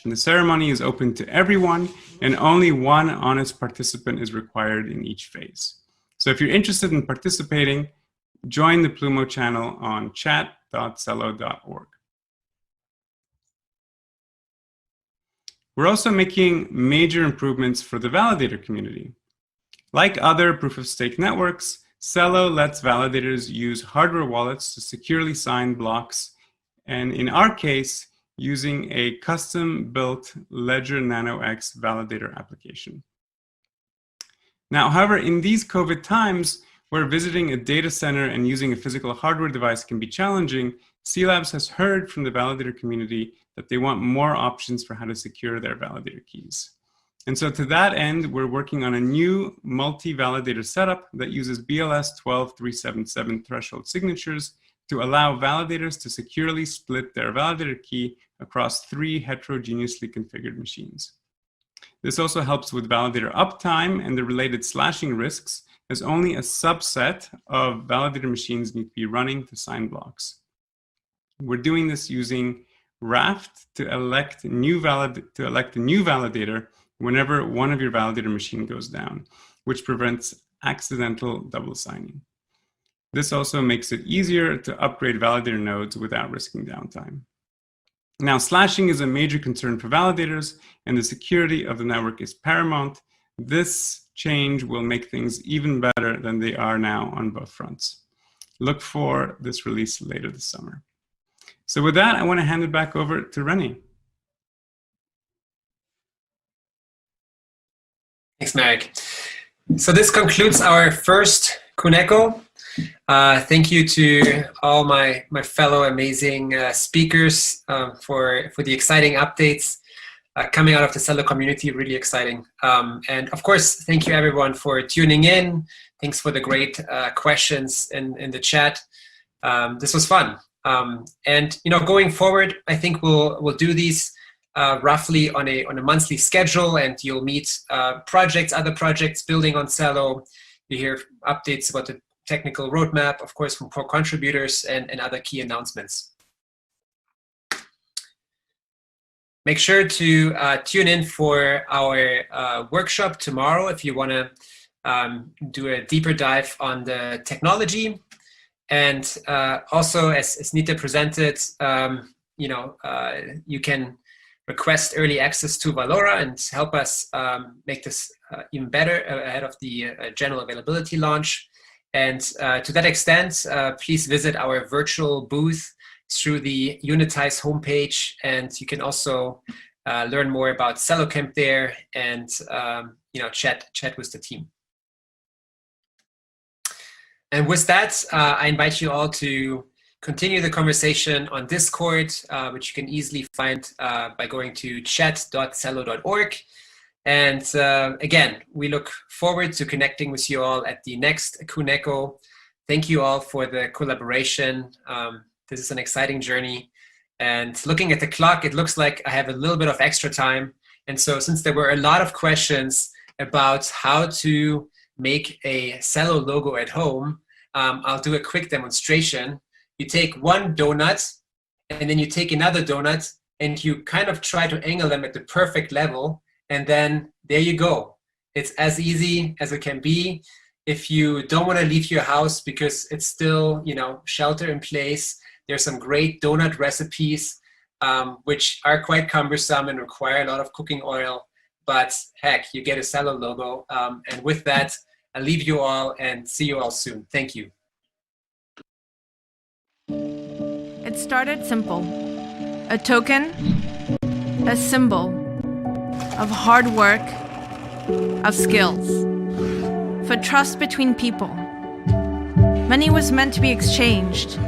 And the ceremony is open to everyone, and only one honest participant is required in each phase. So if you're interested in participating, join the Plumo channel on chat.celo.org. We're also making major improvements for the validator community. Like other proof-of-stake networks, Celo lets validators use hardware wallets to securely sign blocks, and in our case, using a custom-built Ledger Nano X validator application. Now, however, in these COVID times, where visiting a data center and using a physical hardware device can be challenging, C Labs has heard from the validator community that they want more options for how to secure their validator keys. And so to that end, we're working on a new multi-validator setup that uses BLS 12377 threshold signatures to allow validators to securely split their validator key across 3 heterogeneously configured machines. This also helps with validator uptime and the related slashing risks, as only a subset of validator machines need to be running to sign blocks. We're doing this using Raft to elect a new validator whenever one of your validator machine goes down, which prevents accidental double signing. This also makes it easier to upgrade validator nodes without risking downtime. Now, slashing is a major concern for validators, and the security of the network is paramount. This change will make things even better than they are now on both fronts. Look for this release later this summer. So with that, I want to hand it back over to Rene. Thanks, Marek. So this concludes our first Kuneko. Thank you to all my fellow amazing speakers for the exciting updates coming out of the Celo community, really exciting. And of course, thank you everyone for tuning in. Thanks for the great questions in the chat. This was fun. And going forward, I think we'll do these roughly on a monthly schedule, and you'll meet other projects building on Celo. You hear updates about the technical roadmap, of course, from core contributors and other key announcements. Make sure to tune in for our workshop tomorrow if you want to do a deeper dive on the technology. And also, as Nitya presented, you can request early access to Valora and help us make this even better ahead of the general availability launch. And to that extent, please visit our virtual booth through the Unitize homepage, and you can also learn more about CeloCamp there and chat with the team. And with that, I invite you all to continue the conversation on Discord, which you can easily find by going to chat.celo.org. And again, we look forward to connecting with you all at the next Kuneko. Thank you all for the collaboration. This is an exciting journey. And looking at the clock, it looks like I have a little bit of extra time. And so since there were a lot of questions about how to make a Celo logo at home, I'll do a quick demonstration. You take one donut, and then you take another donut, and you kind of try to angle them at the perfect level. And then there you go. It's as easy as it can be. If you don't want to leave your house because it's still, shelter in place, there's some great donut recipes, which are quite cumbersome and require a lot of cooking oil. But heck, you get a Celo logo. And with that, I'll leave you all and see you all soon. Thank you. It started simple. A token, a symbol of hard work, of skills, for trust between people. Money was meant to be exchanged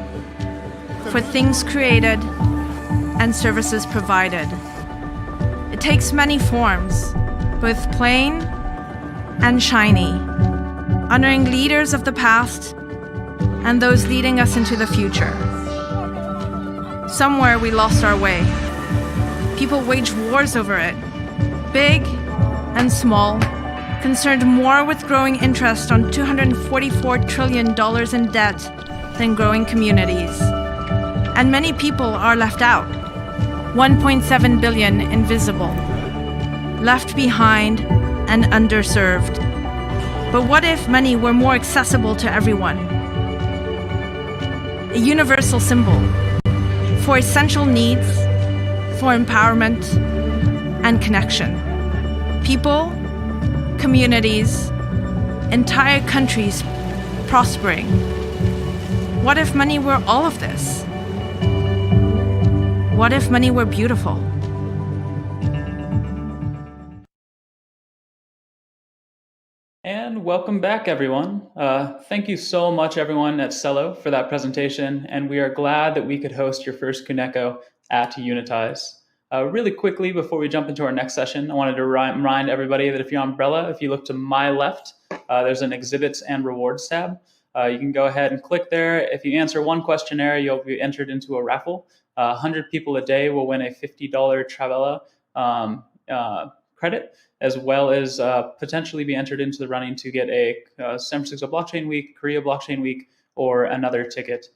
for things created and services provided. It takes many forms, both plain and shiny, honoring leaders of the past and those leading us into the future. Somewhere we lost our way. People waged wars over it, big and small, concerned more with growing interest on $244 trillion in debt than growing communities. And many people are left out, 1.7 billion invisible, left behind and underserved. But what if money were more accessible to everyone? A universal symbol for essential needs, for empowerment and connection. People, communities, entire countries prospering. What if money were all of this? What if money were beautiful? And welcome back, everyone. Thank you so much, everyone at Celo, for that presentation. And we are glad that we could host your first Kuneko at Unitize. Really quickly, before we jump into our next session, I wanted to remind everybody that if you're on Umbrella, if you look to my left, there's an exhibits and rewards tab. You can go ahead and click there. If you answer one questionnaire, you'll be entered into a raffle. 100 people a day will win a $50 Travella credit, as well as potentially be entered into the running to get a San Francisco Blockchain Week, Korea Blockchain Week, or another ticket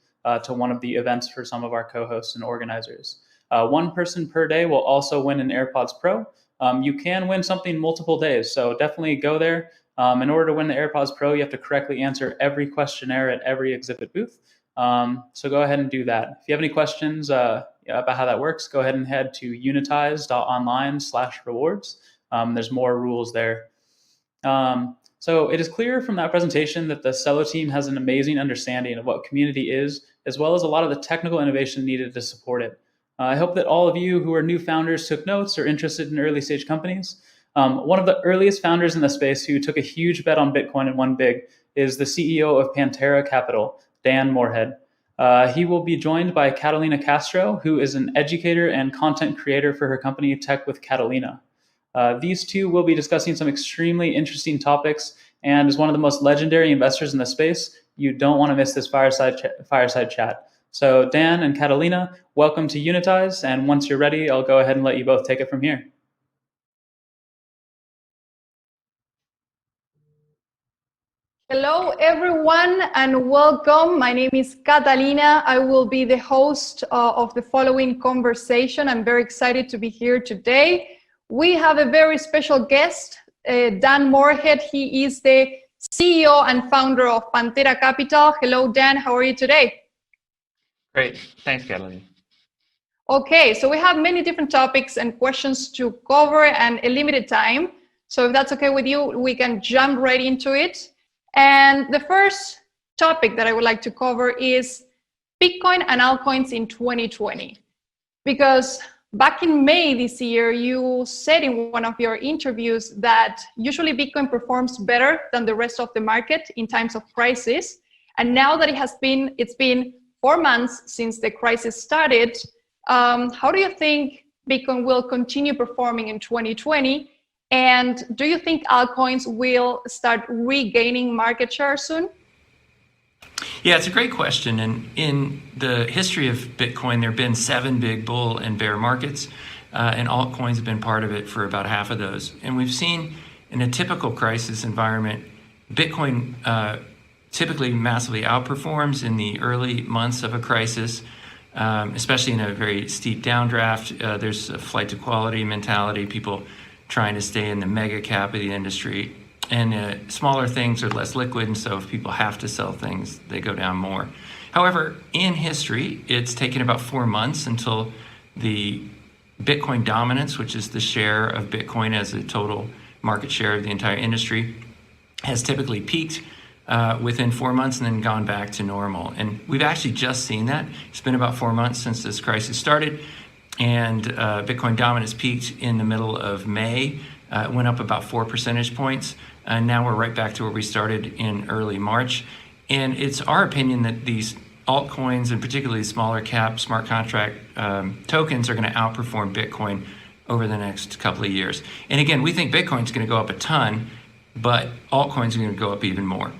to one of the events for some of our co-hosts and organizers. One person per day will also win an AirPods Pro. You can win something multiple days, so definitely go there. In order to win the AirPods Pro, you have to correctly answer every questionnaire at every exhibit booth. So go ahead and do that. If you have any questions about how that works, go ahead and head to unitize.online/rewards. There's more rules there. So it is clear from that presentation that the Celo team has an amazing understanding of what community is, as well as a lot of the technical innovation needed to support it. I hope that all of you who are new founders took notes or interested in early stage companies. One of the earliest founders in the space who took a huge bet on Bitcoin and won big is the CEO of Pantera Capital, Dan Morehead. He will be joined by Catalina Castro, who is an educator and content creator for her company Tech with Catalina. These two will be discussing some extremely interesting topics, and as one of the most legendary investors in the space, you don't want to miss this fireside chat. So Dan and Catalina, welcome to Unitize, and once you're ready, I'll go ahead and let you both take it from here. Hello, everyone, and welcome. My name is Catalina. I will be the host of the following conversation. I'm very excited to be here today. We have a very special guest, Dan Morehead. He is the CEO and founder of Pantera Capital. Hello, Dan. How are you today? Great. Thanks, Catalina. Okay, so we have many different topics and questions to cover and a limited time. So if that's okay with you, we can jump right into it. And the first topic that I would like to cover is Bitcoin and altcoins in 2020. Because back in May this year, you said in one of your interviews that usually Bitcoin performs better than the rest of the market in times of crisis. And now that it's been 4 months since the crisis started, how do you think Bitcoin will continue performing in 2020? And do you think altcoins will start regaining market share soon? Yeah, it's a great question. And in the history of Bitcoin, there have been 7 big bull and bear markets, and altcoins have been part of it for about half of those. And we've seen in a typical crisis environment, Bitcoin typically massively outperforms in the early months of a crisis, especially in a very steep downdraft. There's a flight to quality mentality, people trying to stay in the mega cap of the industry. And smaller things are less liquid, and so if people have to sell things, they go down more. However, in history, it's taken about 4 months until the Bitcoin dominance, which is the share of Bitcoin as a total market share of the entire industry, has typically peaked within 4 months and then gone back to normal. And we've actually just seen that. It's been about 4 months since this crisis started. And Bitcoin dominance peaked in the middle of May, went up about 4 percentage points, and now we're right back to where we started in early March. And it's our opinion that these altcoins, and particularly smaller cap smart contract tokens, are going to outperform Bitcoin over the next couple of years. And again, we think Bitcoin's going to go up a ton, but altcoins are going to go up even more.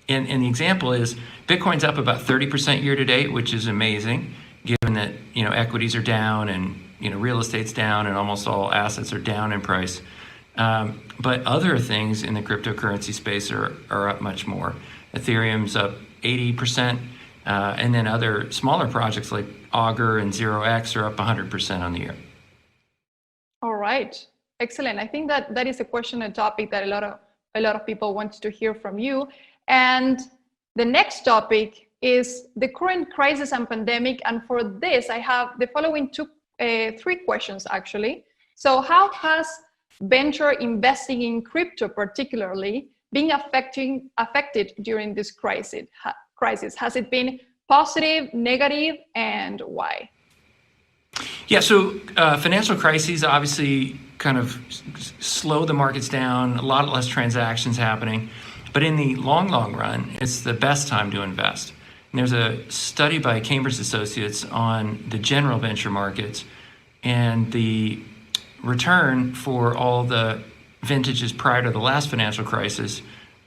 And the example is Bitcoin's up about 30% year to date, which is amazing, given that equities are down and real estate's down and almost all assets are down in price. But other things in the cryptocurrency space are up much more. Ethereum's up 80%, and then other smaller projects like Augur and 0x are up 100% on the year. All right, excellent. I think that is a question and topic that a lot of people want to hear from you. And the next topic is the current crisis and pandemic. And for this, I have the following 3 questions, actually. So how has venture investing in crypto particularly been affected during this crisis? Has it been positive, negative, and why? Yeah, so financial crises obviously kind of slow the markets down, a lot less transactions happening. But in the long run, it's the best time to invest. And there's a study by Cambridge Associates on the general venture markets, and the return for all the vintages prior to the last financial crisis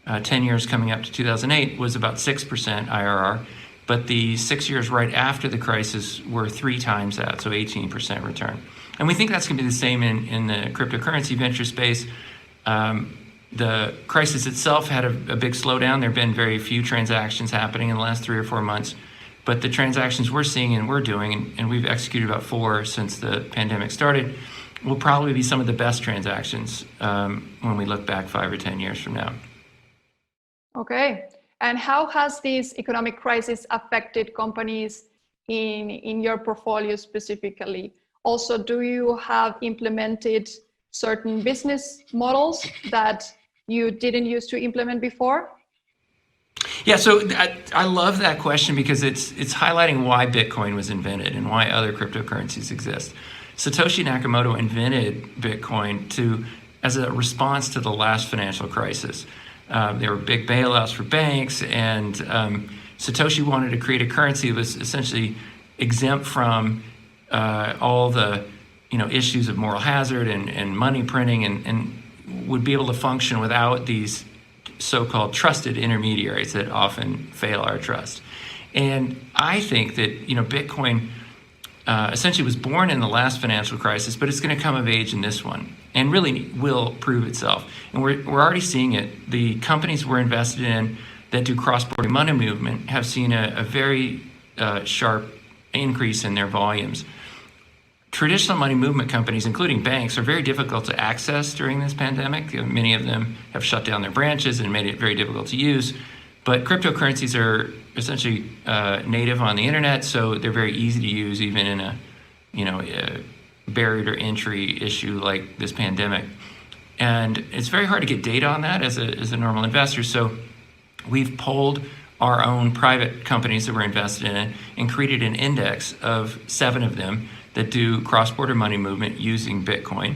10 years coming up to 2008 was about 6% IRR, but the 6 years right after the crisis were 3 times that, so 18% return. And we think that's going to be the same in the cryptocurrency venture space. The crisis itself had a big slowdown. There have been very few transactions happening in the last 3 or 4 months, but the transactions we're seeing and we're doing, and we've executed about 4 since the pandemic started, will probably be some of the best transactions when we look back 5 or 10 years from now. Okay. And how has this economic crisis affected companies in your portfolio specifically? Also, do you have implemented certain business models that you didn't used to implement before? Yeah, so I love that question because it's highlighting why Bitcoin was invented and why other cryptocurrencies exist. Satoshi Nakamoto invented Bitcoin as a response to the last financial crisis. There were big bailouts for banks, and Satoshi wanted to create a currency that was essentially exempt from all the issues of moral hazard and money printing, and would be able to function without these so-called trusted intermediaries that often fail our trust. And I think that Bitcoin essentially was born in the last financial crisis, but it's going to come of age in this one and really will prove itself. And we're already seeing it. The companies we're invested in that do cross-border money movement have seen a very sharp increase in their volumes. Traditional money movement companies, including banks, are very difficult to access during this pandemic. Many of them have shut down their branches and made it very difficult to use. But cryptocurrencies are essentially native on the internet, so they're very easy to use even in a barrier to entry issue like this pandemic. And it's very hard to get data on that as a normal investor. So we've polled our own private companies that we're invested in and created an index of 7 of them that do cross-border money movement using Bitcoin.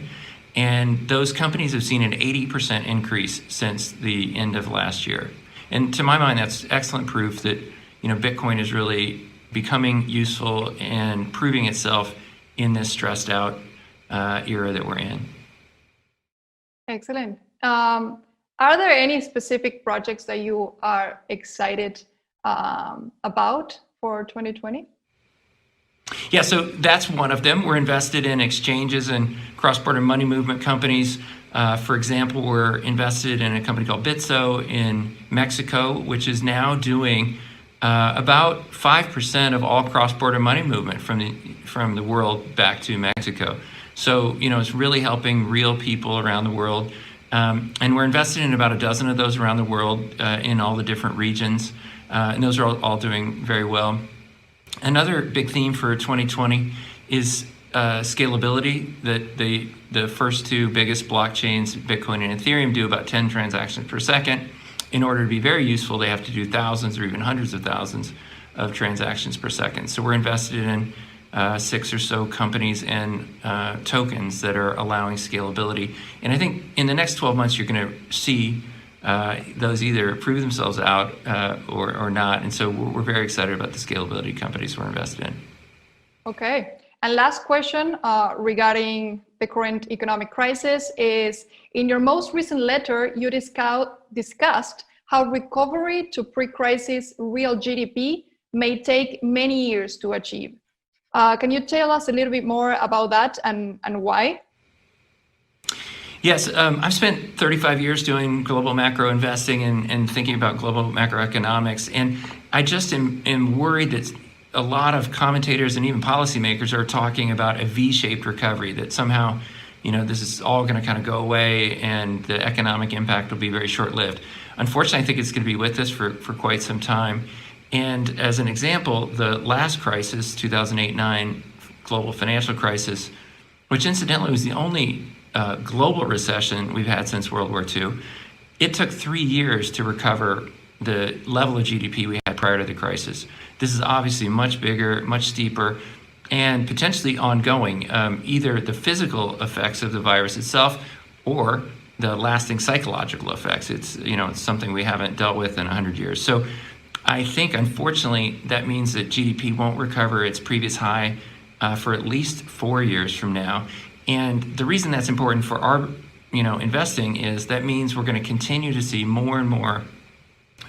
And those companies have seen an 80% increase since the end of last year. And to my mind, that's excellent proof that Bitcoin is really becoming useful and proving itself in this stressed out era that we're in. Excellent. Are there any specific projects that you are excited about for 2020? Yeah, so that's one of them. We're invested in exchanges and cross-border money movement companies. For example, we're invested in a company called Bitso in Mexico, which is now doing about 5% of all cross-border money movement from the world back to Mexico. So, it's really helping real people around the world. And we're invested in about a dozen of those around the world in all the different regions. And those are all doing very well. Another big theme for 2020 is scalability, that the first 2 biggest blockchains, Bitcoin and Ethereum, do about 10 transactions per second. In order to be very useful, they have to do thousands or even hundreds of thousands of transactions per second. So we're invested in 6 or so companies and tokens that are allowing scalability. And I think in the next 12 months, you're going to see those either prove themselves out or not. And so we're very excited about the scalability companies we're invested in. Okay. And last question regarding the current economic crisis is, in your most recent letter, you discussed how recovery to pre-crisis real GDP may take many years to achieve. Can you tell us a little bit more about that and why? Yes, I've spent 35 years doing global macro investing and thinking about global macroeconomics. And I just am worried that a lot of commentators and even policymakers are talking about a V-shaped recovery, that somehow, this is all going to kind of go away and the economic impact will be very short-lived. Unfortunately, I think it's going to be with us for quite some time. And as an example, the last crisis, 2008-9 global financial crisis, which incidentally was the only global recession we've had since World War II, it took 3 years to recover the level of GDP we had prior to the crisis. This is obviously much bigger, much steeper, and potentially ongoing, either the physical effects of the virus itself or the lasting psychological effects. It's something we haven't dealt with in 100 years. So I think, unfortunately, that means that GDP won't recover its previous high for at least 4 years from now. And the reason that's important for our investing is that means we're going to continue to see more and more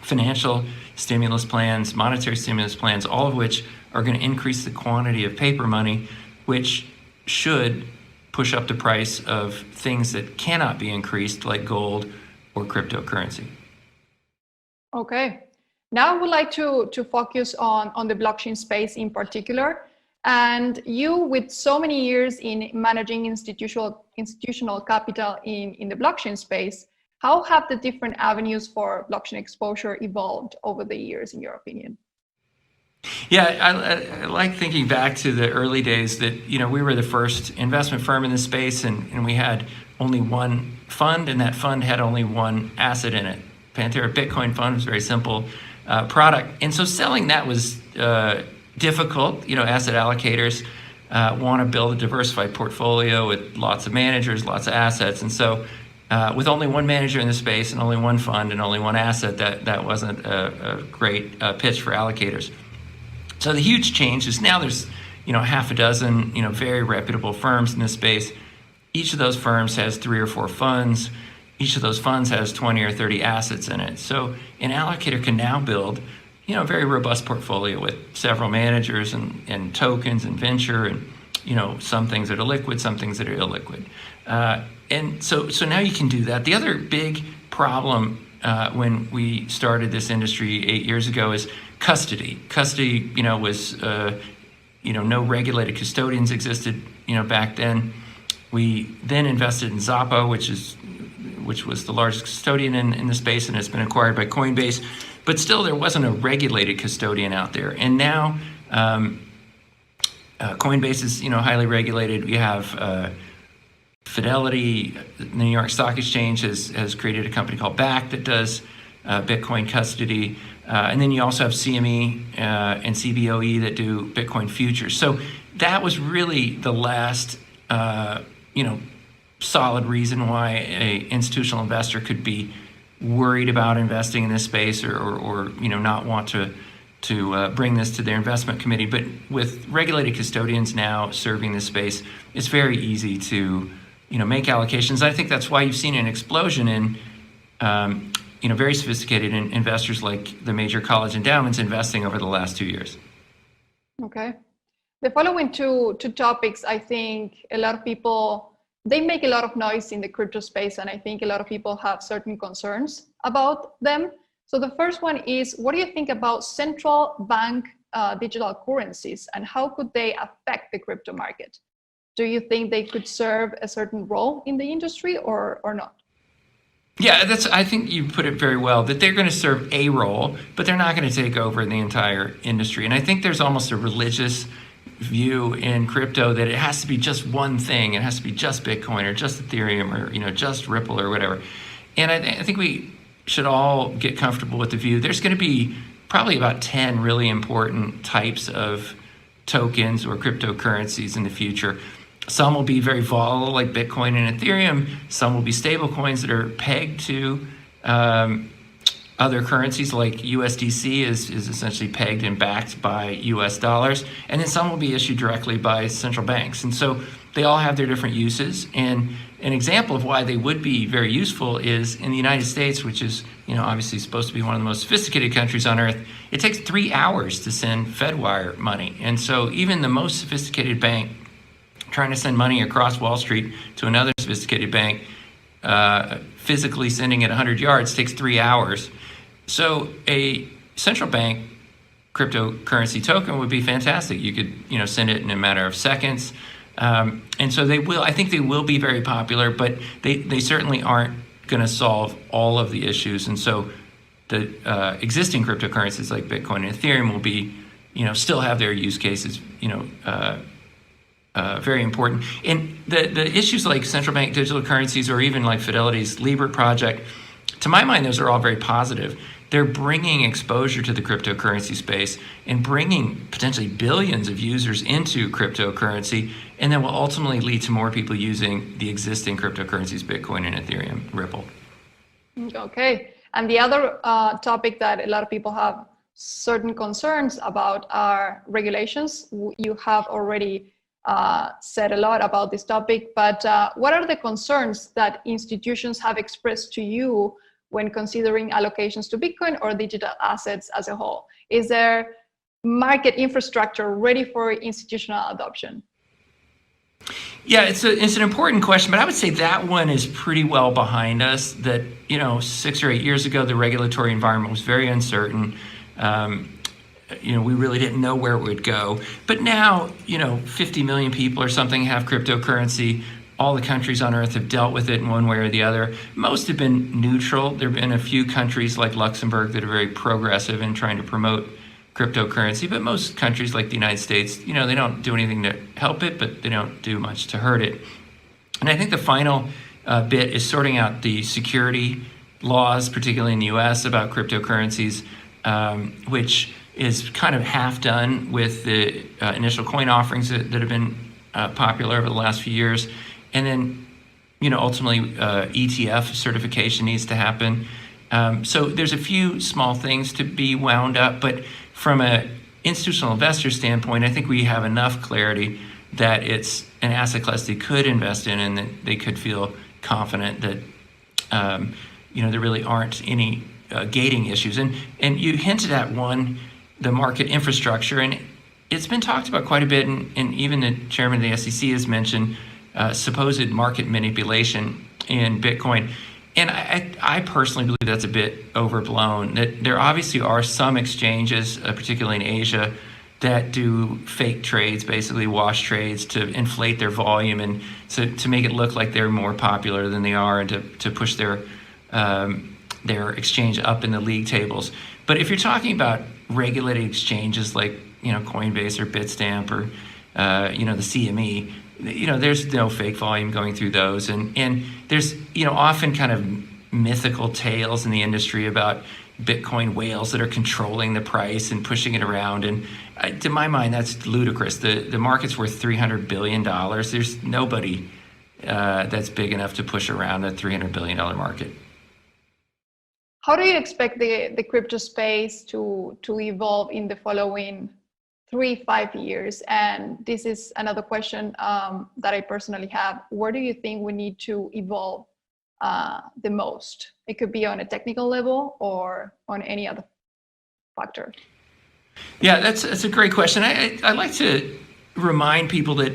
financial stimulus plans, monetary stimulus plans, all of which are going to increase the quantity of paper money, which should push up the price of things that cannot be increased, like gold or cryptocurrency. Okay. Now I would like to focus on the blockchain space in particular. And you, with so many years in managing institutional capital in the blockchain space, how have the different avenues for blockchain exposure evolved over the years, in your opinion? Yeah, I like thinking back to the early days that, we were the first investment firm in this space, and we had only one fund, and that fund had only one asset in it. Panthera Bitcoin Fund was a very simple product. And so selling that was difficult. Asset allocators want to build a diversified portfolio with lots of managers, lots of assets. And so with only one manager in the space and only one fund and only one asset, that wasn't a great pitch for allocators. So the huge change is now there's, half a dozen, very reputable firms in this space. Each of those firms has 3 or 4 funds. Each of those funds has 20 or 30 assets in it. So an allocator can now build, a very robust portfolio with several managers and tokens and venture and, some things that are liquid, some things that are illiquid. And so now you can do that. The other big problem when we started this industry 8 years ago is custody. Custody, was, no regulated custodians existed, back then. We then invested in Xapo, which was the largest custodian in the space, and it's been acquired by Coinbase. But still, there wasn't a regulated custodian out there. And now Coinbase is, highly regulated. We have Fidelity, the New York Stock Exchange has created a company called Bakkt that does Bitcoin custody. And then you also have CME and CBOE that do Bitcoin futures. So that was really the last, solid reason why an institutional investor could be worried about investing in this space or not want to bring this to their investment committee. But with regulated custodians now serving this space, it's very easy to make allocations. I think that's why you've seen an explosion in very sophisticated investors like the major college endowments investing over the last 2 years. Okay. The following two topics, I think a lot of people, they make a lot of noise in the crypto space, and I think a lot of people have certain concerns about them. So the first one is, what do you think about central bank digital currencies, and how could they affect the crypto market? Do you think they could serve a certain role in the industry or not? Yeah, I think you put it very well, that they're going to serve a role, but they're not going to take over the entire industry. And I think there's almost a religious view in crypto that it has to be just one thing. It has to be just Bitcoin or just Ethereum or just Ripple or whatever. And I think we should all get comfortable with the view. There's going to be probably about 10 really important types of tokens or cryptocurrencies in the future. Some will be very volatile, like Bitcoin and Ethereum. Some will be stable coins that are pegged to other currencies, like USDC is essentially pegged and backed by US dollars. And then some will be issued directly by central banks. And so they all have their different uses. And an example of why they would be very useful is in the United States, which is obviously supposed to be one of the most sophisticated countries on earth. It takes 3 hours to send Fedwire money. And so even the most sophisticated bank trying to send money across Wall Street to another sophisticated bank, physically sending it 100 yards takes 3 hours. So a central bank cryptocurrency token would be fantastic. You could, send it in a matter of seconds. And so I think they will be very popular, but they certainly aren't going to solve all of the issues. And so the existing cryptocurrencies like Bitcoin and Ethereum will be, still have their use cases, very important. And the issues like central bank digital currencies or even like Fidelity's Libra project, to my mind, those are all very positive. They're bringing exposure to the cryptocurrency space and bringing potentially billions of users into cryptocurrency, and then will ultimately lead to more people using the existing cryptocurrencies, Bitcoin and Ethereum, Ripple. Okay. And the other topic that a lot of people have certain concerns about are regulations. You have already said a lot about this topic, but what are the concerns that institutions have expressed to you when considering allocations to Bitcoin or digital assets as a whole? Is there market infrastructure ready for institutional adoption? Yeah, it's an important question, but I would say that one is pretty well behind us. That, 6 or 8 years ago, the regulatory environment was very uncertain. We really didn't know where it would go. But now, 50 million people or something have cryptocurrency. All the countries on earth have dealt with it in one way or the other. Most have been neutral. There have been a few countries like Luxembourg that are very progressive in trying to promote cryptocurrency, but most countries like the United States, they don't do anything to help it, but they don't do much to hurt it. And I think the final bit is sorting out the security laws, particularly in the US, about cryptocurrencies, which is kind of half done with the initial coin offerings that have been popular over the last few years. And then, ultimately ETF certification needs to happen. So there's a few small things to be wound up, but from an institutional investor standpoint, I think we have enough clarity that it's an asset class they could invest in and that they could feel confident that, there really aren't any gating issues. And you hinted at one, the market infrastructure, and it's been talked about quite a bit, and even the chairman of the SEC has mentioned supposed market manipulation in Bitcoin. And I personally believe that's a bit overblown. That there obviously are some exchanges, particularly in Asia, that do fake trades, basically wash trades to inflate their volume and to make it look like they're more popular than they are, and to push their exchange up in the league tables. But if you're talking about regulated exchanges like Coinbase or Bitstamp or the CME, there's no fake volume going through those, and there's often kind of mythical tales in the industry about Bitcoin whales that are controlling the price and pushing it around. And to my mind, that's ludicrous. The market's worth $300 billion. There's nobody that's big enough to push around a $300 billion market. How do you expect the crypto space to evolve in the following 3-5 years? And this is another question that I personally have. Where do you think we need to evolve the most? It could be on a technical level or on any other factor. Yeah, that's a great question. I like to remind people that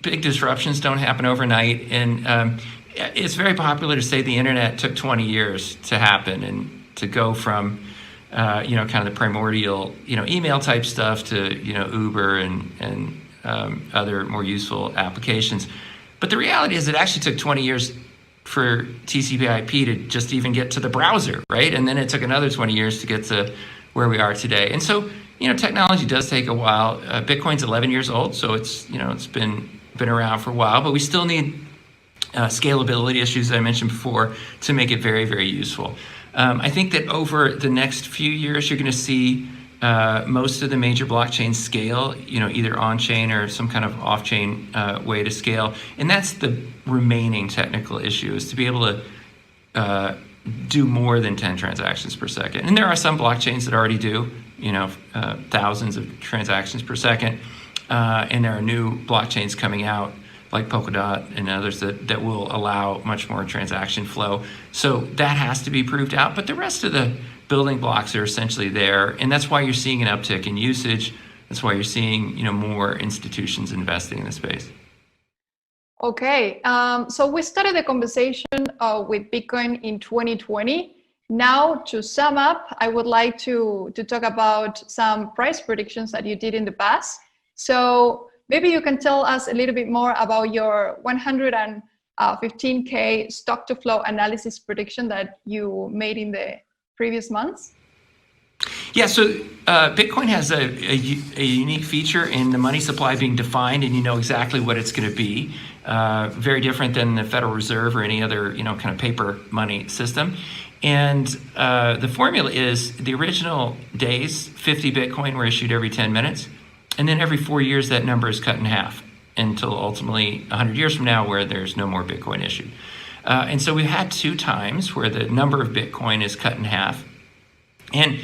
big disruptions don't happen overnight, and it's very popular to say the internet took 20 years to happen and to go from kind of the primordial email type stuff to Uber and other more useful applications. But the reality is it actually took 20 years for TCP/IP to just even get to the browser, right? And then it took another 20 years to get to where we are today. And so technology does take a while. Bitcoin's 11 years old, so it's been around for a while, but we still need scalability issues that I mentioned before to make it very, very useful. I think that over the next few years, you're going to see most of the major blockchains scale, either on-chain or some kind of off-chain way to scale. And that's the remaining technical issue, is to be able to do more than 10 transactions per second. And there are some blockchains that already do, thousands of transactions per second. And there are new blockchains coming out, like Polkadot and others that will allow much more transaction flow. So that has to be proved out, but the rest of the building blocks are essentially there, and that's why you're seeing an uptick in usage. That's why you're seeing more institutions investing in the space. Okay, so we started the conversation with Bitcoin in 2020. Now, to sum up, I would like to talk about some price predictions that you did in the past. So maybe you can tell us a little bit more about your 115K stock to flow analysis prediction that you made in the previous months. Yeah, so Bitcoin has a unique feature in the money supply being defined, and you know exactly what it's going to be. Very different than the Federal Reserve or any other kind of paper money system. And the formula is the original days, 50 Bitcoin were issued every 10 minutes. And then every 4 years, that number is cut in half until ultimately 100 years from now where there's no more Bitcoin issued. And so we've had 2 times where the number of Bitcoin is cut in half. And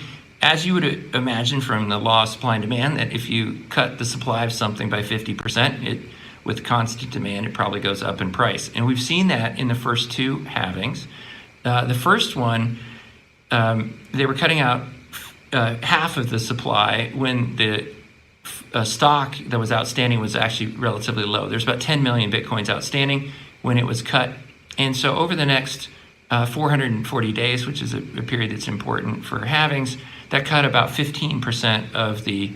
as you would imagine from the law of supply and demand, that if you cut the supply of something by 50%, with constant demand, it probably goes up in price. And we've seen that in the first two halvings. The first one, they were cutting out half of the supply when the stock that was outstanding was actually relatively low. There's about 10 million Bitcoins outstanding when it was cut. And so over the next 440 days, which is a period that's important for halvings, that cut about 15% of the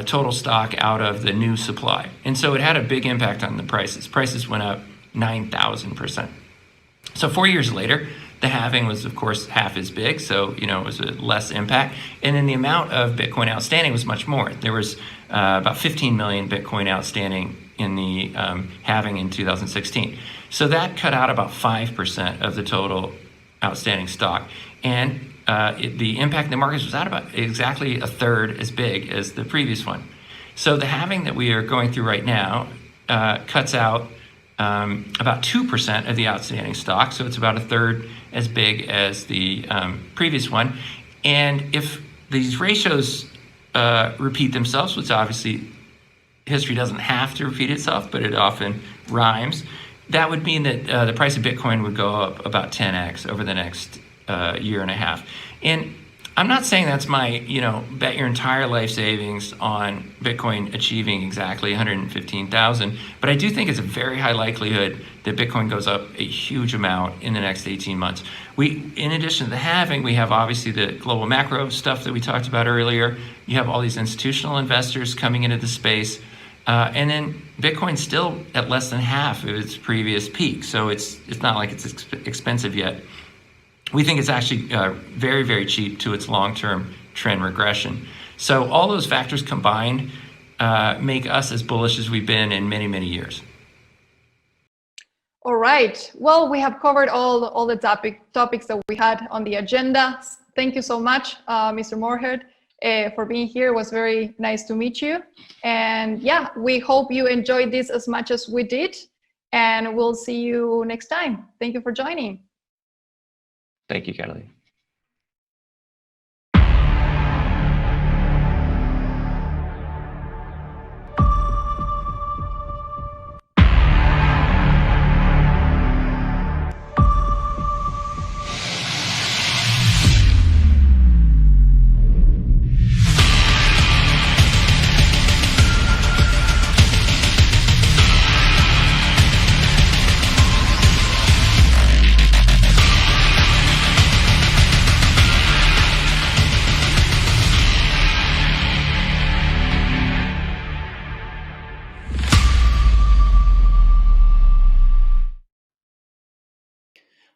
total stock out of the new supply. And so it had a big impact on the prices. Prices went up 9,000%. So 4 years later, the halving was, of course, half as big, so it was a less impact. And then the amount of Bitcoin outstanding was much more. There was about 15 million Bitcoin outstanding in the halving in 2016. So that cut out about 5% of the total outstanding stock. And the impact in the markets was at about exactly a third as big as the previous one. So the halving that we are going through right now cuts out about 2% of the outstanding stock. So it's about a third as big as the previous one. And if these ratios repeat themselves, which obviously history doesn't have to repeat itself, but it often rhymes, that would mean that the price of Bitcoin would go up about 10x over the next year and a half. And I'm not saying that's my, bet your entire life savings on Bitcoin achieving exactly 115,000, but I do think it's a very high likelihood that Bitcoin goes up a huge amount in the next 18 months. In addition to the halving, we have obviously the global macro stuff that we talked about earlier. You have all these institutional investors coming into the space. And then Bitcoin's still at less than half of its previous peak. So it's not like it's expensive yet. We think it's actually very, very cheap to its long-term trend regression. So all those factors combined make us as bullish as we've been in many, many years. All right. Well, we have covered all the topics that we had on the agenda. Thank you so much, Mr. Morehead, for being here. It was very nice to meet you. And yeah, we hope you enjoyed this as much as we did. And we'll see you next time. Thank you for joining. Thank you, Catalina.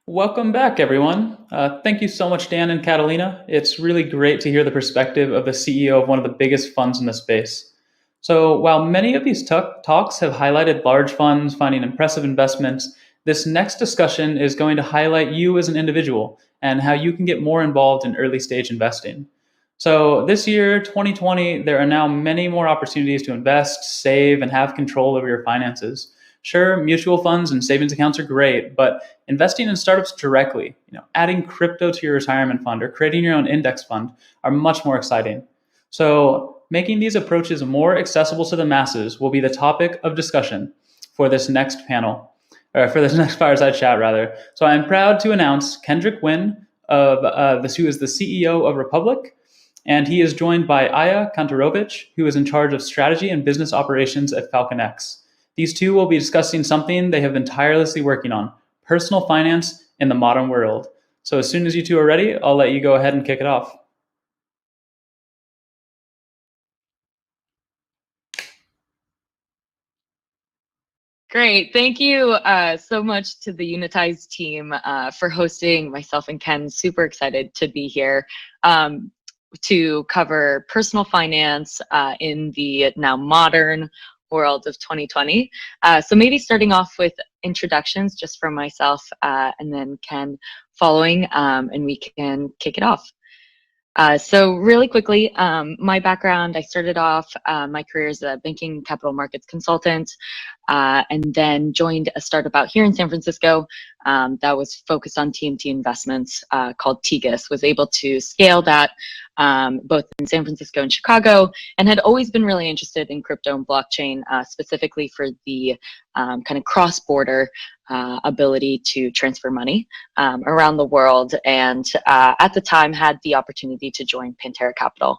Welcome back, everyone. Thank you so much, Dan and Catalina. It's really great to hear the perspective of the CEO of one of the biggest funds in the space. So while many of these talks have highlighted large funds finding impressive investments, this next discussion is going to highlight you as an individual and how you can get more involved in early stage investing. So this year, 2020, there are now many more opportunities to invest, save, and have control over your finances. Sure, mutual funds and savings accounts are great, but investing in startups directly, adding crypto to your retirement fund or creating your own index fund are much more exciting. So making these approaches more accessible to the masses will be the topic of discussion for this next panel, or for this next fireside chat, rather. So I'm proud to announce Kendrick Nguyen, who is the CEO of Republic, and he is joined by Aya Kantarovich, who is in charge of strategy and business operations at FalconX. These two will be discussing something they have been tirelessly working on, personal finance in the modern world. So as soon as you two are ready, I'll let you go ahead and kick it off. Great. Thank you so much to the Unitize team for hosting myself and Ken. Super excited to be here to cover personal finance in the now modern world of 2020. So maybe starting off with introductions just for myself and then Ken following, and we can kick it off. So really quickly, my background, I started off my career as a banking capital markets consultant. and then joined a startup out here in San Francisco that was focused on TMT investments called Tigis. Was able to scale that both in San Francisco and Chicago, and had always been really interested in crypto and blockchain, specifically for the kind of cross-border ability to transfer money around the world, and at the time had the opportunity to join Pantera Capital.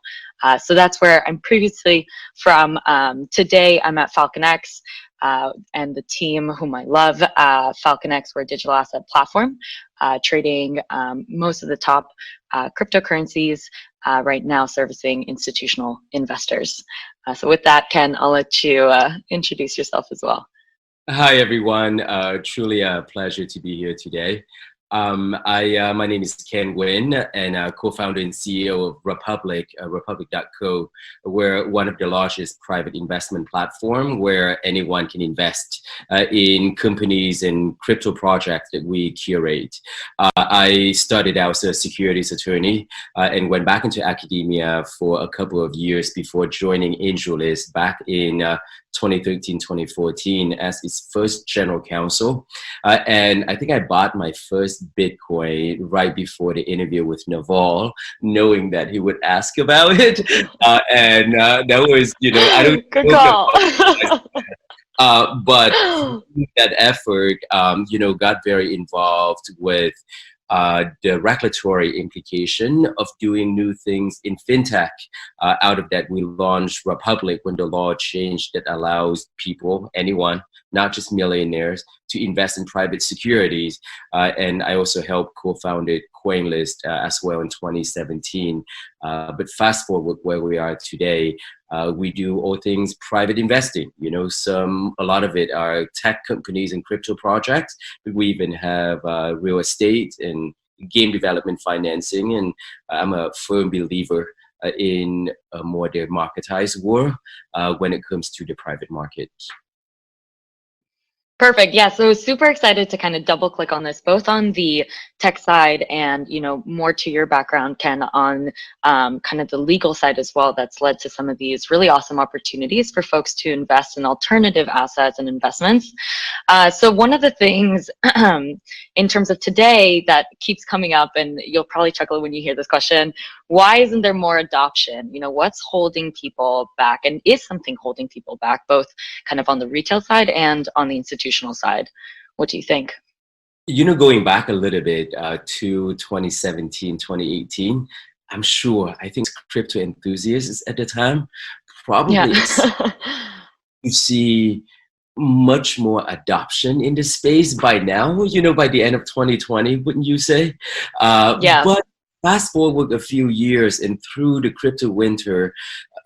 So that's where I'm previously from. Today I'm at FalconX, and the team whom I love. FalconX, we're a digital asset platform trading most of the top cryptocurrencies right now, servicing institutional investors. So with that, Ken, I'll let you introduce yourself as well. Hi, everyone. Truly a pleasure to be here today. My name is Ken Nguyen, and co-founder and CEO of Republic, Republic.co. We're one of the largest private investment platform where anyone can invest in companies and crypto projects that we curate. I started out as a securities attorney and went back into academia for a couple of years before joining AngelList back in 2013, 2014 as its first general counsel. And I think I bought my first Bitcoin right before the interview with Naval, knowing that he would ask about it. And that was, I don't Good call. but that effort, got very involved with the regulatory implication of doing new things in fintech. Out of that, we launched Republic when the law changed that allows people, anyone, not just millionaires, to invest in private securities. And I also helped co-founded CoinList as well in 2017. But fast forward where we are today, we do all things private investing. A lot of it are tech companies and crypto projects, but we even have real estate and game development financing. And I'm a firm believer in a more democratized world when it comes to the private market. Perfect. Yeah. So super excited to kind of double click on this, both on the tech side and, more to your background, Ken, on kind of the legal side as well. That's led to some of these really awesome opportunities for folks to invest in alternative assets and investments. So one of the things in terms of today that keeps coming up, and you'll probably chuckle when you hear this question, why isn't there more adoption? What's holding people back, and is something holding people back, both kind of on the retail side and on the institutional side? What do you think? Going back a little bit to 2017, 2018, I think crypto enthusiasts at the time probably you see much more adoption in the space by now, by the end of 2020, wouldn't you say? Yeah. But fast forward a few years and through the crypto winter,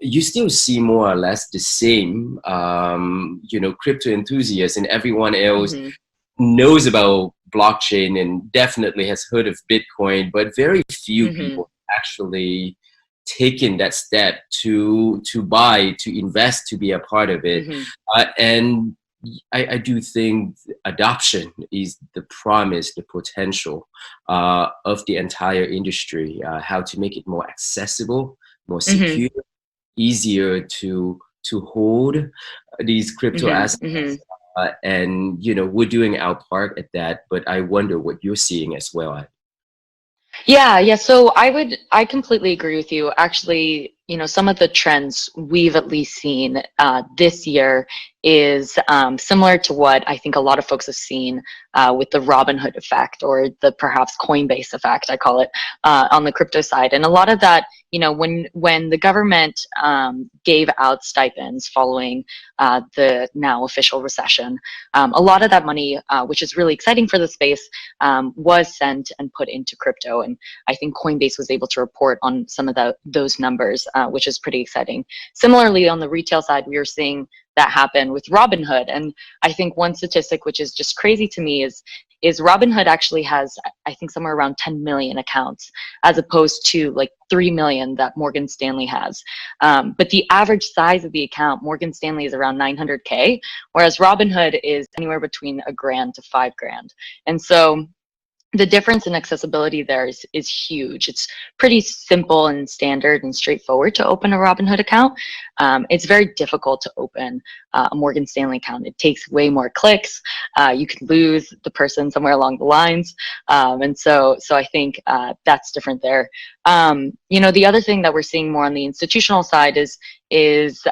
you still see more or less the same, crypto enthusiasts and everyone else knows about blockchain and definitely has heard of Bitcoin, but very few people actually taken that step to buy, to invest, to be a part of it. And I do think adoption is the promise, the potential of the entire industry, how to make it more accessible, more secure, easier to hold these crypto assets. And, we're doing our part at that, but I wonder what you're seeing as well. Yeah. So I completely agree with you. Actually, some of the trends we've at least seen this year is similar to what I think a lot of folks have seen with the Robinhood effect, or the perhaps Coinbase effect, I call it, on the crypto side. And a lot of that, when the government gave out stipends following the now official recession, a lot of that money, which is really exciting for the space, was sent and put into crypto. And I think Coinbase was able to report on some of those numbers, which is pretty exciting. Similarly, on the retail side, we are seeing that happen with Robinhood. And I think one statistic which is just crazy to me is Robinhood actually has, I think, somewhere around 10 million accounts, as opposed to like 3 million that Morgan Stanley has. But the average size of the account, Morgan Stanley is around 900K, whereas Robinhood is anywhere between $1,000 to $5,000. And so the difference in accessibility there is huge. It's pretty simple and standard and straightforward to open a Robinhood account. It's very difficult to open a Morgan Stanley account. It takes way more clicks. You can lose the person somewhere along the lines. And so I think that's different there. The other thing that we're seeing more on the institutional side is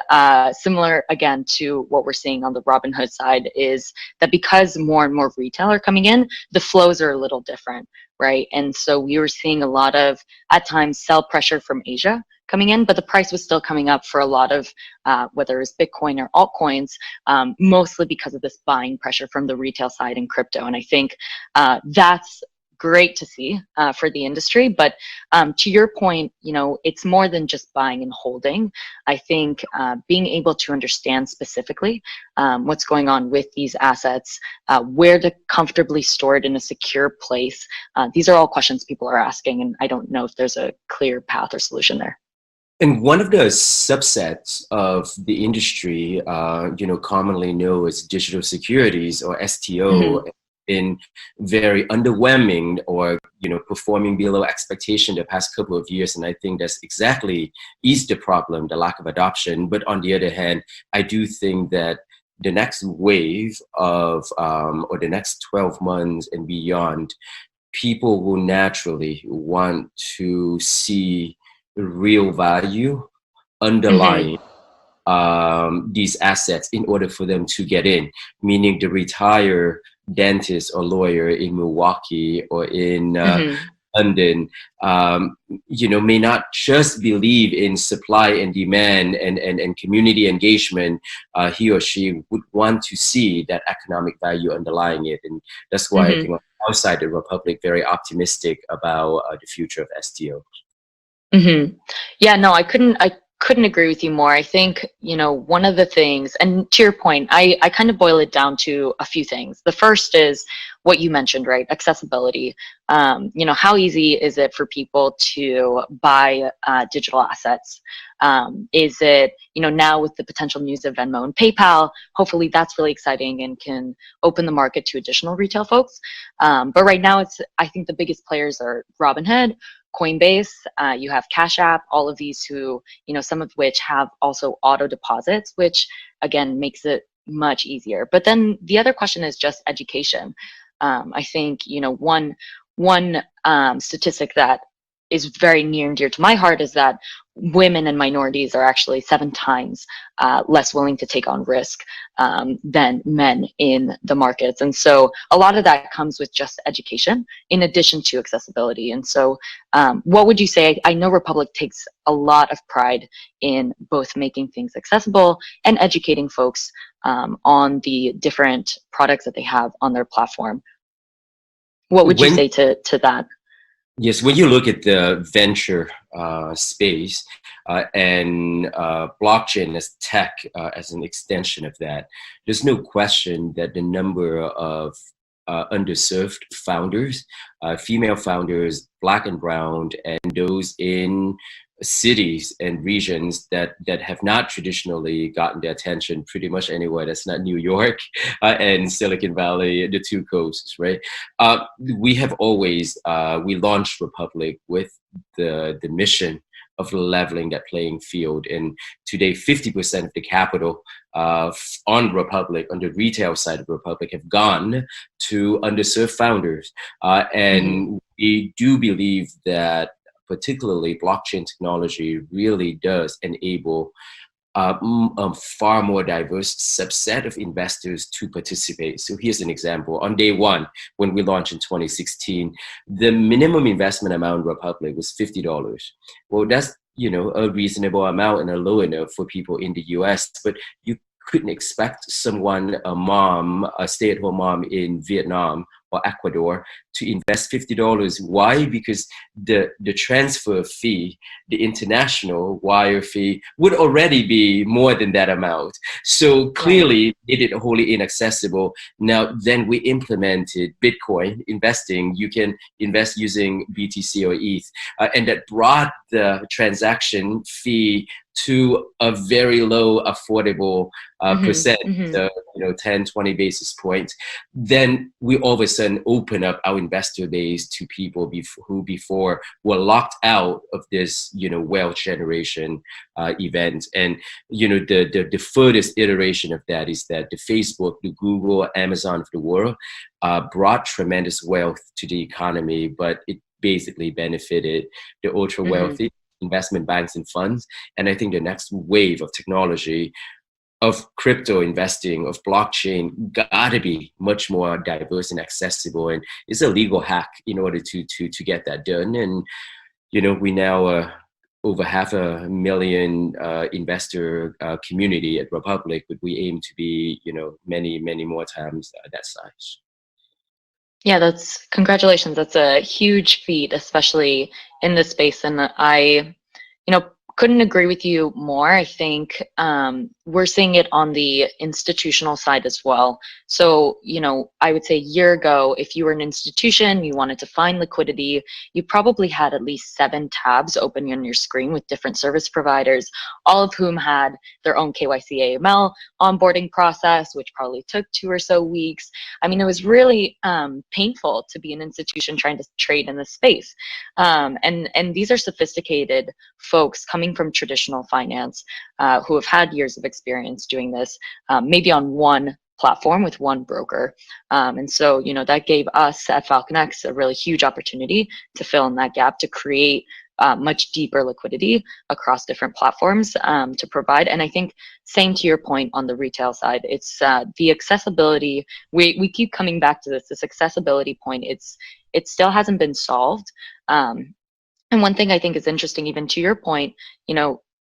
similar again to what we're seeing on the Robinhood side, is that because more and more retail are coming in, the flows are a little different, right? And so we were seeing a lot of, at times, sell pressure from Asia coming in, but the price was still coming up for a lot of, whether it's Bitcoin or altcoins, mostly because of this buying pressure from the retail side in crypto. And I think that's great to see for the industry. But to your point, it's more than just buying and holding. I think being able to understand specifically what's going on with these assets, where to comfortably store it in a secure place. These are all questions people are asking, and I don't know if there's a clear path or solution there. And one of the subsets of the industry, commonly known as digital securities or STO, been very underwhelming or performing below expectation the past couple of years, and I think that's exactly is the problem, the lack of adoption. But on the other hand, I do think that the next wave of or the next 12 months and beyond, people will naturally want to see real value underlying these assets in order for them to get in, meaning the retire dentist or lawyer in Milwaukee or in London, may not just believe in supply and demand and community engagement. He or she would want to see that economic value underlying it. And that's why I think outside the Republic, very optimistic about the future of STO. Yeah, no, I couldn't agree with you more. I think, one of the things, and to your point, I kind of boil it down to a few things. The first is what you mentioned, right? Accessibility. How easy is it for people to buy digital assets? Is it, now with the potential news of Venmo and PayPal, hopefully that's really exciting and can open the market to additional retail folks. But right now, I think the biggest players are Robinhood, Coinbase, you have Cash App, all of these who, some of which have also auto deposits, which again makes it much easier. But then the other question is just education. I think, one statistic that is very near and dear to my heart is that women and minorities are actually 7 times less willing to take on risk than men in the markets. And so a lot of that comes with just education in addition to accessibility. And so what would you say? I know Republic takes a lot of pride in both making things accessible and educating folks on the different products that they have on their platform. What would you say to that? Yes, when you look at the venture space and blockchain as tech as an extension of that, there's no question that the number of underserved founders, female founders, Black and brown, and those in cities and regions that have not traditionally gotten the attention pretty much anywhere that's not New York and Silicon Valley, the 2 coasts, right? We have always, we launched Republic with the mission of leveling that playing field. And today, 50% of the capital on Republic, on the retail side of Republic, have gone to underserved founders. And we do believe that particularly blockchain technology really does enable a far more diverse subset of investors to participate. So here's an example. On day one, when we launched in 2016, the minimum investment amount in Republic was $50. Well, that's a reasonable amount and a low enough for people in the US, but you couldn't expect someone, a stay-at-home mom in Vietnam or Ecuador to invest $50. Why? Because the transfer fee, the international wire fee would already be more than that amount. So clearly made it wholly inaccessible. Now, then we implemented Bitcoin investing. You can invest using BTC or ETH. And that brought the transaction fee to a very low, affordable percent, 10, 20 basis points. Then we all of a sudden open up our investor base to people who before or were locked out of this, wealth generation event. And, the furthest iteration of that is that the Facebook, the Google, Amazon of the world brought tremendous wealth to the economy, but it basically benefited the ultra wealthy, investment banks and funds. And I think the next wave of technology, of crypto investing, of blockchain, gotta be much more diverse and accessible. And it's a legal hack in order to get that done. And, we now over 500,000 investor community at Republic, but we aim to be, many, many more times that size. Yeah, congratulations. That's a huge feat, especially in this space. And I, couldn't agree with you more. I think we're seeing it on the institutional side as well. So, I would say a year ago, if you were an institution, you wanted to find liquidity, you probably had at least 7 tabs open on your screen with different service providers, all of whom had their own KYC AML onboarding process, which probably took 2 or so weeks. I mean, it was really painful to be an institution trying to trade in this space. And these are sophisticated folks coming from traditional finance who have had years of experience doing this, maybe on one platform with one broker. And so, that gave us at FalconX a really huge opportunity to fill in that gap, to create much deeper liquidity across different platforms to provide. And I think same to your point on the retail side, it's the accessibility. We keep coming back to this accessibility point. It still hasn't been solved. And one thing I think is interesting, even to your point,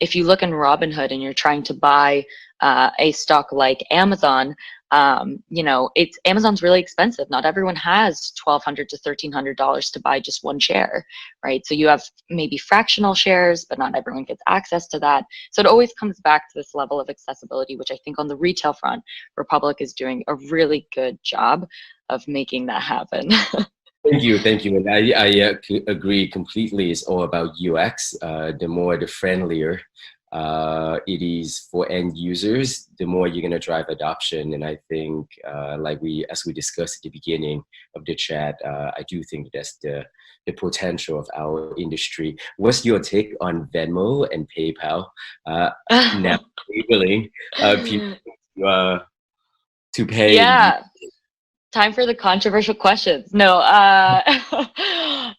if you look in Robinhood and you're trying to buy a stock like Amazon, Amazon's really expensive. Not everyone has $1,200 to $1,300 to buy just one share, right? So you have maybe fractional shares, but not everyone gets access to that. So it always comes back to this level of accessibility, which I think on the retail front, Republic is doing a really good job of making that happen. Thank you. And I agree completely. It's all about UX. The friendlier it is for end users, the more you're going to drive adoption. And I think, as we discussed at the beginning of the chat, I do think that's the potential of our industry. What's your take on Venmo and PayPal now enabling people to pay? Yeah. Time for the controversial questions. No,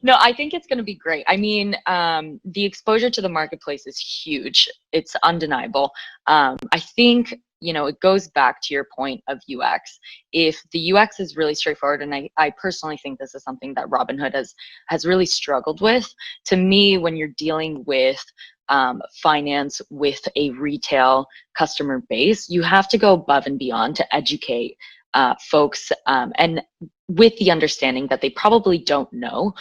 no, I think it's going to be great. I mean, the exposure to the marketplace is huge. It's undeniable. I think, it goes back to your point of UX. If the UX is really straightforward, and I personally think this is something that Robinhood has really struggled with. To me, when you're dealing with finance with a retail customer base, you have to go above and beyond to educate folks, and with the understanding that they probably don't know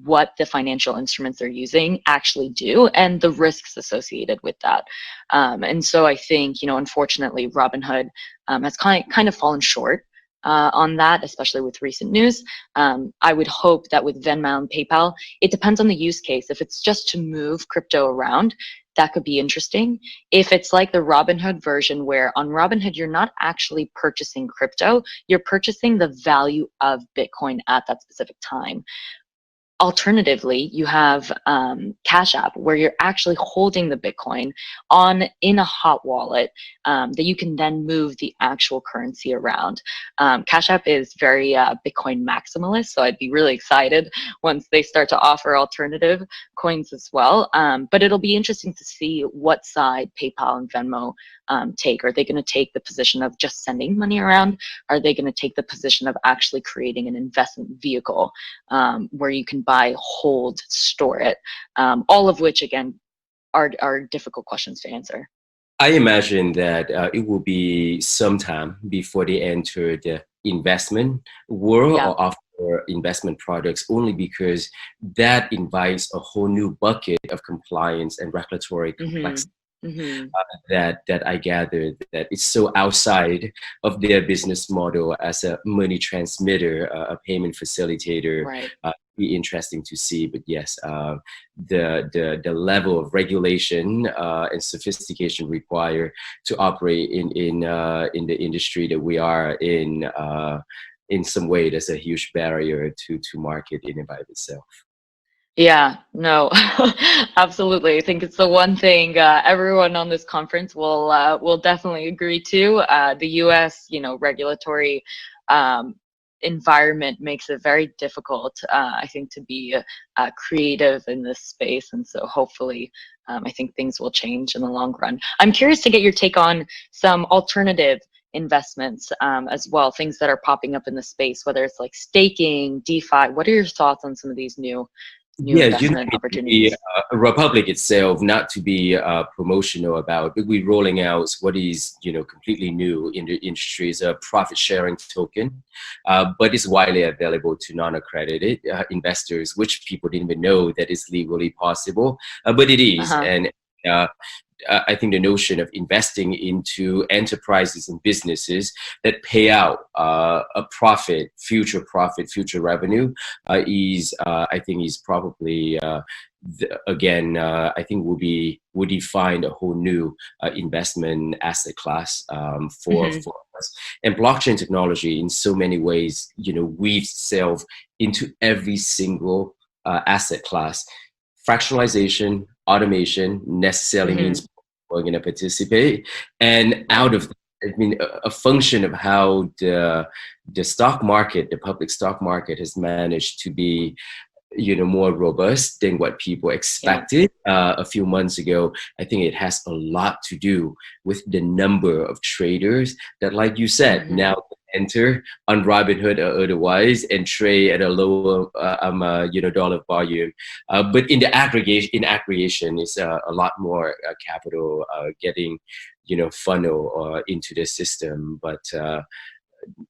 what the financial instruments they're using actually do and the risks associated with that. And so I think, unfortunately, Robinhood has kind of fallen short on that, especially with recent news. I would hope that with Venmo and PayPal, it depends on the use case. If it's just to move crypto around, that could be interesting. If it's like the Robinhood version, where on Robinhood, you're not actually purchasing crypto, you're purchasing the value of Bitcoin at that specific time. Alternatively, you have Cash App, where you're actually holding the Bitcoin in a hot wallet that you can then move the actual currency around. Cash App is very Bitcoin maximalist, so I'd be really excited once they start to offer alternative coins as well. But it'll be interesting to see what side PayPal and Venmo take. Are they going to take the position of just sending money around? Are they going to take the position of actually creating an investment vehicle where you can buy, hold, store it? All of which, again, are difficult questions to answer. I imagine that it will be some time before they enter the investment world or offer investment products, only because that invites a whole new bucket of compliance and regulatory complexity. That I gather that it's so outside of their business model as a money transmitter, a payment facilitator. Right. Be interesting to see, but yes, the level of regulation and sophistication required to operate in the industry that we are in some way, there's a huge barrier to market in and by itself. Yeah, no, absolutely. I think it's the one thing everyone on this conference will definitely agree to. The U.S., regulatory environment makes it very difficult, I think, to be creative in this space, and so hopefully, I think things will change in the long run. I'm curious to get your take on some alternative investments as well, things that are popping up in the space, whether it's like staking, DeFi. What are your thoughts on some of these new investment opportunities? Republic itself, not to be promotional about, but we're rolling out what is completely new in the industry, is a profit sharing token, but it's widely available to non-accredited investors, which people didn't even know that is legally possible, but it is. And I think the notion of investing into enterprises and businesses that pay out a profit, future revenue, is I think is probably again I think will define a whole new investment asset class for us. And blockchain technology, in so many ways, weaves itself into every single asset class. Fractionalization, automation necessarily means we're going to participate, and out of that, I mean, a function of how the stock market, the public stock market, has managed to be more robust than what people expected a few months ago. I think it has a lot to do with the number of traders that, like you said, now enter on Robinhood or otherwise and trade at a lower dollar volume. But in the aggregation is a lot more capital getting funnel into the system. But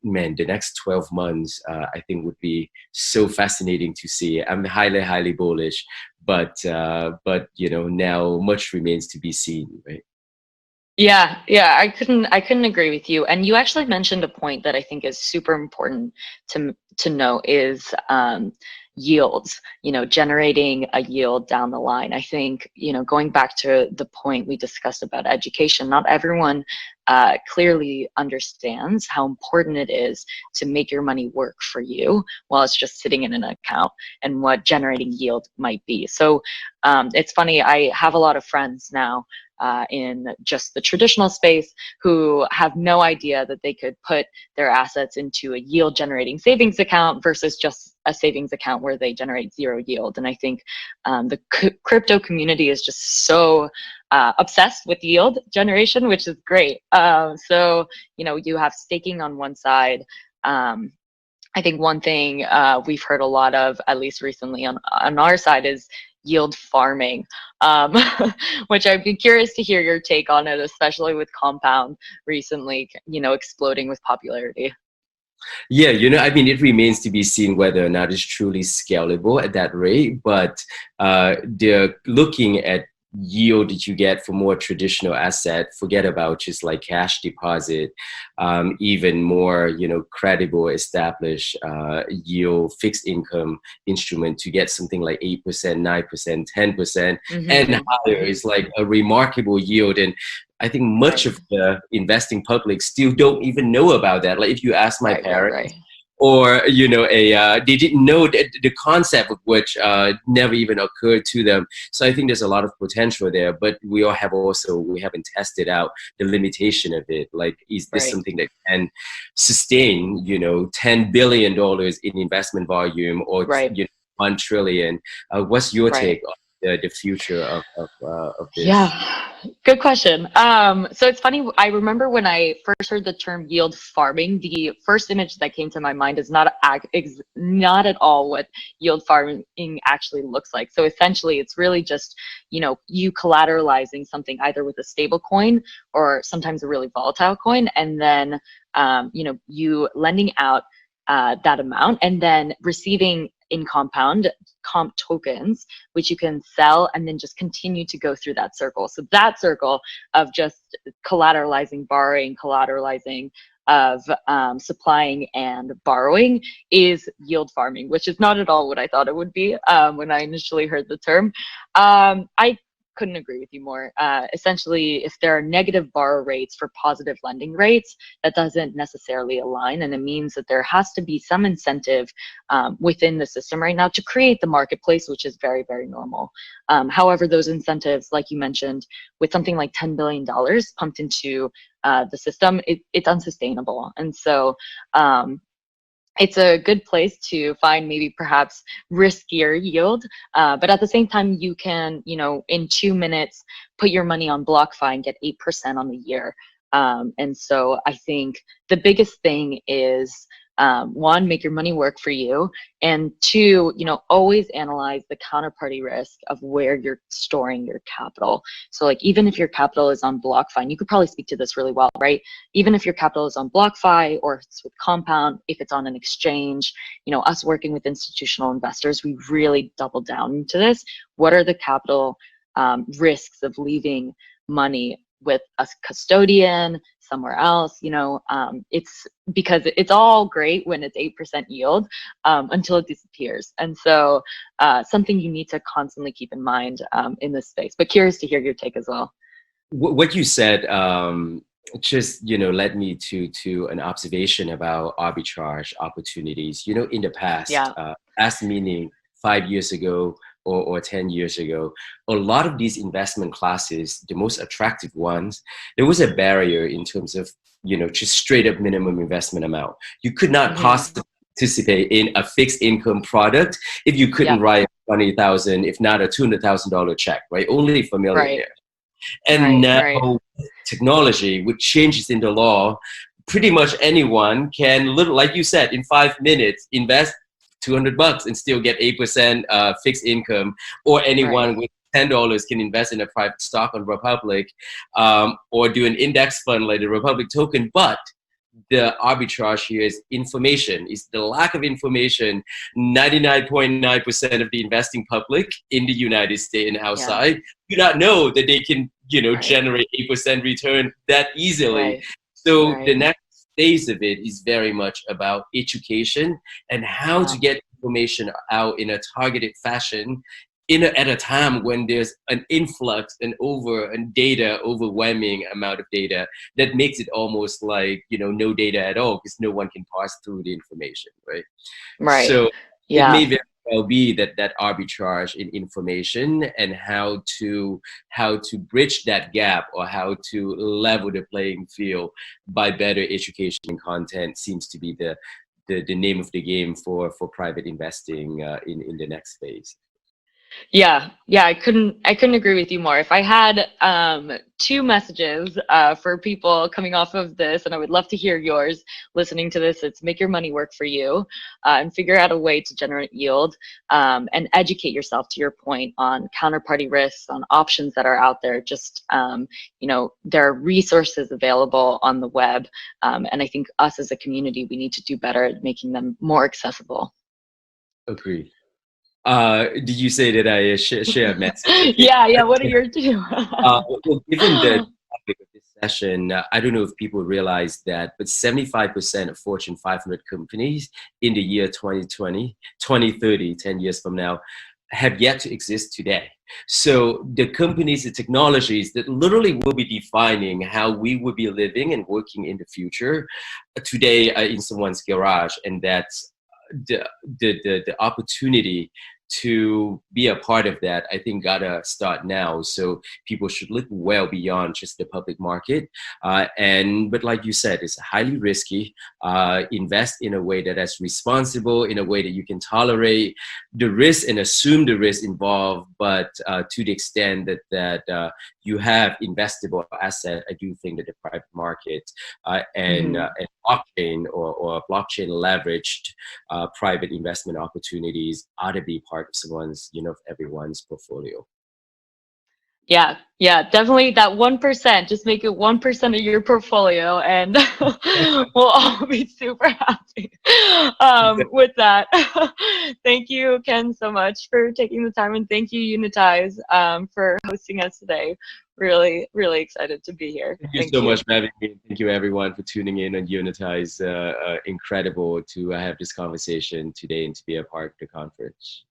man, the next 12 months, I think would be so fascinating to see. I'm highly bullish, but now much remains to be seen, right? Yeah, I couldn't agree with you. And you actually mentioned a point that I think is super important to know is yields, generating a yield down the line. I think, going back to the point we discussed about education, not everyone clearly understands how important it is to make your money work for you while it's just sitting in an account, and what generating yield might be. So it's funny, I have a lot of friends now in just the traditional space who have no idea that they could put their assets into a yield generating savings account versus just a savings account where they generate zero yield. And I think the crypto community is just so obsessed with yield generation, which is great. So, you have staking on one side. I think one thing we've heard a lot of, at least recently on our side, is yield farming, which I'd be curious to hear your take on it, especially with Compound recently, exploding with popularity. Yeah, I mean, it remains to be seen whether or not it's truly scalable at that rate, but they're looking at yield that you get for more traditional asset, forget about just like cash deposit, even more, credible, established yield fixed income instrument to get something like 8%, 9%, 10%, and higher is like a remarkable yield. And I think much of the investing public still don't even know about that. Like if you ask my parents, or they didn't know that the concept of which never even occurred to them. So I think there's a lot of potential there, but we haven't tested out the limitation of it. Like, is this something that can sustain $10 billion in investment volume, or $1 trillion? What's your take on the future of this? Yeah, good question. So it's funny, I remember when I first heard the term yield farming, the first image that came to my mind is not at all what yield farming actually looks like. So essentially it's really just, you collateralizing something either with a stable coin or sometimes a really volatile coin, and then you lending out that amount and then receiving in Compound comp tokens, which you can sell and then just continue to go through that circle. So that circle of just collateralizing, borrowing, collateralizing, of supplying and borrowing is yield farming, which is not at all what I thought it would be when I initially heard the term. I couldn't agree with you more. Essentially, if there are negative borrow rates for positive lending rates, that doesn't necessarily align, and it means that there has to be some incentive within the system right now to create the marketplace, which is very, very normal. However, those incentives, like you mentioned, with something like $10 billion pumped into the system, it's unsustainable. And so it's a good place to find maybe perhaps riskier yield, but at the same time, you can, in 2 minutes, put your money on BlockFi and get 8% on the year. And so I think the biggest thing is, one, make your money work for you, and two, always analyze the counterparty risk of where you're storing your capital. So like, even if your capital is on BlockFi, and you could probably speak to this really well, right? Even if your capital is on BlockFi or it's with Compound, if it's on an exchange, us working with institutional investors, we really double down into this. What are the capital risks of leaving money with a custodian somewhere else? It's because it's all great when it's 8% yield until it disappears. And so something you need to constantly keep in mind in this space. But curious to hear your take as well. What you said just led me to an observation about arbitrage opportunities. In the past, past meaning 5 years ago or 10 years ago, a lot of these investment classes, the most attractive ones, there was a barrier in terms of, just straight up minimum investment amount. You could not possibly participate in a fixed income product if you couldn't write $20,000, if not a $200,000 check, right? Only for millionaires. And now technology, with changes in the law, pretty much anyone can, like you said, in 5 minutes, invest $200 and still get 8% fixed income, or anyone with $10 can invest in a private stock on Republic, or do an index fund like the Republic token. But the arbitrage here is information, is the lack of information. 99.9% of the investing public in the United States and outside do not know that they can, generate 8% return that easily. So the next phase of it is very much about education and how to get information out in a targeted fashion at a time when there's an influx and overwhelming amount of data that makes it almost like, no data at all, because no one can parse through the information, right? So it may very well be that arbitrage in information and how to bridge that gap, or how to level the playing field by better education and content, seems to be the name of the game for private investing in the next phase. Yeah, I couldn't agree with you more. If I had 2 messages for people coming off of this, and I would love to hear yours listening to this, it's make your money work for you, and figure out a way to generate yield, and educate yourself, to your point, on counterparty risks, on options that are out there. Just there are resources available on the web, and I think us as a community, we need to do better at making them more accessible. Agreed. Did you say that I share a message? Yeah. What are your 2? Well, given the topic of this session, I don't know if people realize that, but 75% of Fortune 500 companies in the year 2020, 2030, 10 years from now, have yet to exist today. So the companies, the technologies that literally will be defining how we will be living and working in the future, today in someone's garage, and that's the opportunity to be a part of that, I think, gotta start now. So people should look well beyond just the public market. But like you said, it's highly risky. Invest in a way that is responsible, in a way that you can tolerate the risk and assume the risk involved. But to the extent that you have investable asset, I do think that the private market and blockchain or blockchain leveraged private investment opportunities ought to be part of someone's, everyone's portfolio. Yeah, definitely that 1%. Just make it 1% of your portfolio, and we'll all be super happy with that. Thank you, Ken, so much for taking the time, and thank you, Unitize, for hosting us today. Really, really excited to be here. Thank you so much for having me. Thank you, everyone, for tuning in on Unitize. Incredible to have this conversation today and to be a part of the conference.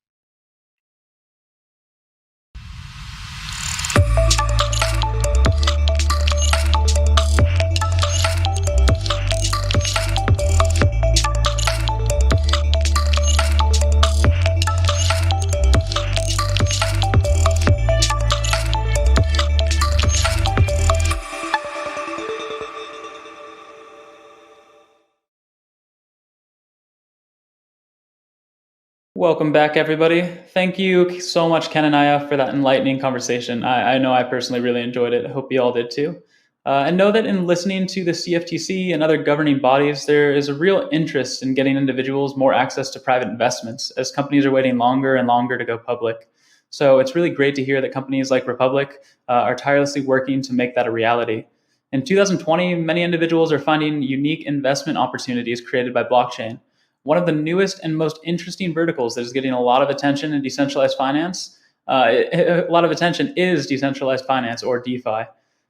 Welcome back, everybody. Thank you so much, Ken and Aya, for that enlightening conversation. I know I personally really enjoyed it. I hope you all did too. And know that in listening to the CFTC and other governing bodies, there is a real interest in getting individuals more access to private investments as companies are waiting longer and longer to go public. So it's really great to hear that companies like Republic are tirelessly working to make that a reality. In 2020, many individuals are finding unique investment opportunities created by blockchain. One of the newest and most interesting verticals that is getting a lot of attention in decentralized finance, a lot of attention is decentralized finance, or DeFi.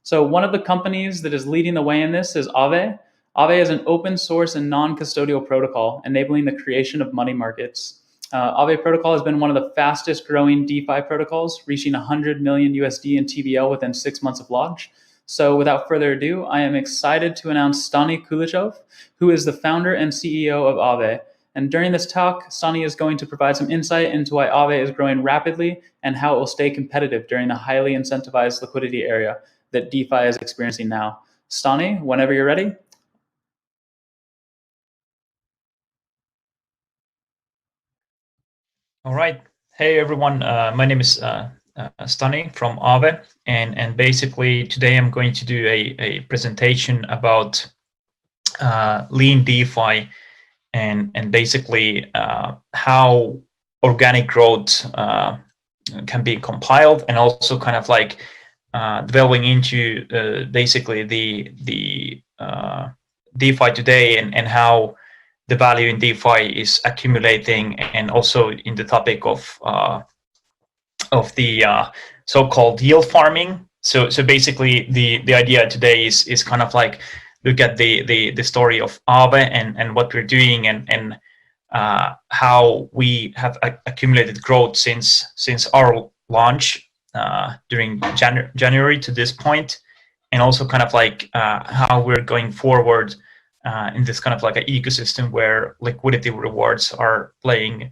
So one of the companies that is leading the way in this is Aave. Aave is an open source and non-custodial protocol enabling the creation of money markets. Aave protocol has been one of the fastest growing DeFi protocols, reaching 100 million USD in TVL within 6 months of launch. So without further ado, I am excited to announce Stani Kulichov, who is the founder and CEO of Aave. And during this talk, Stani is going to provide some insight into why Aave is growing rapidly and how it will stay competitive during the highly incentivized liquidity area that DeFi is experiencing now. Stani, whenever you're ready. All right. Hey, everyone. My name is Stani from Aave. And basically, today I'm going to do a presentation about lean DeFi and basically how organic growth can be compiled, and also kind of like delving into basically the DeFi today and how the value in DeFi is accumulating, and also in the topic of the so-called yield farming. So basically the idea today is kind of like look at the story of Aave and what we're doing and how we have accumulated growth since our launch during January to this point, and also kind of like how we're going forward in this kind of like an ecosystem where liquidity rewards are playing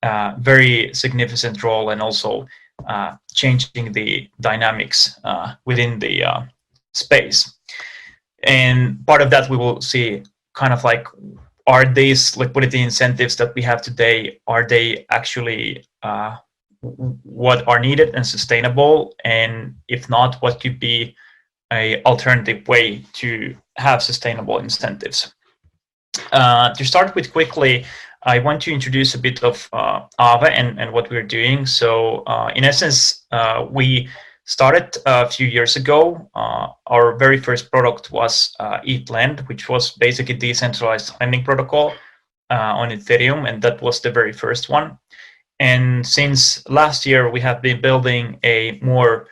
a very significant role, and also changing the dynamics within the space. And part of that we will see kind of like, are these liquidity incentives that we have today, are they actually what are needed and sustainable? And if not, what could be an alternative way to have sustainable incentives? To start with quickly, I want to introduce a bit of Aave and what we're doing. So in essence, we started a few years ago. Our very first product was ETHLend, which was basically decentralized lending protocol on Ethereum, and that was the very first one. And since last year, we have been building a more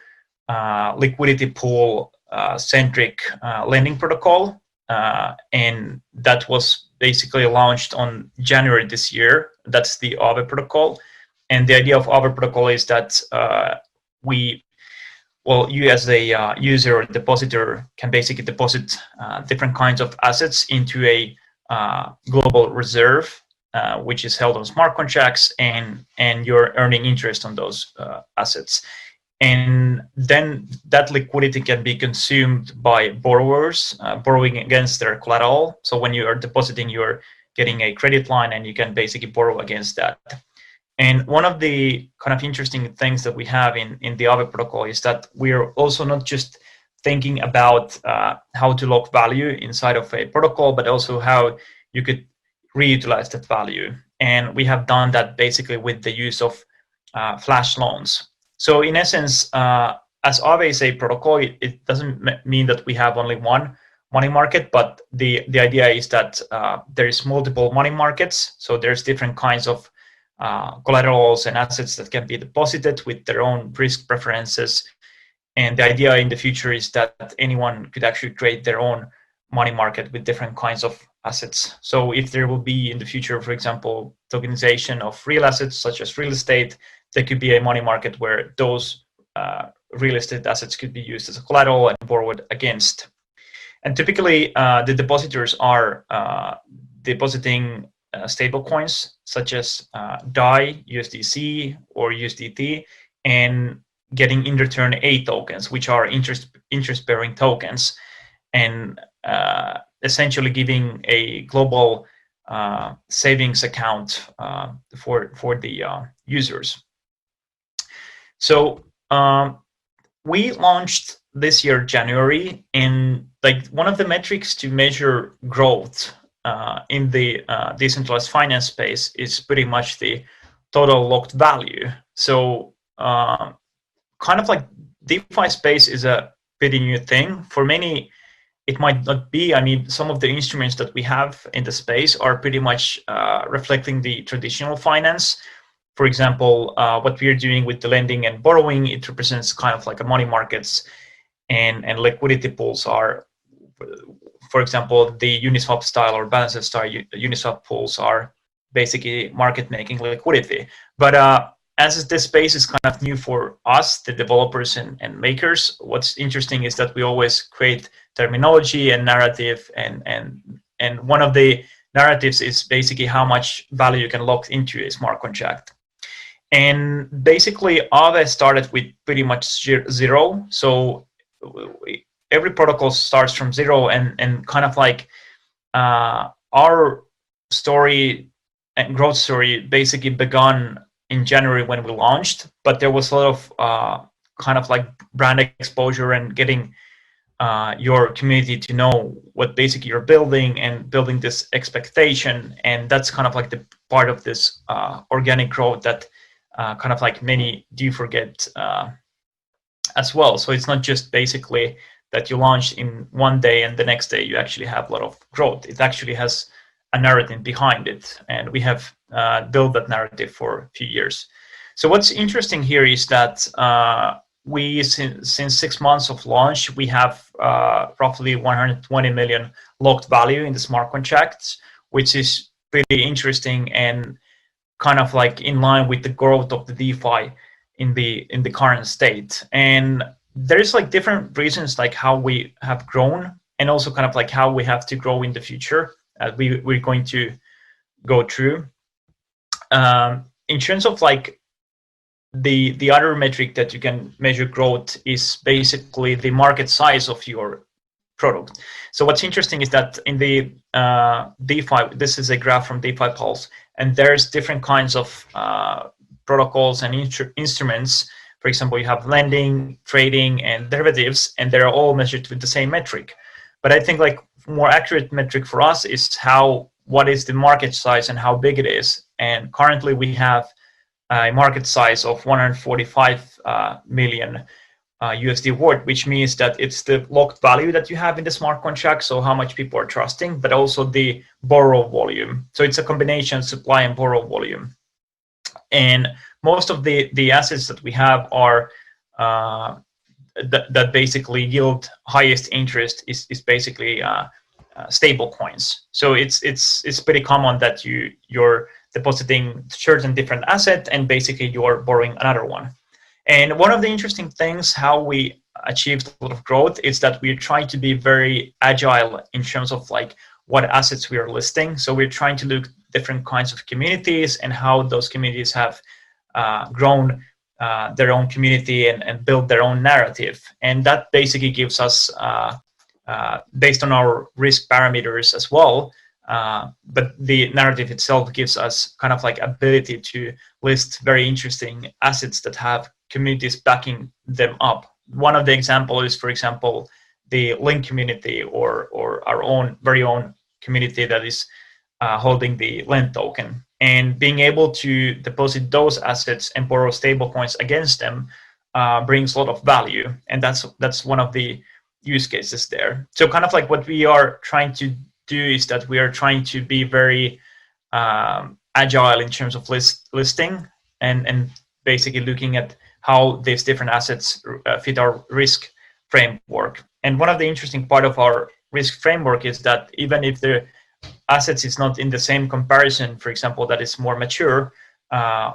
liquidity pool centric lending protocol, and that was basically launched on January this year. That's the Aave protocol. And the idea of Aave protocol is that you as a user or depositor can basically deposit different kinds of assets into a global reserve, which is held on smart contracts, and you're earning interest on those assets. And then that liquidity can be consumed by borrowers borrowing against their collateral. So when you are depositing, you're getting a credit line, and you can basically borrow against that. And one of the kind of interesting things that we have in the Aave protocol is that we're also not just thinking about how to lock value inside of a protocol, but also how you could reutilize that value. And we have done that basically with the use of flash loans. So in essence, as Aave is a protocol, it doesn't mean that we have only one money market, but the idea is that there is multiple money markets. So there's different kinds of collaterals and assets that can be deposited with their own risk preferences. And the idea in the future is that anyone could actually create their own money market with different kinds of assets. So if there will be in the future, for example, tokenization of real assets such as real estate, there could be a money market where those real estate assets could be used as a collateral and borrowed against. And typically, the depositors are depositing stablecoins such as DAI, USDC, or USDT, and getting in return A tokens, which are interest-bearing tokens, and essentially giving a global savings account for the users. So we launched this year, January, and like one of the metrics to measure growth in the decentralized finance space is pretty much the total locked value. So kind of like DeFi space is a pretty new thing. For many, it might not be. I mean, some of the instruments that we have in the space are pretty much reflecting the traditional finance. For example, what we're doing with the lending and borrowing, it represents kind of like a money markets, and liquidity pools are, for example, the Uniswap style or Balancer style Uniswap pools are basically market making liquidity. But as this space is kind of new for us, the developers and makers, what's interesting is that we always create terminology and narrative, and one of the narratives is basically how much value you can lock into a smart contract. And basically, Aave started with pretty much zero. So every protocol starts from zero, and kind of like our story and growth story basically began in January when we launched, but there was a lot of kind of like brand exposure and getting your community to know what basically you're building and building this expectation. And that's kind of like the part of this organic growth that kind of like many do forget as well. So it's not just basically that you launch in one day and the next day you actually have a lot of growth. It actually has a narrative behind it, and we have built that narrative for a few years. So what's interesting here is that we, since 6 months of launch, we have roughly 120 million locked value in the smart contracts, which is pretty interesting and kind of like in line with the growth of the DeFi in the current state. And there's like different reasons like how we have grown, and also kind of like how we have to grow in the future. We're going to go through. In terms of like the other metric that you can measure growth is basically the market size of your product. So what's interesting is that in the DeFi, this is a graph from DeFi Pulse, and there's different kinds of protocols and instruments. For example, you have lending, trading, and derivatives, and they're all measured with the same metric. But I think like more accurate metric for us is what is the market size and how big it is. And currently we have a market size of 145 million USD worth, which means that it's the locked value that you have in the smart contract, so how much people are trusting, but also the borrow volume. So it's a combination supply and borrow volume. And most of the assets that we have are that basically yield highest interest is basically stable coins. So it's pretty common that you're depositing certain different asset and basically you're borrowing another one. And one of the interesting things how we achieved a lot of growth is that we're trying to be very agile in terms of like what assets we are listing. So we're trying to look different kinds of communities and how those communities have grown their own community and build their own narrative. And that basically gives us, based on our risk parameters as well, but the narrative itself gives us kind of like ability to list very interesting assets that have communities backing them up. One of the examples is, for example, the Link community or our own very own community that is holding the Lend token. And being able to deposit those assets and borrow stablecoins against them brings a lot of value. And that's one of the use cases there. So kind of like what we are trying to do is that we are trying to be very agile in terms of listing and basically looking at how these different assets fit our risk framework. And one of the interesting part of our risk framework is that even if the assets is not in the same comparison, for example, that is more mature,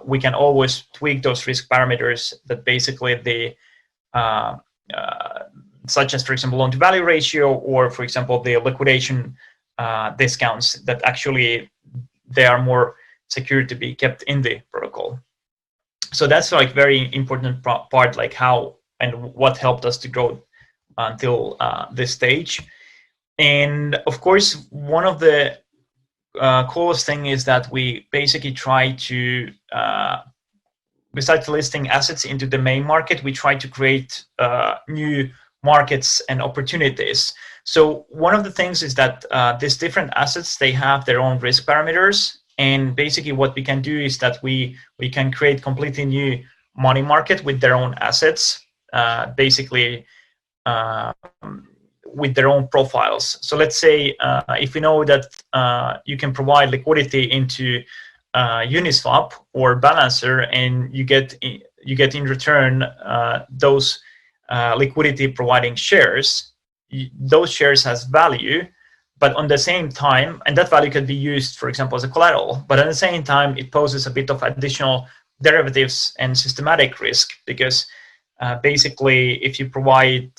we can always tweak those risk parameters that basically the such as, for example, loan to value ratio, or for example, the liquidation discounts that actually they are more secure to be kept in the protocol. So that's like very important part, like how and what helped us to grow until this stage. And of course, one of the coolest thing is that we basically try to, besides listing assets into the main market, we try to create new markets and opportunities. So one of the things is that these different assets, they have their own risk parameters. And basically what we can do is that we can create completely new money market with their own assets, basically with their own profiles. So let's say if we know that you can provide liquidity into Uniswap or Balancer, and you get in return those liquidity providing shares, those shares has value, but on the same time, and that value could be used, for example, as a collateral, but at the same time, it poses a bit of additional derivatives and systematic risk, because basically, if you provide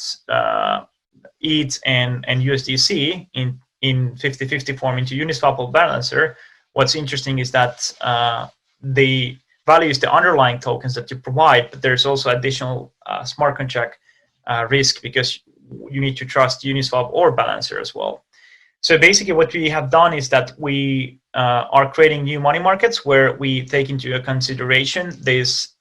ETH and USDC in 50-50 form into Uniswap or Balancer, what's interesting is that the value is the underlying tokens that you provide, but there's also additional smart contract risk, because you need to trust Uniswap or Balancer as well. So basically what we have done is that we are creating new money markets where we take into consideration these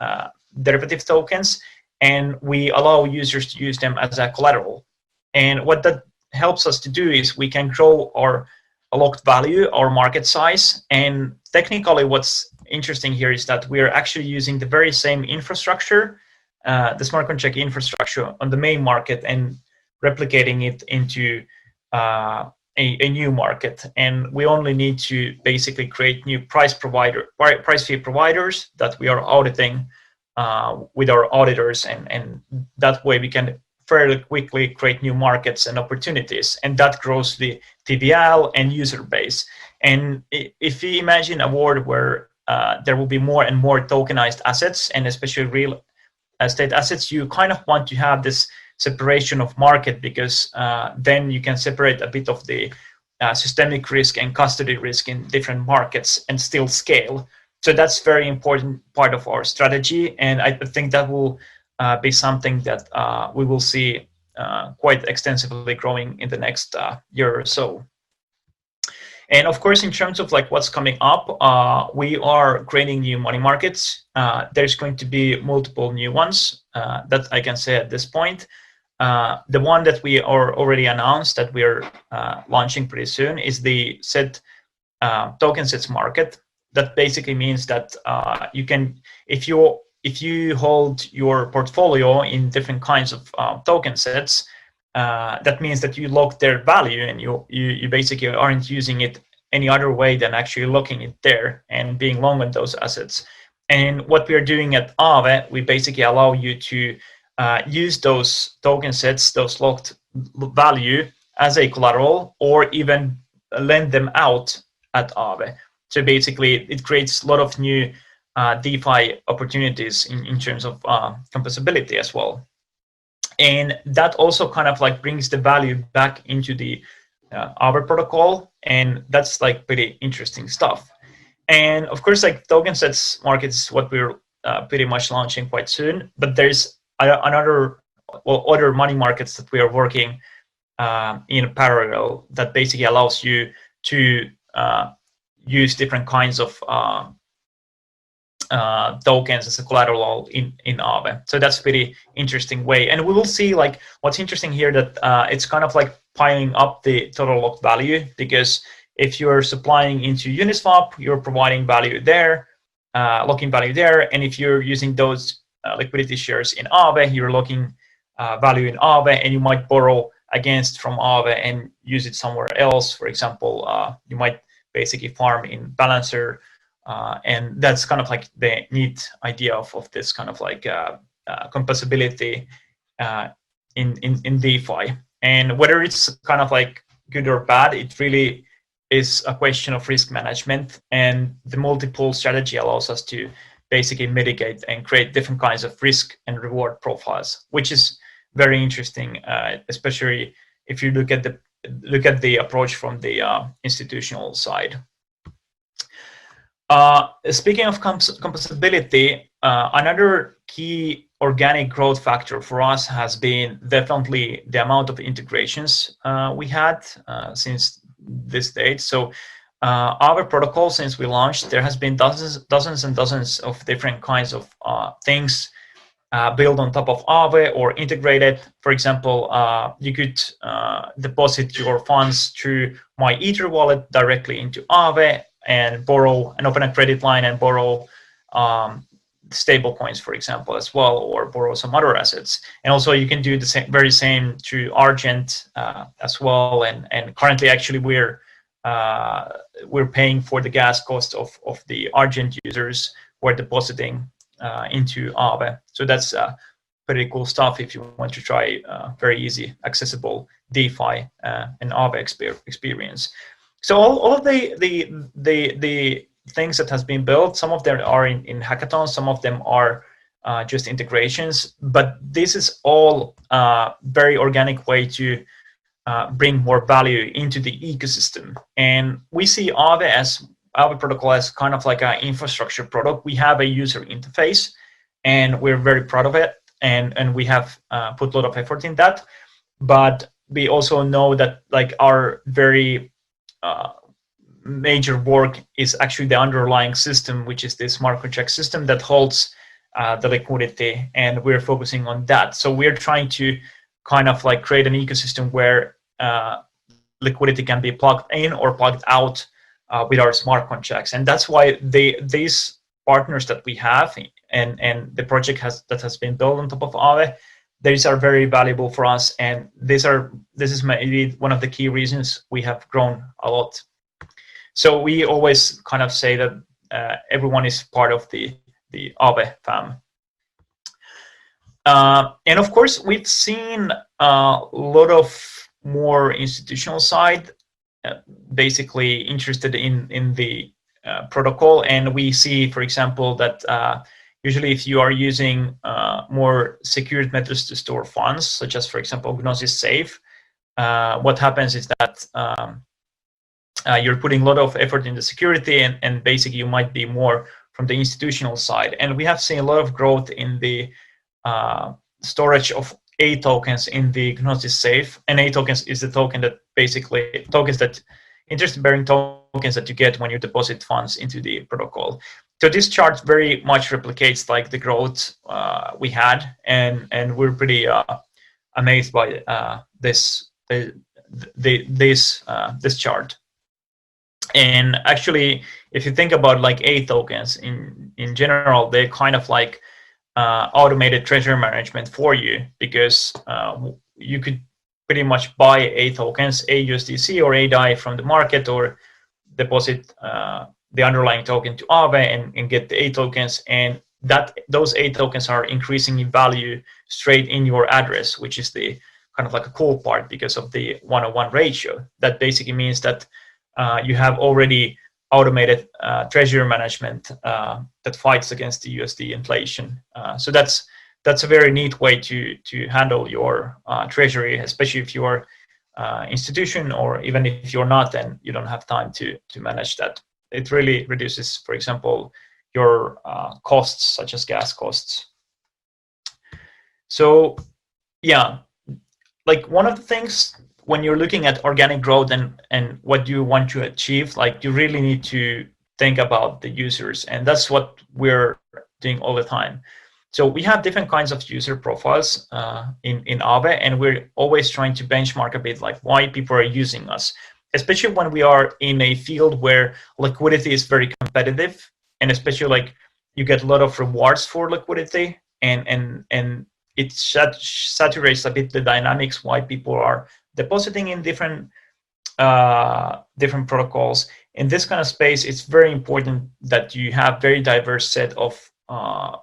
derivative tokens, and we allow users to use them as a collateral. And what that helps us to do is we can grow our locked value, our market size. And technically what's interesting here is that we are actually using the very same infrastructure, the smart contract infrastructure on the main market, and replicating it into a new market. And we only need to basically create new price fee providers that we are auditing with our auditors, and that way we can fairly quickly create new markets and opportunities, and that grows the TVL and user base. And if we imagine a world where there will be more and more tokenized assets, and especially real estate assets, you kind of want to have this separation of market, because then you can separate a bit of the systemic risk and custody risk in different markets and still scale. So that's very important part of our strategy, and I think that will be something that we will see quite extensively growing in the next year or so. And of course, in terms of like what's coming up, we are creating new money markets. There's going to be multiple new ones that I can say at this point. The one that we are already announced that we're launching pretty soon is the token sets market. That basically means that you can, if you hold your portfolio in different kinds of token sets, that means that you lock their value, and you basically aren't using it any other way than actually locking it there and being long on those assets. And what we are doing at Aave, we basically allow you to use those token sets, those locked value, as a collateral, or even lend them out at Aave. So basically, it creates a lot of new DeFi opportunities in terms of composability as well. And that also kind of like brings the value back into the Aave protocol, and that's like pretty interesting stuff. And of course, like token sets market is what we're pretty much launching quite soon, but there's other money markets that we are working in parallel that basically allows you to use different kinds of tokens as a collateral in Aave. So that's a pretty interesting way. And we will see, like, what's interesting here, that it's kind of like piling up the total locked value, because if you're supplying into Uniswap, you're providing value there, locking value there. And if you're using those liquidity shares in Aave, you're locking value in Aave, and you might borrow against from Aave and use it somewhere else. For example, you might basically farm in Balancer, and that's kind of like the neat idea of this kind of like composability in DeFi. And whether it's kind of like good or bad, it really is a question of risk management, and the multiple strategy allows us to basically mitigate and create different kinds of risk and reward profiles, which is very interesting, especially if you look at the approach from the institutional side. Speaking of composability, another key organic growth factor for us has been definitely the amount of integrations we had since this date. So Aave protocol, since we launched, there has been dozens and dozens of different kinds of things built on top of Aave or integrated. For example, you could deposit your funds through my Ether wallet directly into Aave and borrow and open a credit line and borrow stablecoins, for example, as well, or borrow some other assets. And also you can do the very same through Argent as well. And currently, actually, we're paying for the gas cost of the Argent users who are depositing into Aave. So that's pretty cool stuff if you want to try very easy, accessible DeFi and Aave experience. So all of the things that has been built, some of them are in hackathons, some of them are just integrations, but this is all very organic way to bring more value into the ecosystem. And we see Aave protocol as kind of like an infrastructure product. We have a user interface, and we're very proud of it, and we have put a lot of effort in that. But we also know that like our very major work is actually the underlying system, which is this smart contract system that holds the liquidity, and we're focusing on that. So we're trying to kind of like create an ecosystem where liquidity can be plugged in or plugged out with our smart contracts. And that's why these partners that we have and the project that has been built on top of Aave, these are very valuable for us. And this is maybe one of the key reasons we have grown a lot. So we always kind of say that everyone is part of the Aave fam. And of course, we've seen a lot of more institutional side basically interested in the protocol. And we see, for example, that usually if you are using more secured methods to store funds, such as, for example, Gnosis Safe, what happens is that you're putting a lot of effort in the security, and basically you might be more from the institutional side. And we have seen a lot of growth in the storage of A tokens in the Gnosis Safe. And A tokens is the token that basically interest-bearing tokens that you get when you deposit funds into the protocol. So this chart very much replicates like the growth we had, and we're pretty amazed by this chart. And actually, if you think about like A tokens in general, they're kind of like automated treasury management for you, because you could pretty much buy A tokens, AUSDC or ADAI from the market, or deposit the underlying token to Aave and get the A tokens, and those A tokens are increasing in value straight in your address, which is the kind of like a cool part because of the 1:1 ratio. That basically means that you have already automated treasury management that fights against the USD inflation. So that's a very neat way to handle your treasury, especially if you're institution, or even if you're not, then you don't have time to manage that. It really reduces, for example, your costs, such as gas costs. So yeah, like one of the things when you're looking at organic growth and what you want to achieve, like you really need to think about the users, and that's what we're doing all the time. So we have different kinds of user profiles in Aave, and we're always trying to benchmark a bit like why people are using us, especially when we are in a field where liquidity is very competitive, and especially like you get a lot of rewards for liquidity, and it saturates a bit the dynamics why people are depositing in different protocols. In this kind of space, it's very important that you have very diverse set of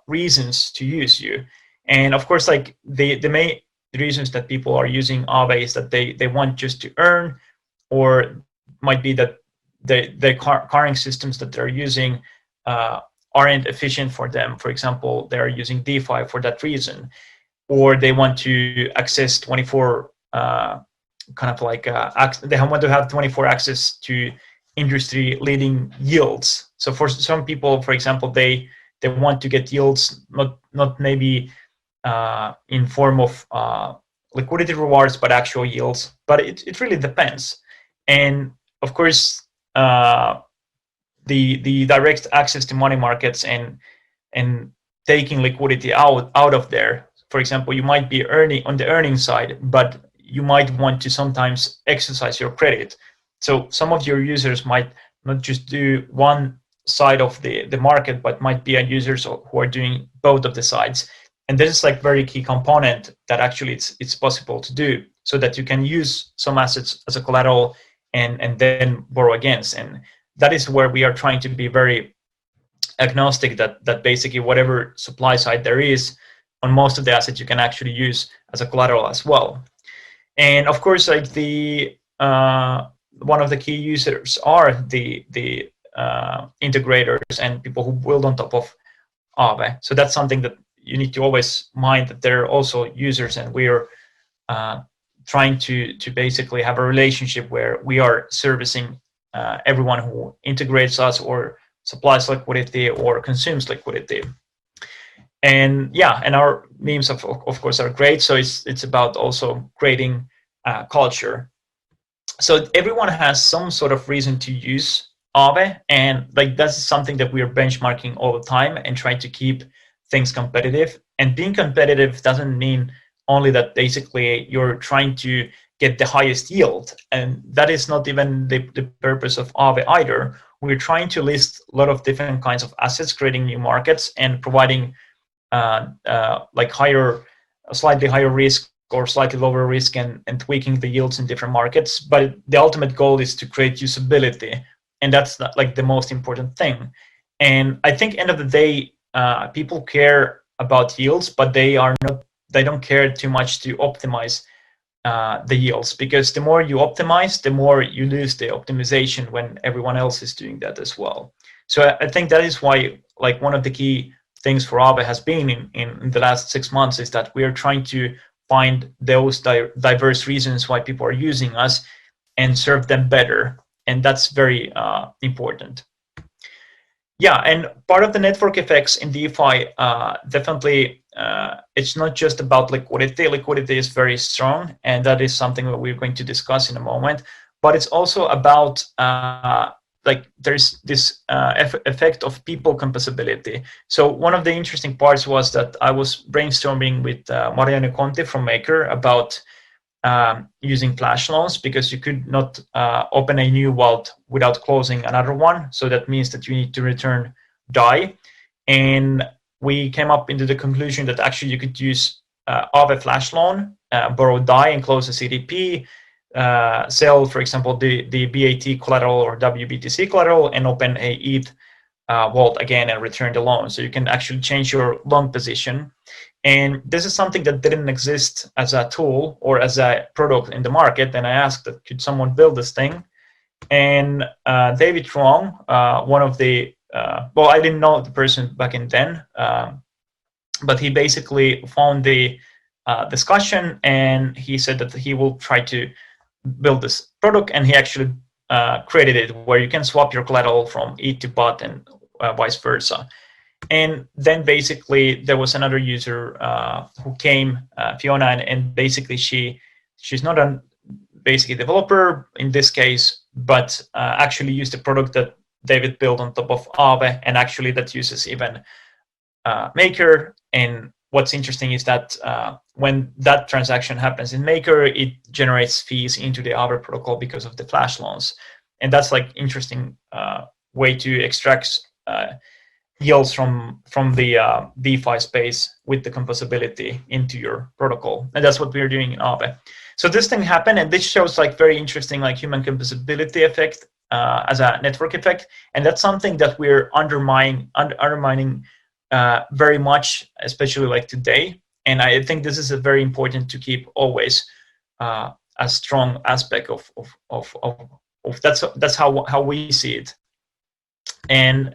reasons to use you. And of course, like the main reasons that people are using Aave is that they want just to earn, or might be that the current systems that they're using aren't efficient for them. For example, they're using DeFi for that reason, or they want to access 24 kind of like they want to have 24 access to industry leading yields. So for some people, for example, they want to get yields, not maybe in form of liquidity rewards, but actual yields. But it really depends. And of course, the direct access to money markets and taking liquidity out of there. For example, you might be earning on the earning side, but you might want to sometimes exercise your credit. So some of your users might not just do one side of the market, but might be users who are doing both of the sides. And this is like very key component that actually it's possible to do, so that you can use some assets as a collateral and then borrow against. And that is where we are trying to be very agnostic, that basically whatever supply side there is on most of the assets you can actually use as a collateral as well. And of course, like the one of the key users are the integrators and people who build on top of Aave. So that's something that you need to always mind, that they're also users, and we're trying to basically have a relationship where we are servicing everyone who integrates us or supplies liquidity or consumes liquidity. And yeah, and our memes of course are great. So it's about also creating culture. So everyone has some sort of reason to use Aave, and like that's something that we are benchmarking all the time and trying to keep things competitive. And being competitive doesn't mean only that basically you're trying to get the highest yield, and that is not even the purpose of Aave either. We're trying to list a lot of different kinds of assets, creating new markets and providing like slightly higher risk or slightly lower risk and tweaking the yields in different markets. But the ultimate goal is to create usability, and that's like the most important thing. And I think end of the day, people care about yields, but they don't care too much to optimize the yields, because the more you optimize, the more you lose the optimization when everyone else is doing that as well. So I think that is why, like, one of the key things for Aave has been in the last 6 months is that we are trying to find those diverse reasons why people are using us and serve them better. And that's very important. Yeah, and part of the network effects in DeFi, definitely, it's not just about liquidity. Liquidity is very strong, and that is something that we're going to discuss in a moment. But it's also about, like, there's this effect of people composability. So one of the interesting parts was that I was brainstorming with Mariano Conti from Maker about using flash loans, because you could not open a new vault without closing another one. So that means that you need to return DAI. And we came up into the conclusion that actually you could use Aave flash loan, borrow DAI and close a CDP, sell, for example, the BAT collateral or WBTC collateral, and open a ETH vault again and return the loan. So you can actually change your long position. And this is something that didn't exist as a tool or as a product in the market. And I asked that, could someone build this thing? And David Truong, one of the, well, I didn't know the person back in then, but he basically found the discussion, and he said that he will try to build this product, and he actually created it where you can swap your collateral from ETH to BOT and vice versa. And then basically there was another user who came, Fiona, and basically she's not a basically developer in this case, but actually used the product that David built on top of Aave, and actually that uses even Maker. And what's interesting is that when that transaction happens in Maker, it generates fees into the Aave protocol because of the flash loans. And that's like interesting way to extract yields from the DeFi space with the composability into your protocol. And that's what we're doing in Aave. So this thing happened, and this shows like very interesting like human composability effect as a network effect. And that's something that we're undermining very much, especially like today. And I think this is a very important to keep always a strong aspect of that's how we see it. And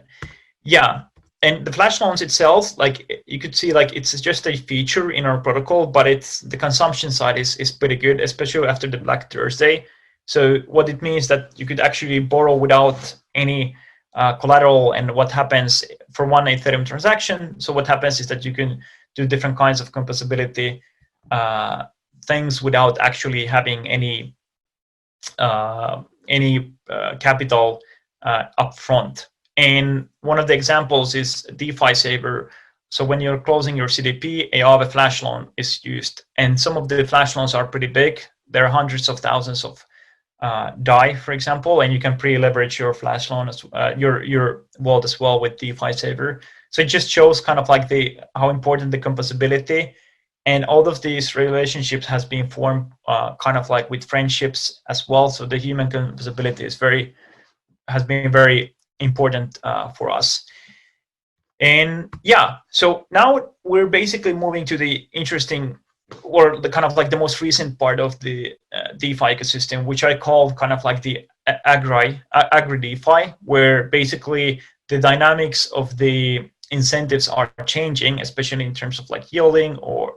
yeah, and the flash loans itself, like you could see, like it's just a feature in our protocol, but it's the consumption side is pretty good, especially after the Black Thursday. So what it means that you could actually borrow without any collateral. And what happens for one Ethereum transaction? So what happens is that you can do different kinds of composability things without actually having any capital upfront. And one of the examples is DeFi Saver. So when you're closing your CDP, a Aave flash loan is used, and some of the flash loans are pretty big. There are hundreds of thousands of DAI, for example, and you can pre-leverage your flash loan as your wallet as well with DeFi Saver. So it just shows kind of like how important the composability, and all of these relationships has been formed kind of like with friendships as well. So the human composability has been very important for us. And yeah, so now we're basically moving to the interesting, or the kind of like the most recent part of the DeFi ecosystem, which I call kind of like the agri-DeFi, where basically the dynamics of the incentives are changing, especially in terms of like yielding or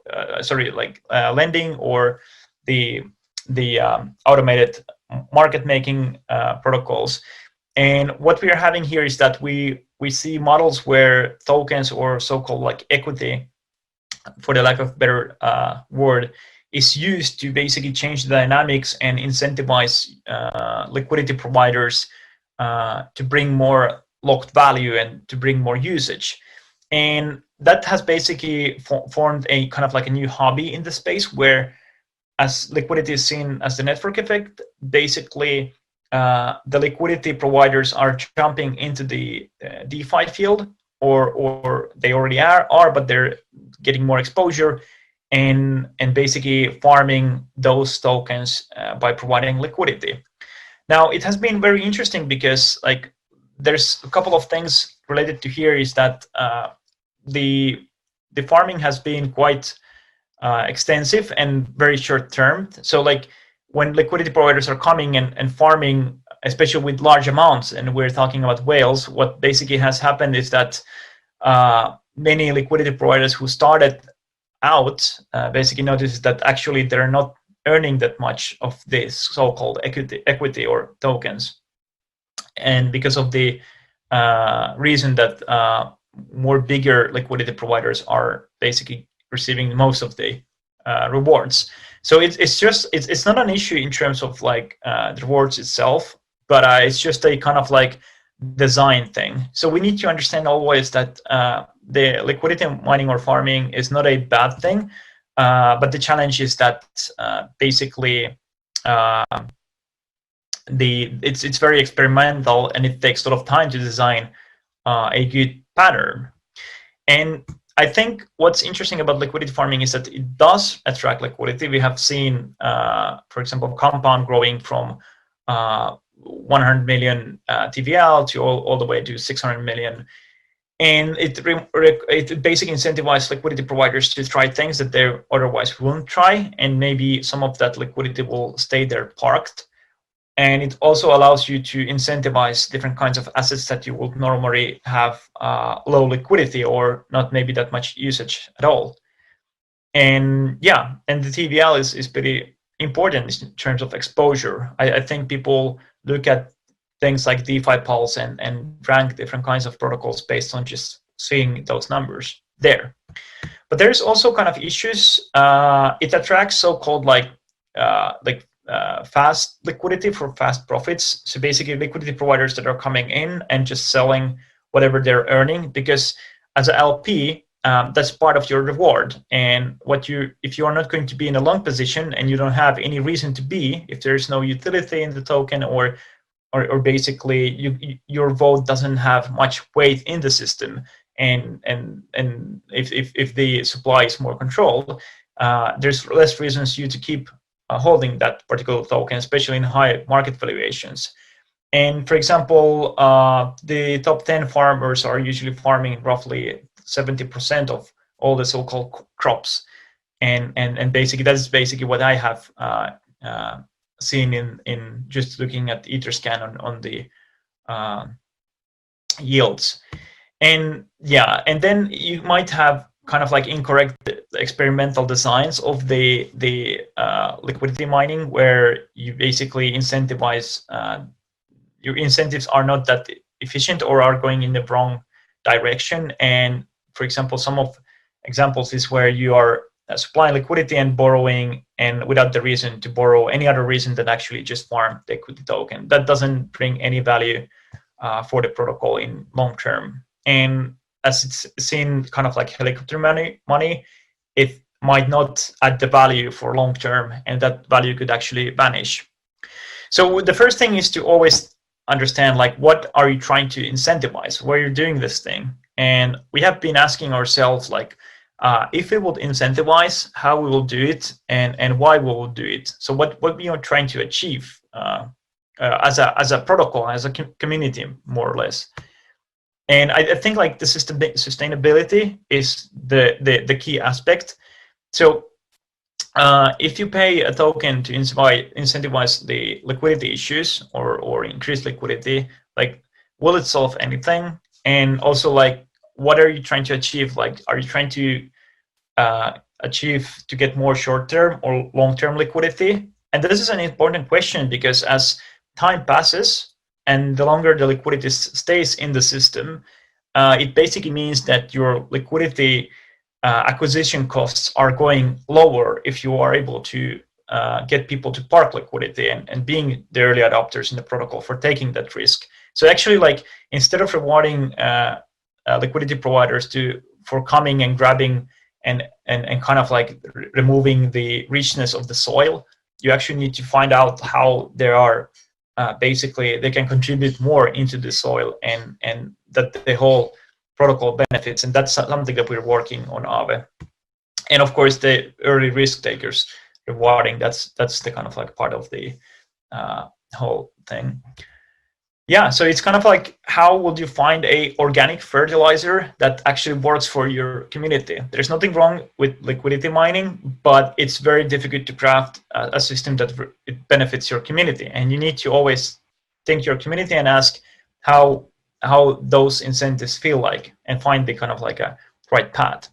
lending, or the automated market making protocols. And what we are having here is that we see models where tokens, or so-called like equity, for the lack of a better word, is used to basically change the dynamics and incentivize liquidity providers to bring more locked value and to bring more usage. And that has basically formed a kind of like a new hobby in the space, where as liquidity is seen as the network effect, basically the liquidity providers are jumping into the DeFi field, or they already are, but they're getting more exposure and basically farming those tokens by providing liquidity. Now, it has been very interesting because like there's a couple of things related to here is that the farming has been quite extensive and very short term. So like when liquidity providers are coming and farming, especially with large amounts, and we're talking about whales, what basically has happened is that many liquidity providers who started out basically noticed that actually they're not earning that much of this so-called equity or tokens. And because of the reason that more bigger liquidity providers are basically receiving most of the rewards. So it's not an issue in terms of like the rewards itself, but it's just a kind of like design thing. So we need to understand always that the liquidity mining or farming is not a bad thing, but the challenge is that basically it's very experimental, and it takes a lot of time to design a good pattern. And I think what's interesting about liquidity farming is that it does attract liquidity. We have seen, for example, Compound growing from 100 million TVL to all the way to 600 million. And it basically incentivizes liquidity providers to try things that they otherwise wouldn't try, and maybe some of that liquidity will stay there parked. And it also allows you to incentivize different kinds of assets that you would normally have low liquidity or not maybe that much usage at all. And yeah, and the TVL is pretty important in terms of exposure. I think people look at things like DeFi Pulse and rank different kinds of protocols based on just seeing those numbers there. But there's also kind of issues. It attracts so-called fast liquidity for fast profits. So basically liquidity providers that are coming in and just selling whatever they're earning, because as an LP, that's part of your reward. And if you are not going to be in a long position and you don't have any reason to be, if there's no utility in the token, or basically your vote doesn't have much weight in the system, and if the supply is more controlled, there's less reasons you to keep holding that particular token, especially in high market valuations. And for example, the top 10 farmers are usually farming roughly 70% of all the so-called crops. And basically, that's basically what I have seen in just looking at Etherscan on the yields. And yeah, and then you might have kind of like incorrect experimental designs of the liquidity mining, where you basically incentivize, your incentives are not that efficient or are going in the wrong direction. And for example, some of examples is where you are supplying liquidity and borrowing, and without the reason to borrow any other reason than actually just farm the equity token. That doesn't bring any value for the protocol in long term. And as it's seen kind of like helicopter money, it might not add the value for long term, and that value could actually vanish. So the first thing is to always understand, like, what are you trying to incentivize? Why you're doing this thing? And we have been asking ourselves, like, if we would incentivize, how we will do it, and why we will do it. So what we are trying to achieve as a protocol, as a community, more or less. And I think like the sustainability is the key aspect. So if you pay a token to incentivize the liquidity issues or increase liquidity, like, will it solve anything? And also, like, what are you trying to achieve? Like, are you trying to achieve to get more short-term or long-term liquidity? And this is an important question, because as time passes and the longer the liquidity stays in the system, it basically means that your liquidity acquisition costs are going lower if you are able to get people to park liquidity and being the early adopters in the protocol for taking that risk. So actually, like, instead of rewarding liquidity providers for coming and grabbing and kind of like removing the richness of the soil, you actually need to find out how there are basically they can contribute more into the soil and that the whole protocol benefits. And that's something that we're working on Aave. And of course, the early risk takers rewarding, that's the kind of like part of the whole thing. Yeah, so it's kind of like, how would you find a organic fertilizer that actually works for your community? There's nothing wrong with liquidity mining, but it's very difficult to craft a system that it benefits your community. And you need to always think your community and ask how those incentives feel like, and find the kind of like a right path.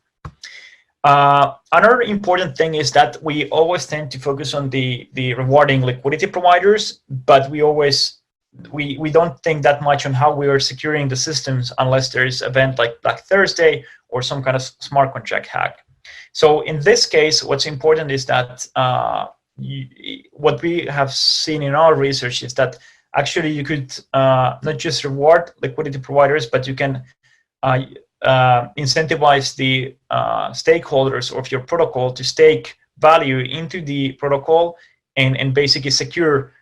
Another important thing is that we always tend to focus on the rewarding liquidity providers, but we don't think that much on how we are securing the systems unless there is an event like Black Thursday or some kind of smart contract hack. So in this case, what's important is that what we have seen in our research is that actually you could not just reward liquidity providers, but you can incentivize the stakeholders of your protocol to stake value into the protocol and basically secure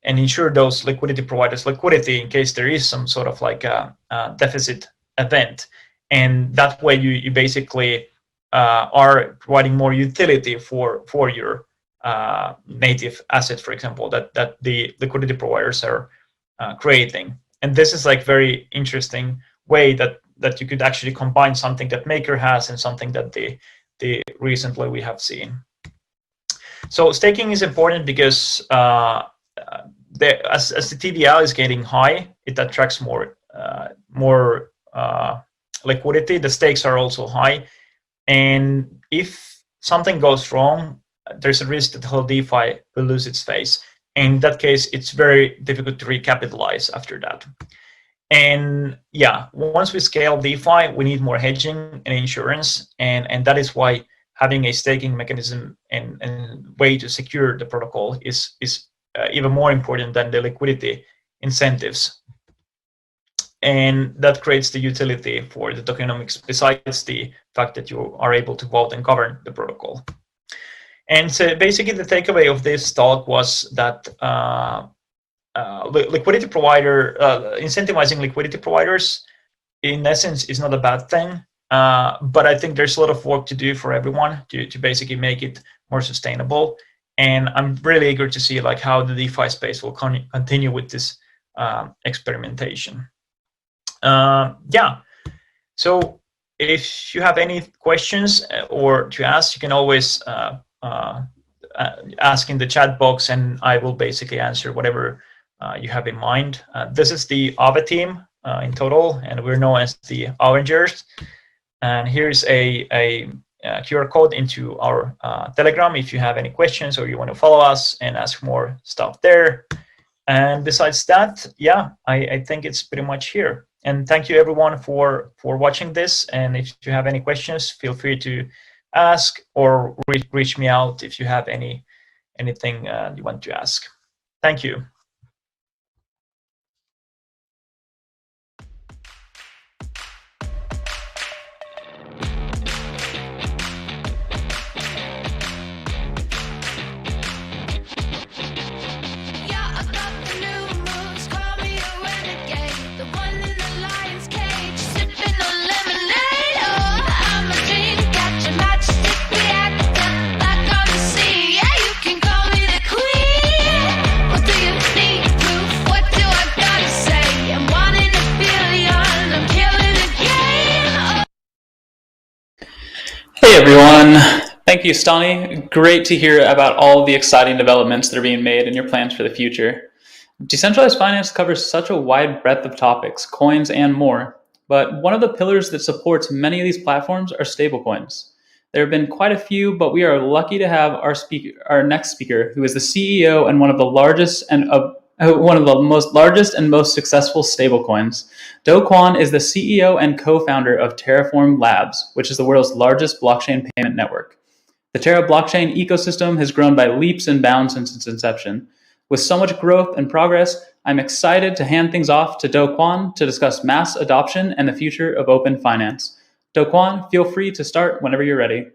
and ensure those liquidity providers liquidity in case there is some sort of like a deficit event. And that way you basically are providing more utility for your native asset, for example, that the liquidity providers are creating. And this is like very interesting way that you could actually combine something that Maker has and something that the recently we have seen. So staking is important because as the TVL is getting high, it attracts more liquidity. The stakes are also high, and if something goes wrong, there's a risk that the whole DeFi will lose its face. In that case, it's very difficult to recapitalize after that. And yeah, once we scale DeFi, we need more hedging and insurance, and that is why having a staking mechanism and way to secure the protocol is even more important than the liquidity incentives. And that creates the utility for the tokenomics, besides the fact that you are able to vote and govern the protocol. And so basically the takeaway of this talk was that liquidity provider, incentivizing liquidity providers, in essence, is not a bad thing. But I think there's a lot of work to do for everyone to basically make it more sustainable. And I'm really eager to see like how the DeFi space will continue with this experimentation. Yeah, so if you have any questions or to ask, you can always ask in the chat box, and I will basically answer whatever you have in mind. This is the Aave team in total, and we're known as the Avengers. And here's a QR code into our Telegram if you have any questions or you want to follow us and ask more stuff there. And besides that, yeah, I think it's pretty much here. And thank you everyone for watching this. And if you have any questions, feel free to ask or reach me out if you have anything you want to ask. Thank you. everyone. Thank you, Stani. Great to hear about all the exciting developments that are being made and your plans for the future. Decentralized finance covers such a wide breadth of topics, coins, and more. But one of the pillars that supports many of these platforms are stablecoins. There have been quite a few, but we are lucky to have our next speaker, who is the CEO and one of the most largest and most successful stablecoins. Do Kwon is the CEO and co-founder of Terraform Labs, which is the world's largest blockchain payment network. The Terra blockchain ecosystem has grown by leaps and bounds since its inception. With so much growth and progress, I'm excited to hand things off to Do Kwon to discuss mass adoption and the future of open finance. Do Kwon, feel free to start whenever you're ready.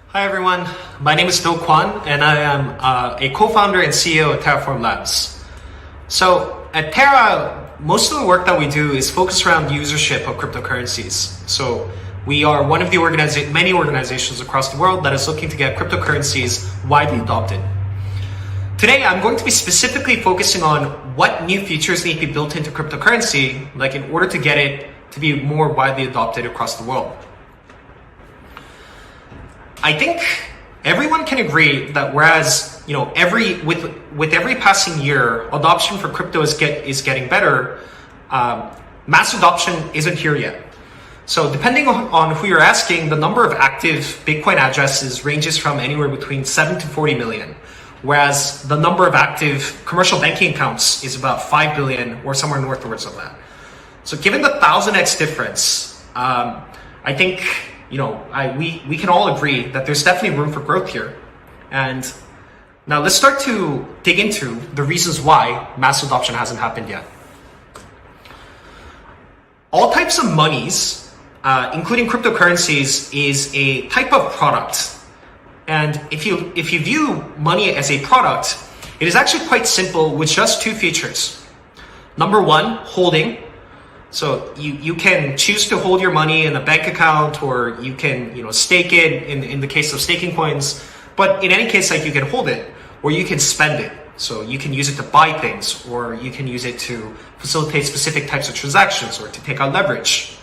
Hi everyone, my name is Do Kwon and I am a co-founder and CEO at Terraform Labs. So at Terra, most of the work that we do is focused around usership of cryptocurrencies. So we are one of the many organizations across the world that is looking to get cryptocurrencies widely adopted. Today, I'm going to be specifically focusing on what new features need to be built into cryptocurrency, like in order to get it to be more widely adopted across the world. I think everyone can agree that whereas with every passing year, adoption for crypto is getting better, mass adoption isn't here yet. So depending on who you're asking, the number of active Bitcoin addresses ranges from anywhere between 7 to 40 million, whereas the number of active commercial banking accounts is about 5 billion or somewhere northwards of that. So given the 1000x difference, I think we can all agree that there's definitely room for growth here. And now let's start to dig into the reasons why mass adoption hasn't happened yet. All types of monies, including cryptocurrencies, is a type of product. And if you view money as a product, it is actually quite simple with just two features. Number one, holding. So you can choose to hold your money in a bank account, or you can stake it in the case of staking coins. But in any case, you can hold it, or you can spend it. So you can use it to buy things, or you can use it to facilitate specific types of transactions, or to take on leverage.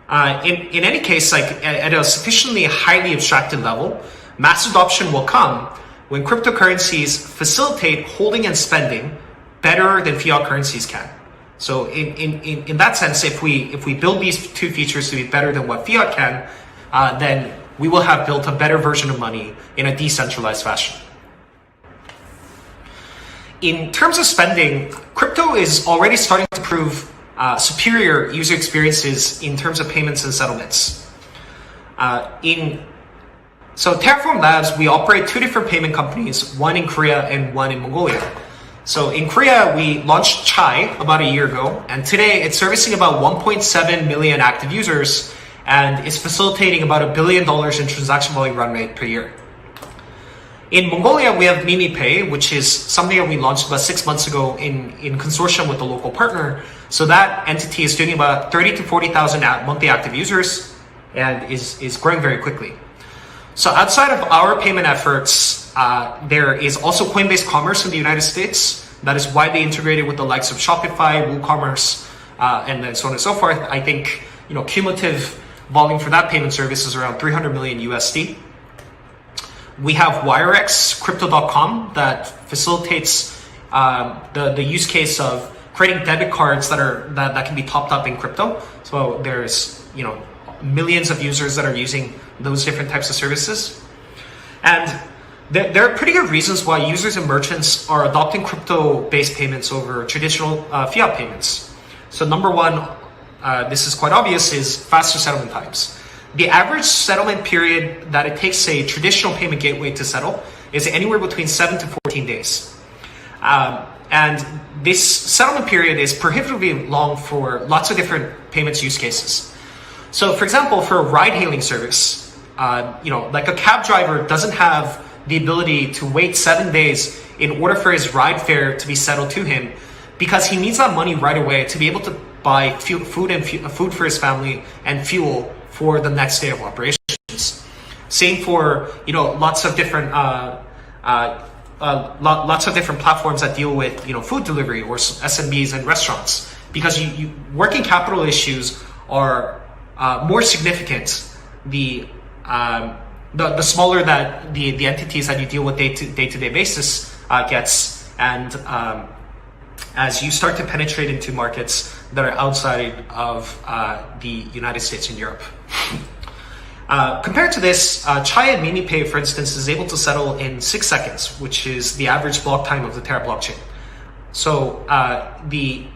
In any case, at a sufficiently highly abstracted level, mass adoption will come when cryptocurrencies facilitate holding and spending better than fiat currencies can. So in that sense, if we build these two features to be better than what fiat can, then we will have built a better version of money in a decentralized fashion. In terms of spending, crypto is already starting to prove superior user experiences in terms of payments and settlements. So Terraform Labs, we operate two different payment companies, one in Korea and one in Mongolia. So in Korea, we launched Chai about a year ago, and today it's servicing about 1.7 million active users and is facilitating about $1 billion in transaction volume run rate per year. In Mongolia, we have MimiPay, which is something that we launched about 6 months ago in consortium with a local partner. So that entity is doing about 30 to 40,000 monthly active users and is growing very quickly. So outside of our payment efforts, there is also Coinbase Commerce in the United States that is widely integrated with the likes of Shopify, WooCommerce, and then so on and so forth. I think cumulative volume for that payment service is around 300 million USD. We have WireX, Crypto.com, that facilitates the use case of creating debit cards that can be topped up in crypto. So there's millions of users that are using those different types of services. And there are pretty good reasons why users and merchants are adopting crypto-based payments over traditional fiat payments. So number one, this is quite obvious, is faster settlement times. The average settlement period that it takes a traditional payment gateway to settle is anywhere between 7 to 14 days. And this settlement period is prohibitively long for lots of different payments use cases. So for example, for a ride-hailing service, like a cab driver doesn't have the ability to wait 7 days in order for his ride fare to be settled to him, because he needs that money right away to be able to buy food for his family and fuel for the next day of operations. Same for lots of different platforms that deal with food delivery or SMBs and restaurants, because working capital issues are more significant the smaller that the entities that you deal with day-to-day basis gets, and as you start to penetrate into markets that are outside of the United States and Europe. Compared to this, Chai and MiniPay, for instance, is able to settle in 6 seconds, which is the average block time of the Terra blockchain. So the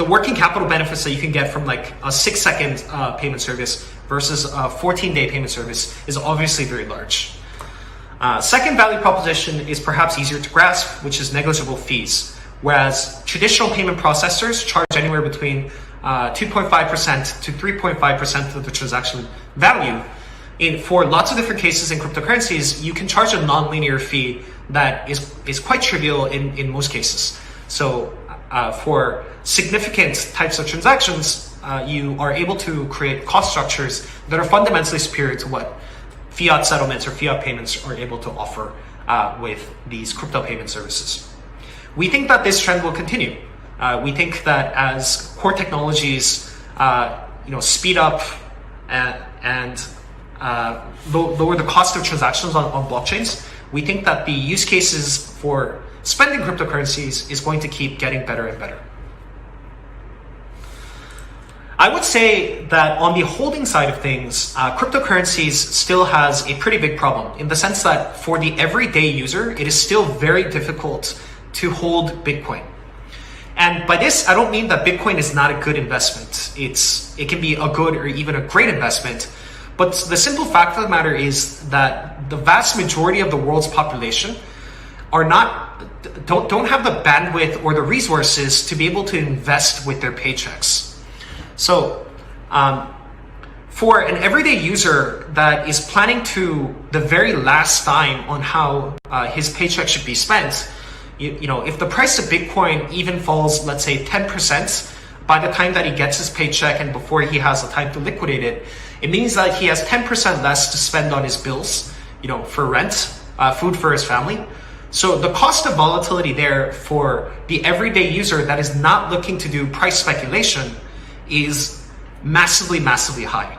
working capital benefits that you can get from like a 6-second payment service versus a 14-day payment service is obviously very large. Second value proposition is perhaps easier to grasp, which is negligible fees. Whereas traditional payment processors charge anywhere between 2.5% to 3.5% of the transaction value. For lots of different cases in cryptocurrencies, you can charge a nonlinear fee that is quite trivial in most cases. So for significant types of transactions, you are able to create cost structures that are fundamentally superior to what fiat settlements or fiat payments are able to offer with these crypto payment services. We think that this trend will continue. We think that as core technologies speed up and lower the cost of transactions on blockchains, we think that the use cases for spending cryptocurrencies is going to keep getting better and better. I would say that on the holding side of things, cryptocurrencies still has a pretty big problem in the sense that for the everyday user, it is still very difficult to hold Bitcoin. And by this, I don't mean that Bitcoin is not a good investment. It can be a good or even a great investment. But the simple fact of the matter is that the vast majority of the world's population don't have the bandwidth or the resources to be able to invest with their paychecks. So for an everyday user that is planning to the very last dime on how his paycheck should be spent, if the price of Bitcoin even falls, let's say 10% by the time that he gets his paycheck and before he has the time to liquidate it, it means that he has 10% less to spend on his bills, for rent, food for his family. So the cost of volatility there for the everyday user that is not looking to do price speculation is massively, massively high.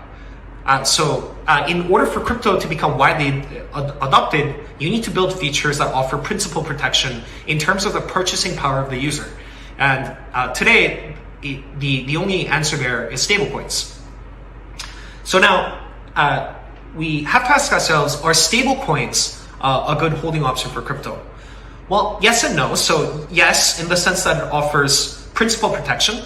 So in order for crypto to become widely adopted, you need to build features that offer principal protection in terms of the purchasing power of the user. And today, the only answer there is stablecoins. So now we have to ask ourselves, are stablecoins a good holding option for crypto? Well, yes and no. So yes, in the sense that it offers principal protection.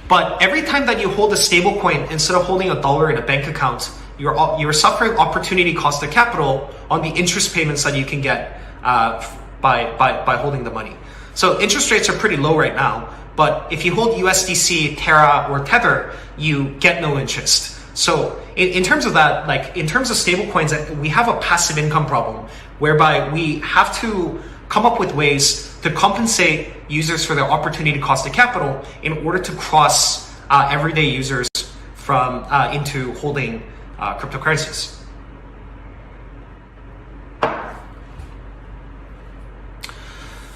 But every time that you hold a stablecoin, instead of holding $1 in a bank account, you're suffering opportunity cost of capital on the interest payments that you can get by holding the money. So interest rates are pretty low right now, but if you hold USDC, Terra, or Tether, you get no interest. So in terms of that, like in terms of stablecoins, we have a passive income problem whereby we have to come up with ways to compensate users for their opportunity cost of capital in order to cross everyday users from into holding cryptocurrencies.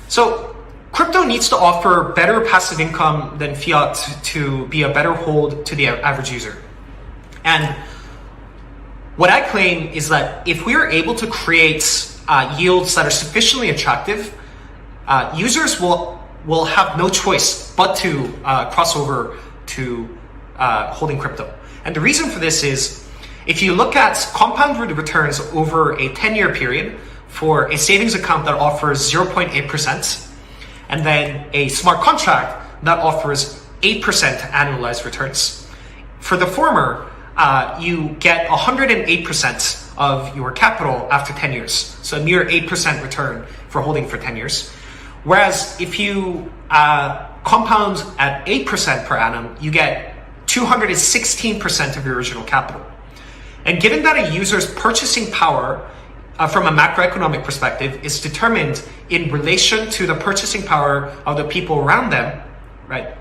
So crypto needs to offer better passive income than fiat to be a better hold to the average user. And what I claim is that if we are able to create yields that are sufficiently attractive, users will have no choice but to cross over to holding crypto. And the reason for this is, if you look at compound returns over a 10-year period for a savings account that offers 0.8%, and then a smart contract that offers 8% annualized returns. For the former, you get 108% of your capital after 10 years. So a mere 8% return for holding for 10 years. Whereas if you compound at 8% per annum, you get 216% of your original capital. And given that a user's purchasing power from a macroeconomic perspective is determined in relation to the purchasing power of the people around them, right?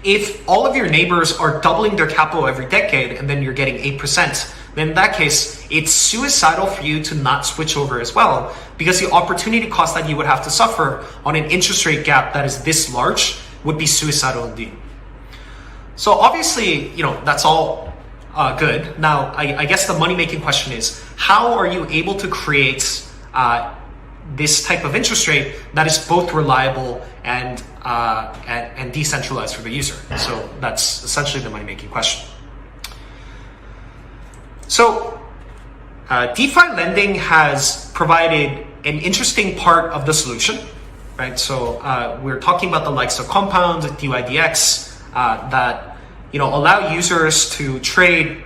If all of your neighbors are doubling their capital every decade and then you're getting 8%, then in that case, it's suicidal for you to not switch over as well, because the opportunity cost that you would have to suffer on an interest rate gap that is this large would be suicidal indeed. So obviously, that's all good. Now, I guess the money-making question is, how are you able to create this type of interest rate that is both reliable and decentralized for the user? So that's essentially the money-making question. So DeFi lending has provided an interesting part of the solution, right? So we're talking about the likes of Compound, DYDX, that allow users to trade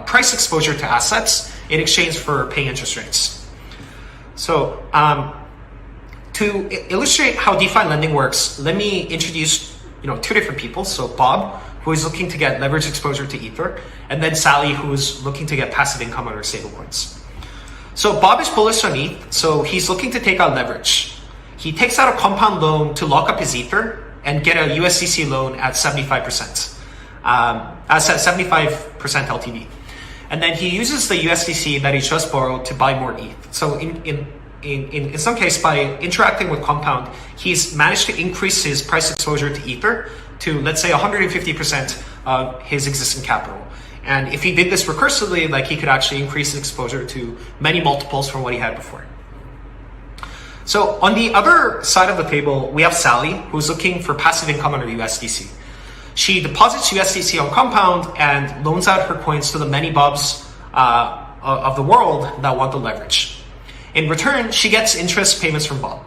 price exposure to assets in exchange for paying interest rates. So to illustrate how DeFi lending works, let me introduce two different people. So Bob, who is looking to get leverage exposure to Ether, and then Sally, who is looking to get passive income on her stablecoins. So Bob is bullish on ETH, so he's looking to take out leverage. He takes out a Compound loan to lock up his Ether and get a USDC loan at 75%, at 75% LTV. And then he uses the USDC that he just borrowed to buy more ETH. So in some case, by interacting with Compound, he's managed to increase his price exposure to Ether to, let's say, 150% of his existing capital. And if he did this recursively, like, he could actually increase his exposure to many multiples from what he had before. So on the other side of the table, we have Sally, who's looking for passive income on her USDC. She deposits USDC on Compound and loans out her coins to the many Bobs of the world that want the leverage. In return, she gets interest payments from Bob.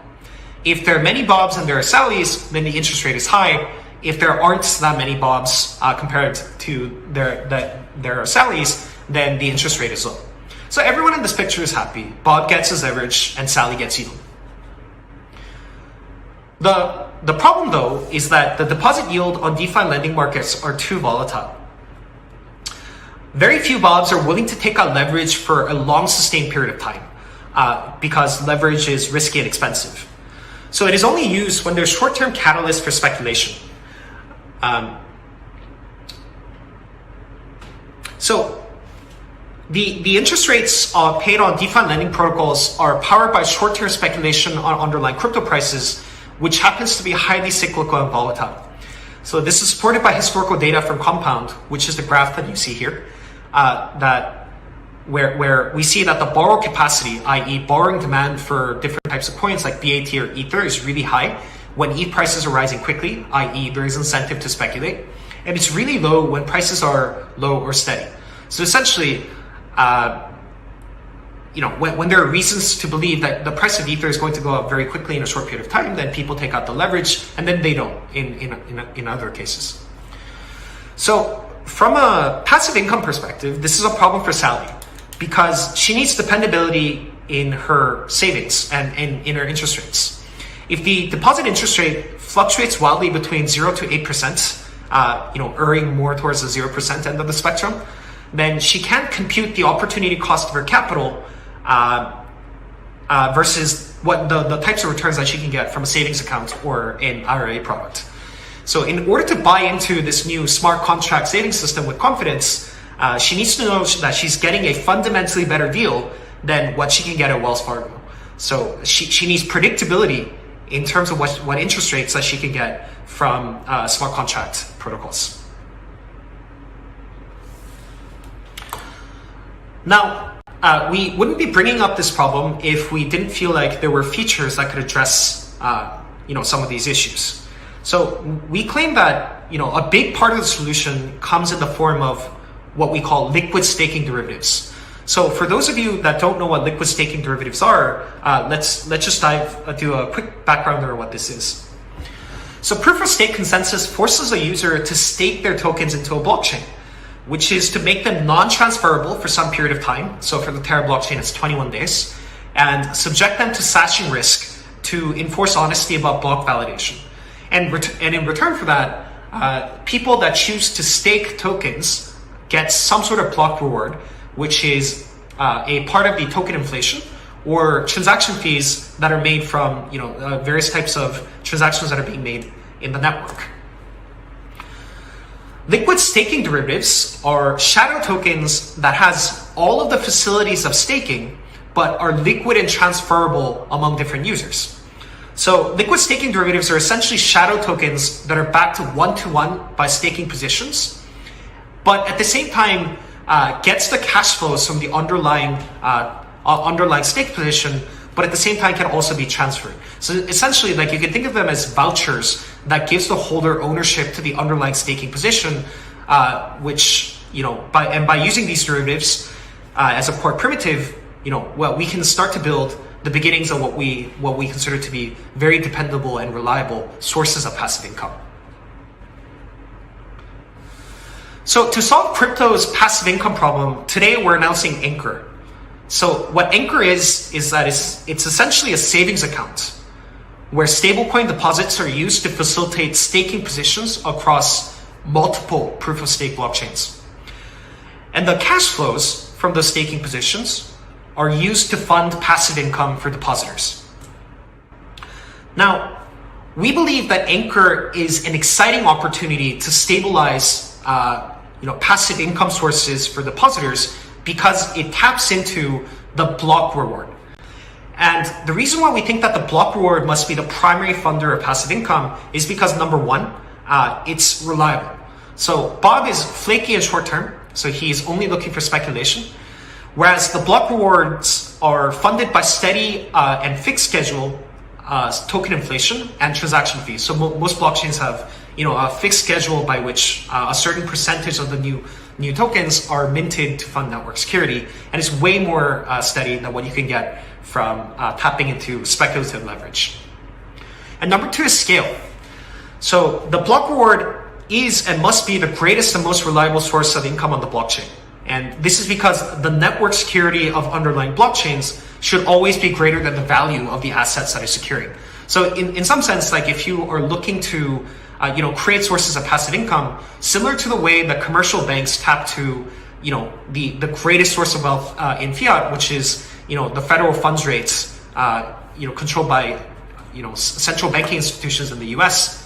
If there are many Bobs and there are Sallys, then the interest rate is high. If there aren't that many Bobs compared to there are Sallys, then the interest rate is low. So everyone in this picture is happy. Bob gets his leverage and Sally gets yield. The problem, though, is that the deposit yield on DeFi lending markets are too volatile. Very few Bobs are willing to take out leverage for a long sustained period of time because leverage is risky and expensive. So it is only used when there's short-term catalysts for speculation. So the interest rates paid on DeFi lending protocols are powered by short-term speculation on underlying crypto prices, which happens to be highly cyclical and volatile. So this is supported by historical data from Compound, which is the graph that you see here, where we see that the borrow capacity, i.e. borrowing demand for different types of coins like BAT or Ether, is really high when ETH prices are rising quickly, i.e. there is incentive to speculate, and it's really low when prices are low or steady. So essentially, when there are reasons to believe that the price of Ether is going to go up very quickly in a short period of time, then people take out the leverage, and then they don't in other cases. So from a passive income perspective, this is a problem for Sally because she needs dependability in her savings and in her interest rates. If the deposit interest rate fluctuates wildly between 0 to 8%, erring more towards the 0% end of the spectrum, then she can't compute the opportunity cost of her capital versus what the types of returns that she can get from a savings account or an IRA product. So in order to buy into this new smart contract savings system with confidence, she needs to know that she's getting a fundamentally better deal than what she can get at Wells Fargo. So she needs predictability in terms of what interest rates that she can get from smart contract protocols. Now, we wouldn't be bringing up this problem if we didn't feel like there were features that could address, some of these issues. So we claim that, a big part of the solution comes in the form of what we call liquid staking derivatives. So for those of you that don't know what liquid staking derivatives are, let's just do a quick background on what this is. So proof of stake consensus forces a user to stake their tokens into a blockchain, which is to make them non-transferable for some period of time. So for the Terra blockchain, it's 21 days, and subject them to sashing risk to enforce honesty about block validation. And in return for that, people that choose to stake tokens get some sort of block reward, which is a part of the token inflation or transaction fees that are made from various types of transactions that are being made in the network. Liquid staking derivatives are shadow tokens that has all of the facilities of staking, but are liquid and transferable among different users. So liquid staking derivatives are essentially shadow tokens that are backed one-to-one by staking positions, but at the same time gets the cash flows from the underlying stake position, but at the same time can also be transferred. So essentially, like, you can think of them as vouchers that gives the holder ownership to the underlying staking position, which, by using these derivatives as a core primitive, we can start to build the beginnings of what we consider to be very dependable and reliable sources of passive income. So to solve crypto's passive income problem, today we're announcing Anchor. So what Anchor is that it's essentially a savings account where stablecoin deposits are used to facilitate staking positions across multiple proof-of-stake blockchains. And the cash flows from those staking positions are used to fund passive income for depositors. Now, we believe that Anchor is an exciting opportunity to stabilize passive income sources for depositors because it taps into the block reward. And the reason why we think that the block reward must be the primary funder of passive income is because, number one, it's reliable. So Bob is flaky and short term, so he's only looking for speculation, whereas the block rewards are funded by steady and fixed schedule token inflation and transaction fees. So most blockchains have a fixed schedule by which a certain percentage of the new tokens are minted to fund network security, and it's way more steady than what you can get from tapping into speculative leverage. And number two is scale. So the block reward is and must be the greatest and most reliable source of income on the blockchain. And this is because the network security of underlying blockchains should always be greater than the value of the assets that are securing. So in some sense, like, if you are looking to create sources of passive income, similar to the way that commercial banks tap to the greatest source of wealth in fiat, which is the federal funds rates controlled by central banking institutions in the US.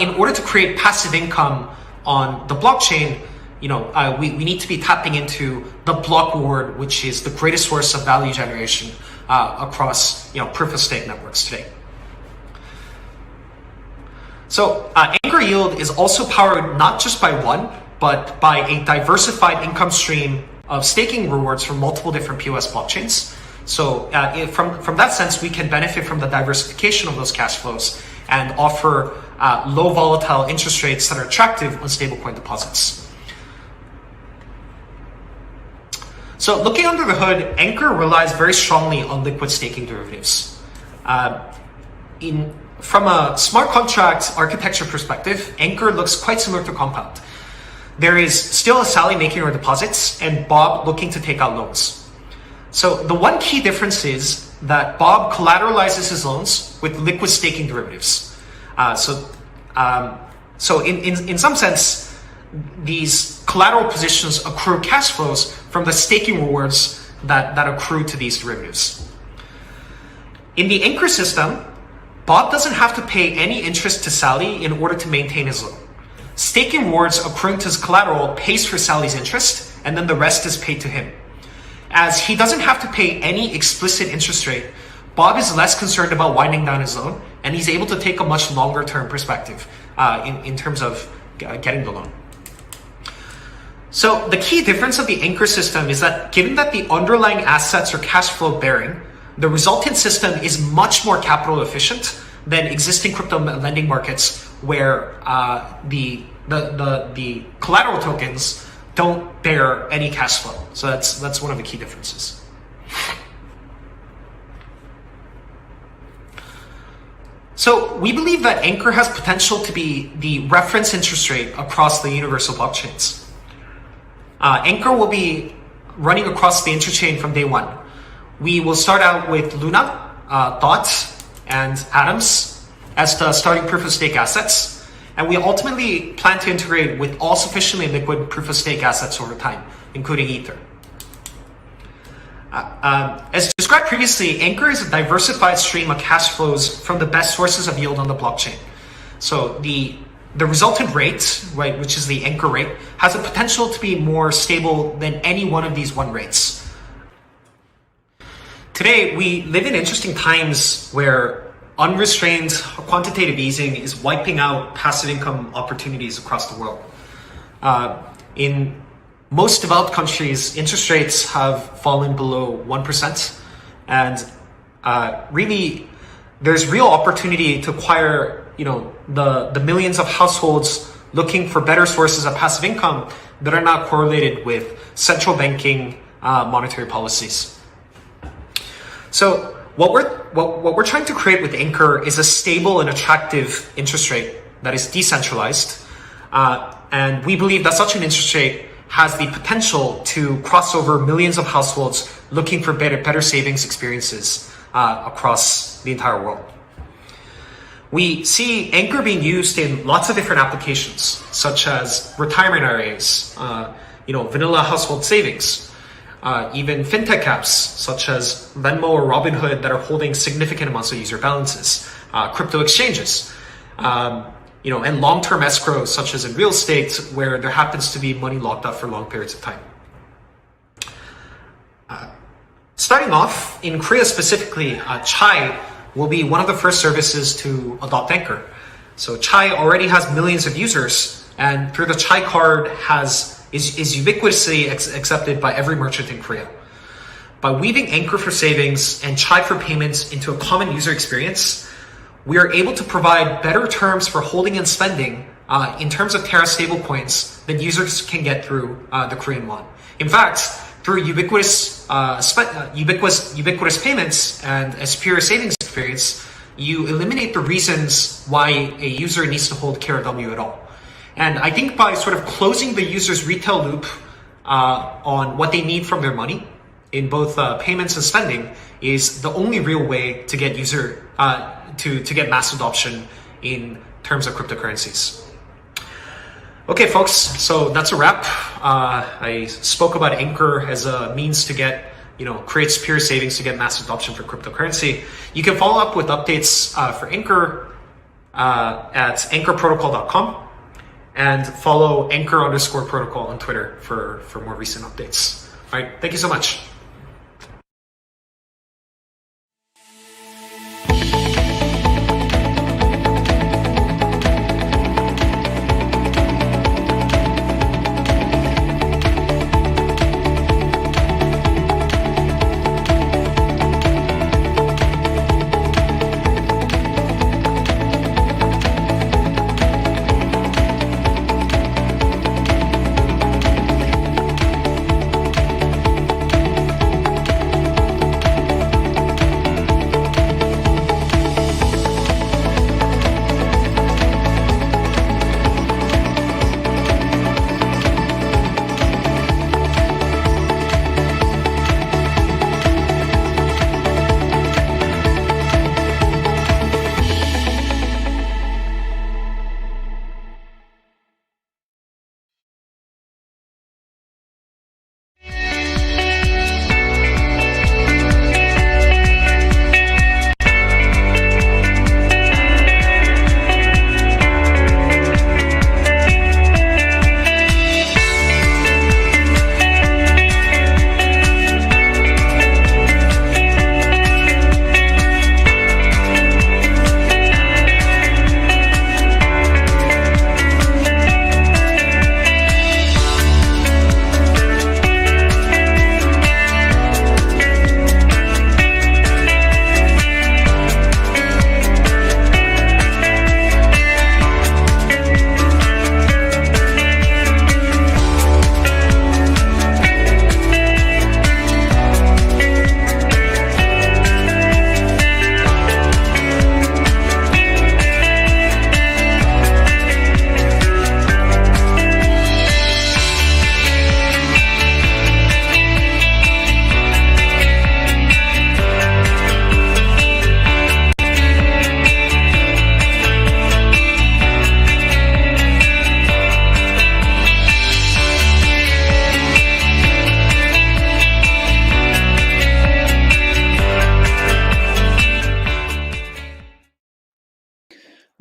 In order to create passive income on the blockchain, we need to be tapping into the block reward, which is the greatest source of value generation across proof of stake networks today. So Anchor Yield is also powered not just by one, but by a diversified income stream of staking rewards from multiple different POS blockchains. So from that sense, we can benefit from the diversification of those cash flows and offer low volatile interest rates that are attractive on stablecoin deposits. So looking under the hood, Anchor relies very strongly on liquid staking derivatives. From a smart contract architecture perspective, Anchor looks quite similar to Compound. There is still a Sally making her deposits and Bob looking to take out loans. So the one key difference is that Bob collateralizes his loans with liquid staking derivatives. So in some sense, these collateral positions accrue cash flows from the staking rewards that accrue to these derivatives. In the Anchor system, Bob doesn't have to pay any interest to Sally in order to maintain his loan. Staking rewards accruing to his collateral pays for Sally's interest, and then the rest is paid to him. As he doesn't have to pay any explicit interest rate, Bob is less concerned about winding down his loan, and he's able to take a much longer term perspective in terms of getting the loan. So the key difference of the Anchor system is that given that the underlying assets are cash flow bearing, the resultant system is much more capital efficient than existing crypto lending markets where the collateral tokens don't bear any cash flow. So that's one of the key differences. So we believe that Anchor has potential to be the reference interest rate across the universal blockchains. Anchor will be running across the interchain from day one. We will start out with Luna, Dot, and Atoms as the starting proof-of-stake assets, and we ultimately plan to integrate with all sufficiently liquid proof-of-stake assets over time, including Ether. As described previously, Anchor is a diversified stream of cash flows from the best sources of yield on the blockchain. So the resultant rate, right, which is the Anchor rate, has the potential to be more stable than any one of these one rates. Today, we live in interesting times where unrestrained quantitative easing is wiping out passive income opportunities across the world. In most developed countries, interest rates have fallen below 1%, and really, there's real opportunity to acquire, the millions of households looking for better sources of passive income that are not correlated with central banking monetary policies. So what we're trying to create with Anchor is a stable and attractive interest rate that is decentralized, and we believe that such an interest rate has the potential to cross over millions of households looking for better savings experiences across the entire world. We see Anchor being used in lots of different applications, such as retirement IRAs, vanilla household savings, even fintech apps such as Venmo or Robinhood that are holding significant amounts of user balances, crypto exchanges, and long-term escrows such as in real estate where there happens to be money locked up for long periods of time. Starting off, in Korea specifically, Chai will be one of the first services to adopt Anchor. So Chai already has millions of users, and through the Chai card is ubiquitously accepted by every merchant in Korea. By weaving Anchor for savings and Chai for payments into a common user experience, we are able to provide better terms for holding and spending in terms of Terra stablecoins that users can get through the Korean won. In fact, through ubiquitous payments and a superior savings experience, you eliminate the reasons why a user needs to hold KRW at all. And I think by sort of closing the user's retail loop on what they need from their money in both payments and spending is the only real way to get to get mass adoption in terms of cryptocurrencies. Okay, folks, so that's a wrap. I spoke about Anchor as a means to create superior savings to get mass adoption for cryptocurrency. You can follow up with updates for Anchor at anchorprotocol.com. and follow Anchor_protocol on Twitter for more recent updates. All right, thank you so much.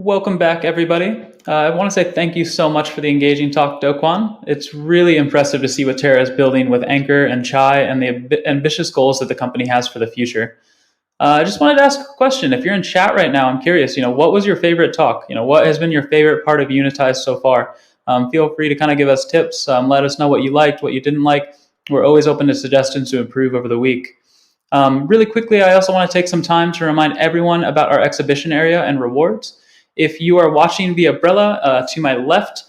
Welcome back, everybody. I want to say thank you so much for the engaging talk, Do-Kwon. It's really impressive to see what Terra is building with Anchor and Chai and the ambitious goals that the company has for the future. I just wanted to ask a question. If you're in chat right now, I'm curious, what was your favorite talk? What has been your favorite part of Unitize so far? Feel free to kind of give us tips. Let us know what you liked, what you didn't like. We're always open to suggestions to improve over the week. Really quickly, I also want to take some time to remind everyone about our exhibition area and rewards. If you are watching via Brella, to my left,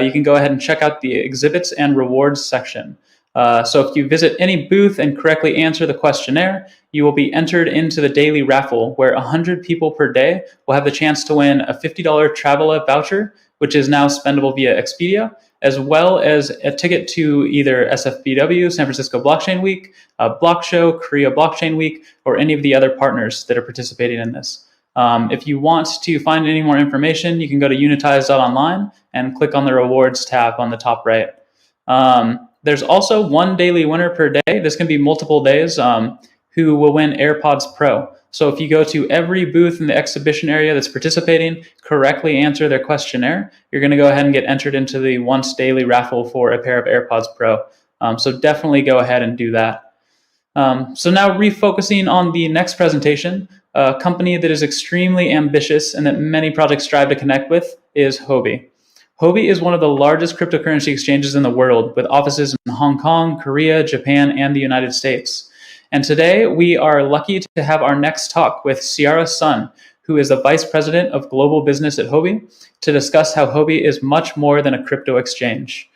you can go ahead and check out the exhibits and rewards section. So if you visit any booth and correctly answer the questionnaire, you will be entered into the daily raffle where 100 people per day will have the chance to win a $50 Travela voucher, which is now spendable via Expedia, as well as a ticket to either SFBW, San Francisco Blockchain Week, Block Show, Korea Blockchain Week, or any of the other partners that are participating in this. If you want to find any more information, you can go to unitize.online and click on the rewards tab on the top right. There's also one daily winner per day. This can be multiple days who will win AirPods Pro. So if you go to every booth in the exhibition area that's participating, correctly answer their questionnaire, you're going to go ahead and get entered into the once daily raffle for a pair of AirPods Pro. So definitely go ahead and do that. So now refocusing on the next presentation, a company that is extremely ambitious and that many projects strive to connect with is Huobi. Huobi is one of the largest cryptocurrency exchanges in the world, with offices in Hong Kong, Korea, Japan, and the United States. And today we are lucky to have our next talk with Ciara Sun, who is the Vice President of Global Business at Huobi, to discuss how Huobi is much more than a crypto exchange.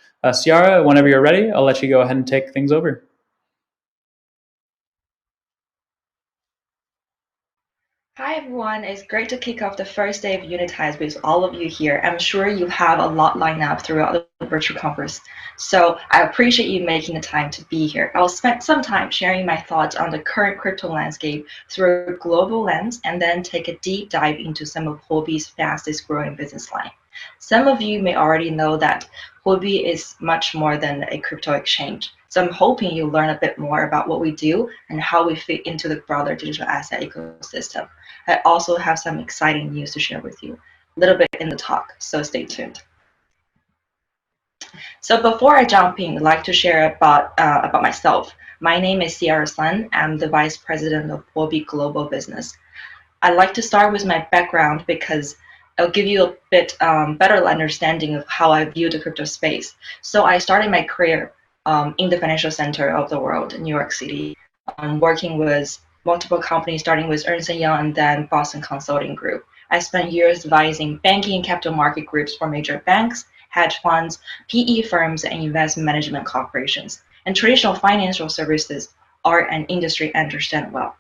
Ciara, whenever you're ready, I'll let you go ahead and take things over. Hi everyone, it's great to kick off the first day of Unitize with all of you here. I'm sure you have a lot lined up throughout the virtual conference, so I appreciate you making the time to be here. I'll spend some time sharing my thoughts on the current crypto landscape through a global lens and then take a deep dive into some of Huobi's fastest growing business line. Some of you may already know that Huobi is much more than a crypto exchange. So I'm hoping you'll learn a bit more about what we do and how we fit into the broader digital asset ecosystem. I also have some exciting news to share with you a little bit in the talk, so stay tuned. So before I jump in, I'd like to share about myself. My name is Ciara Sun. I'm the Vice President of Huobi Global Business. I'd like to start with my background because I'll give you a bit better understanding of how I view the crypto space. So I started my career in the financial center of the world, in New York City, working with multiple companies, starting with Ernst & Young and then Boston Consulting Group. I spent years advising banking and capital market groups for major banks, hedge funds, PE firms, and investment management corporations. And traditional financial services are an industry I understand well.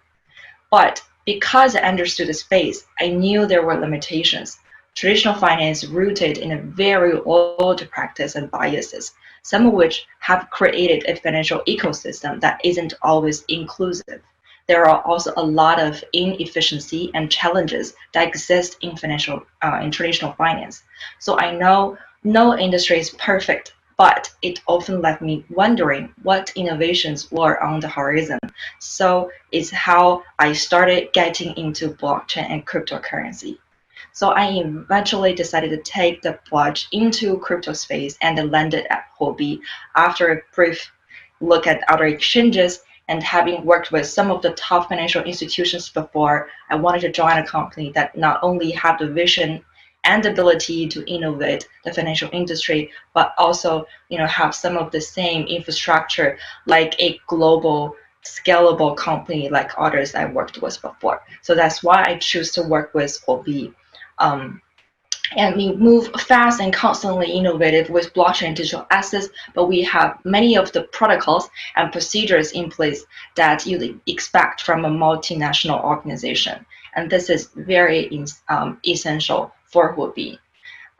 But because I understood the space, I knew there were limitations. Traditional finance rooted in a very old practice and biases, some of which have created a financial ecosystem that isn't always inclusive. There are also a lot of inefficiency and challenges that exist in traditional finance. So I know no industry is perfect, but it often left me wondering what innovations were on the horizon. So it's how I started getting into blockchain and cryptocurrency. So I eventually decided to take the plunge into crypto space and landed at Huobi after a brief look at other exchanges. And having worked with some of the top financial institutions before, I wanted to join a company that not only had the vision and ability to innovate the financial industry, but also have some of the same infrastructure like a global scalable company like others I worked with before. So that's why I choose to work with Huobi. And we move fast and constantly innovative with blockchain and digital assets, but we have many of the protocols and procedures in place that you'd expect from a multinational organization. And this is very essential for Huobi.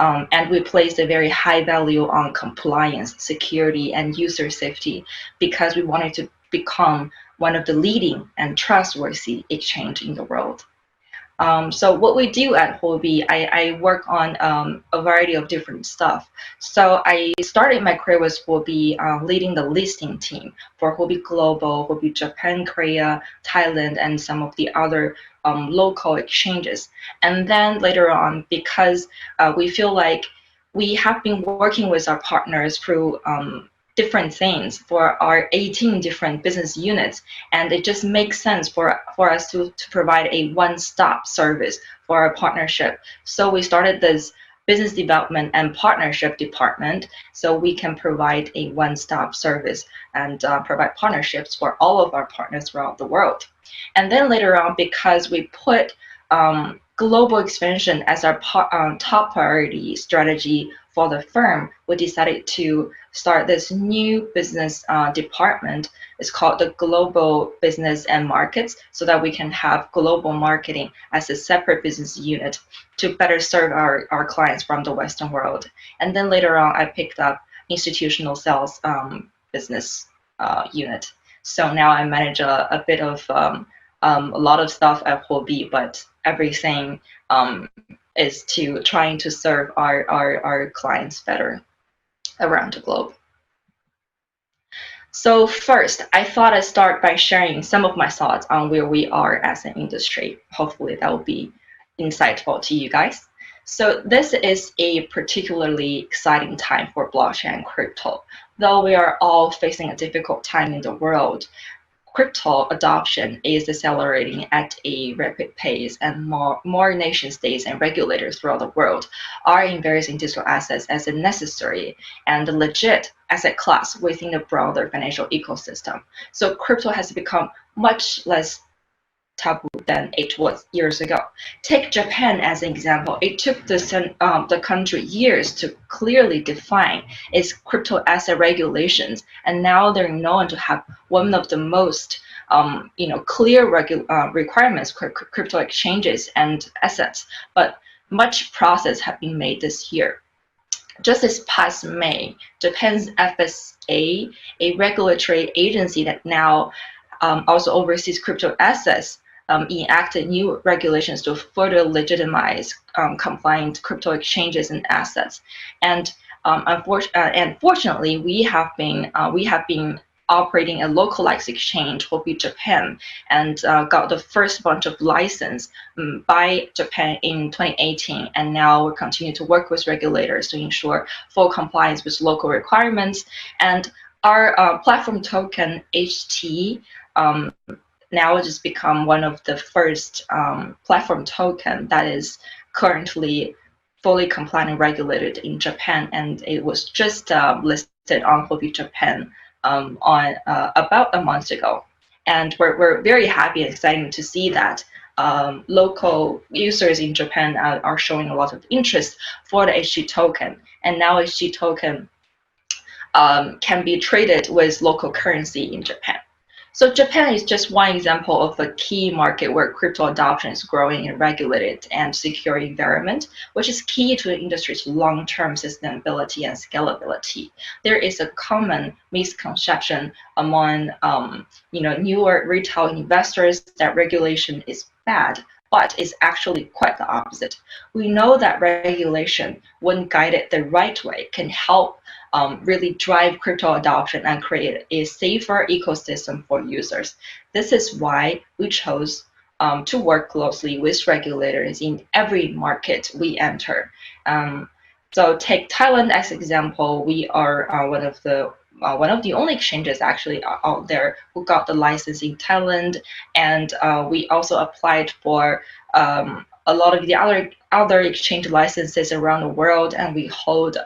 And we place a very high value on compliance, security, and user safety because we wanted to become one of the leading and trustworthy exchange in the world. So what we do at Huobi, I work on a variety of different stuff. So I started my career with Huobi leading the listing team for Huobi Global, Huobi Japan, Korea, Thailand, and some of the other local exchanges. And then later on, because we feel like we have been working with our partners through different things for our 18 different business units, and it just makes sense for us to provide a one-stop service for our partnership. So we started this business development and partnership department so we can provide a one-stop service and provide partnerships for all of our partners throughout the world. And then later on, because we put global expansion as our top priority strategy for the firm, we decided to start this new business department. It's called the Global Business and Markets, so that we can have global marketing as a separate business unit to better serve our clients from the Western world. And then later on, I picked up institutional sales business unit. So now I manage a bit of a lot of stuff at Huobi, but everything is to trying to serve our clients better around the globe. So first, I thought I'd start by sharing some of my thoughts on where we are as an industry. Hopefully that will be insightful to you guys. So this is a particularly exciting time for blockchain and crypto. Though we are all facing a difficult time in the world, crypto adoption is accelerating at a rapid pace, and more nation states and regulators throughout the world are embracing digital assets as a necessary and legit asset class within the broader financial ecosystem. So crypto has become much less taboo than it was years ago. Take Japan as an example. It took the country years to clearly define its crypto asset regulations, and now they're known to have one of the most clear requirements for crypto exchanges and assets. But much progress has been made this year. Just this past May, Japan's FSA, a regulatory agency that now also oversees crypto assets, enacted new regulations to further legitimize compliant crypto exchanges and assets. And fortunately, we have been operating a localized exchange, Huobi Japan, and got the first bunch of license by Japan in 2018. And now we're continuing to work with regulators to ensure full compliance with local requirements. And our platform token, HT, now just become one of the first platform token that is currently fully compliant and regulated in Japan, and it was just listed on Huobi Japan on about a month ago. And we're very happy and excited to see that local users in Japan are showing a lot of interest for the HT token, and now HT token can be traded with local currency in Japan. So Japan is just one example of a key market where crypto adoption is growing in a regulated and secure environment, which is key to the industry's long-term sustainability and scalability. There is a common misconception among newer retail investors that regulation is bad, but it's actually quite the opposite. We know that regulation, when guided the right way, can help really drive crypto adoption and create a safer ecosystem for users. This is why we chose to work closely with regulators in every market we enter. So take Thailand as example. We are one of the only exchanges actually out there who got the license in Thailand, and we also applied for a lot of the other exchange licenses around the world, and we hold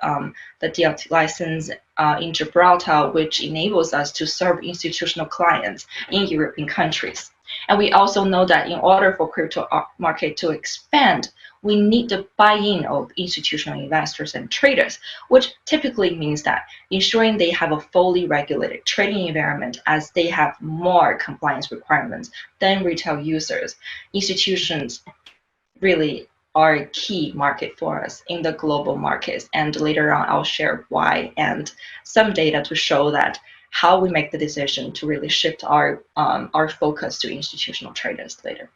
the DLT license in Gibraltar, which enables us to serve institutional clients in European countries. And we also know that in order for crypto market to expand, we need the buy-in of institutional investors and traders, which typically means that ensuring they have a fully regulated trading environment, as they have more compliance requirements than retail users. Institutions really are a key market for us in the global markets, and later on I'll share why and some data to show that how we make the decision to really shift our focus to institutional traders later.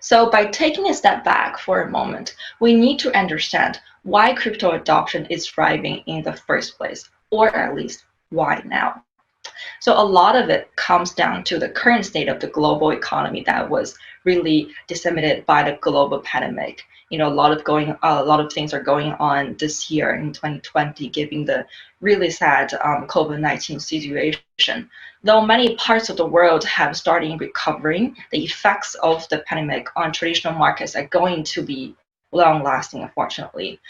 So by taking a step back for a moment, we need to understand why crypto adoption is thriving in the first place, or at least why now. So a lot of it comes down to the current state of the global economy that was really disseminated by the global pandemic. A lot of things are going on this year in 2020, given the really sad COVID-19 situation. Though many parts of the world have started recovering, the effects of the pandemic on traditional markets are going to be long-lasting, unfortunately.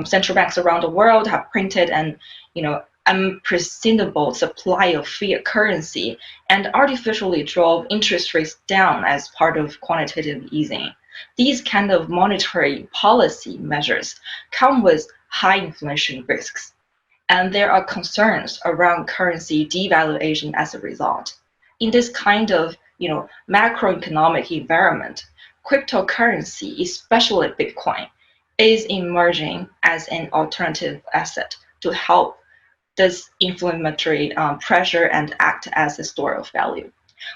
Central banks around the world have printed an unprecedented supply of fiat currency and artificially drove interest rates down as part of quantitative easing. These kind of monetary policy measures come with high inflation risks, and there are concerns around currency devaluation as a result. In this kind of macroeconomic environment, cryptocurrency, especially Bitcoin, is emerging as an alternative asset to help this inflammatory pressure and act as a store of value.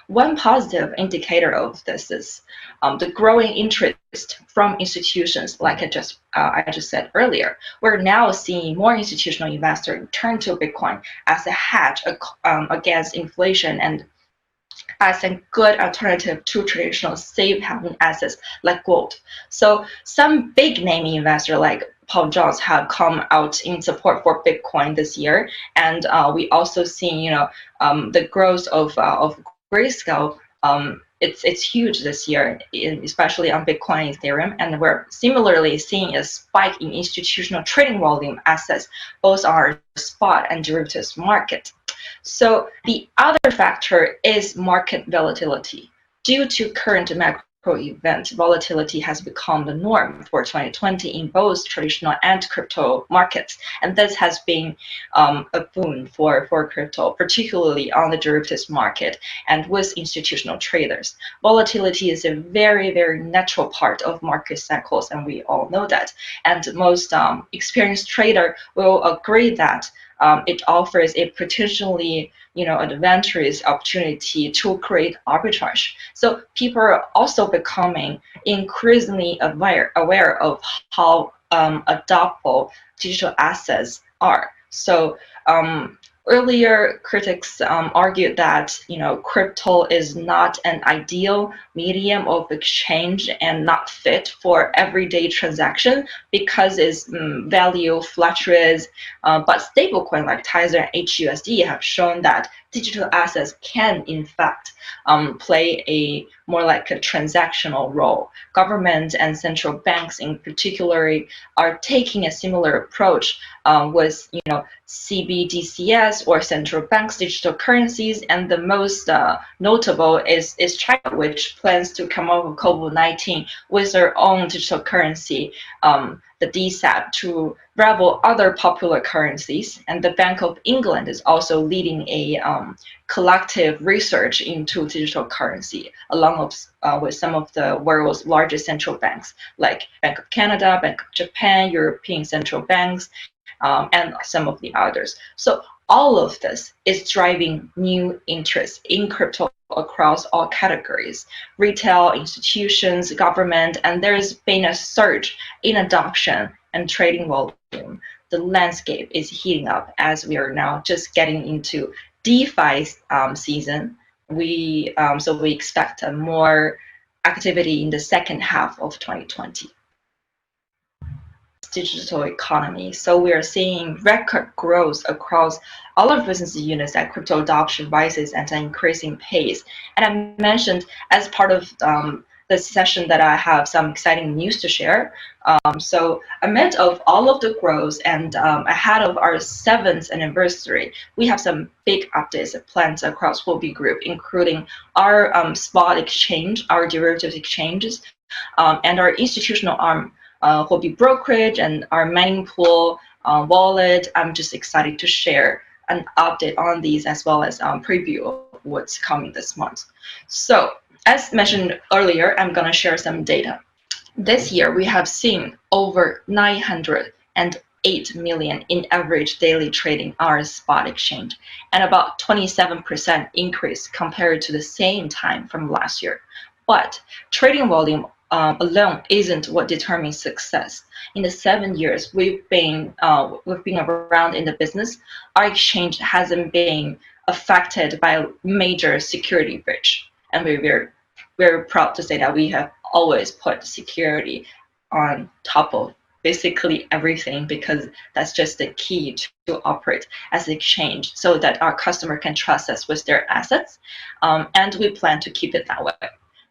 One positive indicator of this is the growing interest from institutions, like I just said earlier. We're now seeing more institutional investors turn to Bitcoin as a hedge against inflation and as a good alternative to traditional safe haven assets like gold. So some big name investors like Paul Jones have come out in support for Bitcoin this year, and we also see the growth of Grayscale. It's huge this year, especially on Bitcoin and Ethereum, and we're similarly seeing a spike in institutional trading volume assets, both on our spot and derivatives market. So the other factor is market volatility. Due to current macro events, volatility has become the norm for 2020 in both traditional and crypto markets, and this has been a boon for crypto, particularly on the derivatives market and with institutional traders. Volatility is a very, very natural part of market cycles, and we all know that. And most experienced trader will agree that it offers a potentially advantageous opportunity to create arbitrage. So people are also becoming increasingly aware of how adaptable digital assets are. So earlier critics argued that crypto is not an ideal medium of exchange and not fit for everyday transaction because its value fluctuates. But stablecoin like Tether and HUSD have shown that digital assets can in fact play a more like a transactional role. Governments and central banks in particular are taking a similar approach with CBDCs or central banks digital currencies, and the most notable is China, which plans to come up with COVID-19 with their own digital currency, the DSAP, to rival other popular currencies. And the Bank of England is also leading a collective research into digital currency, along with some of the world's largest central banks, like Bank of Canada, Bank of Japan, European central banks, and some of the others. So all of this is driving new interest in crypto across all categories, retail, institutions, government, and there's been a surge in adoption and trading volume. The landscape is heating up as we are now just getting into DeFi season. So we expect more activity in the second half of 2020. Digital economy. So we are seeing record growth across all of business units as crypto adoption rises at an increasing pace. And I mentioned as part of this session that I have some exciting news to share. So amid of all of the growth and ahead of our 7th anniversary, we have some big updates planned across Huobi Group, including our spot exchange, our derivatives exchanges, and our institutional arm, Huobi brokerage, and our mining pool wallet. I'm just excited to share an update on these as well as preview of what's coming this month. So as mentioned earlier, I'm going to share some data. This year, we have seen over 908 million in average daily trading on our spot exchange, and about 27% increase compared to the same time from last year. But trading volume alone isn't what determines success. In the 7 years we've been around in the business, our exchange hasn't been affected by a major security breach, and we're very proud to say that we have always put security on top of basically everything, because that's just the key to operate as an exchange, so that our customer can trust us with their assets, and we plan to keep it that way.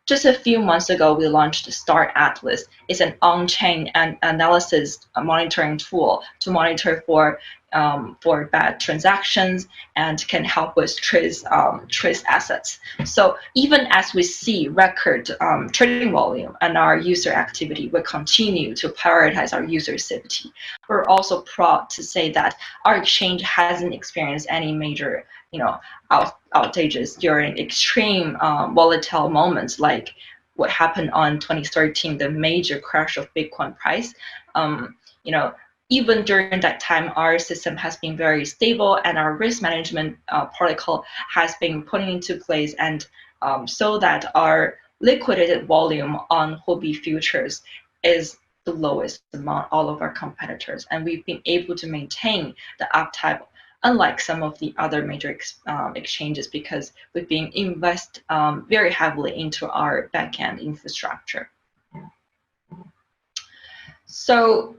Just a few months ago, we launched Star Atlas. It's an on-chain analysis monitoring tool to monitor for bad transactions and can help with trace assets. So even as we see record trading volume and our user activity, we continue to prioritize our user safety. We're also proud to say that our exchange hasn't experienced any major outages during extreme volatile moments like what happened on 2013, the major crash of Bitcoin price. Even during that time, our system has been very stable, and our risk management protocol has been put into place, and so that our liquidated volume on Huobi futures is the lowest among all of our competitors, and we've been able to maintain the uptime, unlike some of the other major exchanges, because we've been invest very heavily into our backend infrastructure. So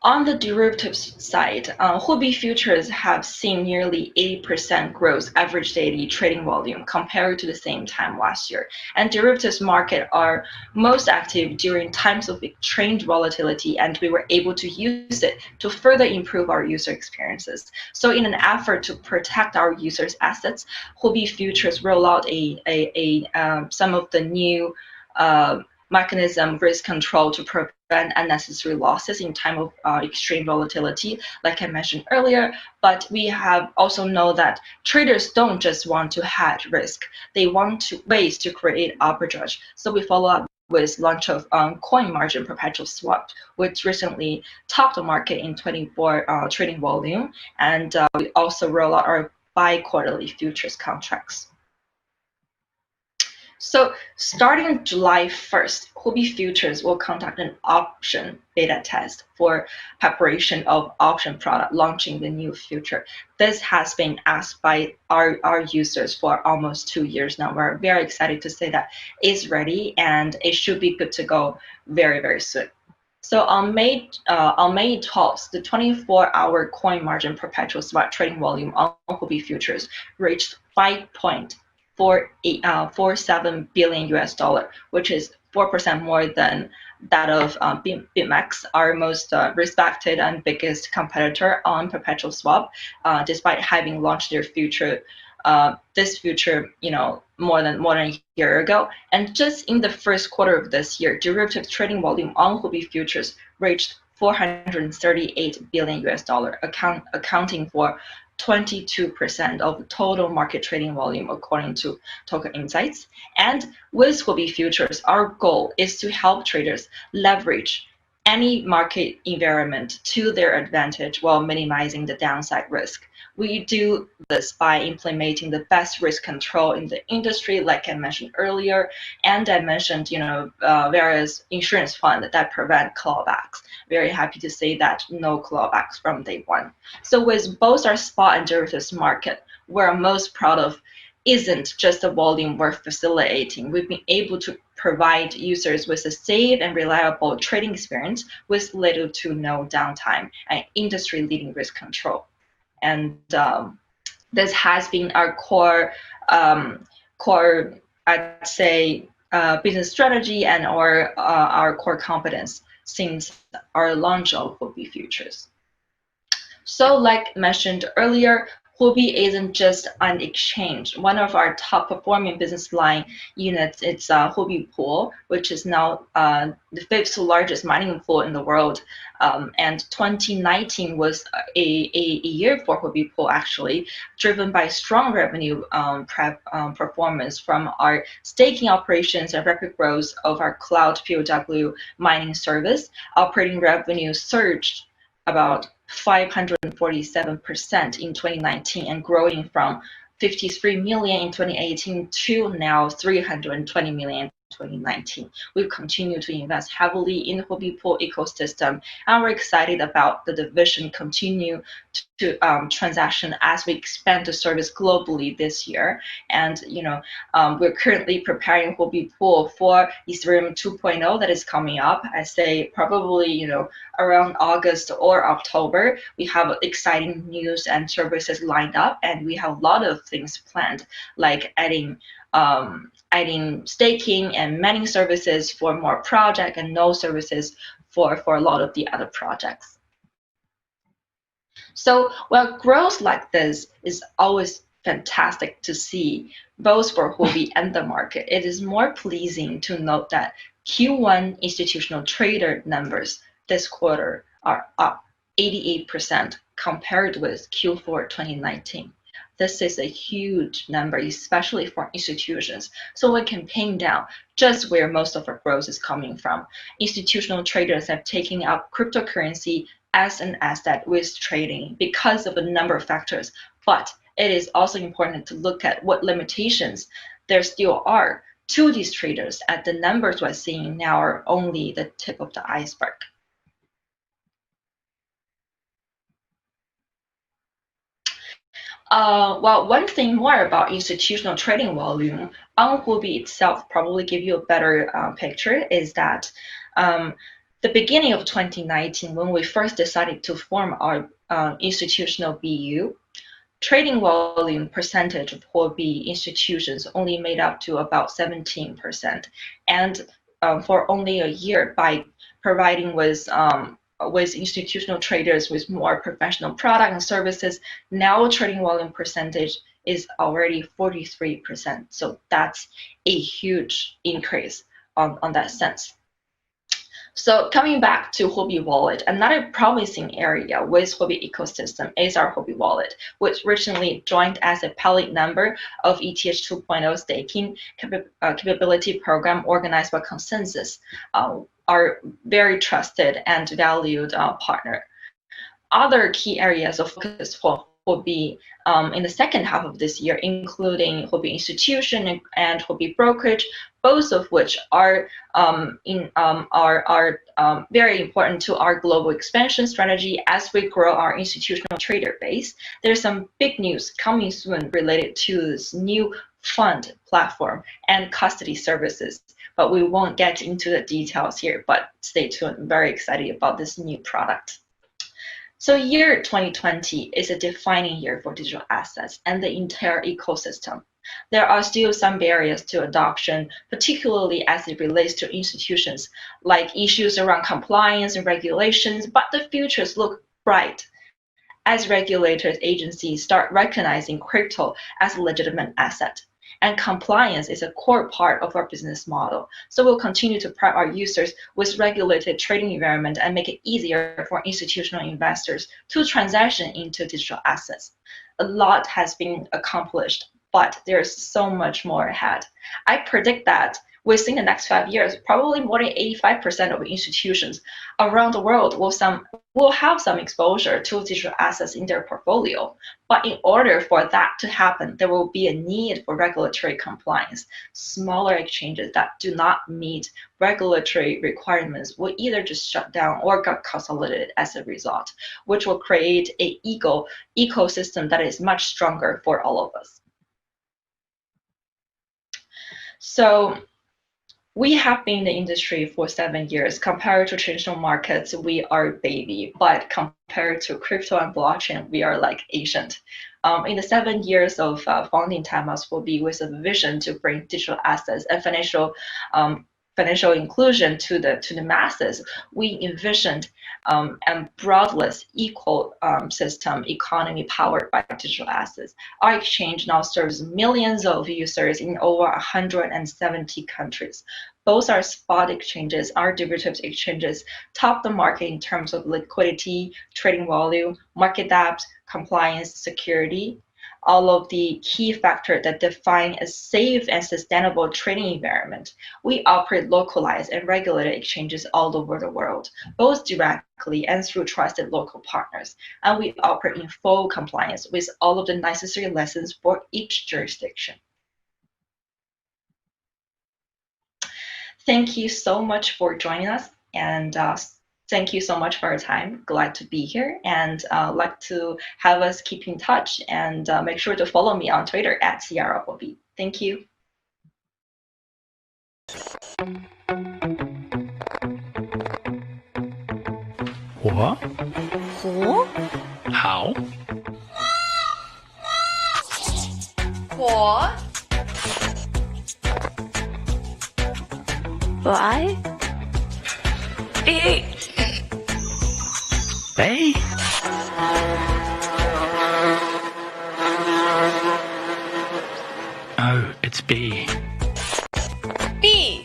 on the derivatives side, Huobi futures have seen nearly 80% growth average daily trading volume compared to the same time last year. And derivatives market are most active during times of exchange volatility, and we were able to use it to further improve our user experiences. So in an effort to protect our users' assets, Huobi futures roll out some of the new mechanism risk control to prevent unnecessary losses in time of extreme volatility, like I mentioned earlier. But we have also know that traders don't just want to hedge risk; they want ways to create arbitrage. So we follow up with launch of coin margin perpetual swap, which recently topped the market in 24 trading volume, and we also roll out our bi-quarterly futures contracts. So starting July 1st, Huobi futures will conduct an option beta test for preparation of option product launching the new future. This has been asked by our users for almost 2 years now. We're very excited to say that it's ready, and it should be good to go very, very soon. So on May 12th, the 24-hour coin margin perpetual swap trading volume on Huobi futures reached 5.47 billion US dollar, which is 4% more than that of BitMEX, our most respected and biggest competitor on perpetual swap, despite having launched their future, this future, more than a year ago. And just in the first quarter of this year, derivatives trading volume on Huobi futures reached 438 billion US dollar, accounting for 22% of the total market trading volume according to Token Insights. And with Huobi futures, our goal is to help traders leverage any market environment to their advantage while minimizing the downside risk. We do this by implementing the best risk control in the industry, like I mentioned earlier, and I mentioned, various insurance funds that prevent clawbacks. Very happy to say that no clawbacks from day one. So with both our spot and derivatives market, we're most proud of isn't just the volume we're facilitating. We've been able to provide users with a safe and reliable trading experience with little to no downtime and industry-leading risk control. And this has been our core, I'd say, business strategy and our core competence since our launch of Huobi futures. So like mentioned earlier, Huobi isn't just an exchange. One of our top performing business line units is Huobi Pool, which is now the 5th largest mining pool in the world. And 2019 was a year for Huobi Pool, actually, driven by strong revenue performance from our staking operations and rapid growth of our cloud POW mining service. Operating revenue surged about 547% in 2019 and growing from 53 million in 2018 to now 320 million in 2019. We've continued to invest heavily in Huobi Pool ecosystem, and we're excited about the division continue to transaction as we expand the service globally this year. And we're currently preparing Huobi Pool for Ethereum 2.0 that is coming up. I say probably around August or October. We have exciting news and services lined up, and we have a lot of things planned, like adding staking and mining services for more project and node services for a lot of the other projects. So growth like this is always fantastic to see, both for Huobi and the market. It is more pleasing to note that Q1 institutional trader numbers this quarter are up 88% compared with Q4 2019. This is a huge number, especially for institutions. So we can pin down just where most of our growth is coming from. Institutional traders have taken up cryptocurrency as an asset with trading because of a number of factors. But it is also important to look at what limitations there still are to these traders, as the numbers we're seeing now are only the tip of the iceberg. One thing more about institutional trading volume on Huobi itself, probably give you a better picture, is that the beginning of 2019, when we first decided to form our institutional BU, trading volume percentage of Huobi institutions only made up to about 17%. And for only a year, by providing with institutional traders with more professional product and services, now trading volume percentage is already 43%. So that's a huge increase on that sense. So coming back to Huobi Wallet, another promising area with Huobi ecosystem is our Huobi Wallet, which recently joined as a pilot member of ETH 2.0 staking capability program organized by Consensus, our very trusted and valued partner. Other key areas of focus for Huobi in the second half of this year, including Huobi institution and Huobi brokerage, both of which are very important to our global expansion strategy as we grow our institutional trader base. There's some big news coming soon related to this new fund platform and custody services, but we won't get into the details here, but stay tuned. I'm very excited about this new product. So year 2020 is a defining year for digital assets and the entire ecosystem. There are still some barriers to adoption, particularly as it relates to institutions, like issues around compliance and regulations, but the futures look bright as regulators agencies start recognizing crypto as a legitimate asset. And compliance is a core part of our business model. So we'll continue to prep our users with regulated trading environment and make it easier for institutional investors to transaction into digital assets. A lot has been accomplished, but there's so much more ahead. I predict that within the next 5 years, probably more than 85% of institutions around the world will have some exposure to digital assets in their portfolio. But in order for that to happen, there will be a need for regulatory compliance. Smaller exchanges that do not meet regulatory requirements will either just shut down or get consolidated as a result, which will create an ecosystem that is much stronger for all of us. So we have been in the industry for 7 years. Compared to traditional markets, we are baby, but compared to crypto and blockchain, we are like ancient. In the 7 years of founding time as Huobi, with a vision to bring digital assets and financial inclusion to the masses, we envisioned a broadless, equal system economy powered by digital assets. Our exchange now serves millions of users in over 170 countries. Both our spot exchanges, our derivatives exchanges, top the market in terms of liquidity, trading volume, market depth, compliance, security. all of the key factors that define a safe and sustainable trading environment. We operate localized and regulated exchanges all over the world, both directly and through trusted local partners. And we operate in full compliance with all of the necessary lessons for each jurisdiction. Thank you so much for joining us, and thank you so much for your time. Glad to be here, and like to have us keep in touch, and make sure to follow me on Twitter at CROB. Thank you. What? How? What? Why? They? Oh, it's B. B.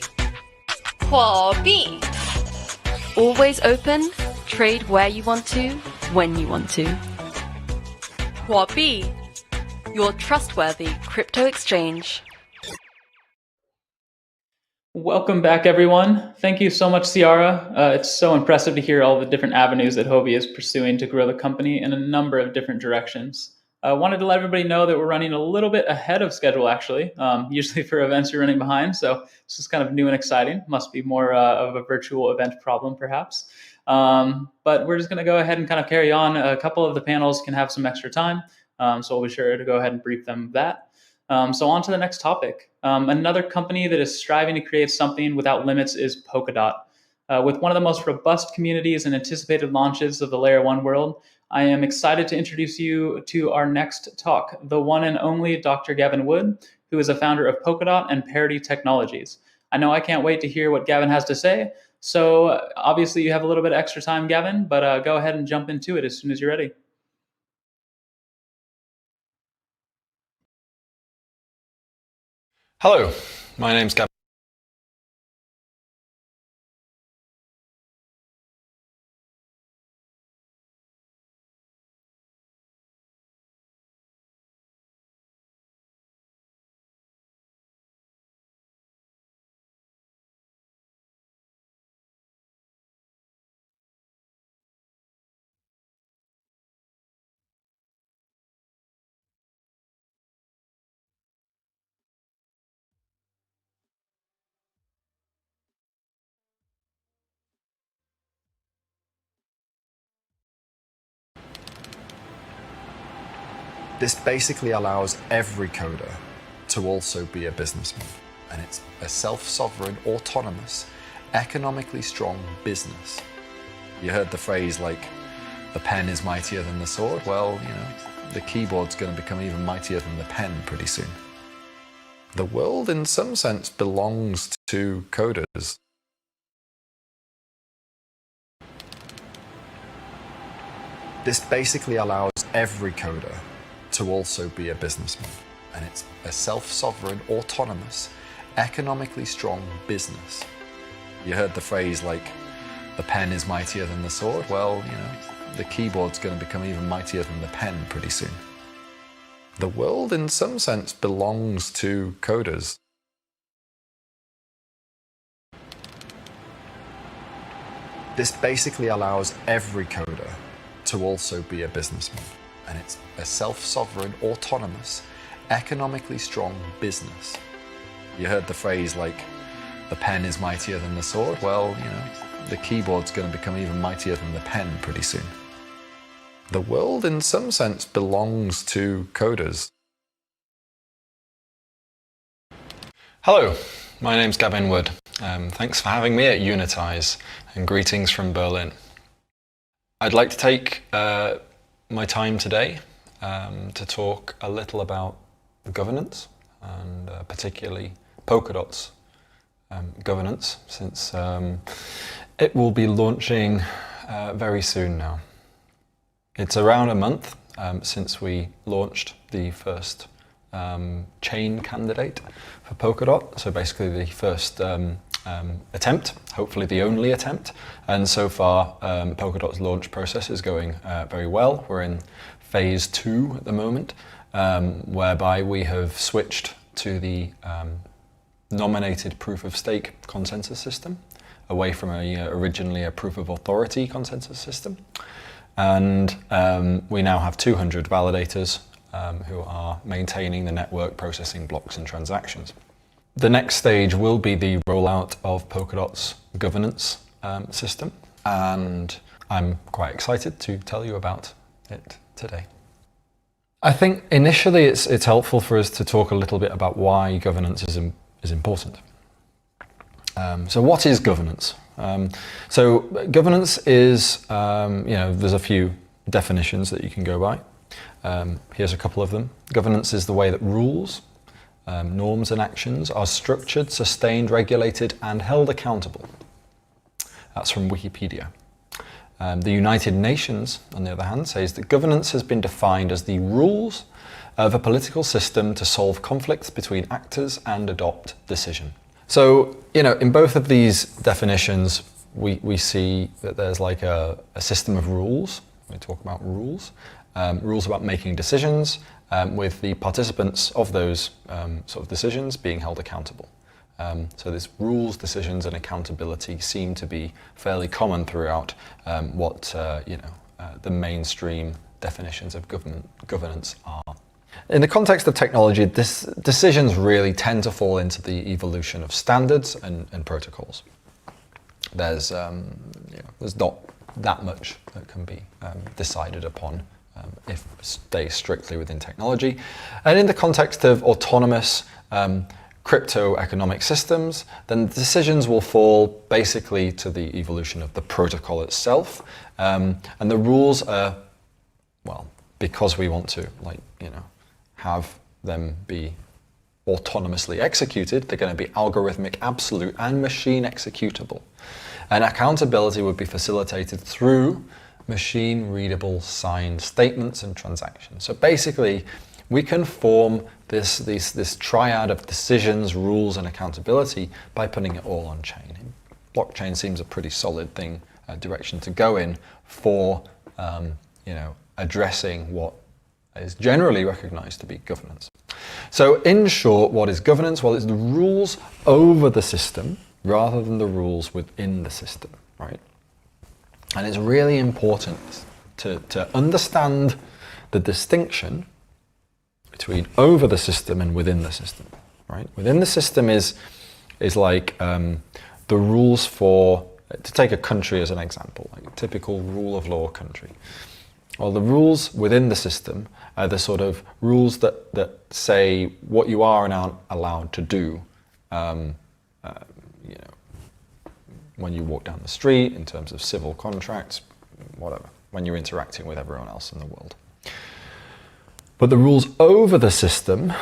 货币. Always open, trade where you want to, when you want to. 货币, your trustworthy crypto exchange. Welcome back, everyone. Thank you so much, Ciara. It's so impressive to hear all the different avenues that Huobi is pursuing to grow the company in a number of different directions. I wanted to let everybody know that we're running a little bit ahead of schedule, actually. Usually for events, you're running behind, so this is kind of new and exciting. Must be more of a virtual event problem, perhaps. But we're just going to go ahead and kind of carry on. A couple of the panels can have some extra time, so we'll be sure to go ahead and brief them of that. So on to the next topic. Another company that is striving to create something without limits is Polkadot. With one of the most robust communities and anticipated launches of the Layer 1 world, I am excited to introduce you to our next talk, the one and only Dr. Gavin Wood, who is a founder of Polkadot and Parity Technologies. I know I can't wait to hear what Gavin has to say. So obviously you have a little bit of extra time, Gavin, but go ahead and jump into it as soon as you're ready. Hello, my name's Gavin. This basically allows every coder to also be a businessman, and it's a self-sovereign, autonomous, economically strong business. You heard the phrase like, the pen is mightier than the sword. Well, you know, the keyboard's going to become even mightier than the pen pretty soon. The world, in some sense, belongs to coders. This basically allows every coder to also be a businessman, and it's a self-sovereign, autonomous, economically strong business. You heard the phrase like, the pen is mightier than the sword. Well, you know, the keyboard's going to become even mightier than the pen pretty soon. The world, in some sense, belongs to coders. This basically allows every coder to also be a businessman, and it's a self-sovereign, autonomous, economically strong business. You heard the phrase like, the pen is mightier than the sword. Well, you know, the keyboard's going to become even mightier than the pen pretty soon. The world, in some sense, belongs to coders. Hello, my name's Gavin Wood. Thanks for having me at Unitize, and greetings from Berlin. I'd like to take my time today to talk a little about governance, and particularly Polkadot's governance, since it will be launching very soon now. It's around a month since we launched the first chain candidate for Polkadot, so basically the first attempt, hopefully the only attempt, and so far Polkadot's launch process is going very well. We're in phase 2 at the moment, whereby we have switched to the nominated proof of stake consensus system, away from originally a proof of authority consensus system. And we now have 200 validators who are maintaining the network, processing blocks and transactions. The next stage will be the rollout of Polkadot's governance system, and I'm quite excited to tell you about it today. I think initially it's helpful for us to talk a little bit about why governance is important. So what is governance? So governance is, there's a few definitions that you can go by. Here's a couple of them. Governance is the way that rules, norms and actions are structured, sustained, regulated and held accountable. That's from Wikipedia. The United Nations, on the other hand, says that governance has been defined as the rules of a political system to solve conflicts between actors and adopt decision. So, in both of these definitions, we see that there's like a system of rules. We talk about rules. Rules about making decisions, with the participants of those sort of decisions being held accountable. So this rules, decisions and accountability seem to be fairly common throughout what the mainstream definitions of governance are. In the context of technology, decisions really tend to fall into the evolution of standards and protocols. There's not that much that can be decided upon if stay strictly within technology. And in the context of autonomous crypto economic systems, then decisions will fall basically to the evolution of the protocol itself. And the rules are, well, because we want to have them be autonomously executed, they're going to be algorithmic, absolute and machine executable. And accountability would be facilitated through machine readable signed statements and transactions. So basically we can form this triad of decisions, rules and accountability by putting it all on chain. Blockchain seems a pretty solid direction to go in for addressing what is generally recognized to be governance. So in short, what is governance? Well, it's the rules over the system rather than the rules within the system, right? And it's really important to understand the distinction between over the system and within the system, right? Within the system is like the rules for, to take a country as an example, like a typical rule of law country. Well, the rules within the system are the sort of rules that say what you are and aren't allowed to do when you walk down the street, in terms of civil contracts, whatever, when you're interacting with everyone else in the world. But the rules over the system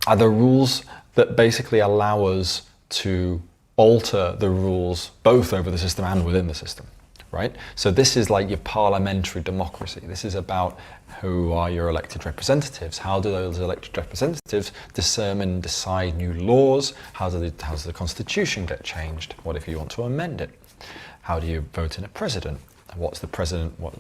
are the rules that basically allow us to alter the rules both over the system and within the system, right? So this is like your parliamentary democracy. This is about who are your elected representatives. How do those elected representatives discern and decide new laws? How does the constitution get changed? What if you want to amend it? How do you vote in a president? What's the president? What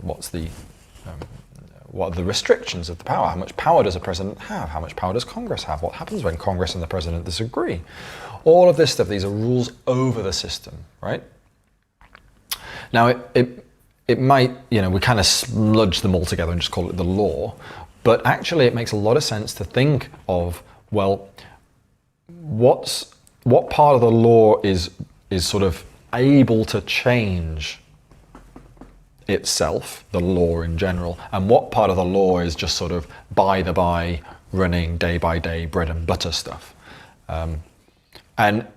are the restrictions of the power? How much power does a president have? How much power does Congress have? What happens when Congress and the president disagree? All of this stuff, these are rules over the system, right? Now, it might, we kind of smudge them all together and just call it the law, but actually it makes a lot of sense to think of, well, what part of the law is sort of able to change itself, the law in general, and what part of the law is just sort of by the by, running day by day, bread and butter stuff. And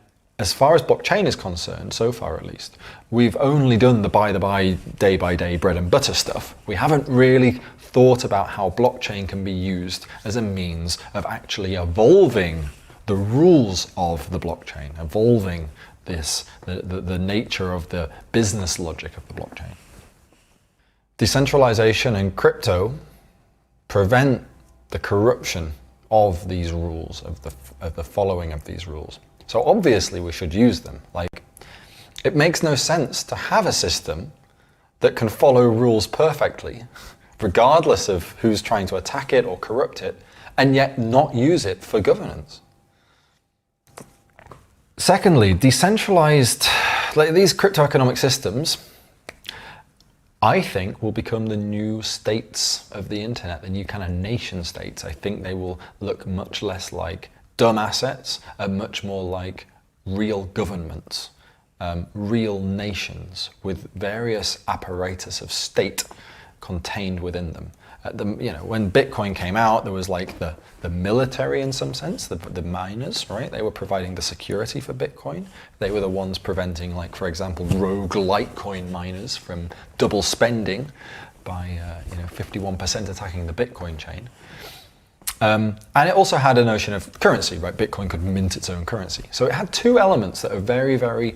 as far as blockchain is concerned, so far at least, we've only done the by the by, day by day, bread and butter stuff. We haven't really thought about how blockchain can be used as a means of actually evolving the rules of the blockchain, evolving the nature of the business logic of the blockchain. Decentralization and crypto prevent the corruption of these rules, of the following of these rules. So obviously we should use them. Like, it makes no sense to have a system that can follow rules perfectly regardless of who's trying to attack it or corrupt it, and yet not use it for governance. Secondly, decentralized, like these crypto-economic systems, I think will become the new states of the internet, the new kind of nation states. I think they will look much less like dumb assets and much more like real governments, real nations with various apparatus of state contained within them. When Bitcoin came out, there was like the military in some sense, the miners, right? They were providing the security for Bitcoin. They were the ones preventing, like, for example, rogue Litecoin miners from double spending by 51% attacking the Bitcoin chain. And it also had a notion of currency, right? Bitcoin could mint its own currency. So it had two elements that are very, very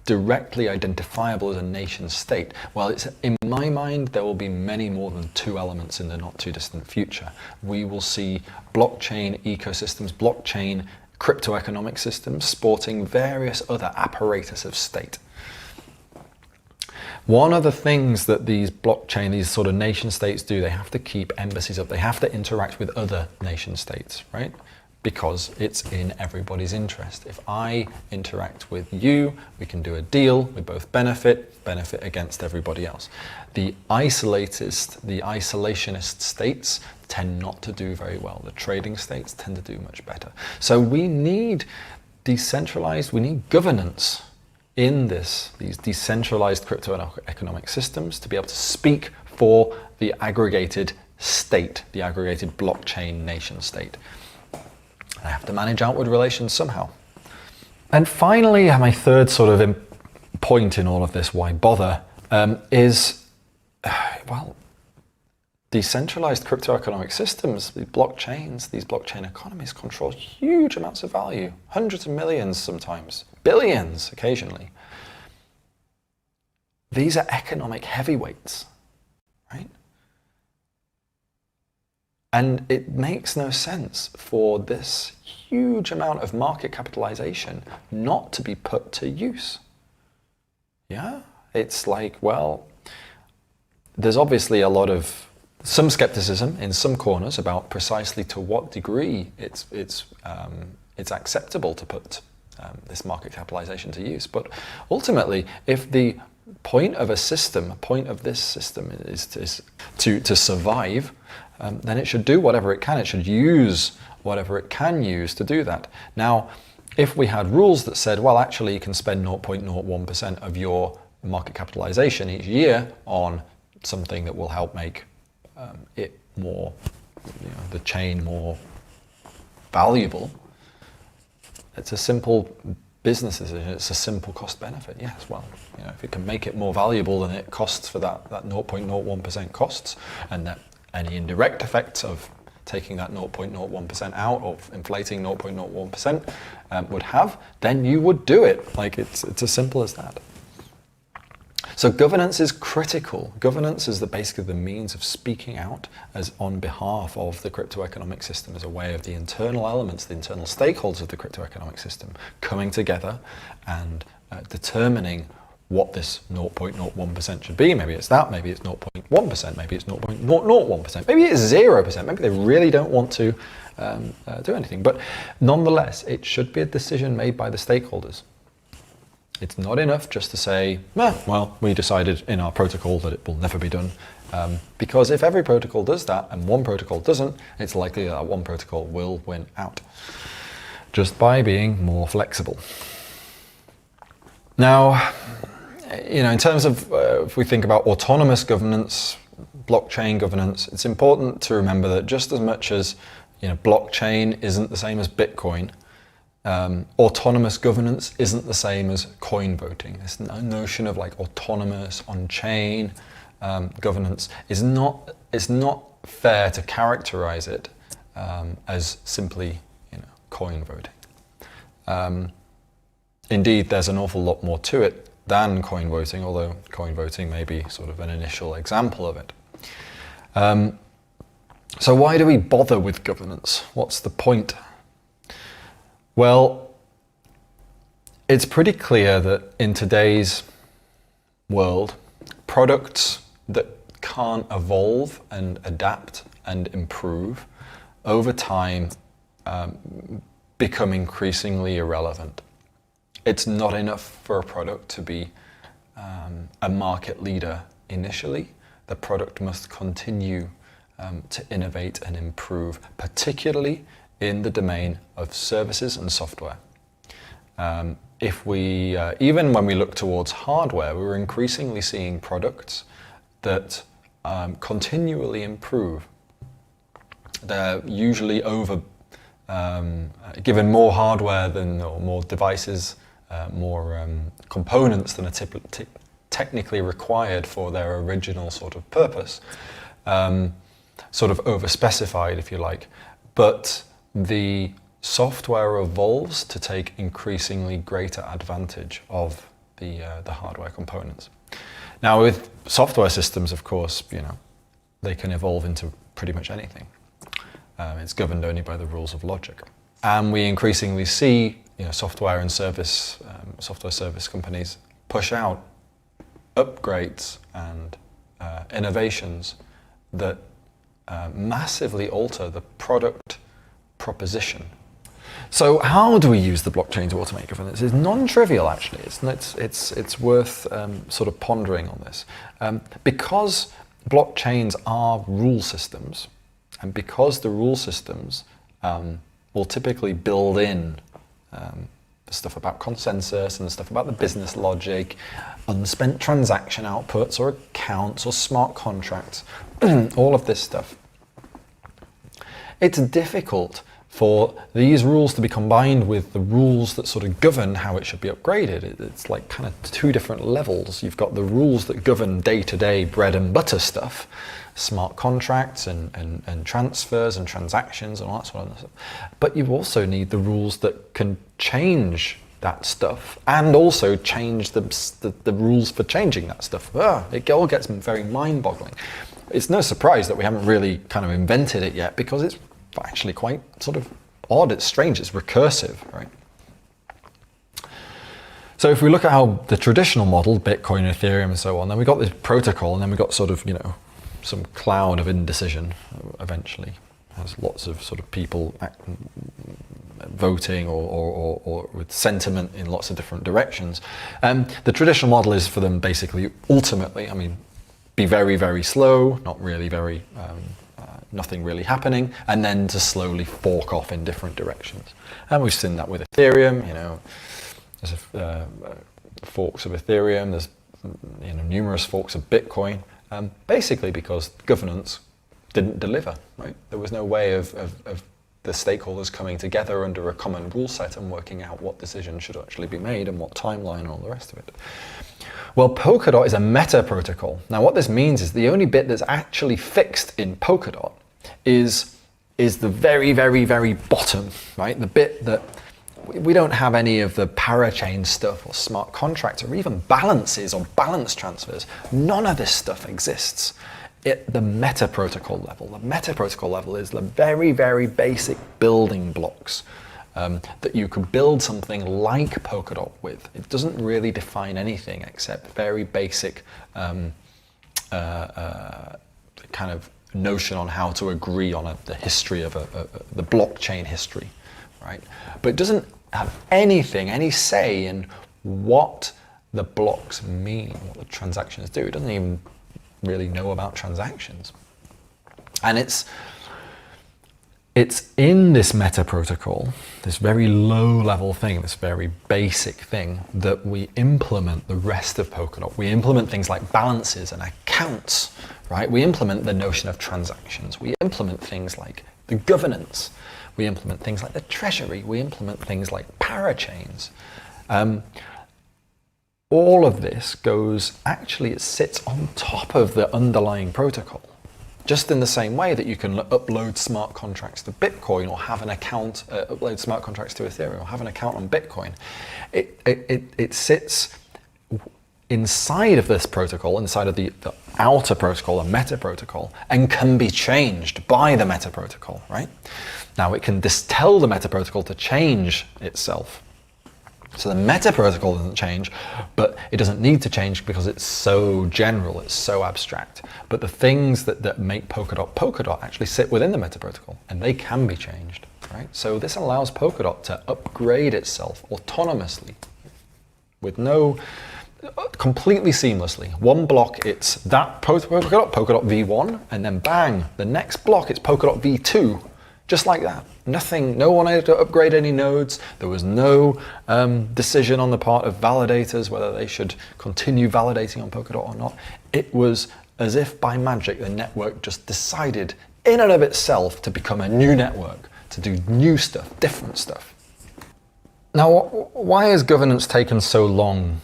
directly identifiable as a nation state. Well, in my mind, there will be many more than two elements in the not too distant future. We will see blockchain ecosystems, blockchain crypto-economic systems sporting various other apparatus of state. One of the things that these blockchain, these sort of nation states do, they have to keep embassies up. They have to interact with other nation states, right? Because it's in everybody's interest. If I interact with you, we can do a deal, we both benefit against everybody else. The isolationist states tend not to do very well. The trading states tend to do much better. So we need decentralized, we need governance in these decentralized crypto-economic systems to be able to speak for the aggregated state, the aggregated blockchain nation state. I have to manage outward relations somehow. And finally, my third sort of point in all of this, why bother, is, well, decentralized crypto-economic systems, these blockchain economies control huge amounts of value, hundreds of millions sometimes, billions occasionally. These are economic heavyweights, right? And it makes no sense for this huge amount of market capitalization not to be put to use. Yeah, it's like, well, there's obviously some skepticism in some corners about precisely to what degree it's acceptable to put this market capitalization to use. But ultimately, if the point of this system is to survive, then it should do whatever it can. It should use whatever it can use to do that. Now, if we had rules that said, well, actually you can spend 0.01% of your market capitalization each year on something that will help make it more, the chain more valuable, it's a simple business decision. It's a simple cost benefit. Yes, well, if it can make it more valuable than it costs for that 0.01% costs, and that any indirect effects of taking that 0.01% out, of inflating 0.01% would have, then you would do it. Like it's as simple as that. So governance is critical. Governance is basically the means of speaking out as on behalf of the crypto-economic system, as a way of the internal elements, the internal stakeholders of the crypto-economic system coming together and determining what this 0.01% should be. Maybe it's that, maybe it's 0.1%, maybe it's 0.001%, maybe it's 0%, maybe they really don't want to do anything. But nonetheless, it should be a decision made by the stakeholders. It's not enough just to say, well, we decided in our protocol that it will never be done. Because if every protocol does that and one protocol doesn't, it's likely that one protocol will win out, just by being more flexible. Now, in terms of, if we think about autonomous governance, blockchain governance, it's important to remember that just as much as blockchain isn't the same as Bitcoin, autonomous governance isn't the same as coin voting. This notion of like autonomous on-chain governance is not fair to characterize it as simply coin voting. Indeed, there's an awful lot more to it than coin voting, although coin voting may be sort of an initial example of it. So why do we bother with governance? What's the point? Well, it's pretty clear that in today's world, products that can't evolve and adapt and improve, over time become increasingly irrelevant. It's not enough for a product to be a market leader initially. The product must continue to innovate and improve, particularly in the domain of services and software. If we, even when we look towards hardware, we're increasingly seeing products that continually improve. They're usually given more hardware than, or more devices, more components than are technically required for their original sort of purpose. Sort of over-specified, if you like. But the software evolves to take increasingly greater advantage of the hardware components. Now, with software systems, of course, they can evolve into pretty much anything. It's governed only by the rules of logic. And we increasingly see software and service companies push out upgrades and innovations that massively alter the product proposition. So how do we use the blockchain to automate governance? It's non-trivial, actually. It's worth sort of pondering on this. Because blockchains are rule systems, and because the rule systems will typically build in the stuff about consensus and the stuff about the business logic, unspent transaction outputs or accounts or smart contracts, all of this stuff. It's difficult for these rules to be combined with the rules that sort of govern how it should be upgraded. It's like kind of two different levels. You've got the rules that govern day-to-day bread and butter stuff, smart contracts and transfers and transactions and all that sort of stuff. But you also need the rules that can change that stuff and also change the rules for changing that stuff. It all gets very mind-boggling. It's no surprise that we haven't really kind of invented it yet, because it's actually quite sort of odd, it's strange, it's recursive, right? So if we look at how the traditional model, Bitcoin, Ethereum and so on, then we got this protocol, and then we got sort of, some cloud of indecision eventually. There's lots of sort of people voting or with sentiment in lots of different directions. The traditional model is for them basically, ultimately, be very, very slow, not really very, nothing really happening, and then to slowly fork off in different directions. And we've seen that with Ethereum, there's forks of Ethereum, there's numerous forks of Bitcoin, basically because governance didn't deliver, right? There was no way of the stakeholders coming together under a common rule set and working out what decisions should actually be made and what timeline and all the rest of it. Well, Polkadot is a meta protocol. Now, what this means is the only bit that's actually fixed in Polkadot is the very, very, very bottom, right? The bit that we don't have any of the parachain stuff or smart contracts or even balances or balance transfers. None of this stuff exists at the meta protocol level. The meta protocol level is the very, very basic building blocks that you could build something like Polkadot with. It doesn't really define anything except very basic kind of notion on how to agree on the history of the blockchain history, right? But it doesn't have anything, any say in what the blocks mean, what the transactions do. It doesn't even really know about transactions. And it's in this meta protocol, this very low level thing, this very basic thing, that we implement the rest of Polkadot. We implement things like balances and accounts, right? We implement the notion of transactions. We implement things like the governance. We implement things like the treasury. We implement things like parachains. All of this it sits on top of the underlying protocol. Just in the same way that you can upload smart contracts to Bitcoin or have an account, upload smart contracts to Ethereum or have an account on Bitcoin. It sits inside of this protocol, inside of the outer protocol, the meta protocol, and can be changed by the meta protocol, right? Now it can tell the meta protocol to change itself. So the meta protocol doesn't change, but it doesn't need to change because it's so general, it's so abstract. But the things that make Polkadot actually sit within the meta protocol, and they can be changed, right? So this allows Polkadot to upgrade itself autonomously with completely seamlessly. One block, it's that Polkadot V1, and then bang, the next block, it's Polkadot V2, just like that. No one had to upgrade any nodes. There was no decision on the part of validators whether they should continue validating on Polkadot or not. It was as if by magic the network just decided in and of itself to become a new network, to do new stuff, different stuff. Now, why has governance taken so long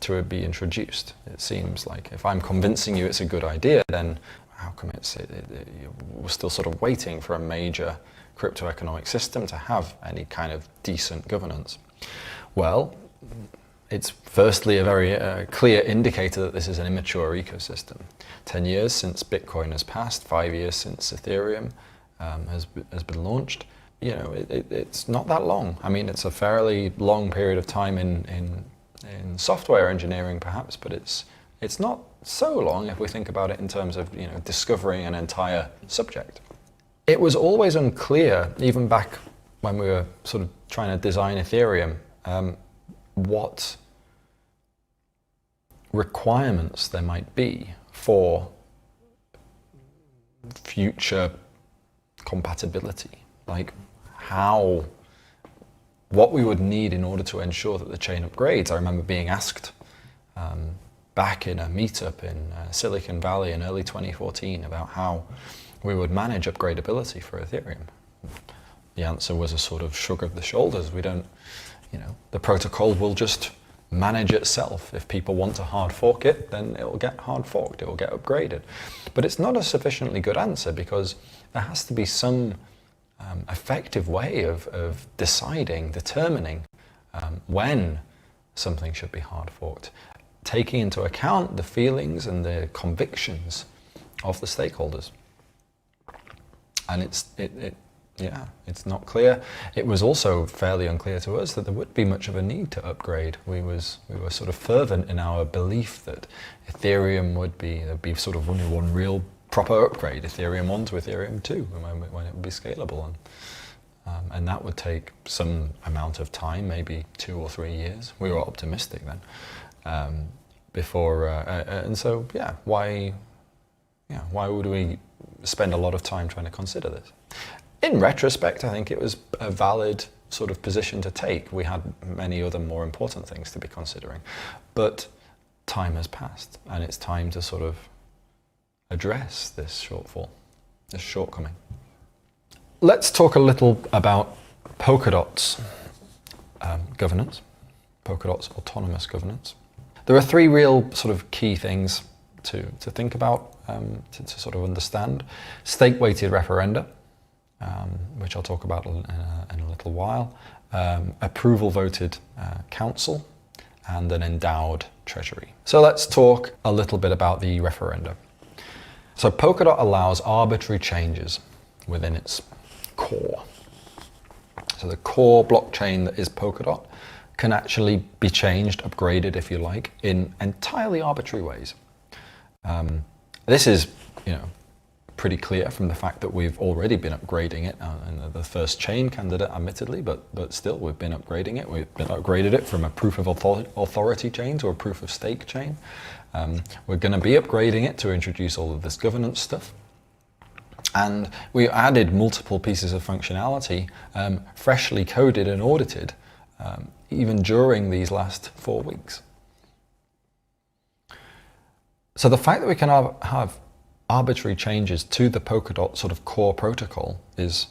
to be introduced? It seems like if I'm convincing you it's a good idea, then how come we're still sort of waiting for a major crypto economic system to have any kind of decent governance? Well, it's firstly a very clear indicator that this is an immature ecosystem. 10 years since Bitcoin has passed, 5 years since Ethereum has been launched. You know, it's not that long. I mean, it's a fairly long period of time in software engineering perhaps, but it's not so long if we think about it in terms of, you know, discovering an entire subject. It was always unclear, even back when we were sort of trying to design Ethereum, what requirements there might be for future compatibility, like what we would need in order to ensure that the chain upgrades. I remember being asked back in a meetup in Silicon Valley in early 2014 about how we would manage upgradability for Ethereum. The answer was a sort of shrug of the shoulders. We don't, you know, the protocol will just manage itself. If people want to hard fork it, then it will get hard forked, it will get upgraded. But it's not a sufficiently good answer because there has to be some effective way of determining when something should be hard forked, taking into account the feelings and the convictions of the stakeholders. And it's not clear. It was also fairly unclear to us that there would be much of a need to upgrade. We were sort of fervent in our belief that Ethereum there'd be sort of one real proper upgrade, Ethereum 1 to Ethereum 2, when it would be scalable. And that would take some amount of time, maybe 2 or 3 years. We were optimistic then. And so, why would we spend a lot of time trying to consider this? In retrospect, I think it was a valid sort of position to take. We had many other more important things to be considering. But time has passed, and it's time to sort of address this shortfall, this shortcoming. Let's talk a little about Polkadot's governance, Polkadot's autonomous governance. There are 3 real sort of key things to think about, to sort of understand. Stake-weighted referenda, which I'll talk about in a little while, approval-voted council, and an endowed treasury. So let's talk a little bit about the referenda. So Polkadot allows arbitrary changes within its core. So the core blockchain that is Polkadot can actually be changed, upgraded if you like, in entirely arbitrary ways. This is, pretty clear from the fact that we've already been upgrading it in the first chain candidate, admittedly, but still we've been upgrading it. We've been upgraded it from a proof of authority chain to a proof of stake chain. We're going to be upgrading it to introduce all of this governance stuff. And we added multiple pieces of functionality, freshly coded and audited, even during these last 4 weeks. So the fact that we can have arbitrary changes to the Polkadot sort of core protocol is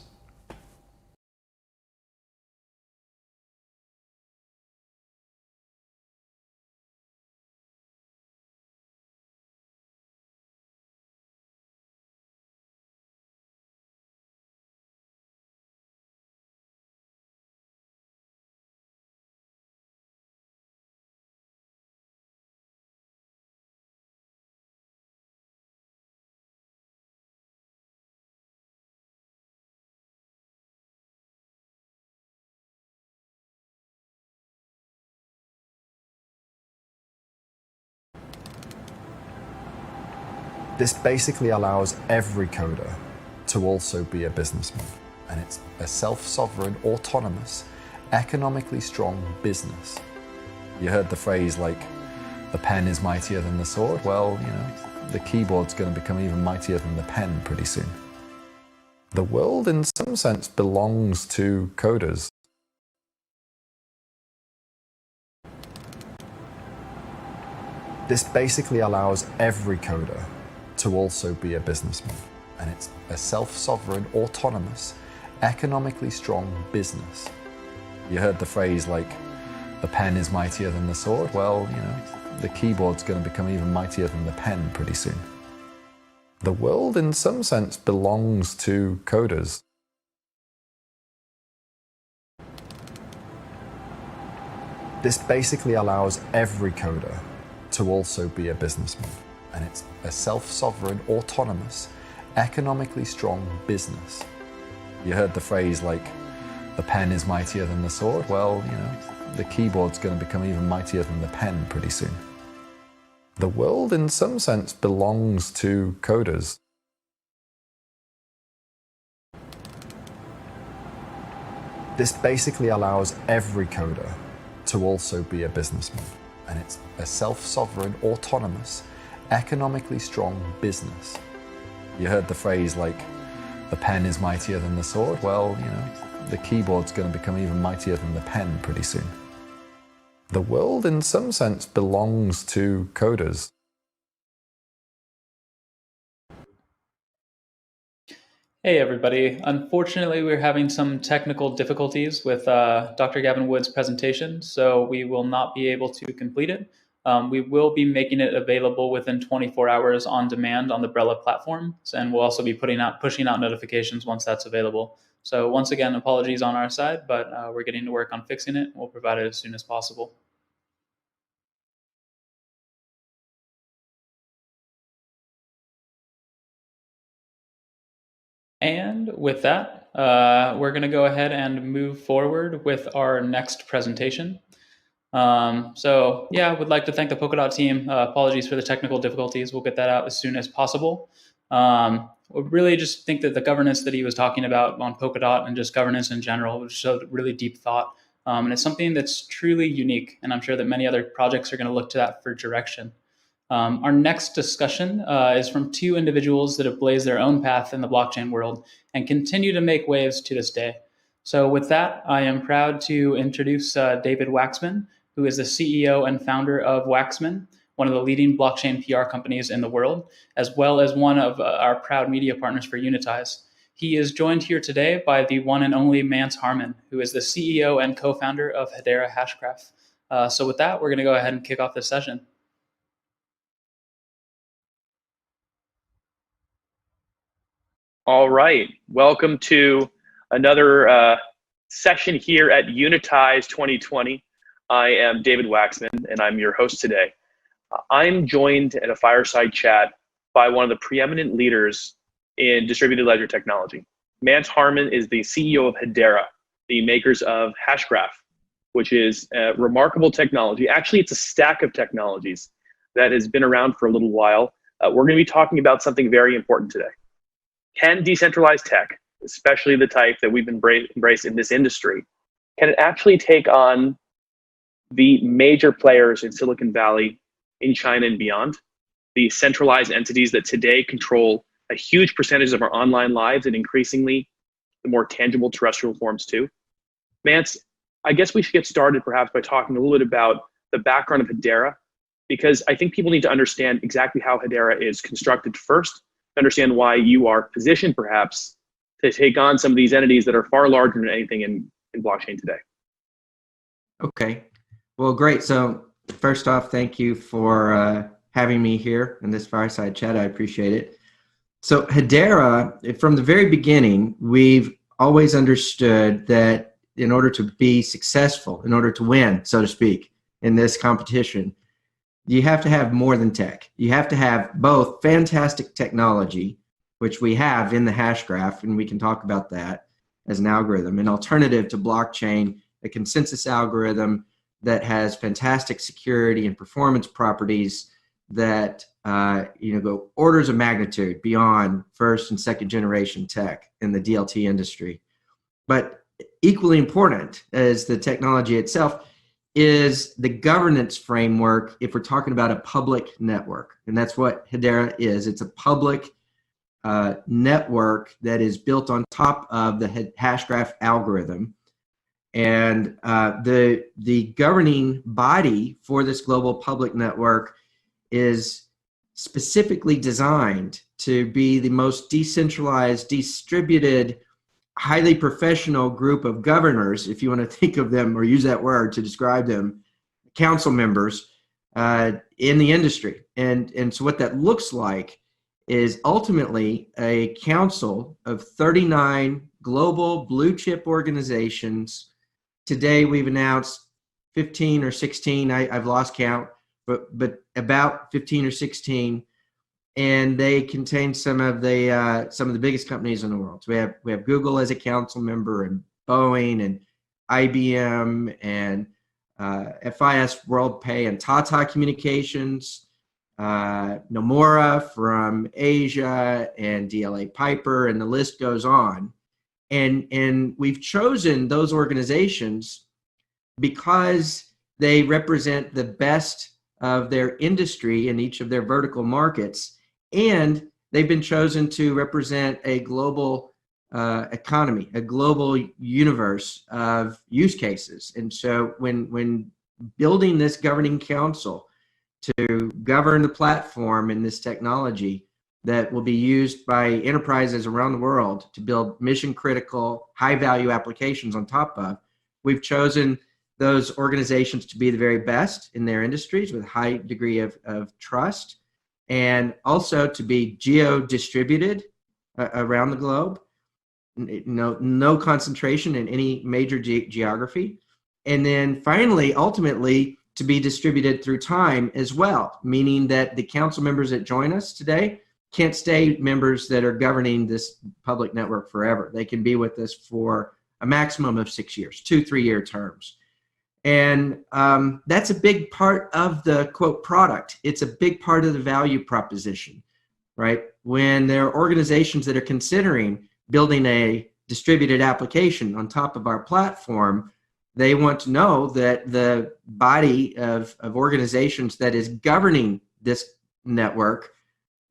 This basically allows every coder to also be a businessman, and it's a self-sovereign, autonomous, economically strong business. You heard the phrase like, the pen is mightier than the sword. Well, you know, the keyboard's going to become even mightier than the pen pretty soon. The world, in some sense, belongs to coders. This basically allows every coder to also be a businessman, and it's a self-sovereign, autonomous, economically strong business. You heard the phrase like, the pen is mightier than the sword. Well, you know, the keyboard's going to become even mightier than the pen pretty soon. The world, in some sense, belongs to coders. This basically allows every coder to also be a businessman, and it's a self-sovereign, autonomous, economically strong business. You heard the phrase like, the pen is mightier than the sword. Well, you know, the keyboard's going to become even mightier than the pen pretty soon. The world, in some sense, belongs to coders. This basically allows every coder to also be a businessman, and it's a self-sovereign, autonomous, economically strong business. You heard the phrase like, the pen is mightier than the sword. Well, you know, the keyboard's going to become even mightier than the pen pretty soon. The world, in some sense, belongs to coders. Hey everybody. Unfortunately, we're having some technical difficulties with Dr. Gavin Wood's presentation, so we will not be able to complete it. We will be making it available within 24 hours on demand on the Brella platform, and we'll also be pushing out notifications once that's available. So once again, apologies on our side, but we're getting to work on fixing it. We'll provide it as soon as possible. And with that, we're going to go ahead and move forward with our next presentation. So yeah, I would like to thank the Polkadot team. Apologies for the technical difficulties. We'll get that out as soon as possible. We really just think that the governance that he was talking about on Polkadot and just governance in general showed really deep thought. And it's something that's truly unique. And I'm sure that many other projects are going to look to that for direction. Our next discussion is from two individuals that have blazed their own path in the blockchain world and continue to make waves to this day. So with that, I am proud to introduce David Waxman, who is the CEO and founder of Waxman, one of the leading blockchain PR companies in the world, as well as one of our proud media partners for Unitize. He is joined here today by the one and only Mance Harmon, who is the CEO and co-founder of Hedera Hashgraph. So with that, we're going to go ahead and kick off this session. All right, welcome to another session here at Unitize 2020. I am David Waxman, and I'm your host today. I'm joined at a fireside chat by one of the preeminent leaders in distributed ledger technology. Mance Harmon is the CEO of Hedera, the makers of Hashgraph, which is a remarkable technology. Actually, it's a stack of technologies that has been around for a little while. We're going to be talking about something very important today. Can decentralized tech, especially the type that we've embraced in this industry, can it actually take on the major players in Silicon Valley, in China and beyond, the centralized entities that today control a huge percentage of our online lives and increasingly the more tangible terrestrial forms too? Mance, I guess we should get started perhaps by talking a little bit about the background of Hedera, because I think people need to understand exactly how Hedera is constructed first, to understand why you are positioned perhaps to take on some of these entities that are far larger than anything in blockchain today. Okay, well, great. So first off, thank you for having me here in this fireside chat. I appreciate it. So Hedera, from the very beginning, we've always understood that in order to be successful, in order to win, so to speak, in this competition, you have to have more than tech. You have to have both fantastic technology, which we have in the Hashgraph, and we can talk about that as an algorithm, an alternative to blockchain, a consensus algorithm that has fantastic security and performance properties that go orders of magnitude beyond first and second generation tech in the DLT industry. But equally important as the technology itself is the governance framework if we're talking about a public network. And that's what Hedera is. It's a public network that is built on top of the Hashgraph algorithm. And the governing body for this global public network is specifically designed to be the most decentralized, distributed, highly professional group of governors, if you want to think of them or use that word to describe them, council members in the industry. And so what that looks like is ultimately a council of 39 global blue chip organizations. Today we've announced 15 or 16, I've lost count, but about 15 or 16. And they contain some of the biggest companies in the world. So we have Google as a council member, and Boeing, and IBM, and FIS WorldPay, and Tata Communications, Nomura from Asia, and DLA Piper, and the list goes on. And we've chosen those organizations because they represent the best of their industry in each of their vertical markets. And they've been chosen to represent a global economy, a global universe of use cases. And so when building this governing council to govern the platform and this technology that will be used by enterprises around the world to build mission critical, high value applications on top of, we've chosen those organizations to be the very best in their industries with high degree of trust, and also to be geo-distributed around the globe, no concentration in any major geography. And then finally, ultimately, to be distributed through time as well, meaning that the council members that join us today can't stay members that are governing this public network forever. They can be with us for a maximum of 6 years, 2-3-year terms. And that's a big part of the quote product. It's a big part of the value proposition, right? When there are organizations that are considering building a distributed application on top of our platform, they want to know that the body of organizations that is governing this network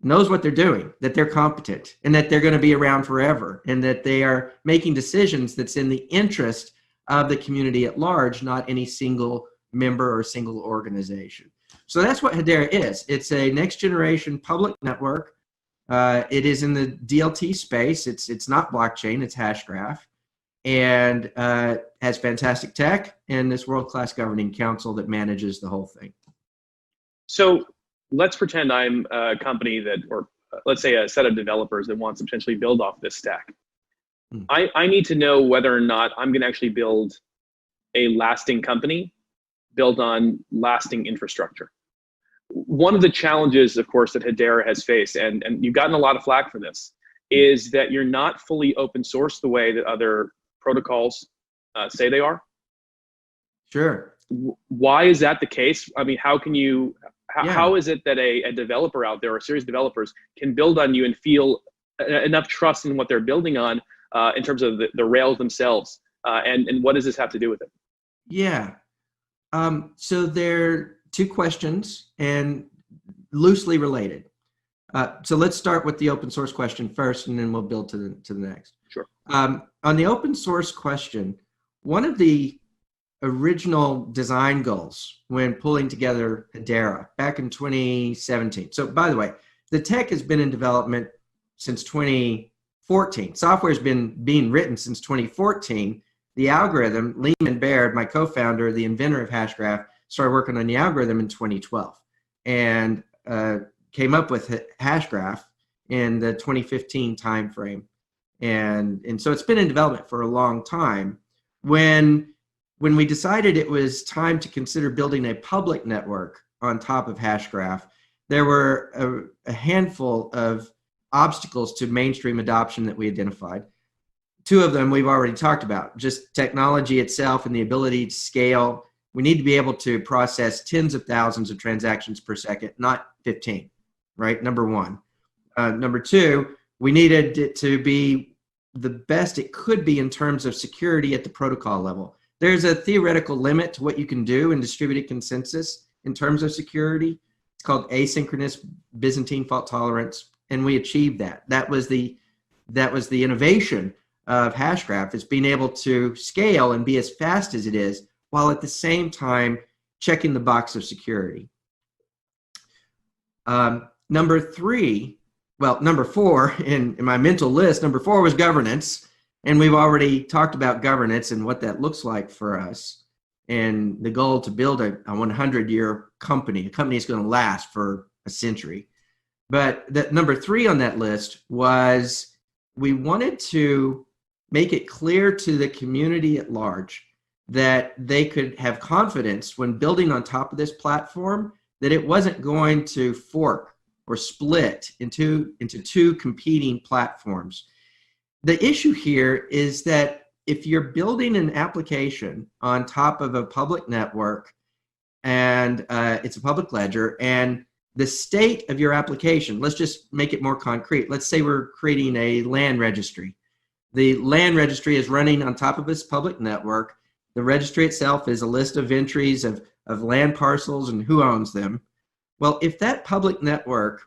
knows what they're doing, that they're competent, and that they're going to be around forever, and that they are making decisions that's in the interest of the community at large, not any single member or single organization. So that's what Hedera is. It's a next generation public network. It is in the DLT space. It's not blockchain, it's Hashgraph, and has fantastic tech and this world-class governing council that manages the whole thing. So let's pretend I'm a company that, or let's say a set of developers that wants to potentially build off this stack. I need to know whether or not I'm going to actually build a lasting company built on lasting infrastructure. One of the challenges, of course, that Hedera has faced, and you've gotten a lot of flack for this, is that you're not fully open source the way that other protocols say they are. Sure. Why is that the case? I mean, how can you, how is it that a developer out there, or a series of developers, can build on you and feel enough trust in what they're building on in terms of the Rails themselves? And what does this have to do with it? Yeah. So there are two questions and loosely related. So let's start with the open source question first, and then we'll build to the next. Sure. On the open source question, one of the original design goals when pulling together Hedera back in 2017. So by the way, the tech has been in development since 2014. Software has been being written since 2014. The algorithm, Lehman Baird, my co-founder, the inventor of Hashgraph, started working on the algorithm in 2012 and came up with Hashgraph in the 2015 timeframe. And so it's been in development for a long time. When we decided it was time to consider building a public network on top of Hashgraph, there were a handful of obstacles to mainstream adoption that we identified. Two of them we've already talked about, just technology itself and the ability to scale We need to be able to process tens of thousands of transactions per second, not 15, right? Number one. Number two, we needed it to be the best it could be in terms of security at the protocol level. There's a theoretical limit to what you can do in distributed consensus in terms of security. It's called asynchronous Byzantine fault tolerance, and we achieved that. That was the innovation of Hashgraph, is being able to scale and be as fast as it is, while at the same time checking the box of security. Number four in my mental list, number four was governance. And we've already talked about governance and what that looks like for us, and the goal to build a 100-year company. A company is going to last for a century. But the number three on that list was we wanted to make it clear to the community at large that they could have confidence when building on top of this platform that it wasn't going to fork or split into two competing platforms. The issue here is that if you're building an application on top of a public network and it's a public ledger, and the state of your application, let's just make it more concrete. Let's say we're creating a land registry. The land registry is running on top of this public network. The registry itself is a list of entries of land parcels and who owns them. Well, if that public network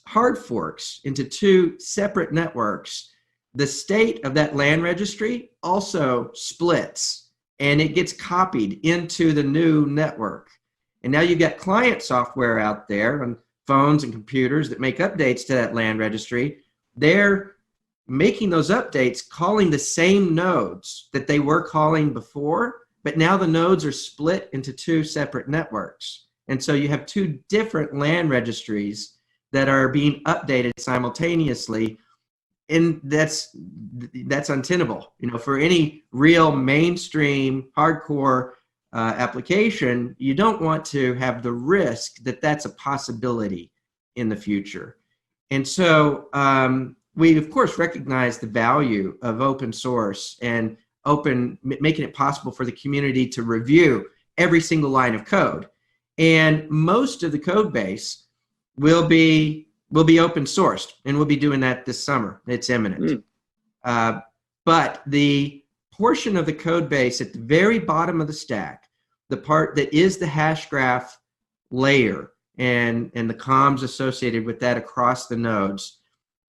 hard forks into two separate networks, the state of that land registry also splits and it gets copied into the new network. And now you've got client software out there on phones and computers that make updates to that land registry. They're making those updates, calling the same nodes that they were calling before, but now the nodes are split into two separate networks. And so you have two different land registries that are being updated simultaneously. And that's untenable. You know, for any real mainstream hardcore application, you don't want to have the risk that that's a possibility in the future. And so we of course recognize the value of open source and making it possible for the community to review every single line of code. And most of the code base will be open sourced, and we'll be doing that this summer. It's imminent. But the portion of the code base at the very bottom of the stack, the part that is the Hashgraph layer and the comms associated with that across the nodes,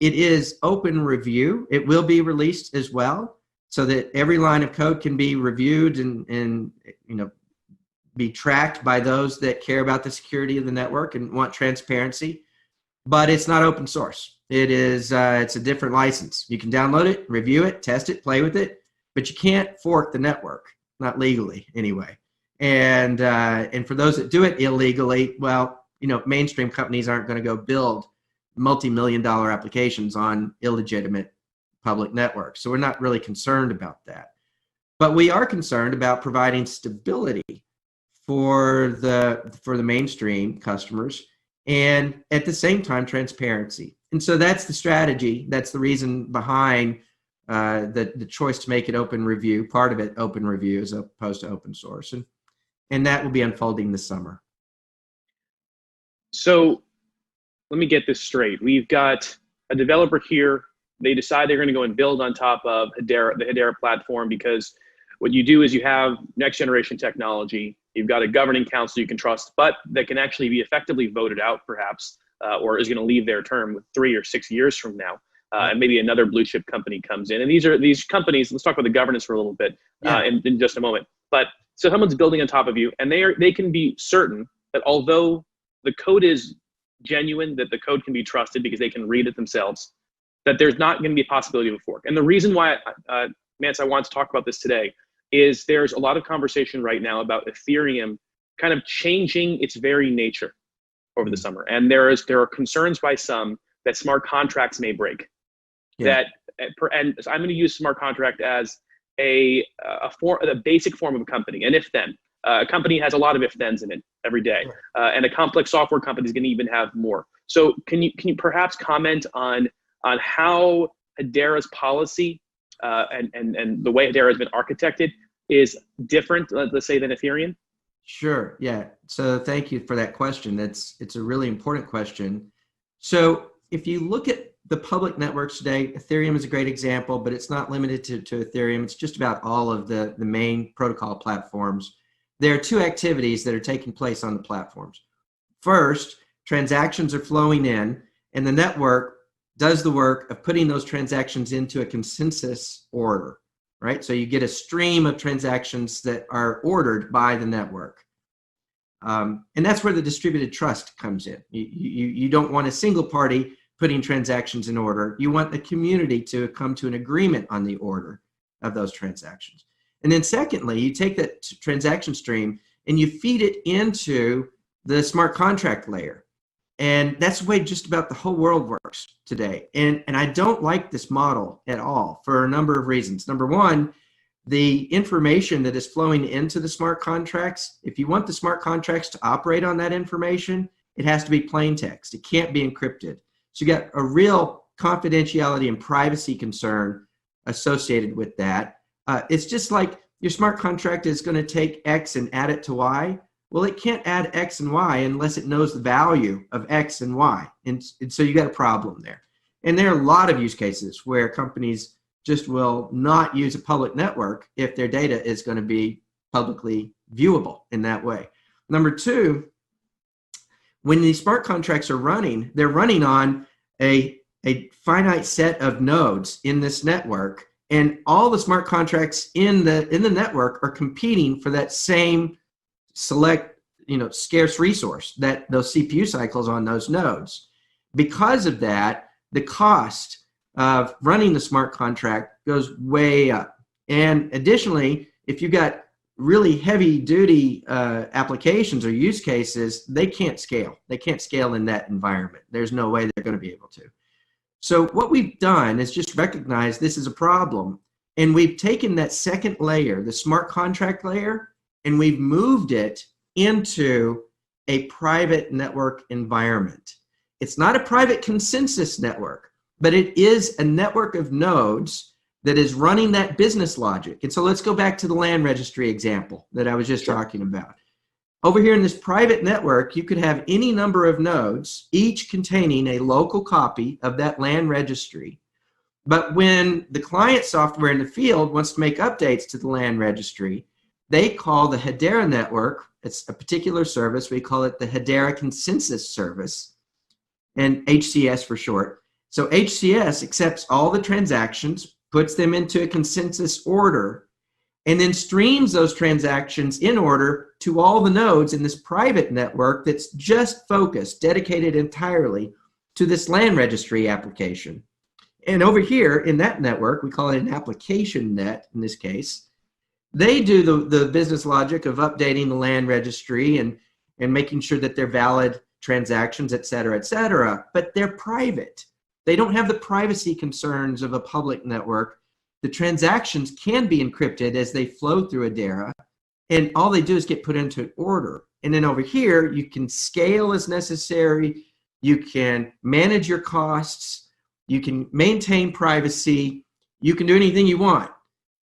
it is open review. It will be released as well, so that every line of code can be reviewed and be tracked by those that care about the security of the network and want transparency. But it's not open source. It is it's a different license. You can download it, review it, test it, play with it, but you can't fork the network, not legally anyway. And for those that do it illegally, well, mainstream companies aren't going to go build multi-million-dollar applications on illegitimate public networks. So we're not really concerned about that. But we are concerned about providing stability for the mainstream customers, and at the same time, transparency. And so that's the strategy. That's the reason behind the choice to make it open review, part of it open review as opposed to open source. And that will be unfolding this summer. So let me get this straight. We've got a developer here. They decide they're going to go and build on top of Hedera, the Hedera platform, because what you do is you have next generation technology. You've got a governing council you can trust, but that can actually be effectively voted out perhaps, or is going to leave their term with 3 or 6 years from now. And maybe another blue chip company comes in. And these companies, let's talk about the governance for a little bit in just a moment. But so someone's building on top of you, and they can be certain that although the code is genuine, that the code can be trusted because they can read it themselves, that there's not going to be a possibility of a fork. And the reason why, Mance, I want to talk about this today is there's a lot of conversation right now about Ethereum kind of changing its very nature over the summer. And there are concerns by some that smart contracts may break. And so I'm going to use smart contract as a basic form of a company, an if-then. A company has a lot of if-thens in it every day, and a complex software company is going to even have more. So can you perhaps comment on how Hedera's policy and the way Hedera has been architected is different, let's say, than Ethereum? Sure. Yeah. So thank you for that question. It's a really important question. So if you look at the public networks today, Ethereum is a great example, but it's not limited to Ethereum. It's just about all of the main protocol platforms. There are two activities that are taking place on the platforms. First, transactions are flowing in, and the network does the work of putting those transactions into a consensus order, right? So you get a stream of transactions that are ordered by the network. And that's where the distributed trust comes in. You don't want a single party putting transactions in order. You want the community to come to an agreement on the order of those transactions. And then secondly, you take that transaction stream and you feed it into the smart contract layer. And that's the way just about the whole world works today. And I don't like this model at all for a number of reasons. Number one, the information that is flowing into the smart contracts, if you want the smart contracts to operate on that information, it has to be plain text. It can't be encrypted. So you got a real confidentiality and privacy concern associated with that. It's just like your smart contract is going to take X and add it to Y. Well, it can't add X and Y unless it knows the value of X and Y. And so you got a problem there. And there are a lot of use cases where companies just will not use a public network if their data is going to be publicly viewable in that way. Number two, when these smart contracts are running, they're running on a finite set of nodes in this network, and all the smart contracts in the network are competing for that same select, scarce resource, that those CPU cycles on those nodes. Because of that, the cost of running the smart contract goes way up. And additionally, if you've got really heavy duty applications or use cases, they can't scale. They can't scale in that environment. There's no way they're going to be able to. So what we've done is just recognize this is a problem. And we've taken that second layer, the smart contract layer, and we've moved it into a private network environment. It's not a private consensus network, but it is a network of nodes that is running that business logic. And so let's go back to the land registry example that I was just talking about. Over here in this private network, you could have any number of nodes, each containing a local copy of that land registry. But when the client software in the field wants to make updates to the land registry, they call the Hedera network, it's a particular service, we call it the Hedera Consensus Service, and HCS for short. So HCS accepts all the transactions, puts them into a consensus order, and then streams those transactions in order to all the nodes in this private network that's just focused, dedicated entirely to this land registry application. And over here in that network, we call it an application net in this case, they do the business logic of updating the land registry and making sure that they're valid transactions, et cetera, but they're private. They don't have the privacy concerns of a public network. The transactions can be encrypted as they flow through Hedera, and all they do is get put into order. And then over here, you can scale as necessary, you can manage your costs, you can maintain privacy, you can do anything you want.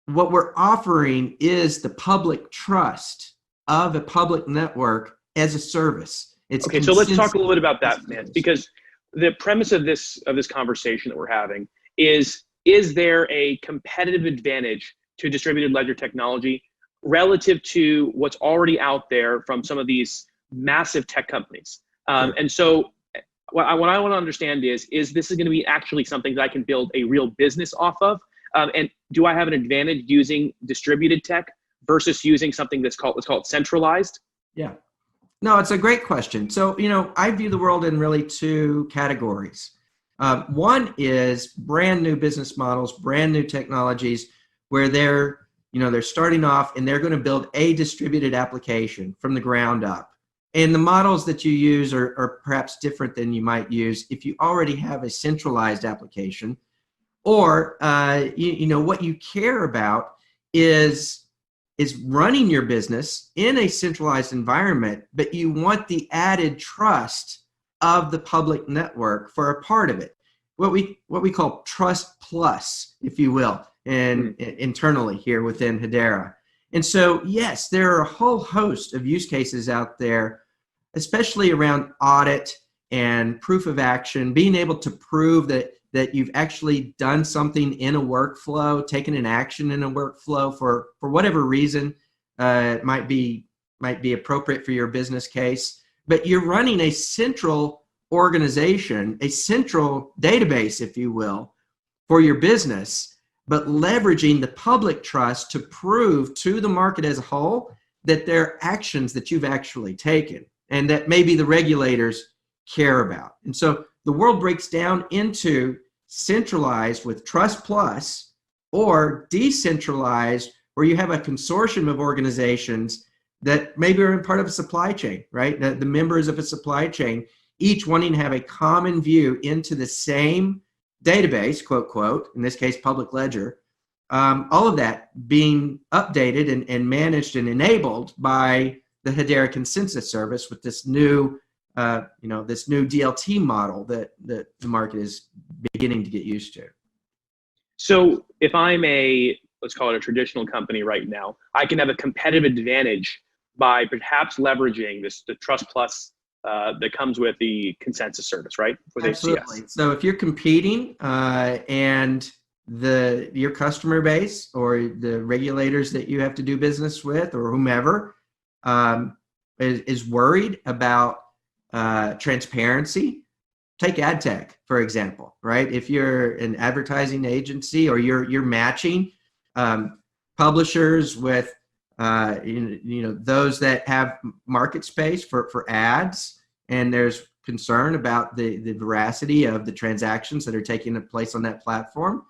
What we're offering is the public trust of a public network as a service. It's okay, so let's talk a little bit about that, man, because the premise of this conversation that we're having is there a competitive advantage to distributed ledger technology relative to what's already out there from some of these massive tech companies? And so what I want to understand is this is going to be actually something that I can build a real business off of? And do I have an advantage using distributed tech versus using something let's call it centralized? Yeah. No, it's a great question. So, I view the world in really two categories. One is brand new business models, brand new technologies where they're starting off and they're going to build a distributed application from the ground up. And the models that you use are perhaps different than you might use if you already have a centralized application, or what you care about is running your business in a centralized environment, but you want the added trust of the public network for a part of it. What we call trust plus, if you will, and internally here within Hedera. And so, yes, there are a whole host of use cases out there, especially around audit and proof of action, being able to prove that you've actually done something in a workflow, taken an action in a workflow for whatever reason it might be appropriate for your business case. But you're running a central organization, a central database, if you will, for your business, but leveraging the public trust to prove to the market as a whole that there are actions that you've actually taken and that maybe the regulators care about. And so the world breaks down into centralized with Trust Plus or decentralized where you have a consortium of organizations that maybe are in part of a supply chain, right? The members of a supply chain, each wanting to have a common view into the same database, quote, quote, in this case, public ledger, all of that being updated and managed and enabled by the Hedera Consensus Service with this new, this new DLT model that the market is beginning to get used to. So if I'm let's call it a traditional company right now, I can have a competitive advantage by perhaps leveraging the Trust Plus that comes with the consensus service, right? With Absolutely. HCS. So if you're competing and your customer base or the regulators that you have to do business with or whomever is worried about transparency, take ad tech, for example, right? If you're an advertising agency or you're matching publishers with those that have market space for ads, and there's concern about the veracity of the transactions that are taking place on that platform,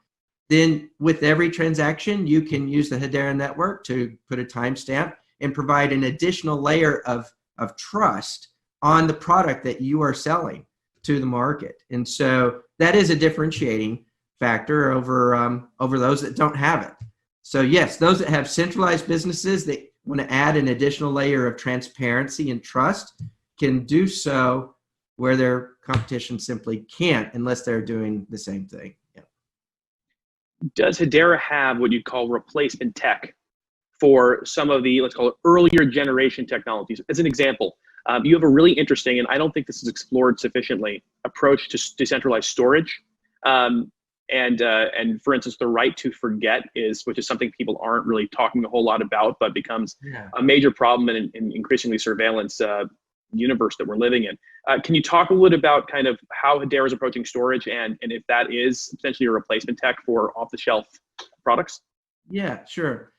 then with every transaction, you can use the Hedera network to put a timestamp and provide an additional layer of trust on the product that you are selling to the market. And so that is a differentiating factor over those that don't have it. So yes, those that have centralized businesses that want to add an additional layer of transparency and trust can do so where their competition simply can't unless they're doing the same thing. Yeah. Does Hedera have what you'd call replacement tech for some of the, let's call it, earlier generation technologies? As an example, you have a really interesting, and I don't think this is explored sufficiently, approach to decentralized storage. And for instance, the right to forget which is something people aren't really talking a whole lot about, but becomes a major problem in increasingly surveillance universe that we're living in. Can you talk a little about kind of how Hedera is approaching storage and if that is potentially a replacement tech for off-the-shelf products? Yeah, sure.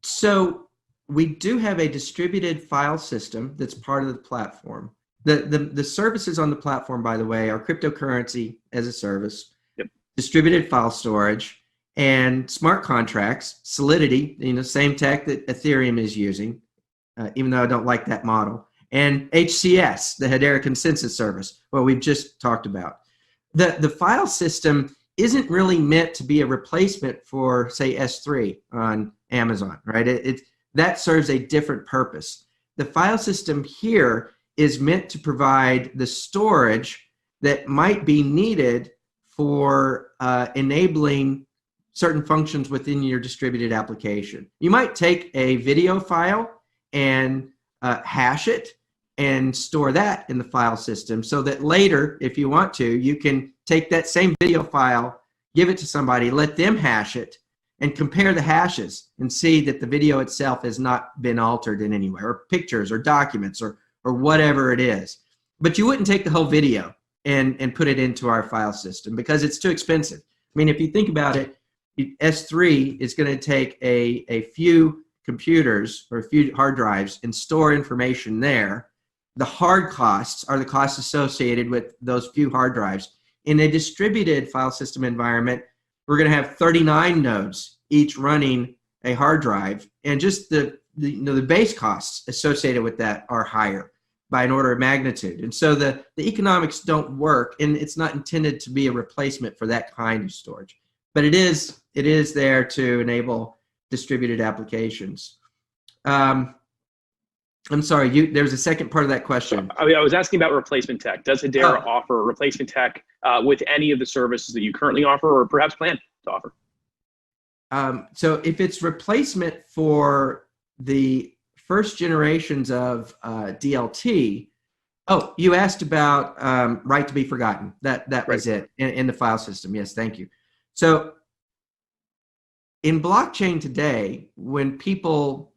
So we do have a distributed file system that's part of the platform. The services on the platform, by the way, are cryptocurrency as a service, distributed file storage, and smart contracts, Solidity, same tech that Ethereum is using, even though I don't like that model, and HCS, the Hedera Consensus Service, what we've just talked about. The file system isn't really meant to be a replacement for, say, S3 on Amazon, right? That serves a different purpose. The file system here is meant to provide the storage that might be needed for enabling certain functions within your distributed application. You might take a video file and hash it and store that in the file system so that later, if you want to, you can take that same video file, give it to somebody, let them hash it, and compare the hashes and see that the video itself has not been altered in any way, or pictures or documents or whatever it is. But you wouldn't take the whole video and put it into our file system because it's too expensive. I mean, if you think about it, S3 is going to take a few computers or a few hard drives and store information there. The hard costs are the costs associated with those few hard drives. In a distributed file system environment, we're going to have 39 nodes, each running a hard drive, and just the base costs associated with that are higher by an order of magnitude. And so the economics don't work, and it's not intended to be a replacement for that kind of storage. But it is there to enable distributed applications. I'm sorry, there was a second part of that question. I was asking about replacement tech. Does Hedera offer replacement tech with any of the services that you currently offer or perhaps plan to offer? So if it's replacement for the first generations of DLT, oh, you asked about right to be forgotten. That was it in the file system. Yes, thank you. So in blockchain today, when people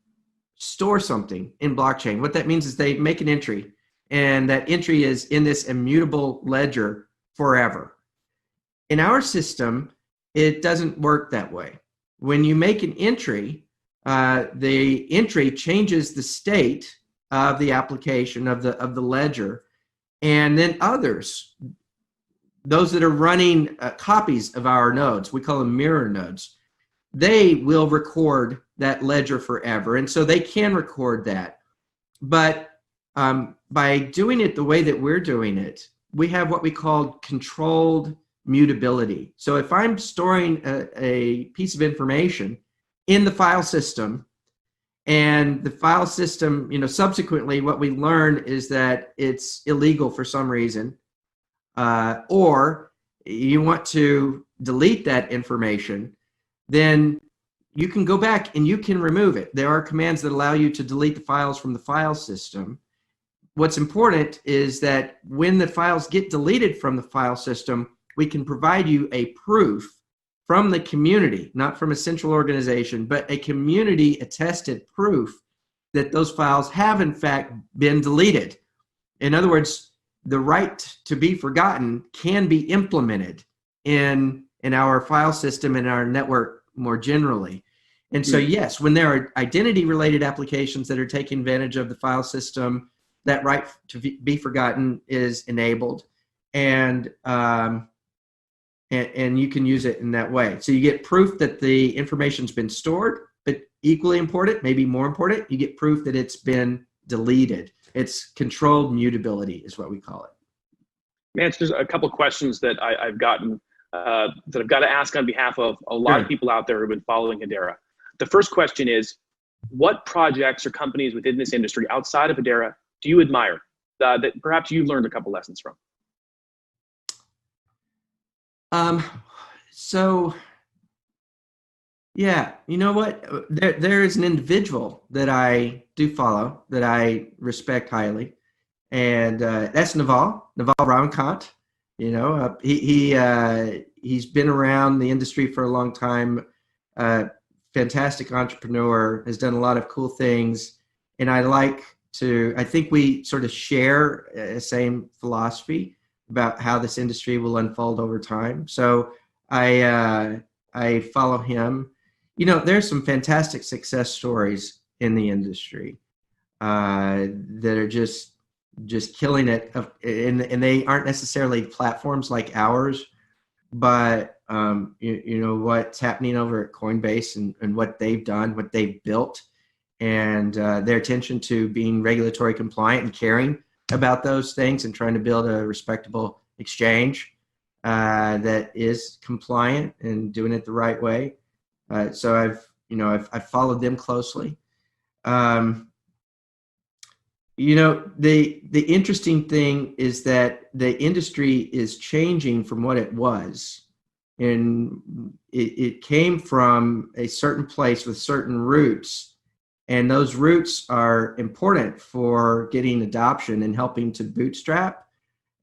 store something in blockchain, what that means is they make an entry, and that entry is in this immutable ledger forever. In our system, it doesn't work that way. When you make an entry, the entry changes the state of the application of the ledger, and then others, those that are running copies of our nodes, we call them mirror nodes, they will record that ledger forever, and so they can record that. But by doing it the way that we're doing it, we have what we call controlled mutability. So if I'm storing a piece of information in the file system, and the file system, subsequently what we learn is that it's illegal for some reason, or you want to delete that information, then you can go back and you can remove it. There are commands that allow you to delete the files from the file system. What's important is that when the files get deleted from the file system, we can provide you a proof from the community, not from a central organization, but a community attested proof that those files have in fact been deleted. In other words, the right to be forgotten can be implemented in our file system and our network more generally. And so yes, when there are identity related applications that are taking advantage of the file system, that right to be forgotten is enabled, and you can use it in that way. So you get proof that the information's been stored, but equally important, maybe more important, you get proof that it's been deleted. It's controlled mutability is what we call it. Man, there's a couple of questions that I've gotten that I've got to ask on behalf of a lot of people out there who've been following Hedera. The first question is, what projects or companies within this industry outside of Hedera do you admire that perhaps you've learned a couple lessons from? So yeah, you know what? There is an individual that I do follow that I respect highly, and that's Nhial Ravikant. He's been around the industry for a long time. Fantastic entrepreneur, has done a lot of cool things, and I think we sort of share the same philosophy about how this industry will unfold over time. So I follow him. There's some fantastic success stories in the industry that are just killing it, and they aren't necessarily platforms like ours, but what's happening over at Coinbase and what they've done, what they've built, and their attention to being regulatory compliant and caring about those things and trying to build a respectable exchange that is compliant and doing it the right way. So I've followed them closely. The interesting thing is that the industry is changing from what it was, and it came from a certain place with certain roots, and those roots are important for getting adoption and helping to bootstrap.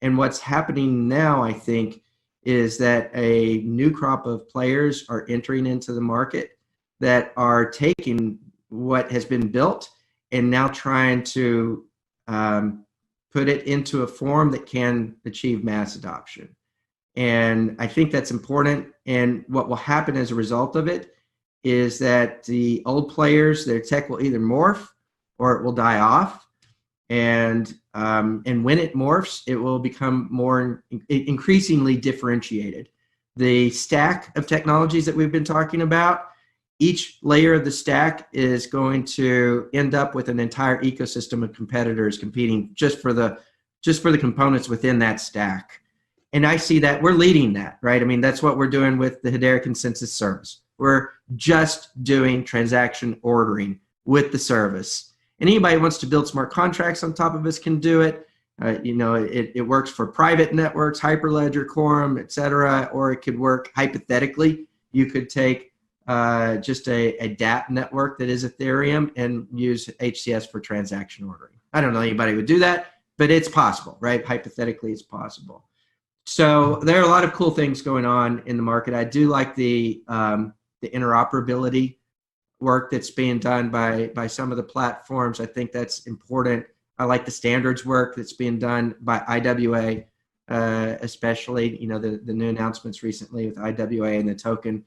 And what's happening now, I think, is that a new crop of players are entering into the market that are taking what has been built and now trying to put it into a form that can achieve mass adoption. And I think that's important. And what will happen as a result of it is that the old players, their tech will either morph or it will die off. And when it morphs, it will become more increasingly differentiated. The stack of technologies that we've been talking about, each layer of the stack is going to end up with an entire ecosystem of competitors competing just for the components within that stack. And I see that we're leading that, right? I mean, that's what we're doing with the Hedera Consensus Service. We're just doing transaction ordering with the service. And anybody who wants to build smart contracts on top of us can do it. It works for private networks, Hyperledger, Quorum, etc., or it could work hypothetically. You could take just a dApp network that is Ethereum and use HCS for transaction ordering. I don't know anybody who would do that, but it's possible, right? Hypothetically, it's possible. So there are a lot of cool things going on in the market. I do like the interoperability work that's being done by some of the platforms. I think that's important. I like the standards work that's being done by IWA, especially, you know, the new announcements recently with IWA and the token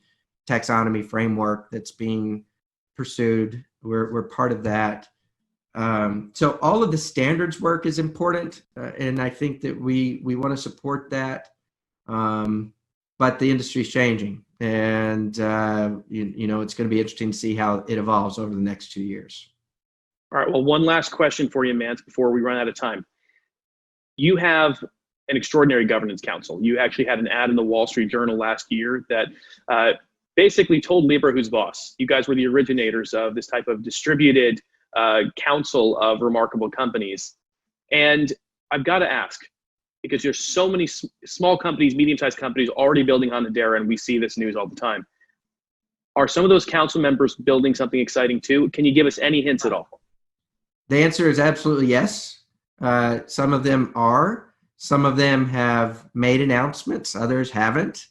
taxonomy framework that's being pursued. We're part of that. So all of the standards work is important, and I think that we want to support that. But the industry's changing, and you know, it's going to be interesting to see how it evolves over the next 2 years. All right. Well, one last question for you, Mance, before we run out of time. You have an extraordinary governance council. You actually had an ad in the Wall Street Journal last year that basically told Libra who's boss. You guys were the originators of this type of distributed council of remarkable companies. And I've got to ask, because there's so many small companies, medium-sized companies already building on Hedera, and we see this news all the time. Are some of those council members building something exciting too? Can you give us any hints at all? The answer is absolutely yes. Some of them are. Some of them have made announcements. Others haven't.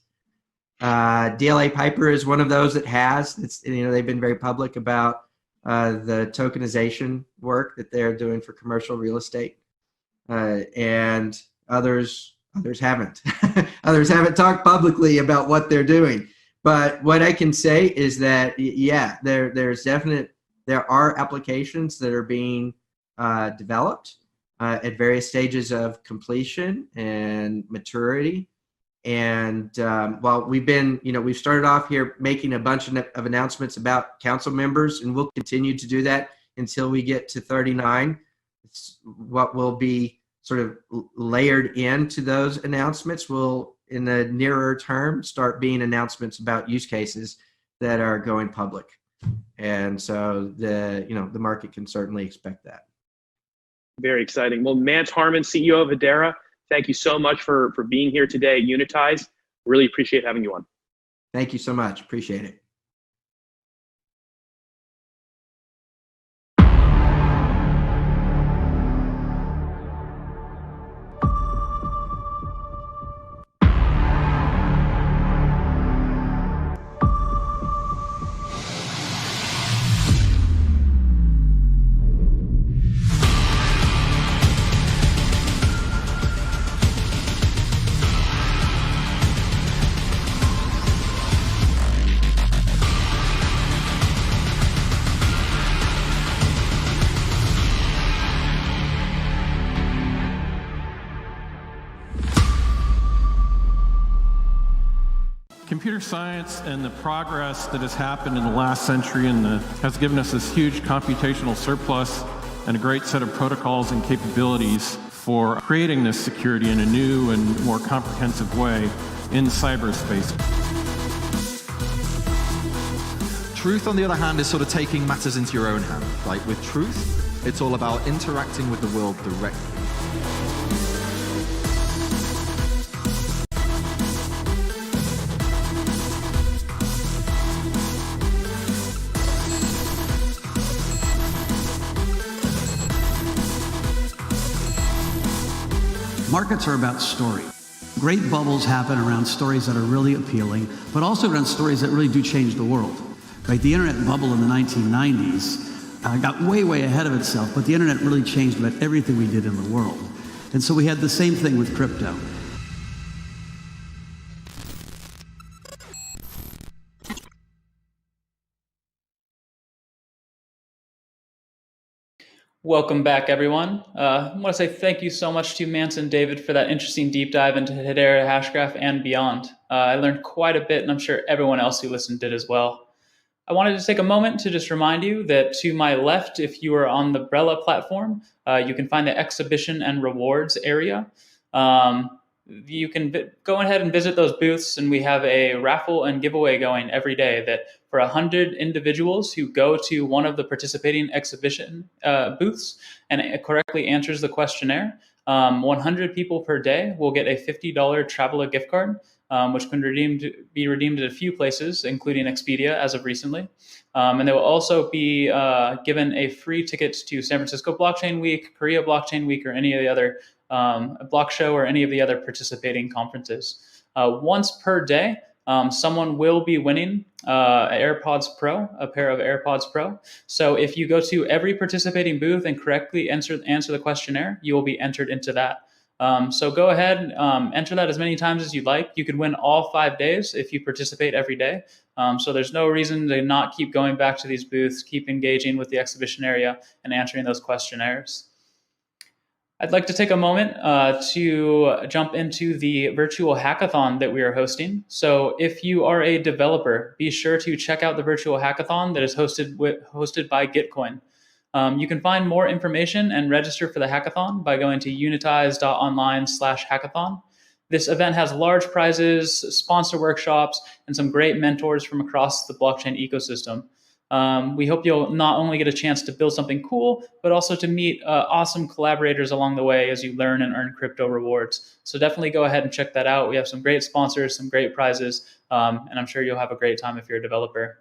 DLA Piper is one of those that has. It's, you know, they've been very public about the tokenization work that they're doing for commercial real estate, and others haven't. Others haven't talked publicly about what they're doing. But what I can say is that, yeah, there are applications that are being developed at various stages of completion and maturity. And while we've started off here making a bunch of announcements about council members, and we'll continue to do that until we get to 39. It's what will be sort of layered into those announcements will, in the nearer term, start being announcements about use cases that are going public. And so the market can certainly expect that. Very exciting. Well, Mance Harmon, CEO of Hedera, thank you so much for being here today at Unitize. Really appreciate having you on. Thank you so much. Appreciate it. Computer science and the progress that has happened in the last century has given us this huge computational surplus and a great set of protocols and capabilities for creating this security in a new and more comprehensive way in cyberspace. Truth, on the other hand, is sort of taking matters into your own hand. Like with truth, it's all about interacting with the world directly. Markets are about story. Great bubbles happen around stories that are really appealing, but also around stories that really do change the world. Right? The internet bubble in the 1990s got way, way ahead of itself, but the internet really changed about everything we did in the world. And so we had the same thing with crypto. Welcome back, everyone. I want to say thank you so much to Mance and David for that interesting deep dive into Hedera, Hashgraph, and beyond. I learned quite a bit, and I'm sure everyone else who listened did as well. I wanted to take a moment to just remind you that to my left, if you are on the Brella platform, you can find the exhibition and rewards area. You can go ahead and visit those booths, and we have a raffle and giveaway going every day that for 100 individuals who go to one of the participating exhibition booths and correctly answers the questionnaire, 100 people per day will get a $50 Traveler gift card, which can be redeemed at a few places, including Expedia as of recently. And they will also be given a free ticket to San Francisco Blockchain Week, Korea Blockchain Week, or any of the other Block Show or any of the other participating conferences. Once per day, someone will be winning a pair of AirPods Pro. So if you go to every participating booth and correctly answer the questionnaire, you will be entered into that. So go ahead, enter that as many times as you'd like. You could win all 5 days if you participate every day. So there's no reason to not keep going back to these booths, keep engaging with the exhibition area and answering those questionnaires. I'd like to take a moment to jump into the virtual hackathon that we are hosting. So if you are a developer, be sure to check out the virtual hackathon that is hosted by Gitcoin. You can find more information and register for the hackathon by going to unitize.online/hackathon. This event has large prizes, sponsor workshops, and some great mentors from across the blockchain ecosystem. We hope you'll not only get a chance to build something cool, but also to meet awesome collaborators along the way as you learn and earn crypto rewards. So definitely go ahead and check that out. We have some great sponsors, some great prizes, and I'm sure you'll have a great time if you're a developer.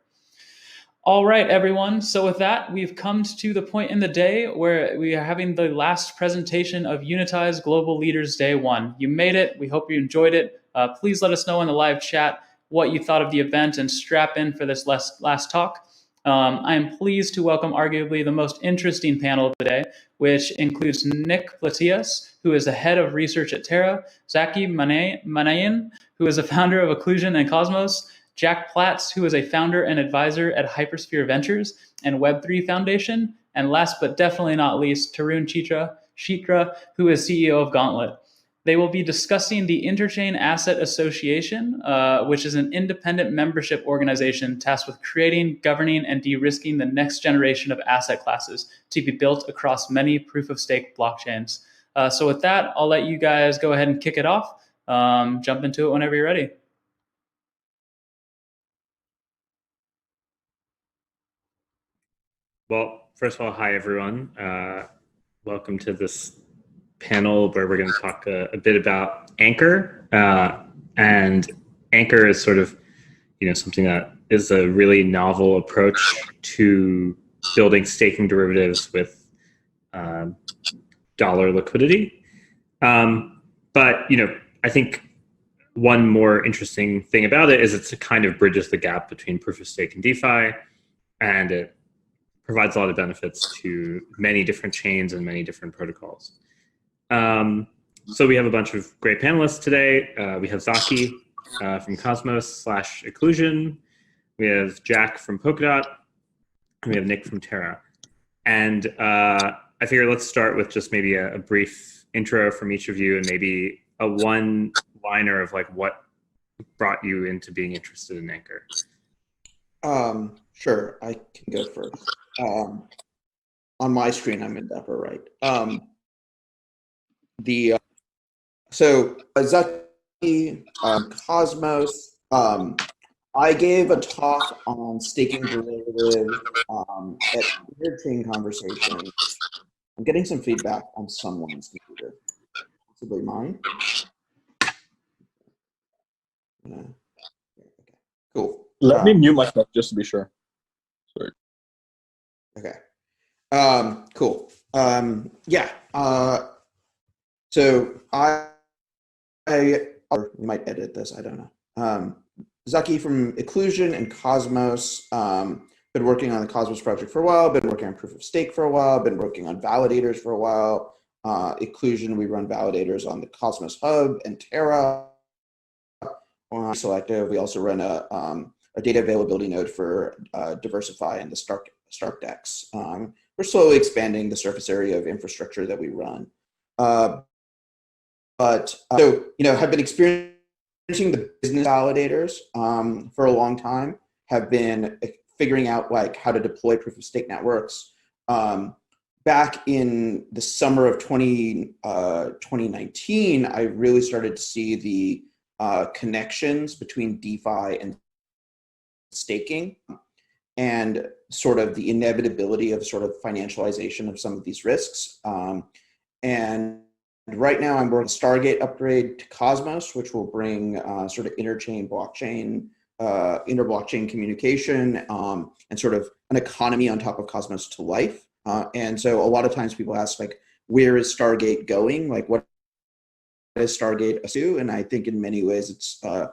All right, everyone. So with that, we've come to the point in the day where we are having the last presentation of Unitize Global Leaders Day 1. You made it. We hope you enjoyed it. Please let us know in the live chat what you thought of the event and strap in for this last talk. I am pleased to welcome arguably the most interesting panel of the day, which includes Nick Platias, who is the head of research at Terra, Zaki Manayan, who is the founder of Occlusion and Cosmos, Jack Platts, who is a founder and advisor at Hypersphere Ventures and Web3 Foundation, and last but definitely not least, Tarun Chitra, who is CEO of Gauntlet. They will be discussing the Interchain Asset Association, which is an independent membership organization tasked with creating, governing, and de-risking the next generation of asset classes to be built across many proof-of-stake blockchains. So with that, I'll let you guys go ahead and kick it off. Jump into it whenever you're ready. Well, first of all, hi, everyone. Welcome to this panel where we're going to talk a bit about Anchor. And Anchor is sort of, something that is a really novel approach to building staking derivatives with dollar liquidity. But, I think one more interesting thing about it is it kind of bridges the gap between proof of stake and DeFi, and it provides a lot of benefits to many different chains and many different protocols. So we have a bunch of great panelists today. We have Zaki from Cosmos/Occlusion. We have Jack from Polkadot. And we have Nick from Terra. And I figure let's start with just maybe a brief intro from each of you and maybe a one-liner of like what brought you into being interested in Anchor. Sure, I can go first. On my screen, I'm in the upper right. So Zaki, Cosmos, I gave a talk on staking derivative at Interchain Conversation. I'm getting some feedback on someone's computer, possibly mine. Okay, cool. Let me mute myself just to be sure. Sorry. Okay. Cool. Yeah. So or we might edit this. I don't know. Zaki from Occlusion and Cosmos. Been working on the Cosmos project for a while. Been working on proof of stake for a while. Been working on validators for a while. Occlusion, we run validators on the Cosmos Hub and Terra. Selective. We also run a data availability node for Diversify and the Stark DEX. We're slowly expanding the surface area of infrastructure that we run. So, have been experiencing the business validators for a long time, have been figuring out like how to deploy proof of stake networks. Back in the summer of 2019, I really started to see the connections between DeFi and staking and sort of the inevitability of sort of financialization of some of these risks. And right now I'm working on a Stargate upgrade to Cosmos, which will bring sort of inter-blockchain communication and sort of an economy on top of Cosmos to life. And so a lot of times people ask, like, where is Stargate going? Like, what is Stargate to? And I think in many ways it's a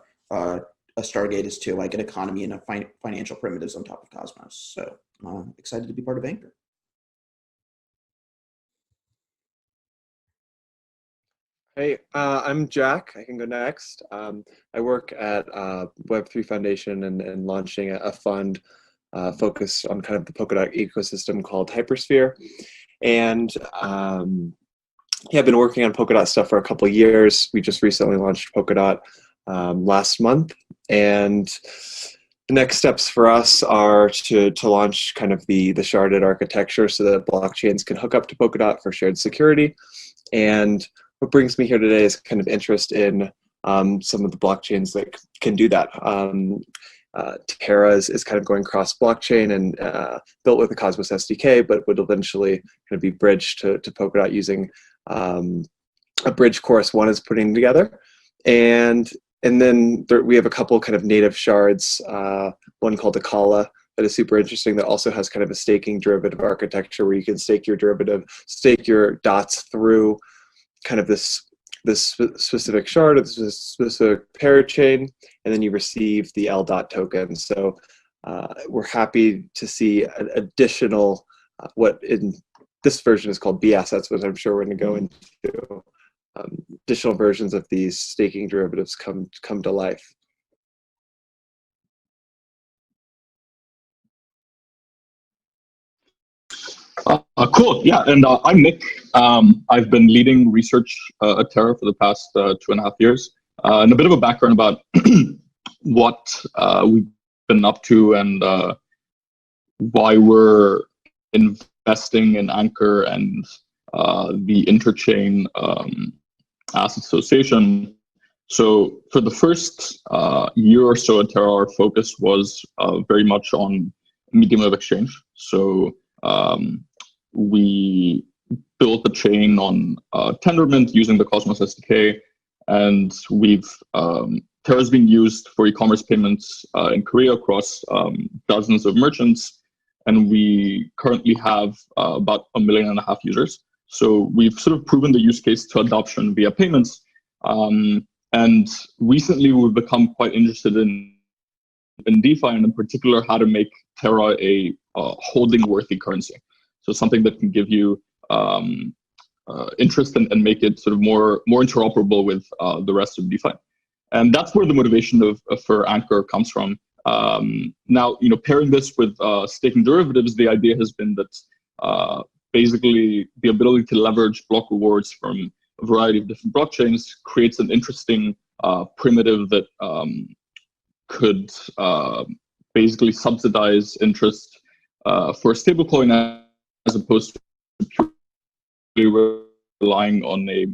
Stargate is to like an economy and a financial primitives on top of Cosmos. So excited to be part of Anchor. Hey, I'm Jack. I can go next. I work at Web3 Foundation and launching a fund focused on kind of the Polkadot ecosystem called Hypersphere. And yeah, I've been working on Polkadot stuff for a couple of years. We just recently launched Polkadot last month. And the next steps for us are to launch kind of the sharded architecture so that blockchains can hook up to Polkadot for shared security. And what brings me here today is kind of interest in some of the blockchains that can do that. Terra is kind of going cross-blockchain and built with the Cosmos SDK, but would eventually kind of be bridged to Polkadot using a bridge course one is putting together. And then we have a couple kind of native shards, one called Akala that is super interesting that also has kind of a staking derivative architecture where you can stake your dots through kind of this specific shard or this specific parachain, and then you receive the L.dot token. So we're happy to see an additional, what in this version is called B assets, which I'm sure we're going to go into. Additional versions of these staking derivatives come to life. Cool. Yeah, and I'm Nick. I've been leading research at Terra for the past 2.5 years. And a bit of a background about what we've been up to and why we're investing in Anchor and the Interchain Asset Association. So for the first year or so at Terra, our focus was very much on medium of exchange. So we built the chain on Tendermint using the Cosmos SDK, and Terra's being used for e-commerce payments in Korea across dozens of merchants, and we currently have about 1.5 million users. So we've sort of proven the use case to adoption via payments, and recently we've become quite interested in DeFi, and in particular how to make Terra a holding-worthy currency. So something that can give you interest and make it sort of more interoperable with the rest of DeFi. And that's where the motivation for Anchor comes from. Now, pairing this with staking derivatives, the idea has been that basically the ability to leverage block rewards from a variety of different blockchains creates an interesting primitive that could basically subsidize interest for a stablecoin as opposed to purely relying on a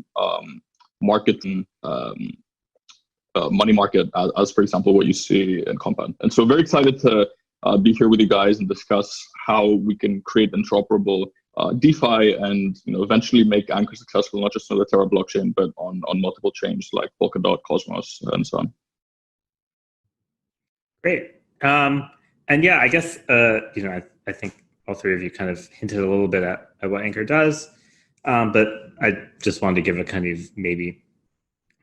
market and money market, as for example what you see in Compound. And so very excited to be here with you guys and discuss how we can create interoperable DeFi and eventually make Anchor successful not just on the Terra blockchain but on multiple chains like Polkadot, Cosmos, and so on. Great. And yeah, I guess I think all three of you kind of hinted a little bit at what Anchor does, but I just wanted to give a kind of maybe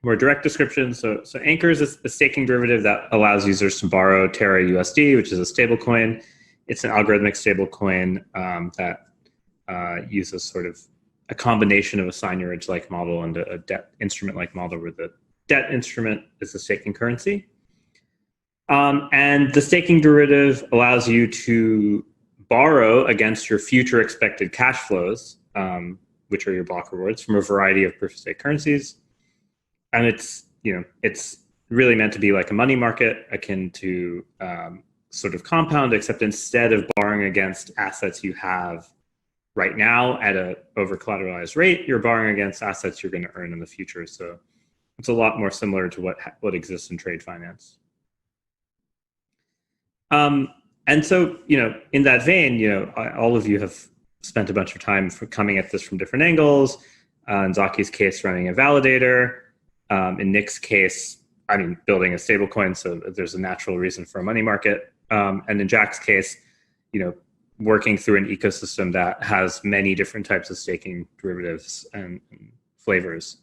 more direct description. So Anchor is a staking derivative that allows users to borrow Terra USD, which is a stablecoin. It's an algorithmic stablecoin that uses sort of a combination of a seigniorage-like model and a debt instrument-like model, where the debt instrument is the staking currency. And the staking derivative allows you to borrow against your future expected cash flows, which are your block rewards, from a variety of proof-of-stake currencies. And it's really meant to be like a money market akin to sort of Compound, except instead of borrowing against assets you have right now at a over-collateralized rate, you're borrowing against assets you're going to earn in the future. So it's a lot more similar to what exists in trade finance. And so, in that vein, all of you have spent a bunch of time coming at this from different angles. In Zaki's case, running a validator. In Nick's case, building a stablecoin, so there's a natural reason for a money market. And in Jack's case, working through an ecosystem that has many different types of staking derivatives and flavors.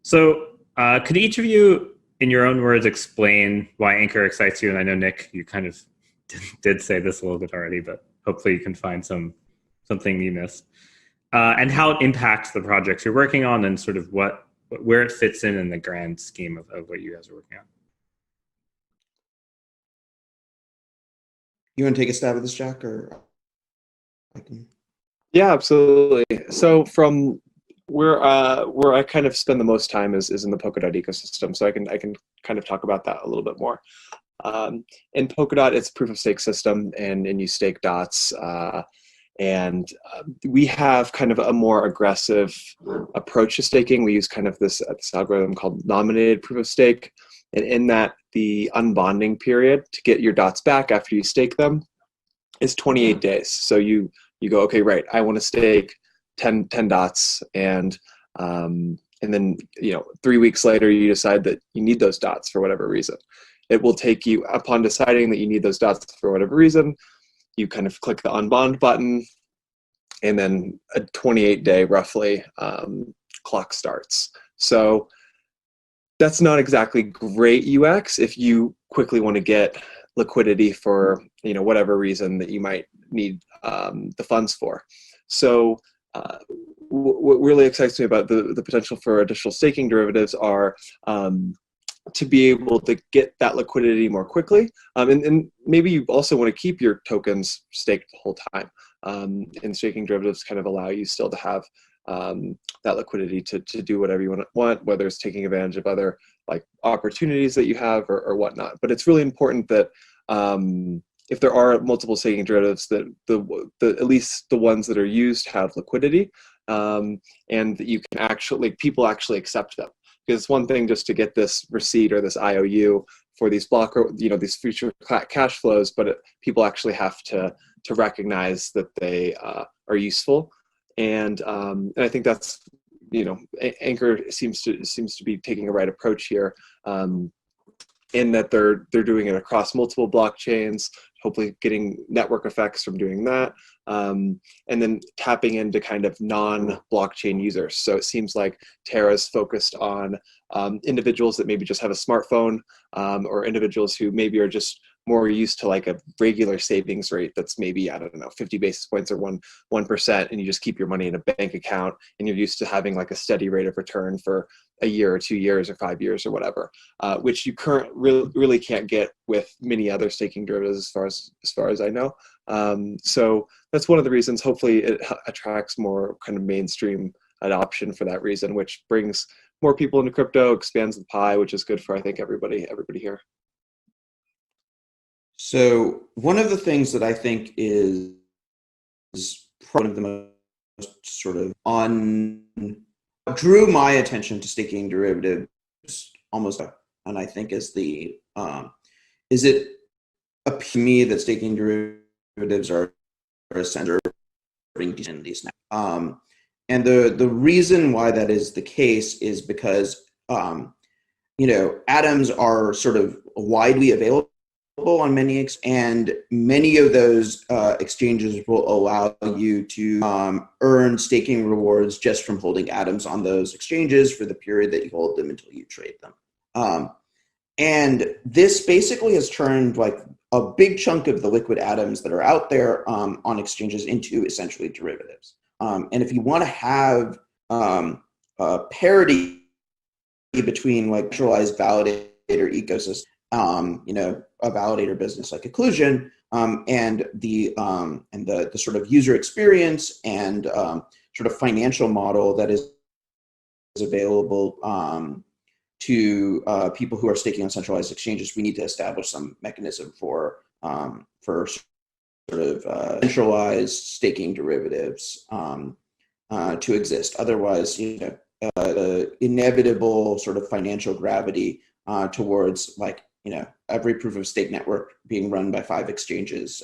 So could each of you, in your own words, explain why Anchor excites you? And I know, Nick, you kind of did say this a little bit already, but hopefully you can find something you missed. And how it impacts the projects you're working on, and sort of where it fits in the grand scheme of what you guys are working on. You want to take a stab at this, Jack, or I can? Yeah, absolutely. So from where I kind of spend the most time is in the Polkadot ecosystem. So I can kind of talk about that a little bit more. In Polkadot, it's a proof of stake system, and you stake dots. And we have kind of a more aggressive approach to staking. We use kind of this algorithm called nominated proof of stake. And in that, the unbonding period to get your dots back after you stake them is 28 days. So you go, okay, right, I want to stake 10 dots, and then 3 weeks later you decide that you need those dots for whatever reason. It will take you, upon deciding that you need those dots for whatever reason, you kind of click the unbond button, and then a 28-day roughly clock starts. So that's not exactly great UX if you quickly want to get liquidity for whatever reason that you might need the funds for. So what really excites me about the potential for additional staking derivatives are to be able to get that liquidity more quickly. And maybe you also want to keep your tokens staked the whole time. And staking derivatives kind of allow you still to have that liquidity to do whatever you want, whether it's taking advantage of other opportunities that you have or whatnot. But it's really important that if there are multiple staking derivatives, that at least the ones that are used have liquidity, and that you can people actually accept them. Because it's one thing just to get this receipt or this IOU for these these future cash flows, but people actually have to recognize that they are useful. And I think that's Anchor seems to be taking a right approach here, in that they're doing it across multiple blockchains, hopefully getting network effects from doing that, and then tapping into kind of non-blockchain users. So it seems like Terra's focused on individuals that maybe just have a smartphone, or individuals who maybe are just more used to a regular savings rate that's maybe, 50 basis points or 1%, and you just keep your money in a bank account, and you're used to having a steady rate of return for a year or 2 years or 5 years or whatever, which you really can't get with many other staking derivatives as far as I know. So that's one of the reasons. Hopefully it attracts more kind of mainstream adoption for that reason, which brings more people into crypto, expands the pie, which is good for, I think, everybody here. So one of the things that I think is one of the most sort of drew my attention to staking derivatives almost, and I think is it appears to me that staking derivatives are essential in these now. And the reason why that is the case is because atoms are sort of widely available on many and many of those exchanges will allow you to earn staking rewards just from holding atoms on those exchanges for the period that you hold them until you trade them. And this basically has turned a big chunk of the liquid atoms that are out there on exchanges into essentially derivatives. And if you want to have parity between centralized validator ecosystem, a validator business like Occlusion, and the sort of user experience and sort of financial model that is available to people who are staking on centralized exchanges, we need to establish some mechanism for sort of centralized staking derivatives to exist. Otherwise, the inevitable sort of financial gravity towards every proof of stake network being run by 5 exchanges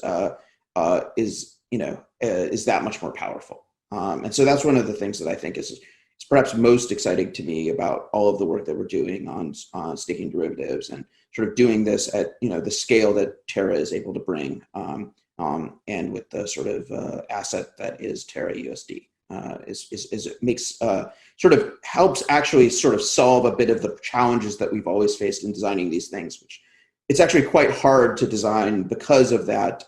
is that much more powerful. And so that's one of the things that I think is perhaps most exciting to me about all of the work that we're doing on staking derivatives and sort of doing this at the scale that Terra is able to bring, and with the sort of asset that is Terra USD. It makes sort of helps actually sort of solve a bit of the challenges that we've always faced in designing these things, which it's actually quite hard to design because of that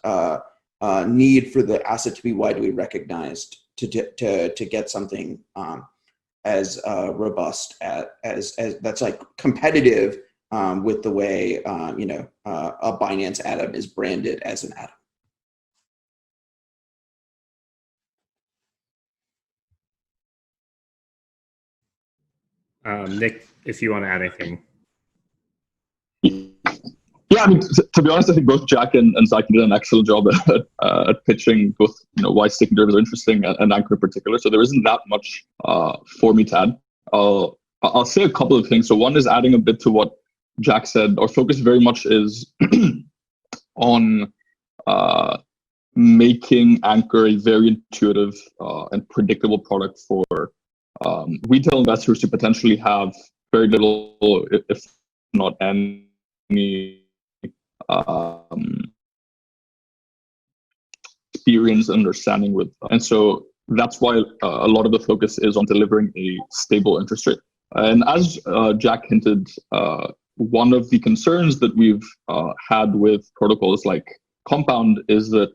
need for the asset to be widely recognized to get something as robust as that's like competitive with the way a Binance Atom is branded as an atom. Nick, if you want to add anything. Yeah, I mean, to be honest, I think both Jack and Zajko did an excellent job at pitching both, why staking derivatives are interesting and Anchor in particular. So there isn't that much for me to add. I'll say a couple of things. So one is adding a bit to what Jack said. Our focus very much is on making Anchor a very intuitive and predictable product for retail investors to potentially have very little, if not any, experience and understanding with. And so that's why a lot of the focus is on delivering a stable interest rate. And as Jack hinted, one of the concerns that we've had with protocols like Compound is that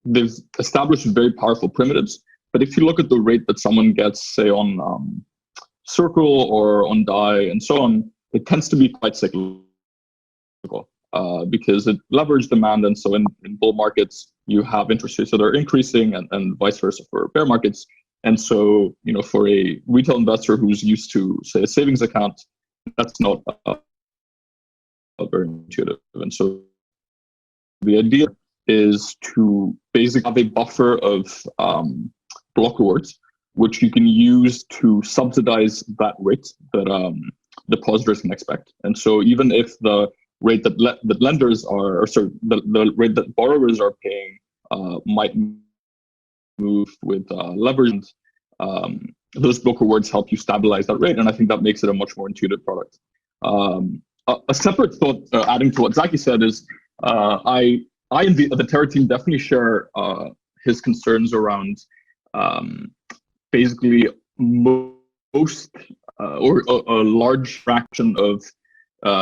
they've established very powerful primitives. But if you look at the rate that someone gets, say, on Circle or on DAI and so on, it tends to be quite cyclical because it leverages demand. And so in bull markets, you have interest rates that are increasing and vice versa for bear markets. And so, for a retail investor who's used to, say, a savings account, that's not very intuitive. And so the idea is to basically have a buffer of block rewards, which you can use to subsidize that rate that depositors can expect. And so even if the rate that lenders are, or sorry, the rate that borrowers are paying might move with leverage, those block rewards help you stabilize that rate. And I think that makes it a much more intuitive product. A separate thought, adding to what Zaki said, is I and the Terra team definitely share his concerns around basically most or a large fraction of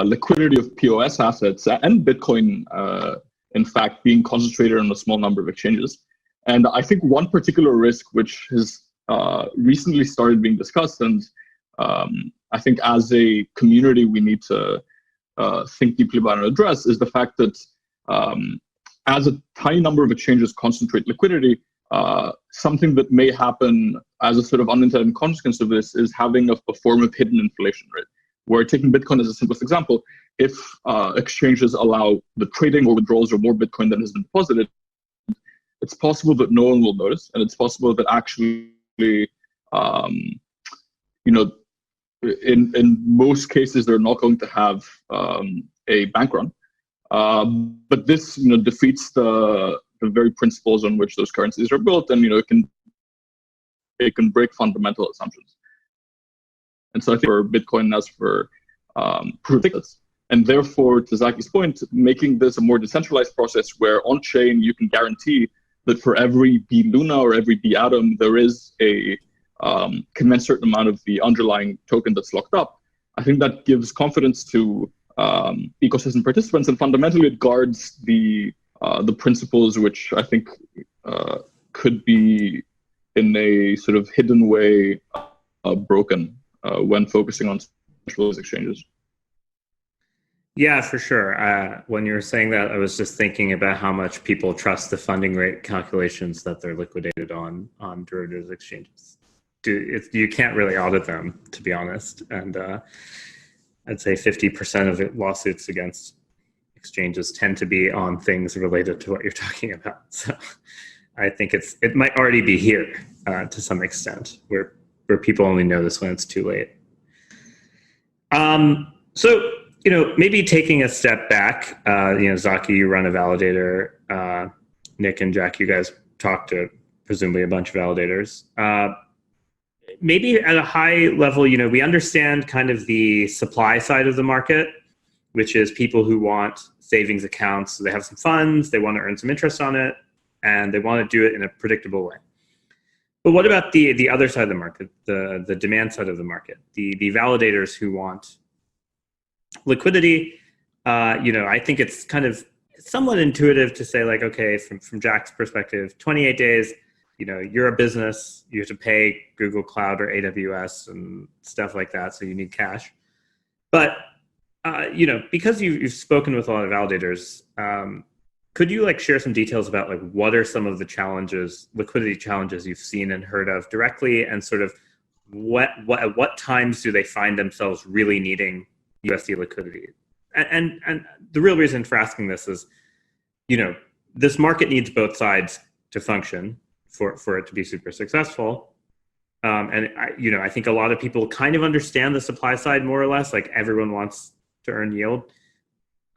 liquidity of POS assets and Bitcoin, in fact, being concentrated on a small number of exchanges. And I think one particular risk which has recently started being discussed, and I think as a community we need to think deeply about and address, is the fact that as a tiny number of exchanges concentrate liquidity, something that may happen as a sort of unintended consequence of this is having a form of hidden inflation, right? Where, taking Bitcoin as a simplest example, if exchanges allow the trading or withdrawals of more Bitcoin than has been deposited, it's possible that no one will notice, and it's possible that actually, in most cases, they're not going to have a bank run. But this, defeats the very principles on which those currencies are built, and it can break fundamental assumptions. And so I think for Bitcoin, as for proof of stake, and therefore, to Zaki's point, making this a more decentralized process where on chain you can guarantee that for every B Luna or every B Atom, there is a commensurate amount of the underlying token that's locked up. I think that gives confidence to ecosystem participants, and fundamentally it guards the principles which I think could be in a sort of hidden way broken when focusing on centralized exchanges. Yeah, for sure. When you were saying that, I was just thinking about how much people trust the funding rate calculations that they're liquidated on derivatives exchanges. You can't really audit them, to be honest. And I'd say 50% of lawsuits against exchanges tend to be on things related to what you're talking about. So I think it might already be here to some extent, where people only know this when it's too late. So, maybe taking a step back, Zaki, you run a validator. Nick and Jack, you guys talk to presumably a bunch of validators. maybe at a high level, we understand kind of the supply side of the market, which is people who want savings accounts. So they have some funds, they want to earn some interest on it, and they want to do it in a predictable way. But what about the other side of the market, the demand side of the market, the validators who want liquidity? I think it's kind of somewhat intuitive to say, like, okay, from Jack's perspective, 28 days, you're a business, you have to pay Google Cloud or AWS and stuff like that, so you need cash. But, because you've spoken with a lot of validators, could you share some details about what are some of the liquidity challenges you've seen and heard of directly, and sort of at what times do they find themselves really needing USD liquidity? And the real reason for asking this is, this market needs both sides to function for it to be super successful. And I think a lot of people kind of understand the supply side more or less. Like, everyone wants to earn yield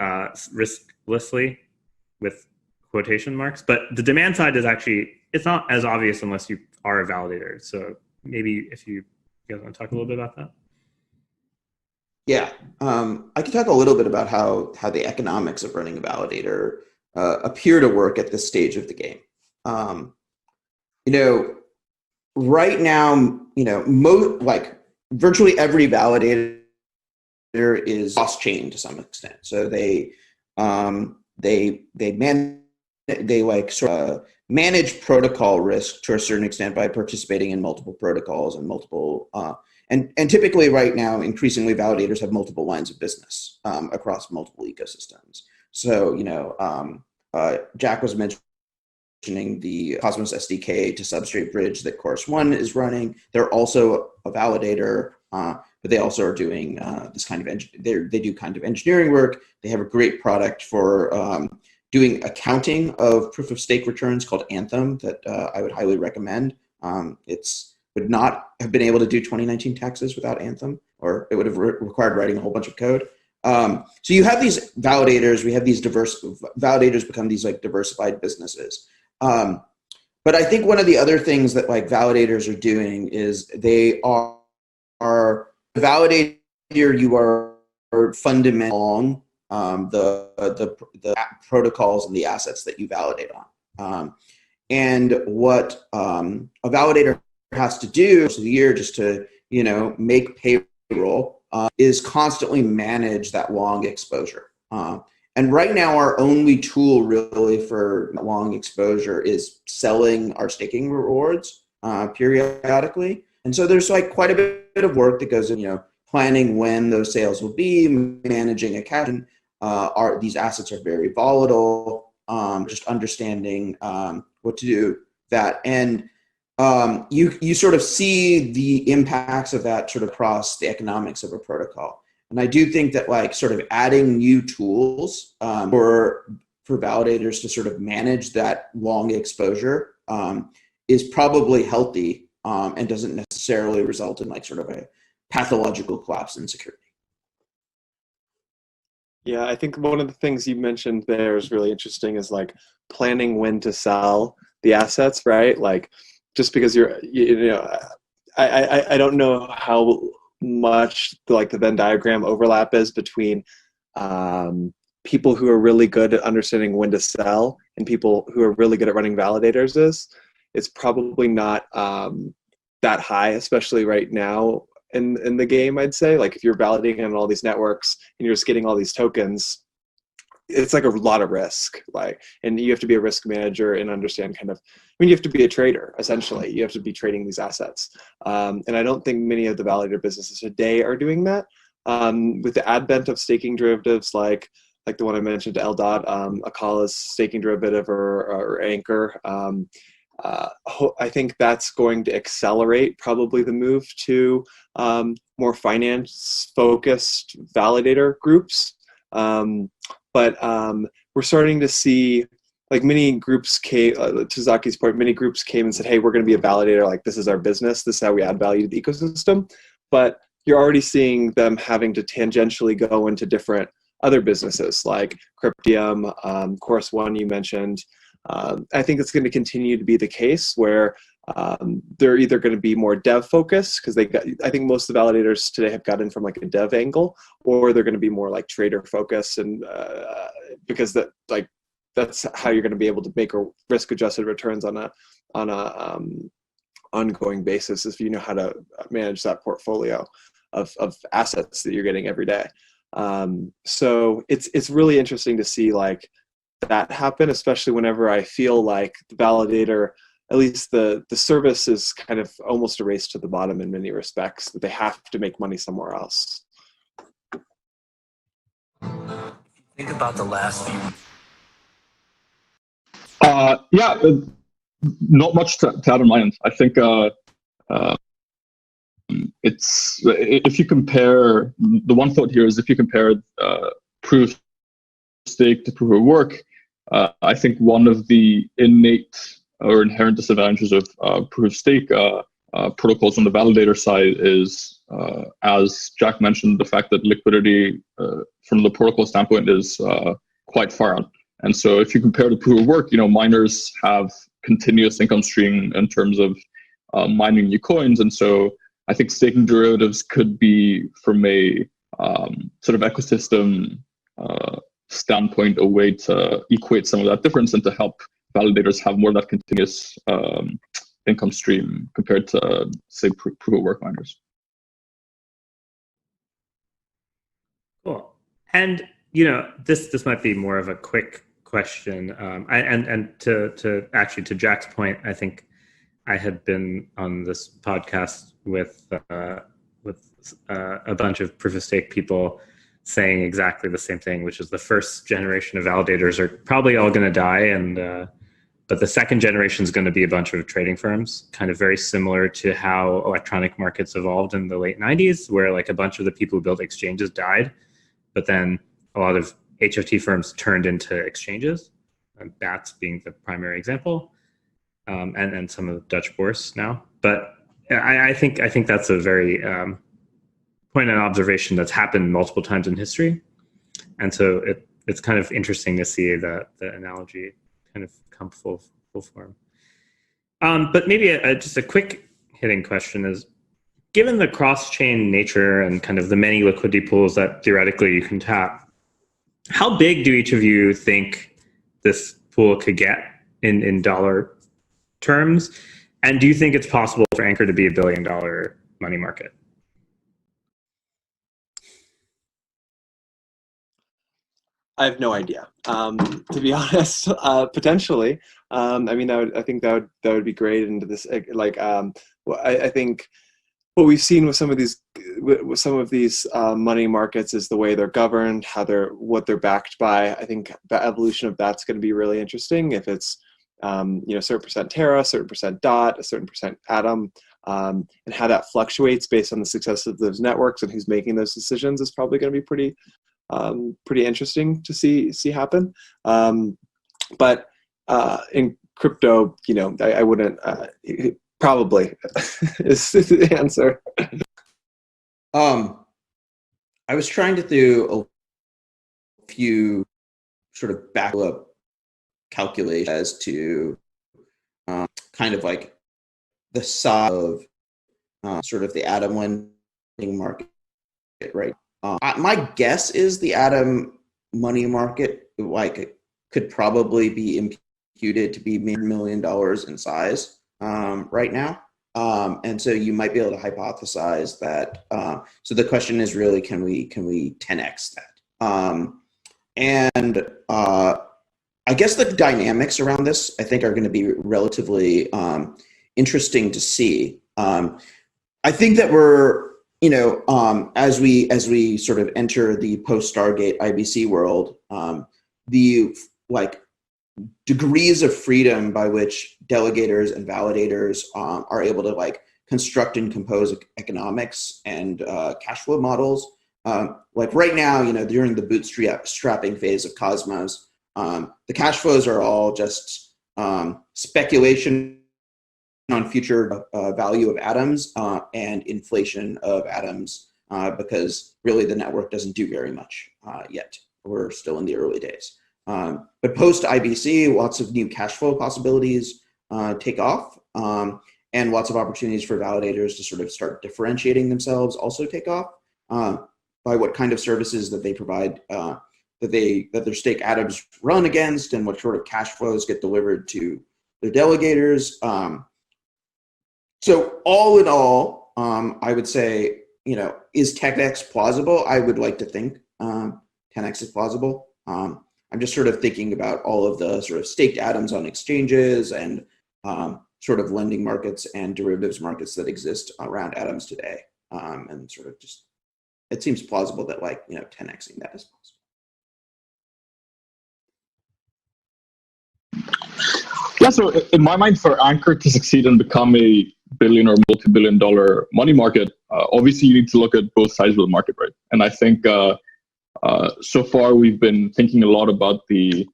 risklessly, with quotation marks. But the demand side is it's not as obvious unless you are a validator. So maybe if you guys want to talk a little bit about that. Yeah, I can talk a little bit about how the economics of running a validator appear to work at this stage of the game. Right now, virtually every validator is cross-chain to some extent. So they manage protocol risk to a certain extent by participating in multiple protocols and multiple and typically right now, increasingly, validators have multiple lines of business across multiple ecosystems. So Jack was mentioning the Cosmos SDK to Substrate bridge that Chorus One is running. They're also a validator, but they also are doing this kind of they do kind of engineering work. They have a great product for doing accounting of proof of stake returns called Anthem that I would highly recommend. Would not have been able to do 2019 taxes without Anthem, or it would have required writing a whole bunch of code. So you have these validators. We have these validators become these diversified businesses. But I think one of the other things that validators are doing is they are validator. You are fundamental along the protocols and the assets that you validate on. And what a validator has to do for the year just to make payroll is constantly manage that long exposure. And right now our only tool really for long exposure is selling our staking rewards periodically. And so there's quite a bit of work that goes in planning when those sales will be, managing a cash. These assets are very volatile, just understanding what to do that. And you sort of see the impacts of that sort of across the economics of a protocol. And I do think that sort of adding new tools for validators to sort of manage that long exposure is probably healthy and doesn't necessarily result in sort of a pathological collapse in security. Yeah, I think one of the things you mentioned there is really interesting is planning when to sell the assets, right? Just because I don't know how much the Venn diagram overlap is between people who are really good at understanding when to sell and people who are really good at running validators is. It's probably not that high, especially right now in the game, I'd say. If you're validating on all these networks and you're just getting all these tokens, it's a lot of risk, and you have to be a risk manager and understand you have to be a trader, essentially. You have to be trading these assets. And I don't think many of the validator businesses today are doing that. With the advent of staking derivatives, like the one I mentioned, LDOT, Akala's staking derivative or Anchor, I think that's going to accelerate probably the move to more finance-focused validator groups. But we're starting to see many groups came, to Zaki's point, many groups came and said, hey, we're going to be a validator. This is our business. This is how we add value to the ecosystem. But you're already seeing them having to tangentially go into different other businesses like Cryptium, Chorus One you mentioned. I think it's going to continue to be the case where they're either going to be more dev focused because I think most of the validators today have gotten from like a dev angle, or they're going to be more like trader focused, and because that's how you're going to be able to make a risk adjusted returns on a ongoing basis if you know how to manage that portfolio of assets that you're getting every day. So it's really interesting to see like that happen, especially whenever I feel like the validator, at least the service, is kind of almost a race to the bottom in many respects, that they have to make money somewhere else. Think about the last few. Yeah, not much to add on my end. I think it's, if you compare, the one thought here is if you compare proof of stake to proof of work, I think one of the innate or inherent disadvantages of proof of stake protocols on the validator side is, as Jack mentioned, the fact that liquidity from the protocol standpoint is quite far out. And so if you compare to proof of work, miners have continuous income stream in terms of mining new coins. And so I think staking derivatives could be, from a sort of ecosystem standpoint, a way to equate some of that difference and to help validators have more of that continuous income stream compared to, say, proof of work miners. Cool. And this might be more of a quick question, and to Jack's point, I think I had been on this podcast with a bunch of proof of stake people saying exactly the same thing, which is the first generation of validators are probably all going to die, and but the second generation is going to be a bunch of trading firms, kind of very similar to how electronic markets evolved in the late 90s, where like a bunch of the people who built exchanges died, but then a lot of HFT firms turned into exchanges, and BATS being the primary example, and some of the Dutch Bourse now. But I think that's a very poignant observation that's happened multiple times in history, and so it's kind of interesting to see the analogy kind of come full form. But maybe just a quick hitting question is, given the cross-chain nature and kind of the many liquidity pools that theoretically you can tap, how big do each of you think this pool could get in dollar terms? And do you think it's possible for Anchor to be $1 billion money market? I have no idea, to be honest. Potentially, I think that would be great into this. I think what we've seen with some of these money markets is the way they're governed, what they're backed by. I think the evolution of that's going to be really interesting. If it's certain percent Terra, certain percent DOT, a certain percent Atom, and how that fluctuates based on the success of those networks and who's making those decisions is probably going to be pretty interesting to see happen. But in crypto, I wouldn't. Probably is the answer. I was trying to do a few sort of backup calculations as to kind of like the size of sort of the Atom lending market, right? My guess is the Atom money market could probably be imputed to be $1 million in size right now. And so you might be able to hypothesize that. So the question is really, can we 10x that? I guess the dynamics around this, I think, are going to be relatively interesting to see. I think that we're, as we sort of enter the post-Stargate IBC world, the degrees of freedom by which delegators and validators are able to construct and compose economics and cash flow models. Right now, during the bootstrapping phase of Cosmos, the cash flows are all just speculation on future value of atoms and inflation of atoms, because really the network doesn't do very much yet. We're still in the early days. But post IBC, lots of new cash flow possibilities take off. and lots of opportunities for validators to sort of start differentiating themselves also take off by what kind of services that they provide, that their stake atoms run against, and what sort of cash flows get delivered to their delegators. So all in all, I would say, is 10x plausible? I would like to think 10x is plausible. I'm just sort of thinking about all of the sort of staked atoms on exchanges and sort of lending markets and derivatives markets that exist around atoms today. And sort of just, it seems plausible that 10xing that is possible. Yeah, so in my mind, for Anchor to succeed and become a billion or multi-billion dollar money market, obviously you need to look at both sides of the market, right? And I think so far we've been thinking a lot about the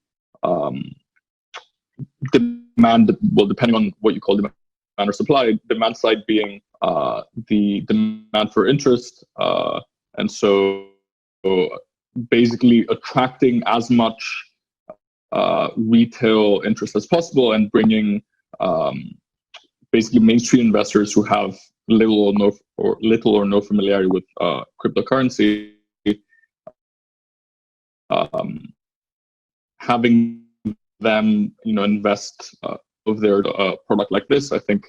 demand, well, depending on what you call demand or supply, demand side being the demand for interest. And so basically attracting as much retail interest as possible and bringing basically mainstream investors who have little or no familiarity with cryptocurrency, having them invest of their product like this, I think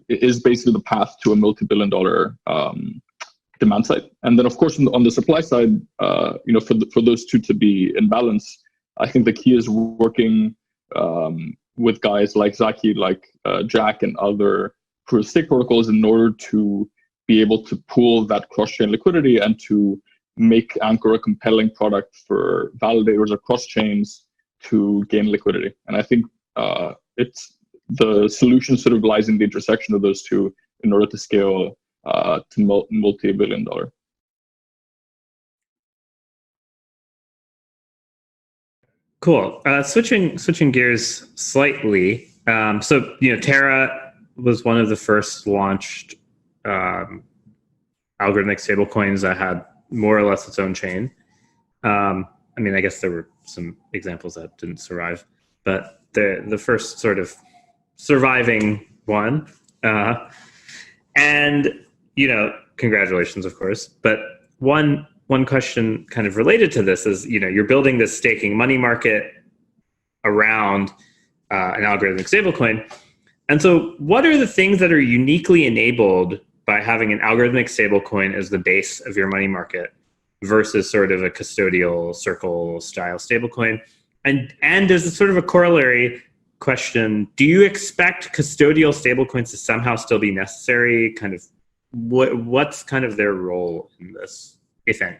is basically the path to a multi-billion dollar demand side. And then of course on the supply side, for those two to be in balance, I think the key is working with guys like Zaki, like Jack, and other proof of stake protocols in order to be able to pool that cross-chain liquidity and to make Anchor a compelling product for validators across chains to gain liquidity. And I think it's the solution sort of lies in the intersection of those two in order to scale to multi-billion dollar. Cool. Switching gears slightly. So Terra was one of the first launched algorithmic stablecoins that had more or less its own chain. I guess there were some examples that didn't survive, but the first sort of surviving one. And congratulations, of course. But one question kind of related to this is, you're building this staking money market around an algorithmic stablecoin. And so what are the things that are uniquely enabled by having an algorithmic stablecoin as the base of your money market versus sort of a custodial Circle style stablecoin? And there's sort of a corollary question. Do you expect custodial stablecoins to somehow still be necessary? Kind of what's kind of their role in this, if any?